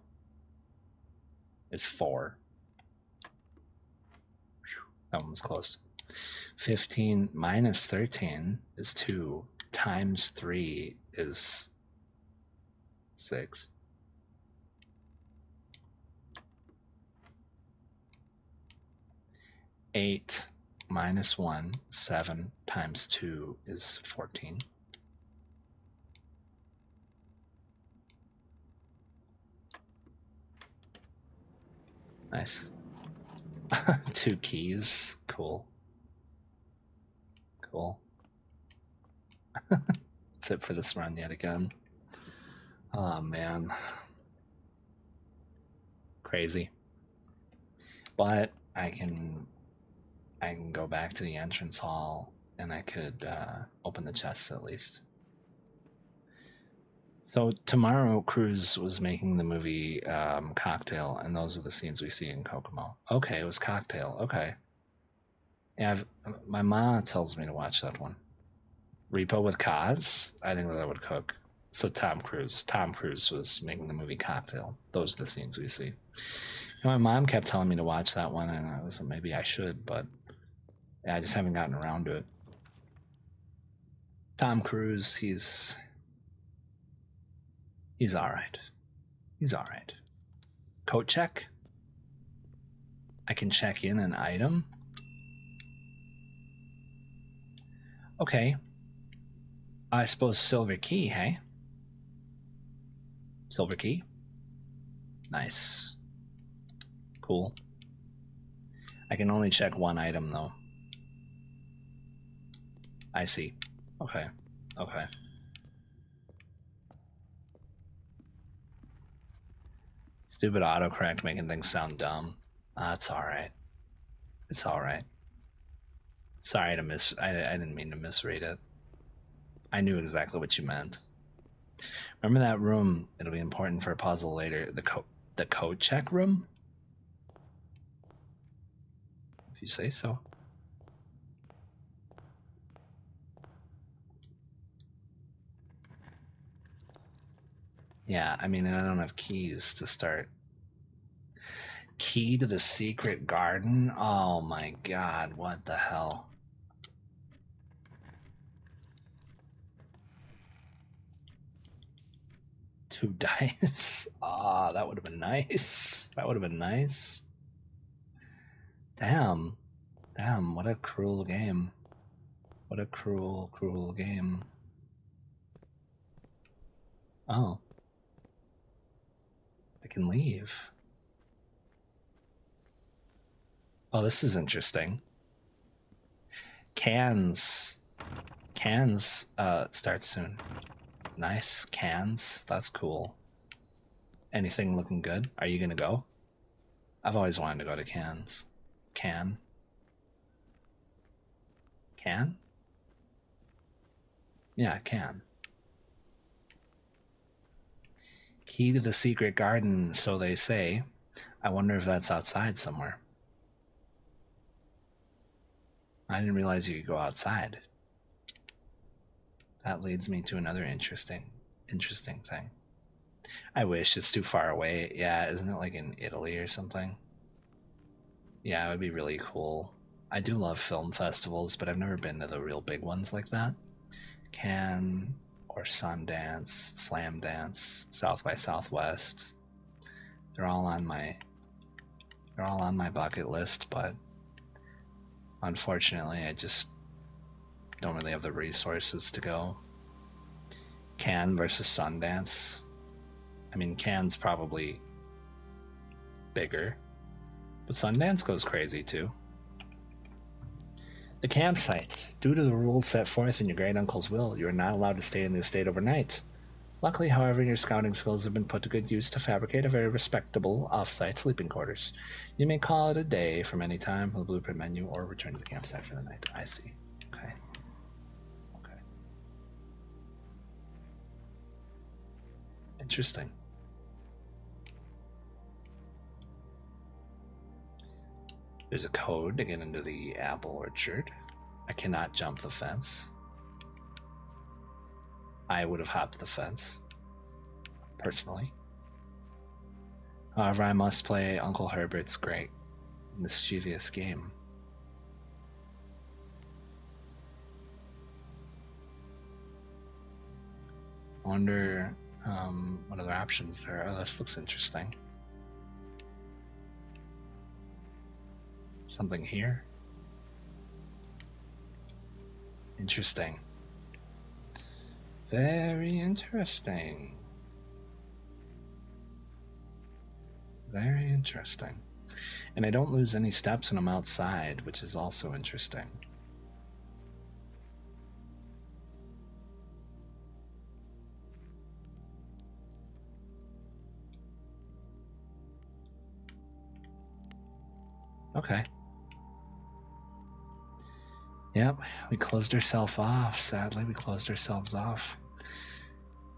[SPEAKER 6] It's 4. That one was close. 15 minus 13 is 2. Times 3 is 6. Eight minus 1, 7 times 2 is 14. Nice. 2 keys. Cool. Cool. That's it for this run yet again. Oh man. Crazy. But I can go back to the entrance hall and I could open the chests at least. So tomorrow Cruz was making the movie Cocktail, and those are the scenes we see in Kokomo. Okay, it was Cocktail. Okay. Yeah, my mom tells me to watch that one. Repo with Cos. I think that would cook. So Tom Cruise. Tom Cruise was making the movie Cocktail. Those are the scenes we see. And my mom kept telling me to watch that one, and I was like, maybe I should, but yeah, I just haven't gotten around to it. Tom Cruise, he's all right. He's all right. Coat check. I can check in an item. Okay. I suppose silver key, hey? Silver key. Nice. Cool. I can only check one item, though. I see. Okay. Okay. Stupid autocorrect making things sound dumb. It's alright. It's alright. Sorry to I didn't mean to misread it. I knew exactly what you meant. Remember that room? It'll be important for a puzzle later. The code check room? If you say so. Yeah, I mean, I don't have keys to start. Key to the secret garden? Oh my god, what the hell? Two dice? Ah, that would have been nice. That would have been nice. Damn. Damn, what a cruel game. What a cruel, cruel game. Oh. I can leave. Oh, this is interesting. Cans start soon. Nice. Cans. That's cool. Anything looking good? Are you gonna go? I've always wanted to go to Cans. Can? Yeah, can. Key to the secret garden, so they say. I wonder if that's outside somewhere. I didn't realize you could go outside. That leads me to another interesting thing. I wish it's too far away. Yeah, isn't it like in Italy or something? Yeah, it would be really cool. I do love film festivals, but I've never been to the real big ones like that. Cannes or Sundance, Slam Dance, South by Southwest. They're all on my bucket list, but unfortunately I just don't really have the resources to go. Cannes versus Sundance. I mean, Cannes probably bigger, but Sundance goes crazy too. The campsite. Due to the rules set forth in your great uncle's will, you are not allowed to stay in the estate overnight. Luckily, however, your scouting skills have been put to good use to fabricate a very respectable off-site sleeping quarters. You may call it a day from any time from the blueprint menu or return to the campsite for the night. I see. Okay. Okay. Interesting. There's a code to get into the apple orchard. I cannot jump the fence. I would have hopped the fence, personally. However, I must play Uncle Herbert's great, mischievous game. I wonder what other options there are. Oh, this looks interesting. Something here? Interesting. Very interesting. Very interesting. And I don't lose any steps when I'm outside, which is also interesting. Okay. Yep, we closed ourselves off. Sadly, we closed ourselves off.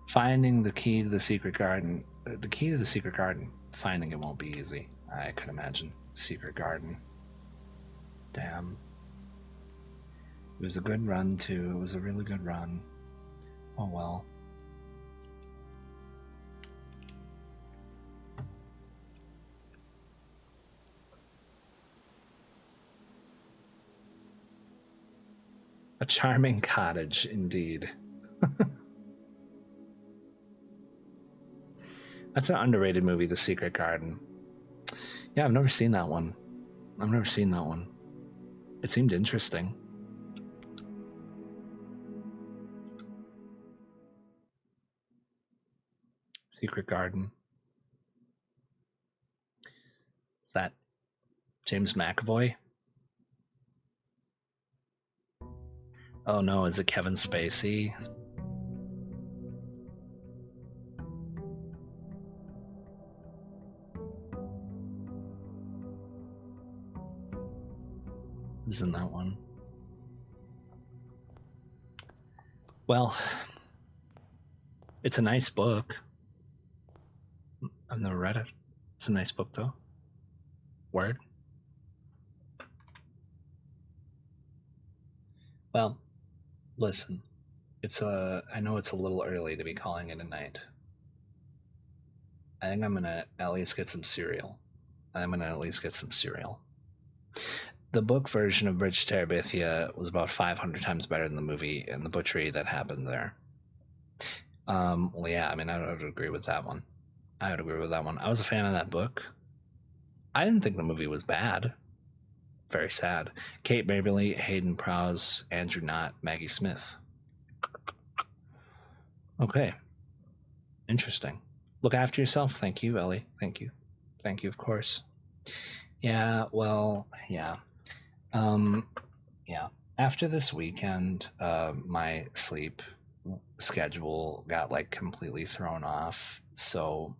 [SPEAKER 6] Finding the key to the secret garden. The key to the secret garden. Finding it won't be easy. I could imagine. Secret garden. Damn. It was a good run, too. It was a really good run. Oh, well. A charming cottage, indeed. That's an underrated movie, The Secret Garden. Yeah, I've never seen that one. It seemed interesting. Secret Garden. Is that James McAvoy? Oh no, is it Kevin Spacey? Who's in that one? Well, it's a nice book. I've never read it. It's a nice book, though. Word. Well, listen. I know it's a little early to be calling it a night. I think I'm gonna at least get some cereal. The book version of Bridge to Terabithia was about 500 times better than the movie and the butchery that happened there. Well, yeah, I mean, I would agree with that one. I was a fan of that book. I didn't think the movie was bad. Very sad. Kate Maberly, Hayden Prowse, Andrew Knott, Maggie Smith. Okay. Interesting. Look after yourself. Thank you, Ellie. Thank you, of course. Yeah, well, yeah. Yeah. After this weekend, my sleep schedule got like completely thrown off. So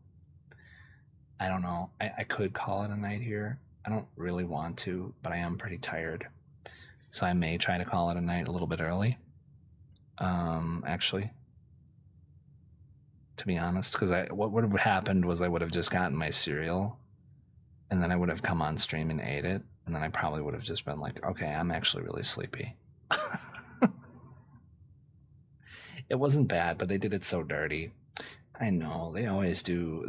[SPEAKER 6] I don't know. I could call it a night here. I don't really want to, but I am pretty tired. So I may try to call it a night a little bit early. Actually, to be honest, because what would have happened was I would have just gotten my cereal and then I would have come on stream and ate it. And then I probably would have just been like, okay, I'm actually really sleepy. It wasn't bad, but they did it so dirty. I know, they always do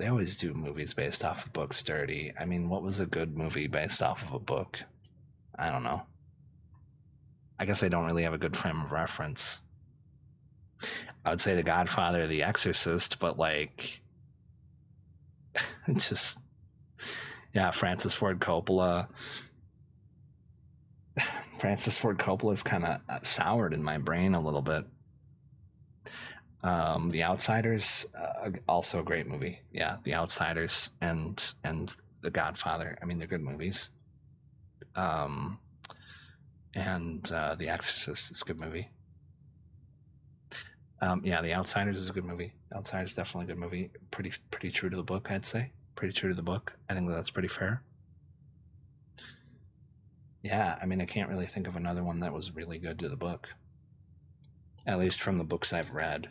[SPEAKER 6] movies based off of books dirty. I mean, what was a good movie based off of a book? I don't know. I guess I don't really have a good frame of reference. I would say The Godfather or The Exorcist, but like, just, yeah, Francis Ford Coppola. Francis Ford Coppola's kind of soured in my brain a little bit. The Outsiders, also a great movie. Yeah, The Outsiders and The Godfather. I mean, they're good movies. And The Exorcist is a good movie. Yeah, The Outsiders is a good movie. Outsiders is definitely a good movie. Pretty true to the book, I'd say. Pretty true to the book. I think that's pretty fair. Yeah, I mean, I can't really think of another one that was really good to the book. At least from the books I've read.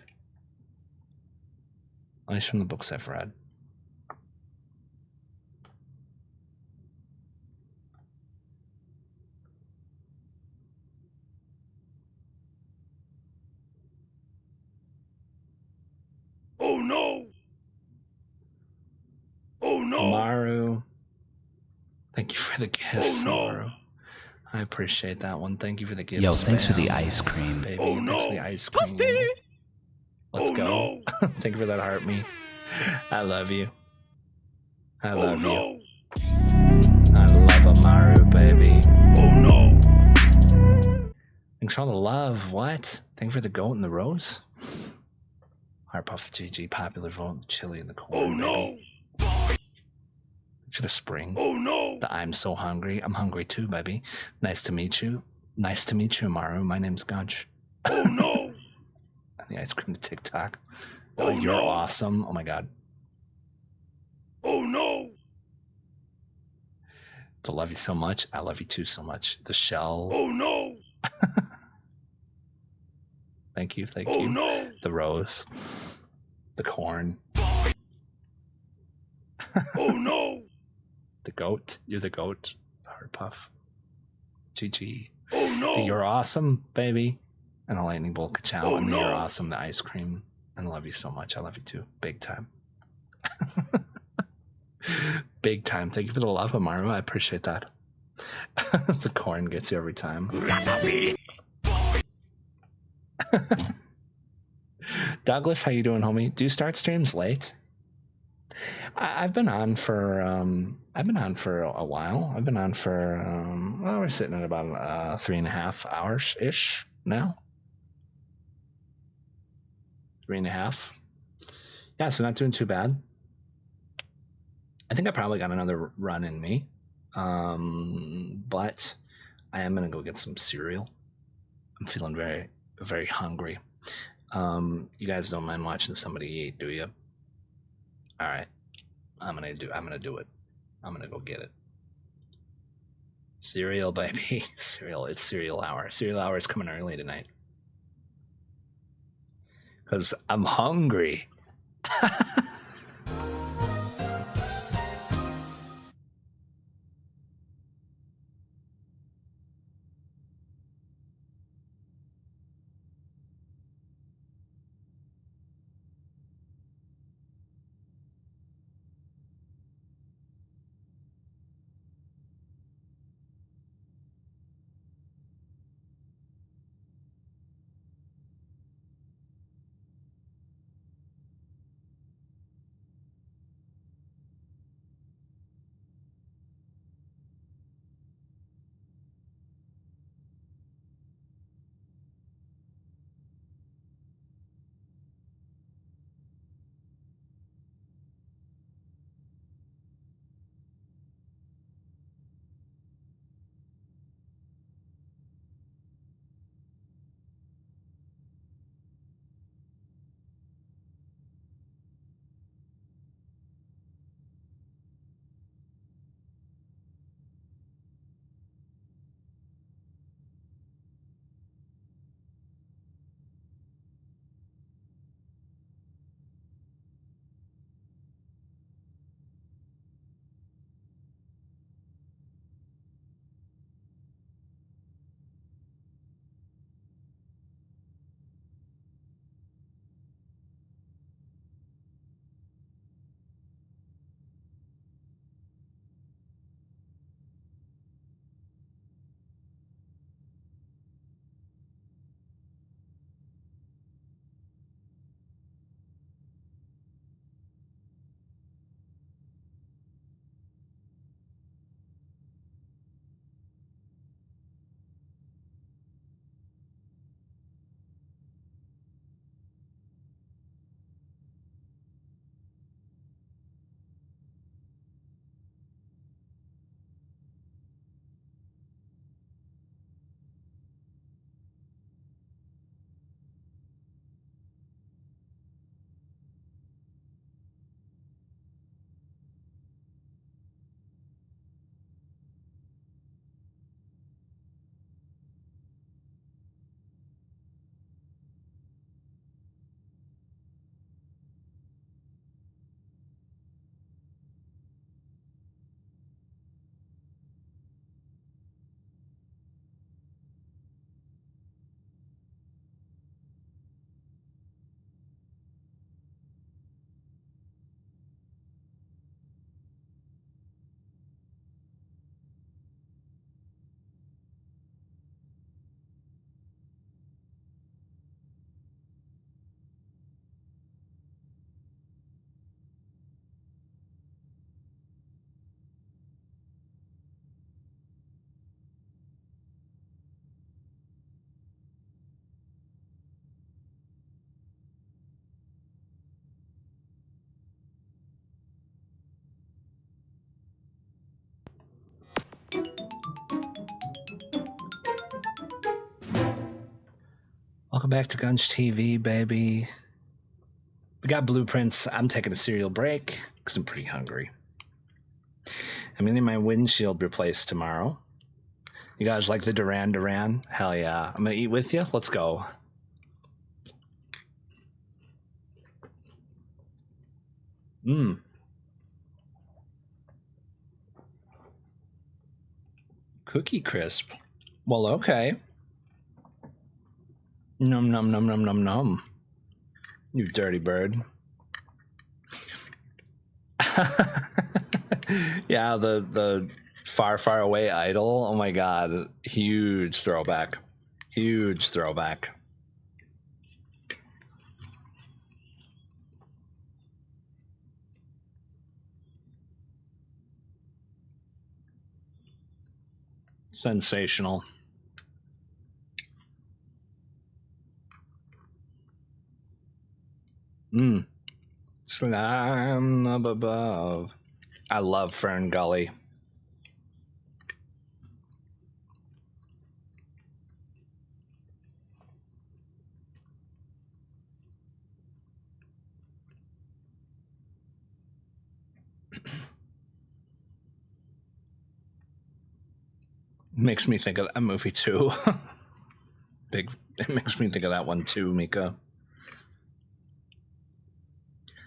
[SPEAKER 3] Oh no! Oh no!
[SPEAKER 6] Maru. Thank you for the gifts,
[SPEAKER 3] Oh, no.
[SPEAKER 6] Maru. I appreciate that one. Thank you for the gifts.
[SPEAKER 7] Yo, thanks for
[SPEAKER 6] fam.
[SPEAKER 7] the ice cream.
[SPEAKER 6] Baby,
[SPEAKER 3] Oh,
[SPEAKER 6] thanks
[SPEAKER 3] no.
[SPEAKER 6] for the ice cream. Let's
[SPEAKER 3] Oh,
[SPEAKER 6] go.
[SPEAKER 3] no.
[SPEAKER 6] Thank you for that heart me. I love you. I
[SPEAKER 3] Oh
[SPEAKER 6] love you.
[SPEAKER 3] no!
[SPEAKER 6] I love Amaru, baby.
[SPEAKER 3] Oh no!
[SPEAKER 6] Thanks for all the love. What? Thank you for the goat and the rose. Heart Puff GG, popular vote, chili in the corner.
[SPEAKER 3] Oh no!
[SPEAKER 6] Thanks for the spring.
[SPEAKER 3] Oh no!
[SPEAKER 6] The I'm so hungry. I'm hungry too, baby. Nice to meet you. Nice to meet you, Amaru. My name's Gunch.
[SPEAKER 3] Oh no!
[SPEAKER 6] The ice cream to TikTok.
[SPEAKER 3] Oh,
[SPEAKER 6] You're
[SPEAKER 3] no.
[SPEAKER 6] awesome. Oh my god.
[SPEAKER 3] Oh no!
[SPEAKER 6] I love you so much. I love you too so much. The shell.
[SPEAKER 3] Oh no!
[SPEAKER 6] Thank you. Thank
[SPEAKER 3] Oh
[SPEAKER 6] you.
[SPEAKER 3] no!
[SPEAKER 6] The rose. The corn.
[SPEAKER 3] Oh no!
[SPEAKER 6] The goat. You're the goat. Heart Puff. GG.
[SPEAKER 3] Oh no!
[SPEAKER 6] You're awesome, baby. And a lightning bolt ka-chow.
[SPEAKER 3] Oh,
[SPEAKER 6] and
[SPEAKER 3] no.
[SPEAKER 6] You're awesome, the ice cream. And I love you so much. I love you too. Big time. Big time. Thank you for the love, Amaru. I appreciate that. The corn gets you every time. Douglas, how you doing, homie? Do you start streams late? I've been on for a while. I've been on for well, we're sitting at about 3.5 hours ish now. 3.5. Yeah, so not doing too bad. I think I probably got another run in me. But I am gonna go get some cereal. I'm feeling very, very hungry. You guys don't mind watching somebody eat, do you? All right, I'm gonna do it. I'm gonna go get it. Cereal, baby. Cereal. It's cereal hour. Cereal hour is coming early tonight because I'm hungry. Welcome back to Gunge TV, baby. We got blueprints. I'm taking a cereal break because I'm pretty hungry. I'm getting my windshield replaced tomorrow. You guys like the Duran Duran? Hell yeah. I'm going to eat with you. Let's go. Cookie Crisp. Well, okay. Num num num num num num. You dirty bird. Yeah, the far far away idol. Oh my god, huge throwback. Huge throwback. Sensational. Slam up above. I love Fern Gully. Makes me think of that movie too. It makes me think of that one too, Mika.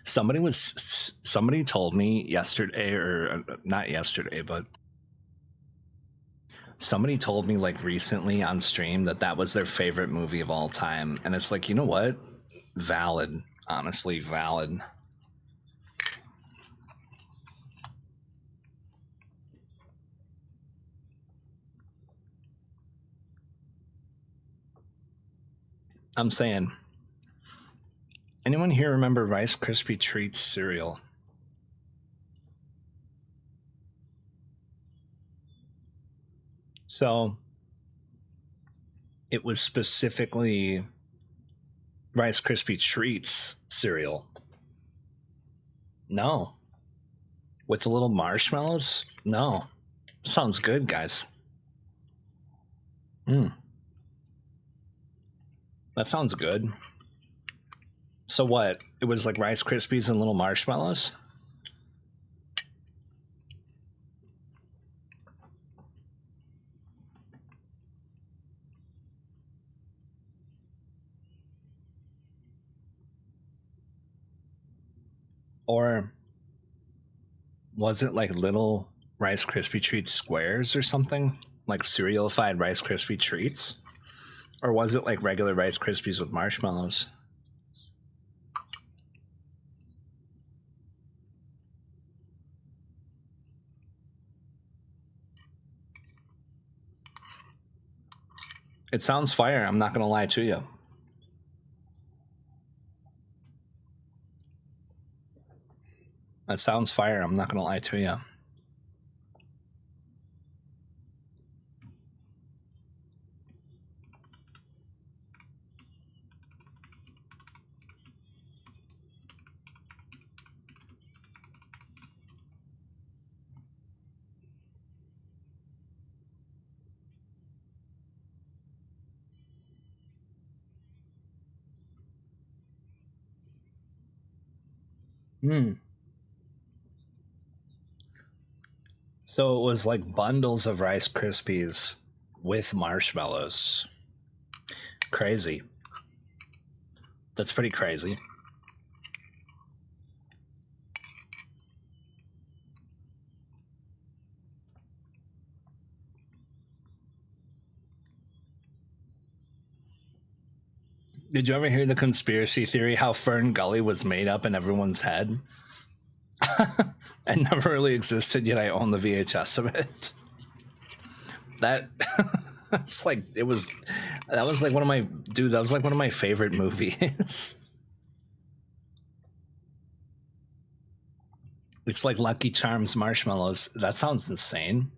[SPEAKER 6] Somebody told me yesterday, or not yesterday, but somebody told me like recently on stream that was their favorite movie of all time, and it's like, you know what? Valid, honestly, valid. I'm saying, anyone here remember Rice Krispie Treats cereal? So it was specifically Rice Krispie Treats cereal. No. With the little marshmallows? No. Sounds good, guys. That sounds good. So what? It was like Rice Krispies and little marshmallows? Or was it like little Rice Krispie Treats squares or something? Like cerealified Rice Krispie Treats? Or was it like regular Rice Krispies with marshmallows? It sounds fire, I'm not gonna lie to you. That sounds fire, I'm not gonna lie to you. So it was like bundles of Rice Krispies with marshmallows. Crazy. That's pretty crazy. Did you ever hear the conspiracy theory how Fern Gully was made up in everyone's head? And never really existed, yet I own the VHS of it. It's like, that was like one of my favorite movies. It's like Lucky Charms marshmallows. That sounds insane.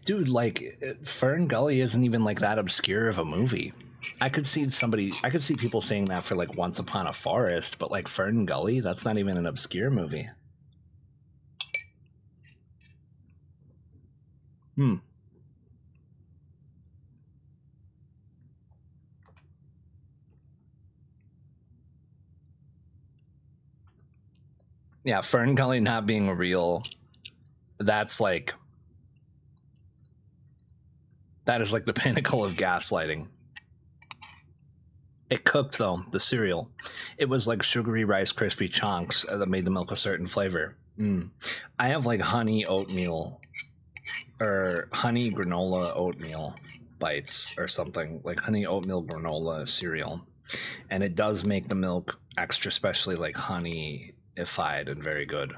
[SPEAKER 6] Dude, like, Fern Gully isn't even like that obscure of a movie. I could see people saying that for like Once Upon a Forest, but like Fern Gully, that's not even an obscure movie. Yeah, Fern Gully not being real, that is like the pinnacle of gaslighting. It cooked, though, the cereal. It was like sugary Rice Krispie chunks that made the milk a certain flavor. I have like honey oatmeal or honey granola oatmeal bites or something, like honey oatmeal granola cereal, and it does make the milk extra specially like honeyified and very good.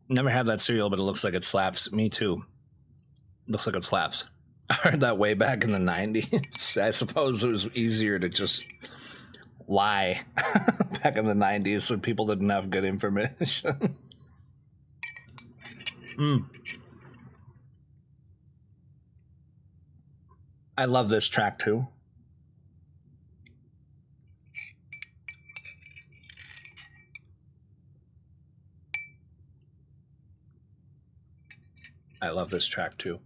[SPEAKER 6] Never had that cereal, but it looks like it slaps. Me too. Looks like it slaps. I heard that way back in the 90s. I suppose it was easier to just lie back in the 90s when people didn't have good information. I love this track too. I love this track too.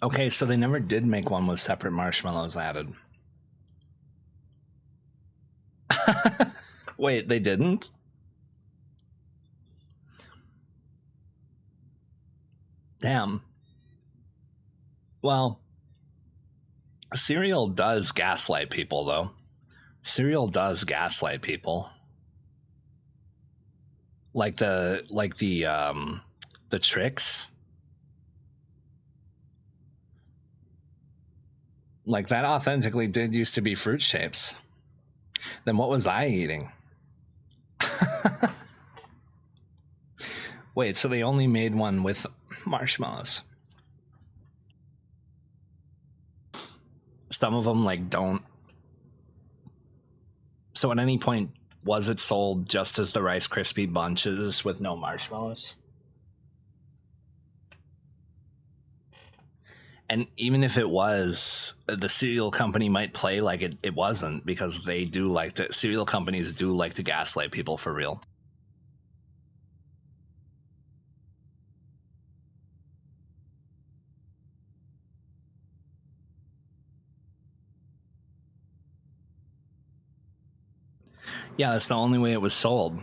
[SPEAKER 6] Okay, so they never did make one with separate marshmallows added. Wait, they didn't? Damn. Well, cereal does gaslight people, though. Cereal does gaslight people. Like the tricks. Like that authentically did used to be fruit shapes. Then what was I eating? Wait, so they only made one with marshmallows. Some of them like don't. So at any point, was it sold just as the Rice Krispie bunches with no marshmallows? And even if it was, the cereal company might play like it wasn't, because they do like to, cereal companies do like to gaslight people for real. Yeah, that's the only way it was sold.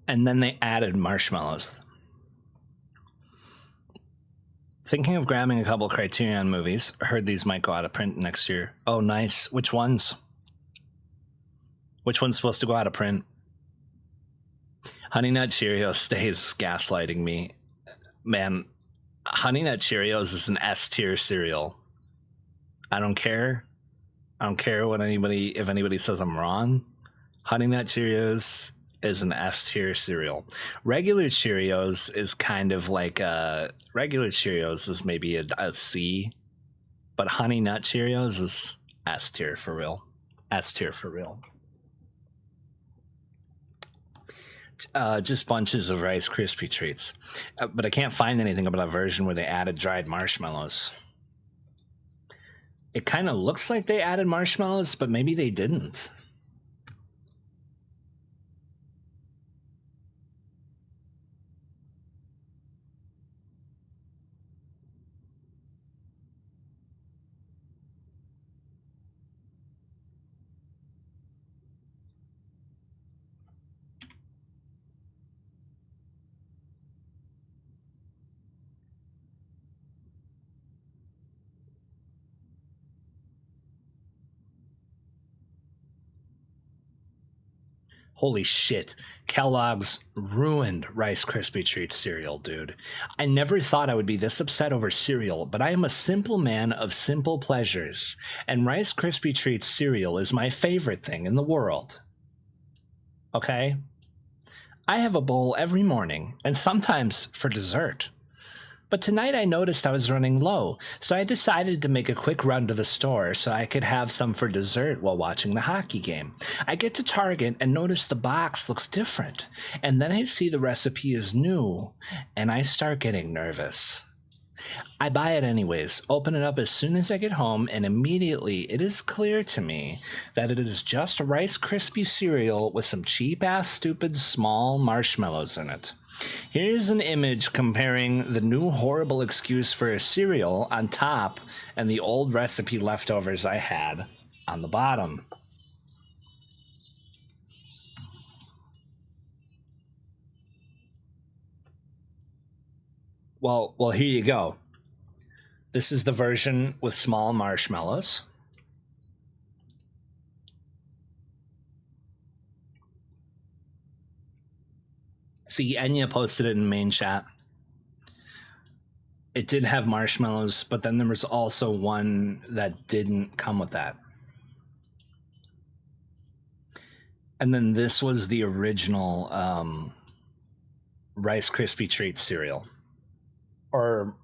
[SPEAKER 6] And then they added marshmallows. Thinking of grabbing a couple Criterion movies. Heard these might go out of print next year. Oh, nice. Which ones? Which one's supposed to go out of print? Honey Nut Cheerios stays gaslighting me. Man, Honey Nut Cheerios is an S tier cereal. I don't care. I don't care what if anybody says I'm wrong. Honey Nut Cheerios is an S tier cereal. Regular Cheerios is kind of like regular Cheerios is maybe a C, but Honey Nut Cheerios is S tier for real. S tier for real. Just bunches of Rice Krispie treats, but I can't find anything about a version where they added dried marshmallows. It kind of looks like they added marshmallows, but maybe they didn't. Holy shit. Kellogg's ruined Rice Krispie Treat cereal, dude. I never thought I would be this upset over cereal, but I am a simple man of simple pleasures, and Rice Krispie Treat cereal is my favorite thing in the world. Okay? I have a bowl every morning, and sometimes for dessert. But tonight I noticed I was running low, so I decided to make a quick run to the store so I could have some for dessert while watching the hockey game. I get to Target and notice the box looks different, and then I see the recipe is new, and I start getting nervous. I buy it anyways, open it up as soon as I get home, and immediately it is clear to me that it is just Rice Krispie cereal with some cheap-ass, stupid, small marshmallows in it. Here's an image comparing the new horrible excuse for a cereal on top and the old recipe leftovers I had on the bottom. Well, here you go. This is the version with small marshmallows. See, Enya posted it in main chat. It did have marshmallows, but then there was also one that didn't come with that. And then this was the original Rice Krispie Treat cereal. Or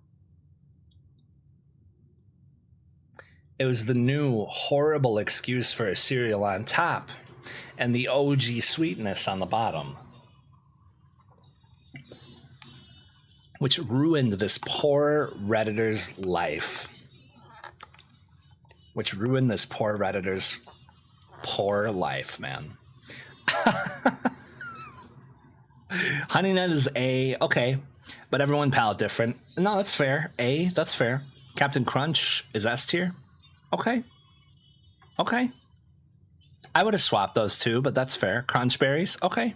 [SPEAKER 6] it was the new horrible excuse for a cereal on top and the OG sweetness on the bottom, which ruined this poor Redditor's life. Which ruined this poor Redditor's poor life, man. Honey Nut is A, okay. But everyone palate different. No, that's fair. A, that's fair. Captain Crunch is S tier. Okay. Okay. I would have swapped those two, but that's fair. Crunch Berries, okay.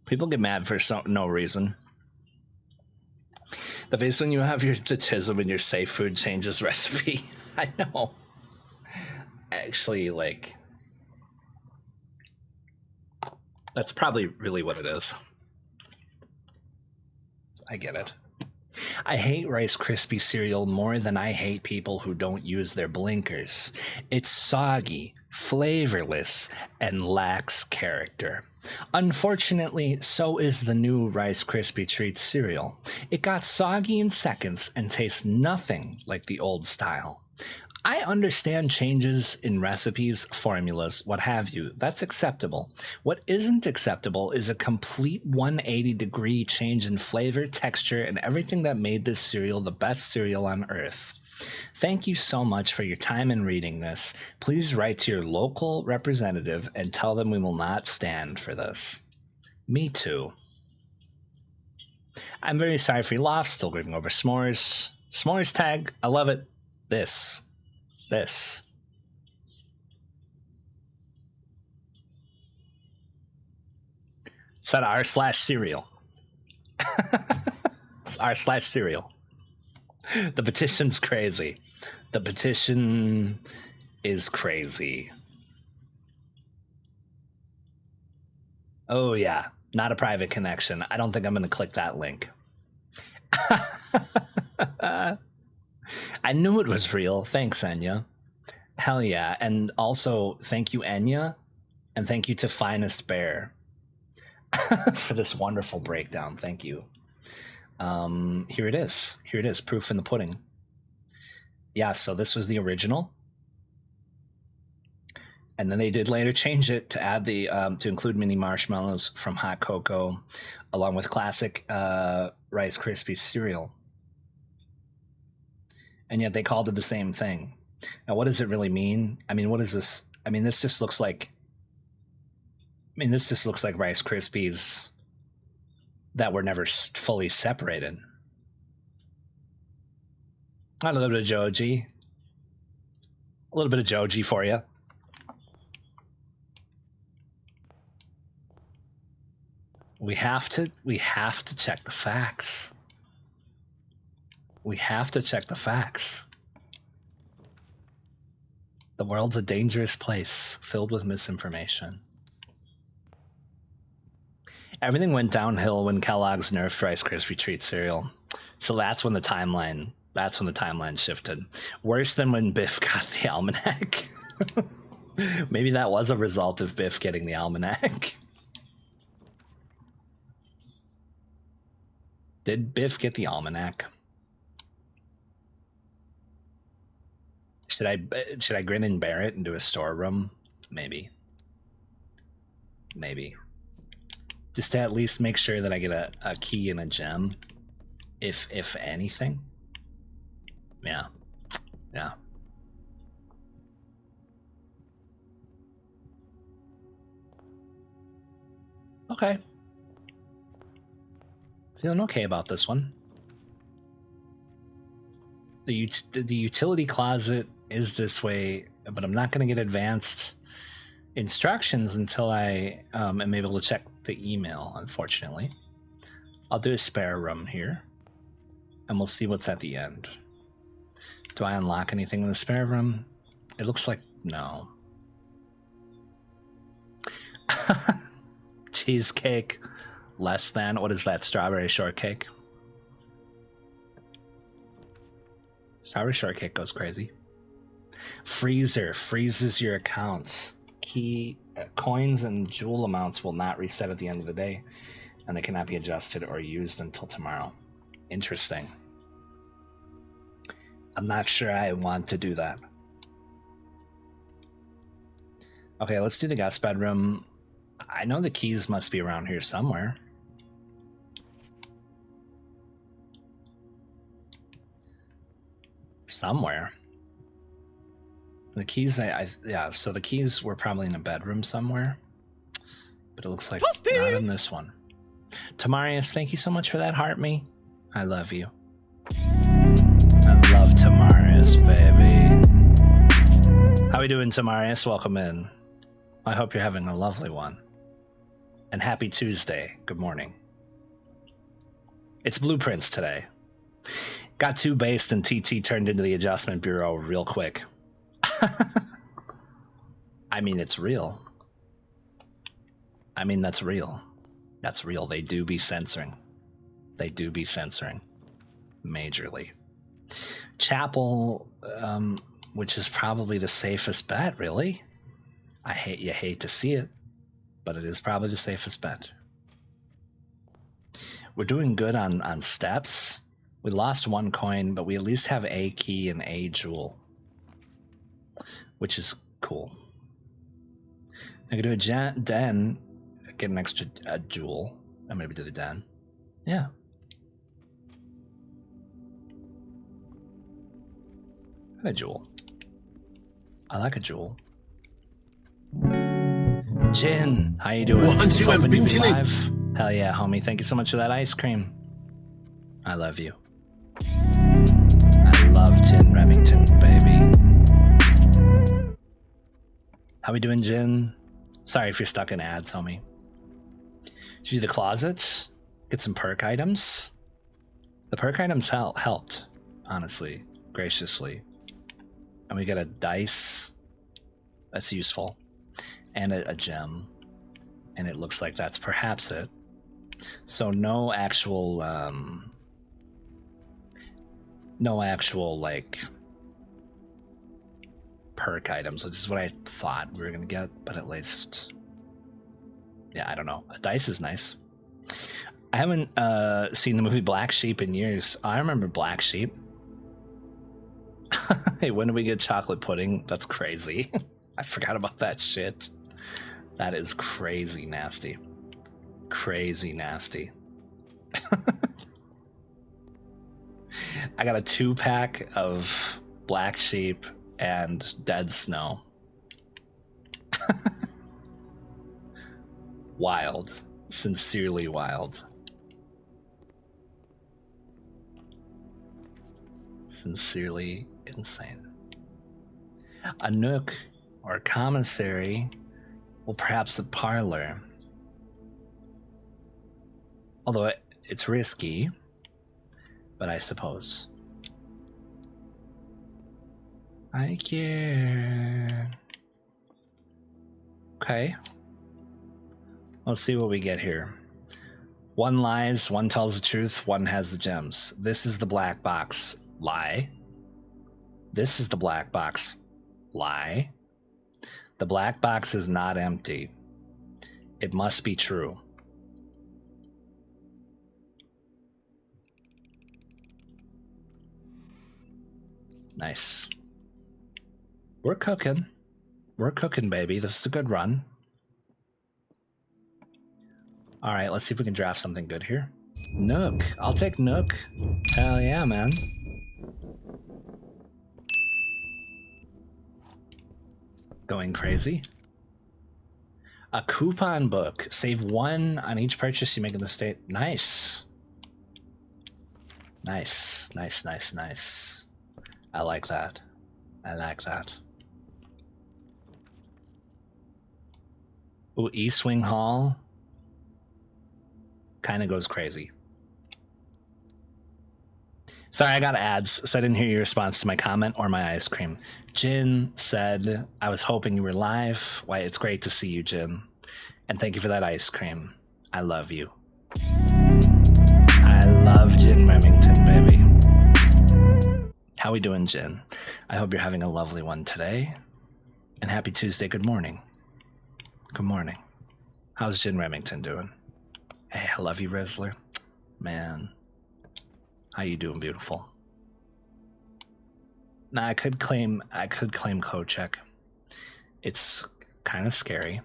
[SPEAKER 6] People get mad for no reason. The face when you have the tism and your safe food changes recipe. I know. Actually, like, that's probably really what it is. I get it. I hate Rice Krispie cereal more than I hate people who don't use their blinkers. It's soggy, flavorless, and lacks character. Unfortunately, so is the new Rice Krispie Treat cereal. It got soggy in seconds and tastes nothing like the old style. I understand changes in recipes, formulas, what have you. That's acceptable. What isn't acceptable is a complete 180-degree change in flavor, texture, and everything that made this cereal the best cereal on earth. Thank you so much for your time in reading this. Please write to your local representative and tell them we will not stand for this. Me too. I'm very sorry for your loss. Still grieving over s'mores. S'mores tag. I love it. This. Said r/cereal. It's r/cereal. The petition's crazy. The petition is crazy. Oh yeah, not a private connection. I don't think I'm going to click that link. I knew it was real. Thanks, Enya. Hell yeah. And also, thank you, Enya. And thank you to Finest Bear for this wonderful breakdown. Thank you. Here it is. Here it is. Proof in the pudding. Yeah, so this was the original. And then they did later change it to add the to include mini marshmallows from hot cocoa along with classic Rice Krispie cereal. And yet they called it the same thing. Now, what does it really mean? I mean, what is this? I mean, this just looks like... this just looks like Rice Krispies that were never fully separated. A little bit of Joji. A little bit of Joji for you. We have to check the facts. We have to check the facts. The world's a dangerous place filled with misinformation. Everything went downhill when Kellogg's nerfed Rice Krispie Treat cereal. So that's when the timeline shifted. Worse than when Biff got the almanac. Maybe that was a result of Biff getting the almanac. Did Biff get the almanac? Should I grin and bear it and do a storeroom? Maybe. Just to at least make sure that I get a key and a gem. if anything. Yeah. Yeah. Okay. Feeling okay about this one. The utility closet is this way, but I'm not going to get advanced instructions until I am able to check the email, unfortunately. I'll do a spare room here, and we'll see what's at the end. Do I unlock anything in the spare room? It looks like no. Cheesecake, less than. What is that? Strawberry shortcake? Strawberry shortcake goes crazy. Freezer freezes your accounts. Key coins and jewel amounts will not reset at the end of the day, and they cannot be adjusted or used until tomorrow. Interesting. I'm not sure I want to do that. Okay, let's do the guest bedroom. I know the keys must be around here somewhere. Somewhere. The keys, yeah, so the keys were probably in a bedroom somewhere. But it looks like not in this one. Tamarius, thank you so much for that, Heart Me. I love you. I love Tamarius, baby. How we doing, Tamarius? Welcome in. I hope you're having a lovely one. And happy Tuesday. Good morning. It's Blueprints today. Got too based and TT turned into the Adjustment Bureau real quick. I mean, it's real. I mean, that's real. That's real. They do be censoring. They do be censoring. Majorly. Chapel, which is probably the safest bet, really. You hate to see it, but it is probably the safest bet. We're doing good on steps. We lost 1 coin, but we at least have a key and a jewel, which is cool. I could do a den, get an extra jewel, and maybe do the den. Yeah. And a jewel. I like a jewel. Jin, how you doing? Just hoping you be live. Hell yeah, homie. Thank you so much for that ice cream. I love you. I love Jin Remington, baby. How we doing, Jin? Sorry if you're stuck in ads, homie. Should we do the closet? Get some perk items? The perk items helped, honestly, graciously. And we get a dice. That's useful. And a gem. And it looks like that's perhaps it. So no actual, like, perk items, which is what I thought we were going to get, but at least, yeah, I don't know. A dice is nice. I haven't seen the movie Black Sheep in years. I remember Black Sheep. Hey, when do we get chocolate pudding? That's crazy. I forgot about that shit. That is crazy nasty. Crazy nasty. I got a 2-pack of Black Sheep and Dead Snow. Wild. Sincerely wild. Sincerely insane. A nook or a commissary, well, perhaps a parlor. Although it's risky, but I suppose. I care. Okay. Let's see what we get here. 1 lies, 1 tells the truth, 1 has the gems. This is the black box. Lie. This is the black box. Lie. The black box is not empty. It must be true. Nice. We're cooking. We're cooking, baby. This is a good run. All right, let's see if we can draft something good here. Nook. I'll take Nook. Hell yeah, man. Going crazy. A coupon book. Save 1 on each purchase you make in the state. Nice. Nice. Nice, nice, nice. I like that. I like that. Ooh, East Wing Hall. Kind of goes crazy. Sorry, I got ads, so I didn't hear your response to my comment or my ice cream. Jin said, I was hoping you were live. Why, it's great to see you, Jin. And thank you for that ice cream. I love you. I love Jin Remington, baby. How we doing, Jin? I hope you're having a lovely one today. And happy Tuesday. Good morning. Good morning. How's Jin Remington doing? Hey, I love you, Rizzler. Man. How you doing, beautiful? Now I could claim Kochek. It's kind of scary.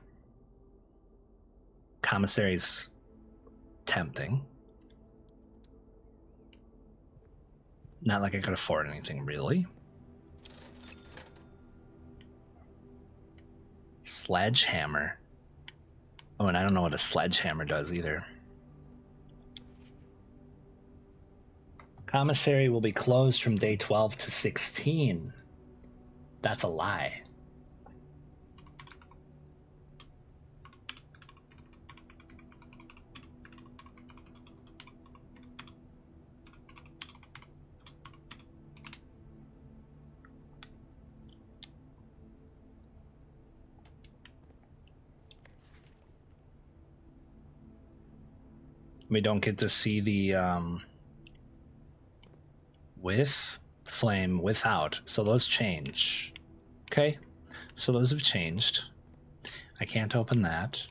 [SPEAKER 6] Commissary's tempting. Not like I could afford anything, really. Sledgehammer. Oh, and I don't know what a sledgehammer does either. Commissary will be closed from day 12 to 16. That's a lie. We don't get to see the with flame, without. So those change. Okay. So those have changed. I can't open that.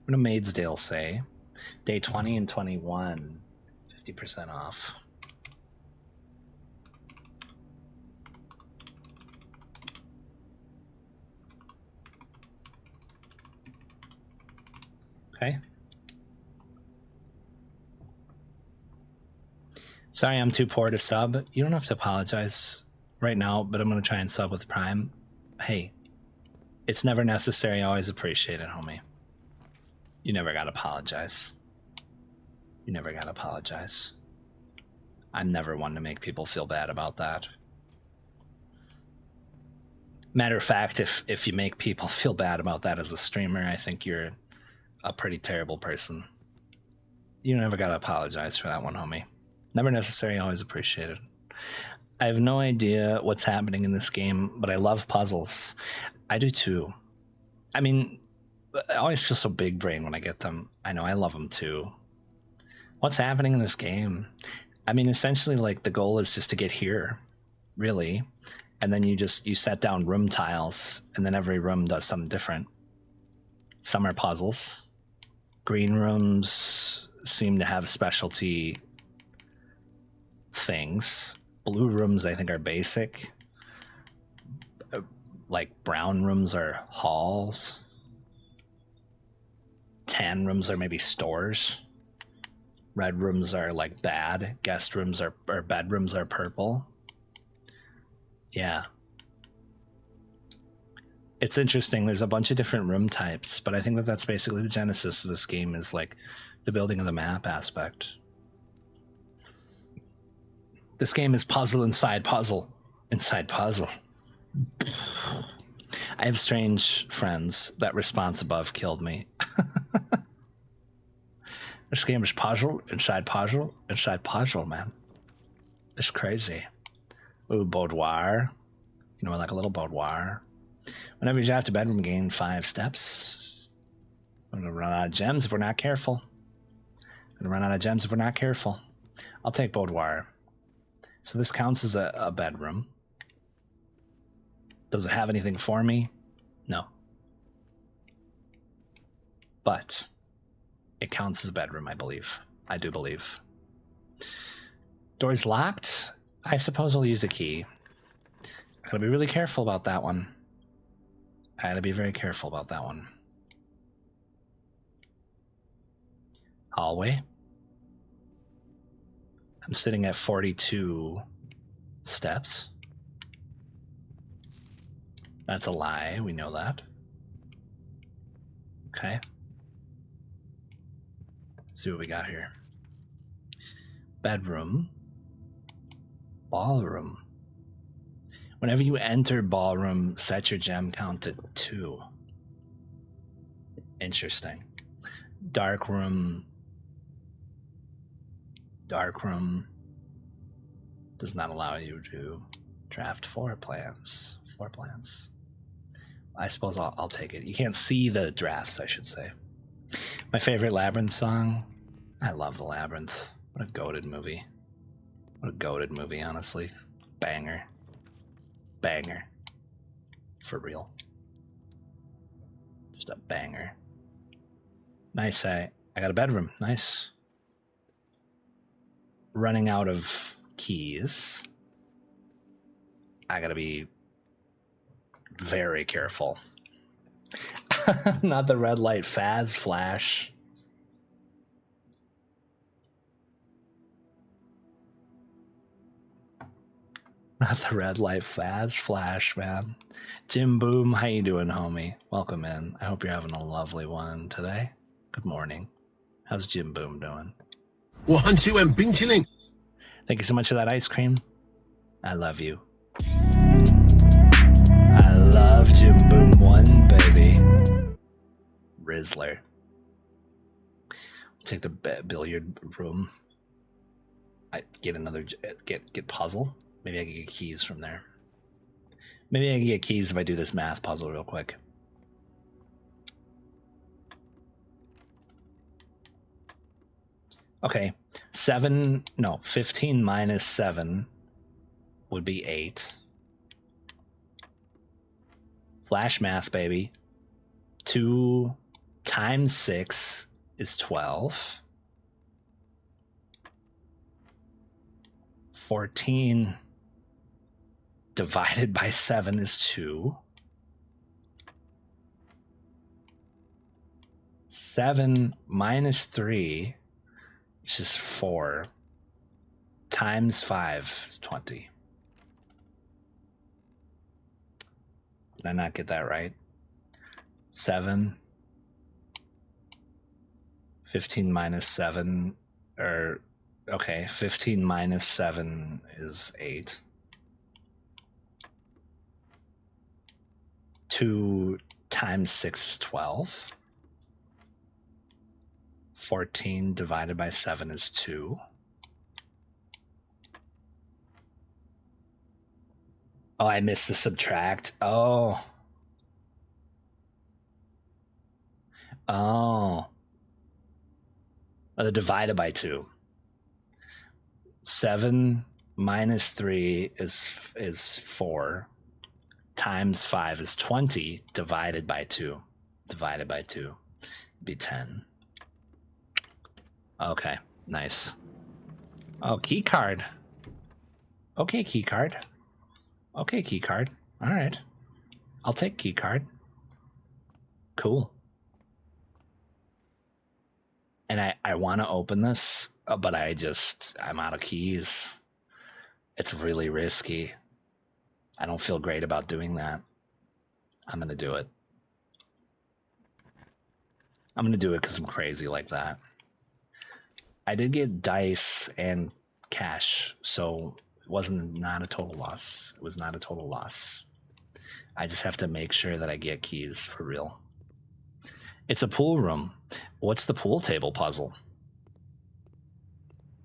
[SPEAKER 6] What do Maidstale say? Day 20 and 21. 50% off. Okay. Sorry, I'm too poor to sub. You don't have to apologize right now, but I'm going to try and sub with Prime. Hey, it's never necessary. I always appreciate it, homie. You never got to apologize. You never got to apologize. I'm never one to make people feel bad about that. Matter of fact, if you make people feel bad about that as a streamer, I think you're a pretty terrible person. You never got to apologize for that one, homie. Never necessary, always appreciated. I have no idea what's happening in this game, but I love puzzles. I do too. I mean, I always feel so big brain when I get them. I know I love them too. What's happening in this game? I mean, essentially, like, the goal is just to get here, really. And then you set down room tiles, and then every room does something different. Some are puzzles. Green rooms seem to have specialty things. Blue rooms, I think, are basic. Like, brown rooms are halls. Tan rooms are maybe stores. Red rooms are like bad. Guest rooms or bedrooms are purple. Yeah. It's interesting. There's a bunch of different room types, but I think that's basically the genesis of this game, is like the building of the map aspect. This game is puzzle inside puzzle inside puzzle. I have strange friends. That response above killed me. This game is puzzle inside puzzle inside puzzle, man. It's crazy. Ooh, boudoir. You know, like a little boudoir. Whenever you drive to bedroom, gain 5 steps. I'm gonna run out of gems if we're not careful. I'll take boudoir. So this counts as a bedroom. Does it have anything for me? No. But it counts as a bedroom, I believe. I do believe. Door's locked? I suppose I'll use a key. I gotta be really careful about that one. hallway. I'm sitting at 42 steps. That's a lie. We know that. Okay. Let's see what we got here. Bedroom. Ballroom. Whenever you enter ballroom, set your gem count to 2. Interesting. Dark room. Dark room does not allow you to draft floor plans. Floor plans. I suppose I'll take it. You can't see the drafts, I should say. My favorite Labyrinth song. I love the Labyrinth. What a goated movie. What a goated movie, honestly. Banger. Banger. For real. Just a banger. Nice. I got a bedroom. Nice. Running out of keys. I gotta be very careful. Not the red light Faz flash. Not the red light Faz flash, man. Jim Boom, how you doing, homie? Welcome in. I hope you're having a lovely one today. Good morning. How's Jim Boom doing?
[SPEAKER 3] 我很喜欢冰淇淋。
[SPEAKER 6] Thank you so much for that ice cream. I love you. I love Jim Boom 1, baby. Rizzler. Take the billiard room. I get another get puzzle. Maybe I can get keys from there. Maybe I can get keys if I do this math puzzle real quick. Okay, 15 minus 7 would be 8. Flash math, baby. 2 times 6 is 12. 14 divided by 7 is 2. 7 minus 3, which is 4, times 5 is 20. Did I not get that right? 7. 15 minus 7, or, okay, 15 minus 7 is 8. 2 times 6 is 12. 14 divided by 7 is 2. Oh, I missed the subtract. Oh. The divided by 2. 7 minus 3 is 4. Times 5 is 20. Divided by 2. Divided by 2. Be 10. Okay, nice. Oh, key card. Okay, key card. Okay, key card. All right. I'll take key card. Cool. And I want to open this, but I'm out of keys. It's really risky. I don't feel great about doing that. I'm going to do it. I'm going to do it because I'm crazy like that. I did get dice and cash, so it wasn't not a total loss. It was not a total loss. I just have to make sure that I get keys for real. It's a pool room. What's the pool table puzzle?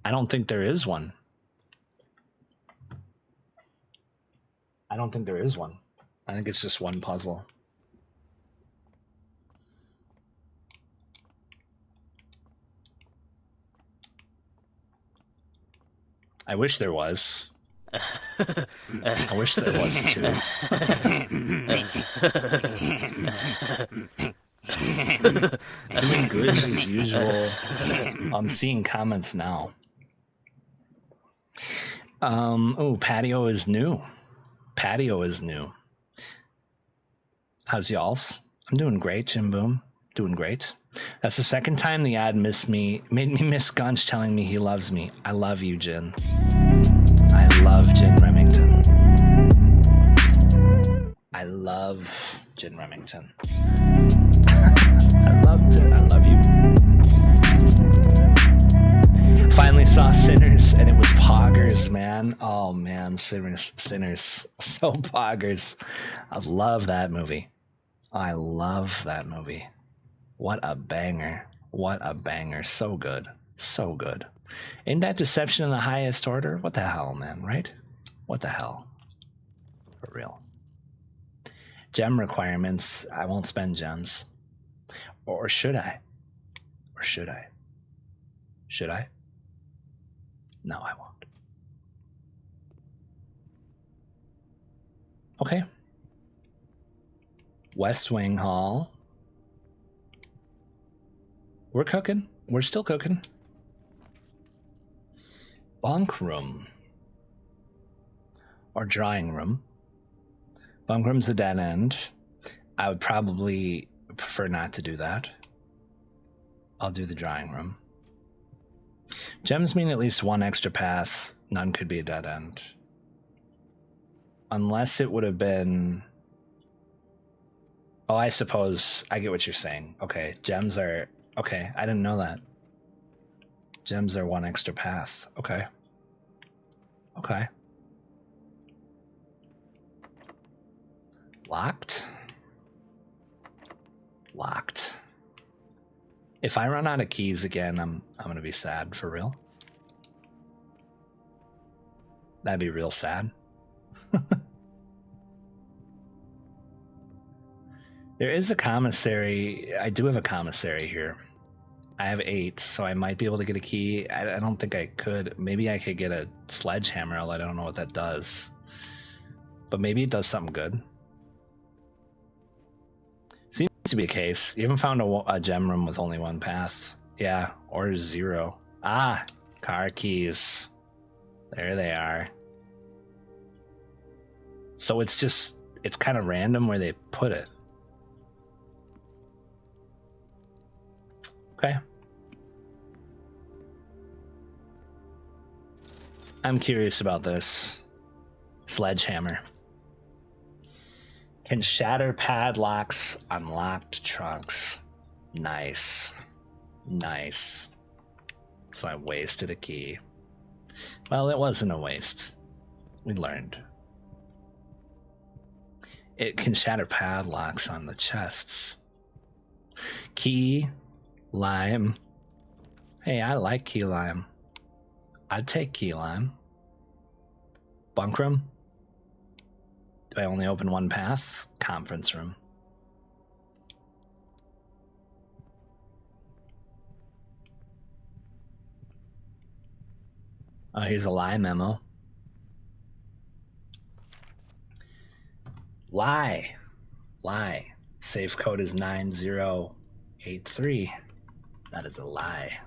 [SPEAKER 6] I don't think there is one. I don't think there is one. I think it's just one puzzle. I wish there was. I wish there was too. Doing good as usual. I'm seeing comments now. Oh, patio is new. Patio is new. How's y'all's? I'm doing great, Jim Boom. Doing great. That's the second time the ad made me miss Gunch telling me he loves me. I love you, Jin. I love Jin Remington. I love Jin Remington. I love Jin. I love you. Finally saw Sinners, and it was poggers, man. Oh man, Sinners, so poggers. I love that movie. I love that movie. What a banger. What a banger. So good. So good. Ain't that deception in the highest order? What the hell, man, right? What the hell? For real. Gem requirements. I won't spend gems. Or should I? Or should I? Should I? No, I won't. Okay. West Wing Hall. We're cooking. We're still cooking. Bunk room. Or drawing room. Bunk room's a dead end. I would probably prefer not to do that. I'll do the drawing room. Gems mean at least one extra path. None could be a dead end. Unless it would have been... Oh, I suppose I get what you're saying. Okay, gems are... Okay, I didn't know that. Gems are one extra path. Okay. Okay. Locked? Locked. If I run out of keys again, I'm gonna be sad for real. That'd be real sad. There is a commissary. I do have a commissary here. I have 8, so I might be able to get a key. I don't think I could. Maybe I could get a sledgehammer, although I don't know what that does. But maybe it does something good. Seems to be a case. You haven't found a gem room with only one path. Yeah, or 0. Ah, car keys. There they are. So it's just, it's kind of random where they put it. Okay. I'm curious about this. Sledgehammer. Can shatter padlocks on locked trunks. Nice. Nice. So I wasted a key. Well, it wasn't a waste. We learned. It can shatter padlocks on the chests. Key. Lime. Hey, I like key lime. I'd take key lime. Bunk room. Do I only open one path? Conference room. Oh, here's a lie memo. Lie. Lie. Safe code is 9083. That is a lie.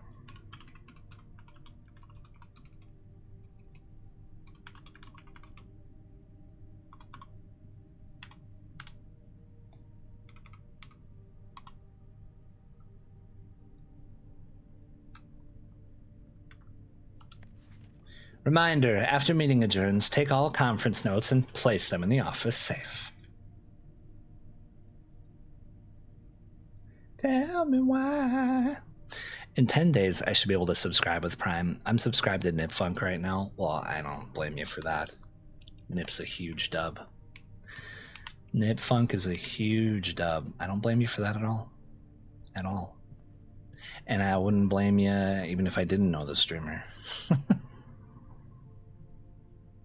[SPEAKER 6] Reminder, after meeting adjourns, take all conference notes and place them in the office safe. Tell me why. In 10 days, I should be able to subscribe with Prime. I'm subscribed to Nipfunk right now. Well, I don't blame you for that. Nip's a huge dub. Nipfunk is a huge dub. I don't blame you for that at all. At all. And I wouldn't blame you even if I didn't know the streamer.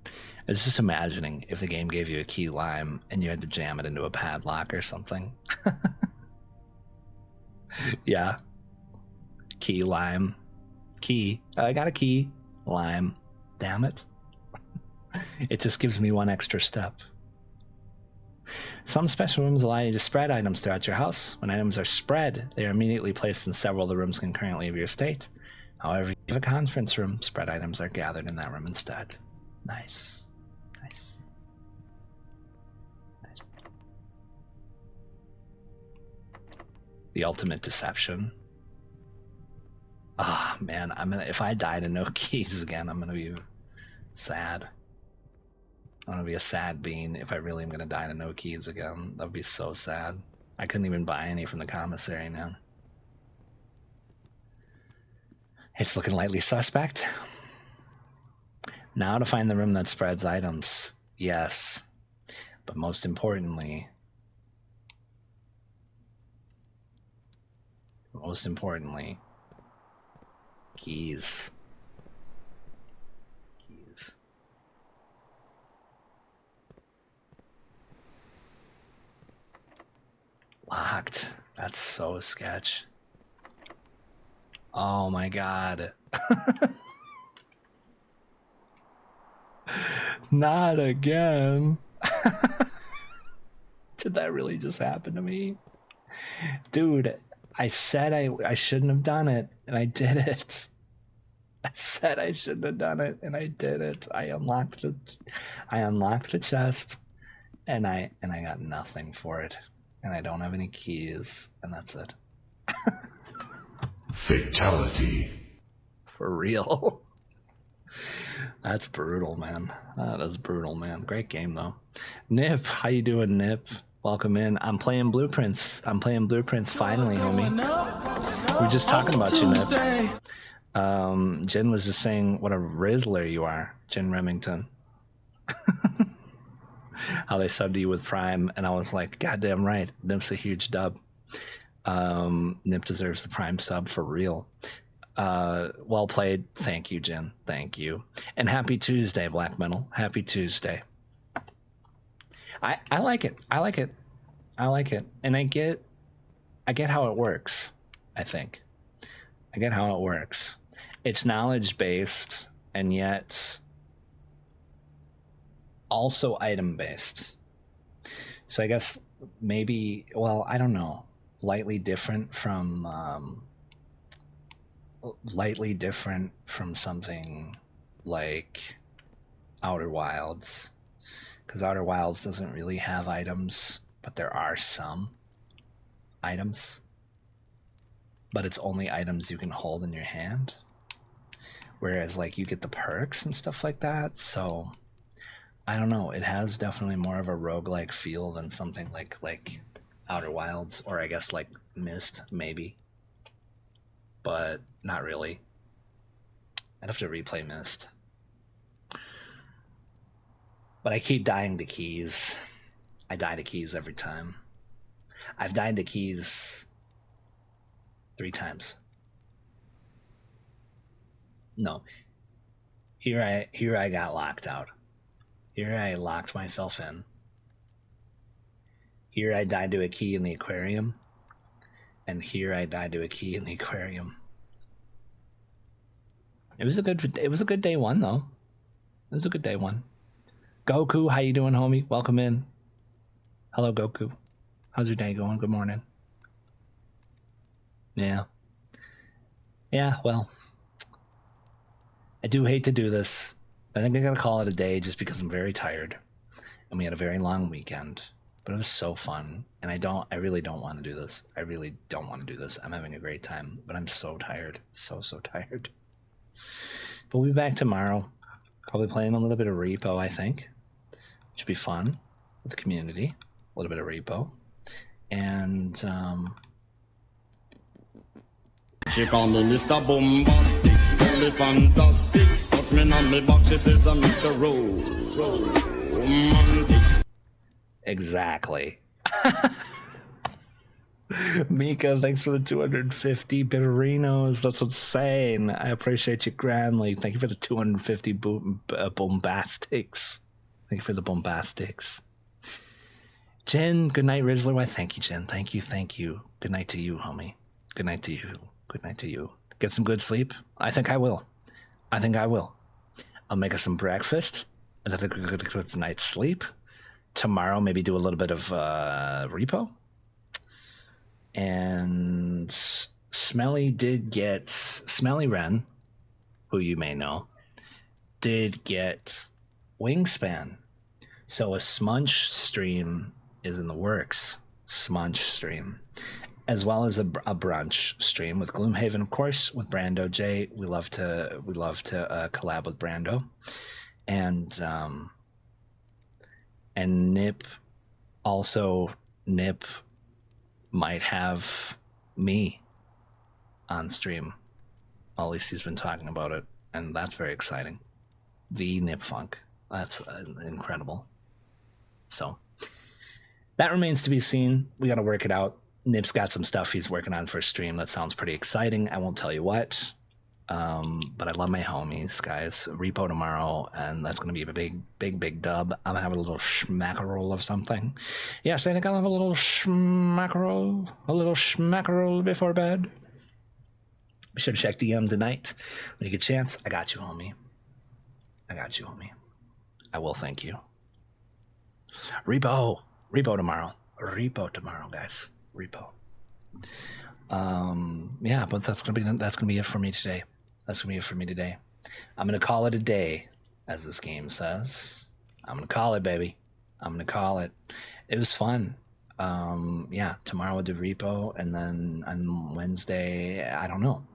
[SPEAKER 6] I was just imagining if the game gave you a key lime and you had to jam it into a padlock or something. Yeah. Key, lime. Key. I got a key. Lime. Damn it. It just gives me one extra step. Some special rooms allow you to spread items throughout your house. When items are spread, they are immediately placed in several of the rooms concurrently of your estate. However, if you have a conference room, spread items are gathered in that room instead. Nice. Nice. Nice. The ultimate deception. Ah, man, if I die to no keys again, I'm gonna be sad. I'm gonna be a sad bean if I really am gonna die to no keys again. That'd be so sad. I couldn't even buy any from the commissary, man. It's looking lightly suspect. Now to find the room that spreads items. Yes. But most importantly, keys. Keys. Locked. That's so sketch. Oh my god. Not again. Did that really just happen to me? Dude, I said I shouldn't have done it, and I did it. I said I shouldn't have done it, and I did it. I unlocked the chest, and I got nothing for it. And I don't have any keys, and that's it.
[SPEAKER 4] Fatality.
[SPEAKER 6] For real. That's brutal, man. That is brutal, man. Great game, though. Nip, how you doing, Nip? Welcome in. I'm playing Blueprints. Finally, homie. We were just talking about you, Nip. Jen was just saying what a Rizzler you are, Jen Remington. How they subbed you with Prime, and I was like, goddamn right. Nip's a huge dub. Nip deserves the Prime sub for real. Well played. Thank you, Jen. Thank you. And happy Tuesday, Black Metal. Happy Tuesday. I like it. I like it. And I get how it works, I think. I get how it works. It's knowledge based and yet also item based. So I guess maybe, well, I don't know, lightly different from something like Outer Wilds, because Outer Wilds doesn't really have items, but there are some items, but it's only items you can hold in your hand, whereas like you get the perks and stuff like that. So I don't know, it has definitely more of a roguelike feel than something like Outer Wilds, or I guess like Myst, maybe, but not really. I'd have to replay Myst. But I keep dying to keys. I die to keys every time. I've died to keys 3 times. No. Here I got locked out. Here I locked myself in. Here I died to a key in the aquarium. And here I died to a key in the aquarium. It was a good day one, though. It was a good day one. Goku, how you doing, homie? Welcome in. Hello, Goku. How's your day going? Good morning. Yeah. Yeah, well, I do hate to do this. I think I gotta call it a day just because I'm very tired. And we had a very long weekend. But it was so fun. And I really don't want to do this. I really don't want to do this. I'm having a great time, but I'm so tired. So tired. But we'll be back tomorrow. Probably playing a little bit of Repo, I think. Which would be fun with the community. A little bit of Repo. And
[SPEAKER 7] she call me Mr. Bombastic, tell me fantastic. Touch me on me box, she says I'm Mr. Romantic.
[SPEAKER 6] Exactly. Mika, thanks for the 250 bitterinos. That's insane. I appreciate you grandly. Thank you for the 250 bombastics. Thank you for the bombastics. Jen, good night, Rizzler. Why, thank you, Jen. Thank you. Good night to you, homie. Good night to you. Get some good sleep. I think I will. I'll make us some breakfast. And then a good night's sleep. Tomorrow, maybe do a little bit of Repo. And Smelly Wren, who you may know, did get Wingspan. So a Smunch stream is in the works. Smunch stream. as well as a brunch stream with Gloomhaven, of course, with Brando J. We love to collab with Brando, and Nip. Also, Nip might have me on stream. At least he's been talking about it, and that's very exciting. The Nip Funk. That's incredible. So that remains to be seen. We got to work it out. Nip's got some stuff he's working on for stream that sounds pretty exciting. I won't tell you what, but I love my homies, guys. Repo tomorrow, and that's going to be a big dub. I'm going to have a little schmackerel of something. Yes, I think I'll have a little schmackerel before bed. Be sure to check DM tonight when you get a chance. I got you, homie. I will thank you. Repo tomorrow. Repo tomorrow, guys. Repo. Yeah, but that's gonna be it for me today. I'm gonna call it a day, as this game says. I'm gonna call it, baby. I'm gonna call it. It was fun. Yeah, tomorrow we'll do repo, and then on Wednesday, I don't know.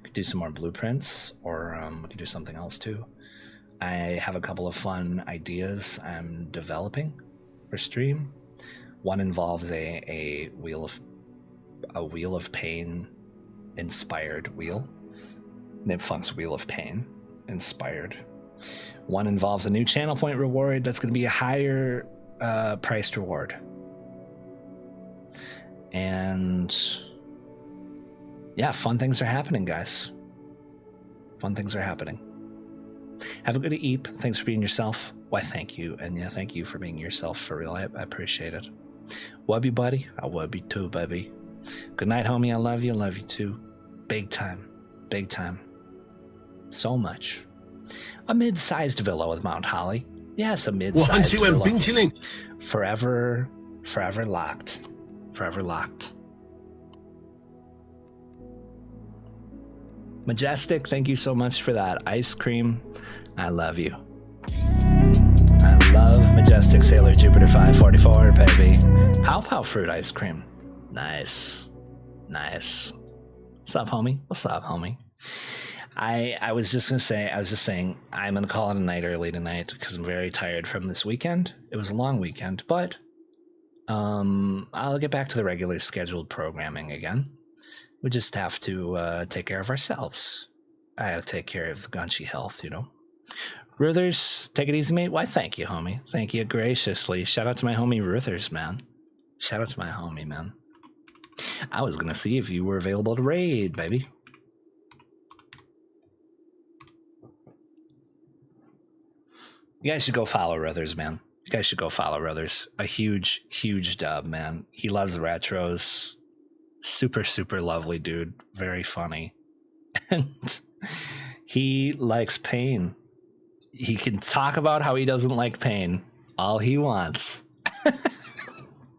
[SPEAKER 6] Could do some more blueprints, or we could do something else too. I have a couple of fun ideas I'm developing for stream. One involves a wheel of pain inspired wheel. Nipfunk's Wheel of Pain inspired. One involves a new channel point reward that's going to be a higher priced reward. And yeah, fun things are happening, guys. Fun things are happening. Have a good eep. Thanks for being yourself. Why, thank you. And yeah, thank you for being yourself, for real. I appreciate it. Love you, buddy. I love you too, baby. Good night, homie. I love you. Love you too. Big time. Big time. So much. A mid-sized villa with Mount Holly. Yes, a mid-sized villa. Forever locked. Forever locked. Majestic, thank you so much for that ice cream. I love you. I love Majestic Sailor Jupiter 544, baby. Pow fruit ice cream. Nice. What's up, homie? I was just saying, I'm gonna call it a night early tonight because I'm very tired from this weekend. It was a long weekend, but I'll get back to the regular scheduled programming again. We just have to take care of ourselves. I gotta take care of the Gunchy health, you know. Ruthers, take it easy, mate. Why, thank you, homie. Thank you graciously. Shout out to my homie Ruthers, man. Shout out to my homie, man. I was gonna see if you were available to raid, baby. You guys should go follow Ruthers, man. You guys should go follow Ruthers. A huge dub, man. He loves the retros. Super lovely dude. Very funny. And he likes pain. He can talk about how he doesn't like pain all he wants.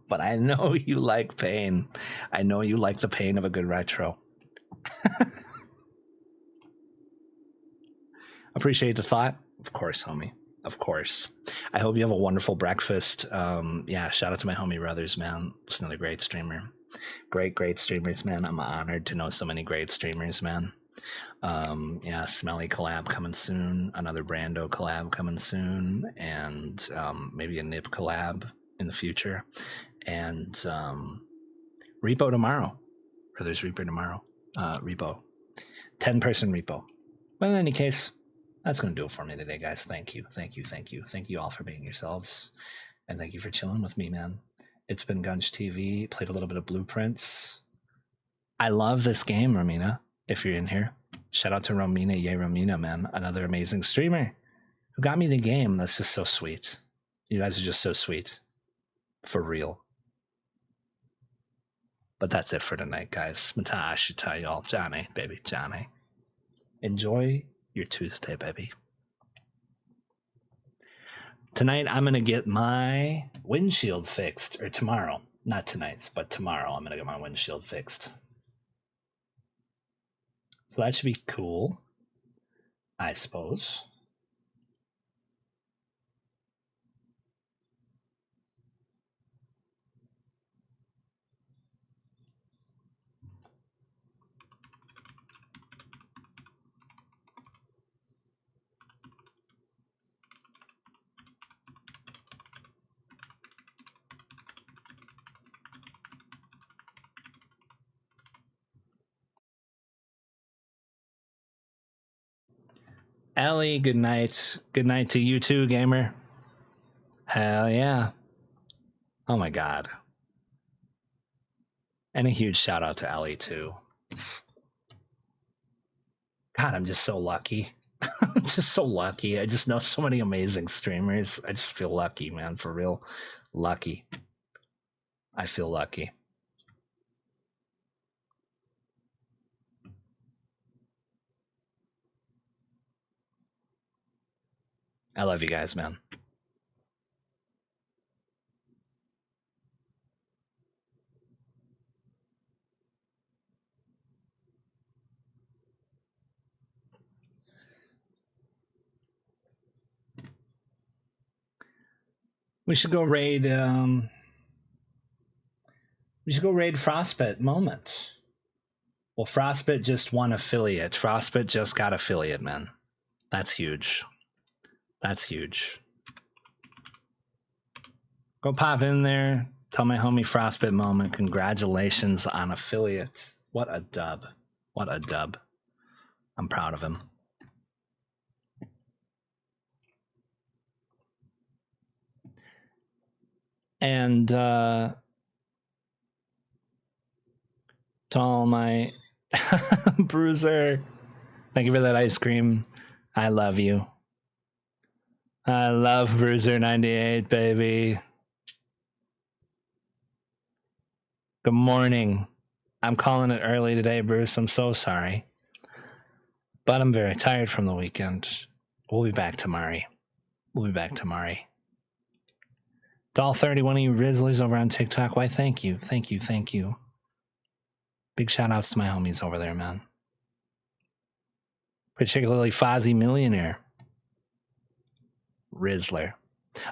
[SPEAKER 6] But I know you like pain. I know you like the pain of a good retro. Appreciate the thought. Of course, homie. Of course. I hope you have a wonderful breakfast. Yeah, shout out to my homie Ruthers, man. Just another great streamer. Great streamers, man. I'm honored to know so many great streamers, man. Yeah, Smelly collab coming soon. Another Brando collab coming soon. And maybe a Nip collab in the future. And repo tomorrow. Brothers Reaper tomorrow. Repo. 10-person repo. But in any case, that's going to do it for me today, guys. Thank you. Thank you all for being yourselves. And thank you for chilling with me, man. It's been Gunch TV. Played a little bit of Blueprints. I love this game, Romina, if you're in here. Shout out to Romina. Yay, Romina, man. Another amazing streamer who got me the game. That's just so sweet. You guys are just so sweet. For real. But that's it for tonight, guys. Matash, y'all. Johnny, baby. Johnny. Enjoy your Tuesday, baby. Tonight, I'm going to get my windshield fixed. Or tomorrow. Not tonight's, but tomorrow I'm going to get my windshield fixed. So that should be cool, I suppose. Ellie, good night. Good night to you too, gamer. Hell yeah. Oh my god. And a huge shout out to Ellie too. God, I'm just so lucky. I'm just so lucky. I just know so many amazing streamers. I just feel lucky, man, for real. Lucky. I feel lucky. I love you guys, man. We should go raid Frostbit Moment. Well, Frostbit just won affiliate. Frostbit just got affiliate, man. That's huge. That's huge. Go pop in there. Tell my homie Frostbit Moment, congratulations on affiliate. What a dub. What a dub. I'm proud of him. And to all my Bruiser, thank you for that ice cream. I love you. I love Bruiser98, baby. Good morning. I'm calling it early today, Bruce. I'm so sorry. But I'm very tired from the weekend. We'll be back tomorrow. We'll be back tomorrow. Doll30, one of you Rizzlers over on TikTok. Why, thank you. Thank you. Thank you. Big shout outs to my homies over there, man. Particularly Fozzie Millionaire. Rizzler.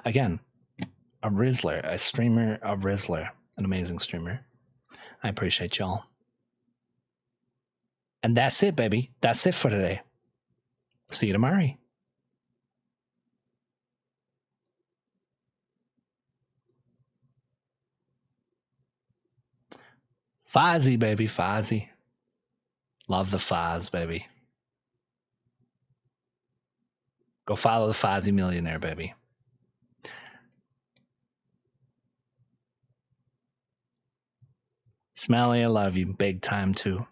[SPEAKER 6] Again, a Rizzler, a streamer of Rizzler. An amazing streamer. I appreciate y'all. And that's it, baby. That's it for today. See you tomorrow. Fozzie, baby. Fozzie. Love the Foz, baby. Go follow the Fozzie Millionaire, baby. Smelly, I love you big time too.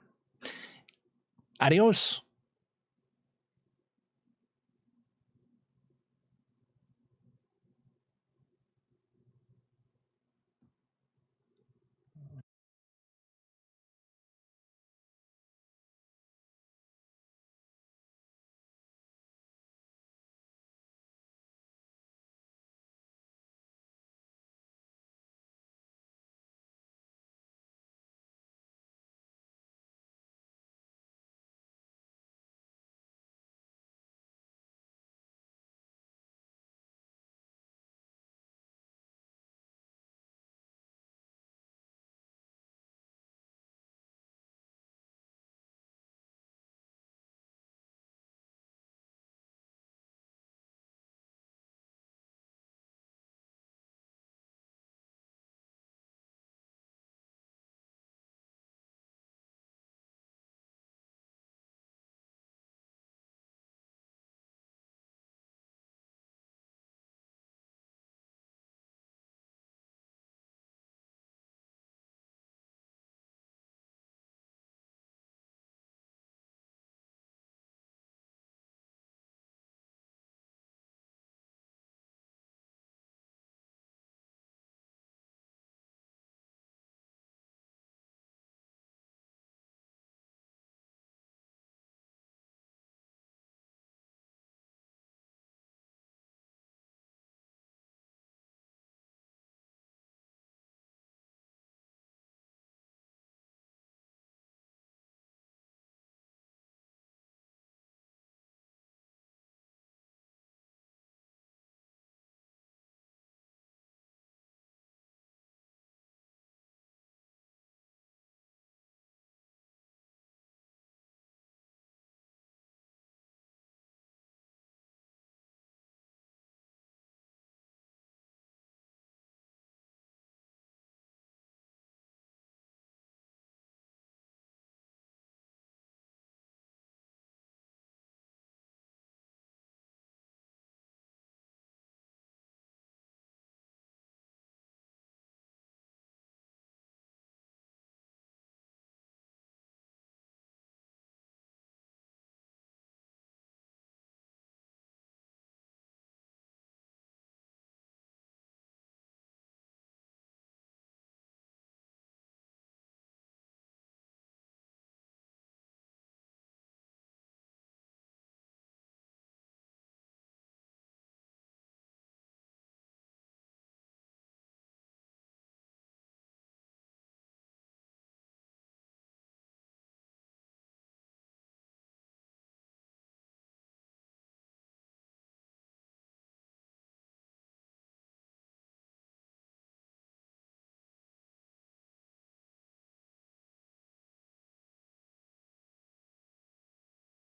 [SPEAKER 6] Adios.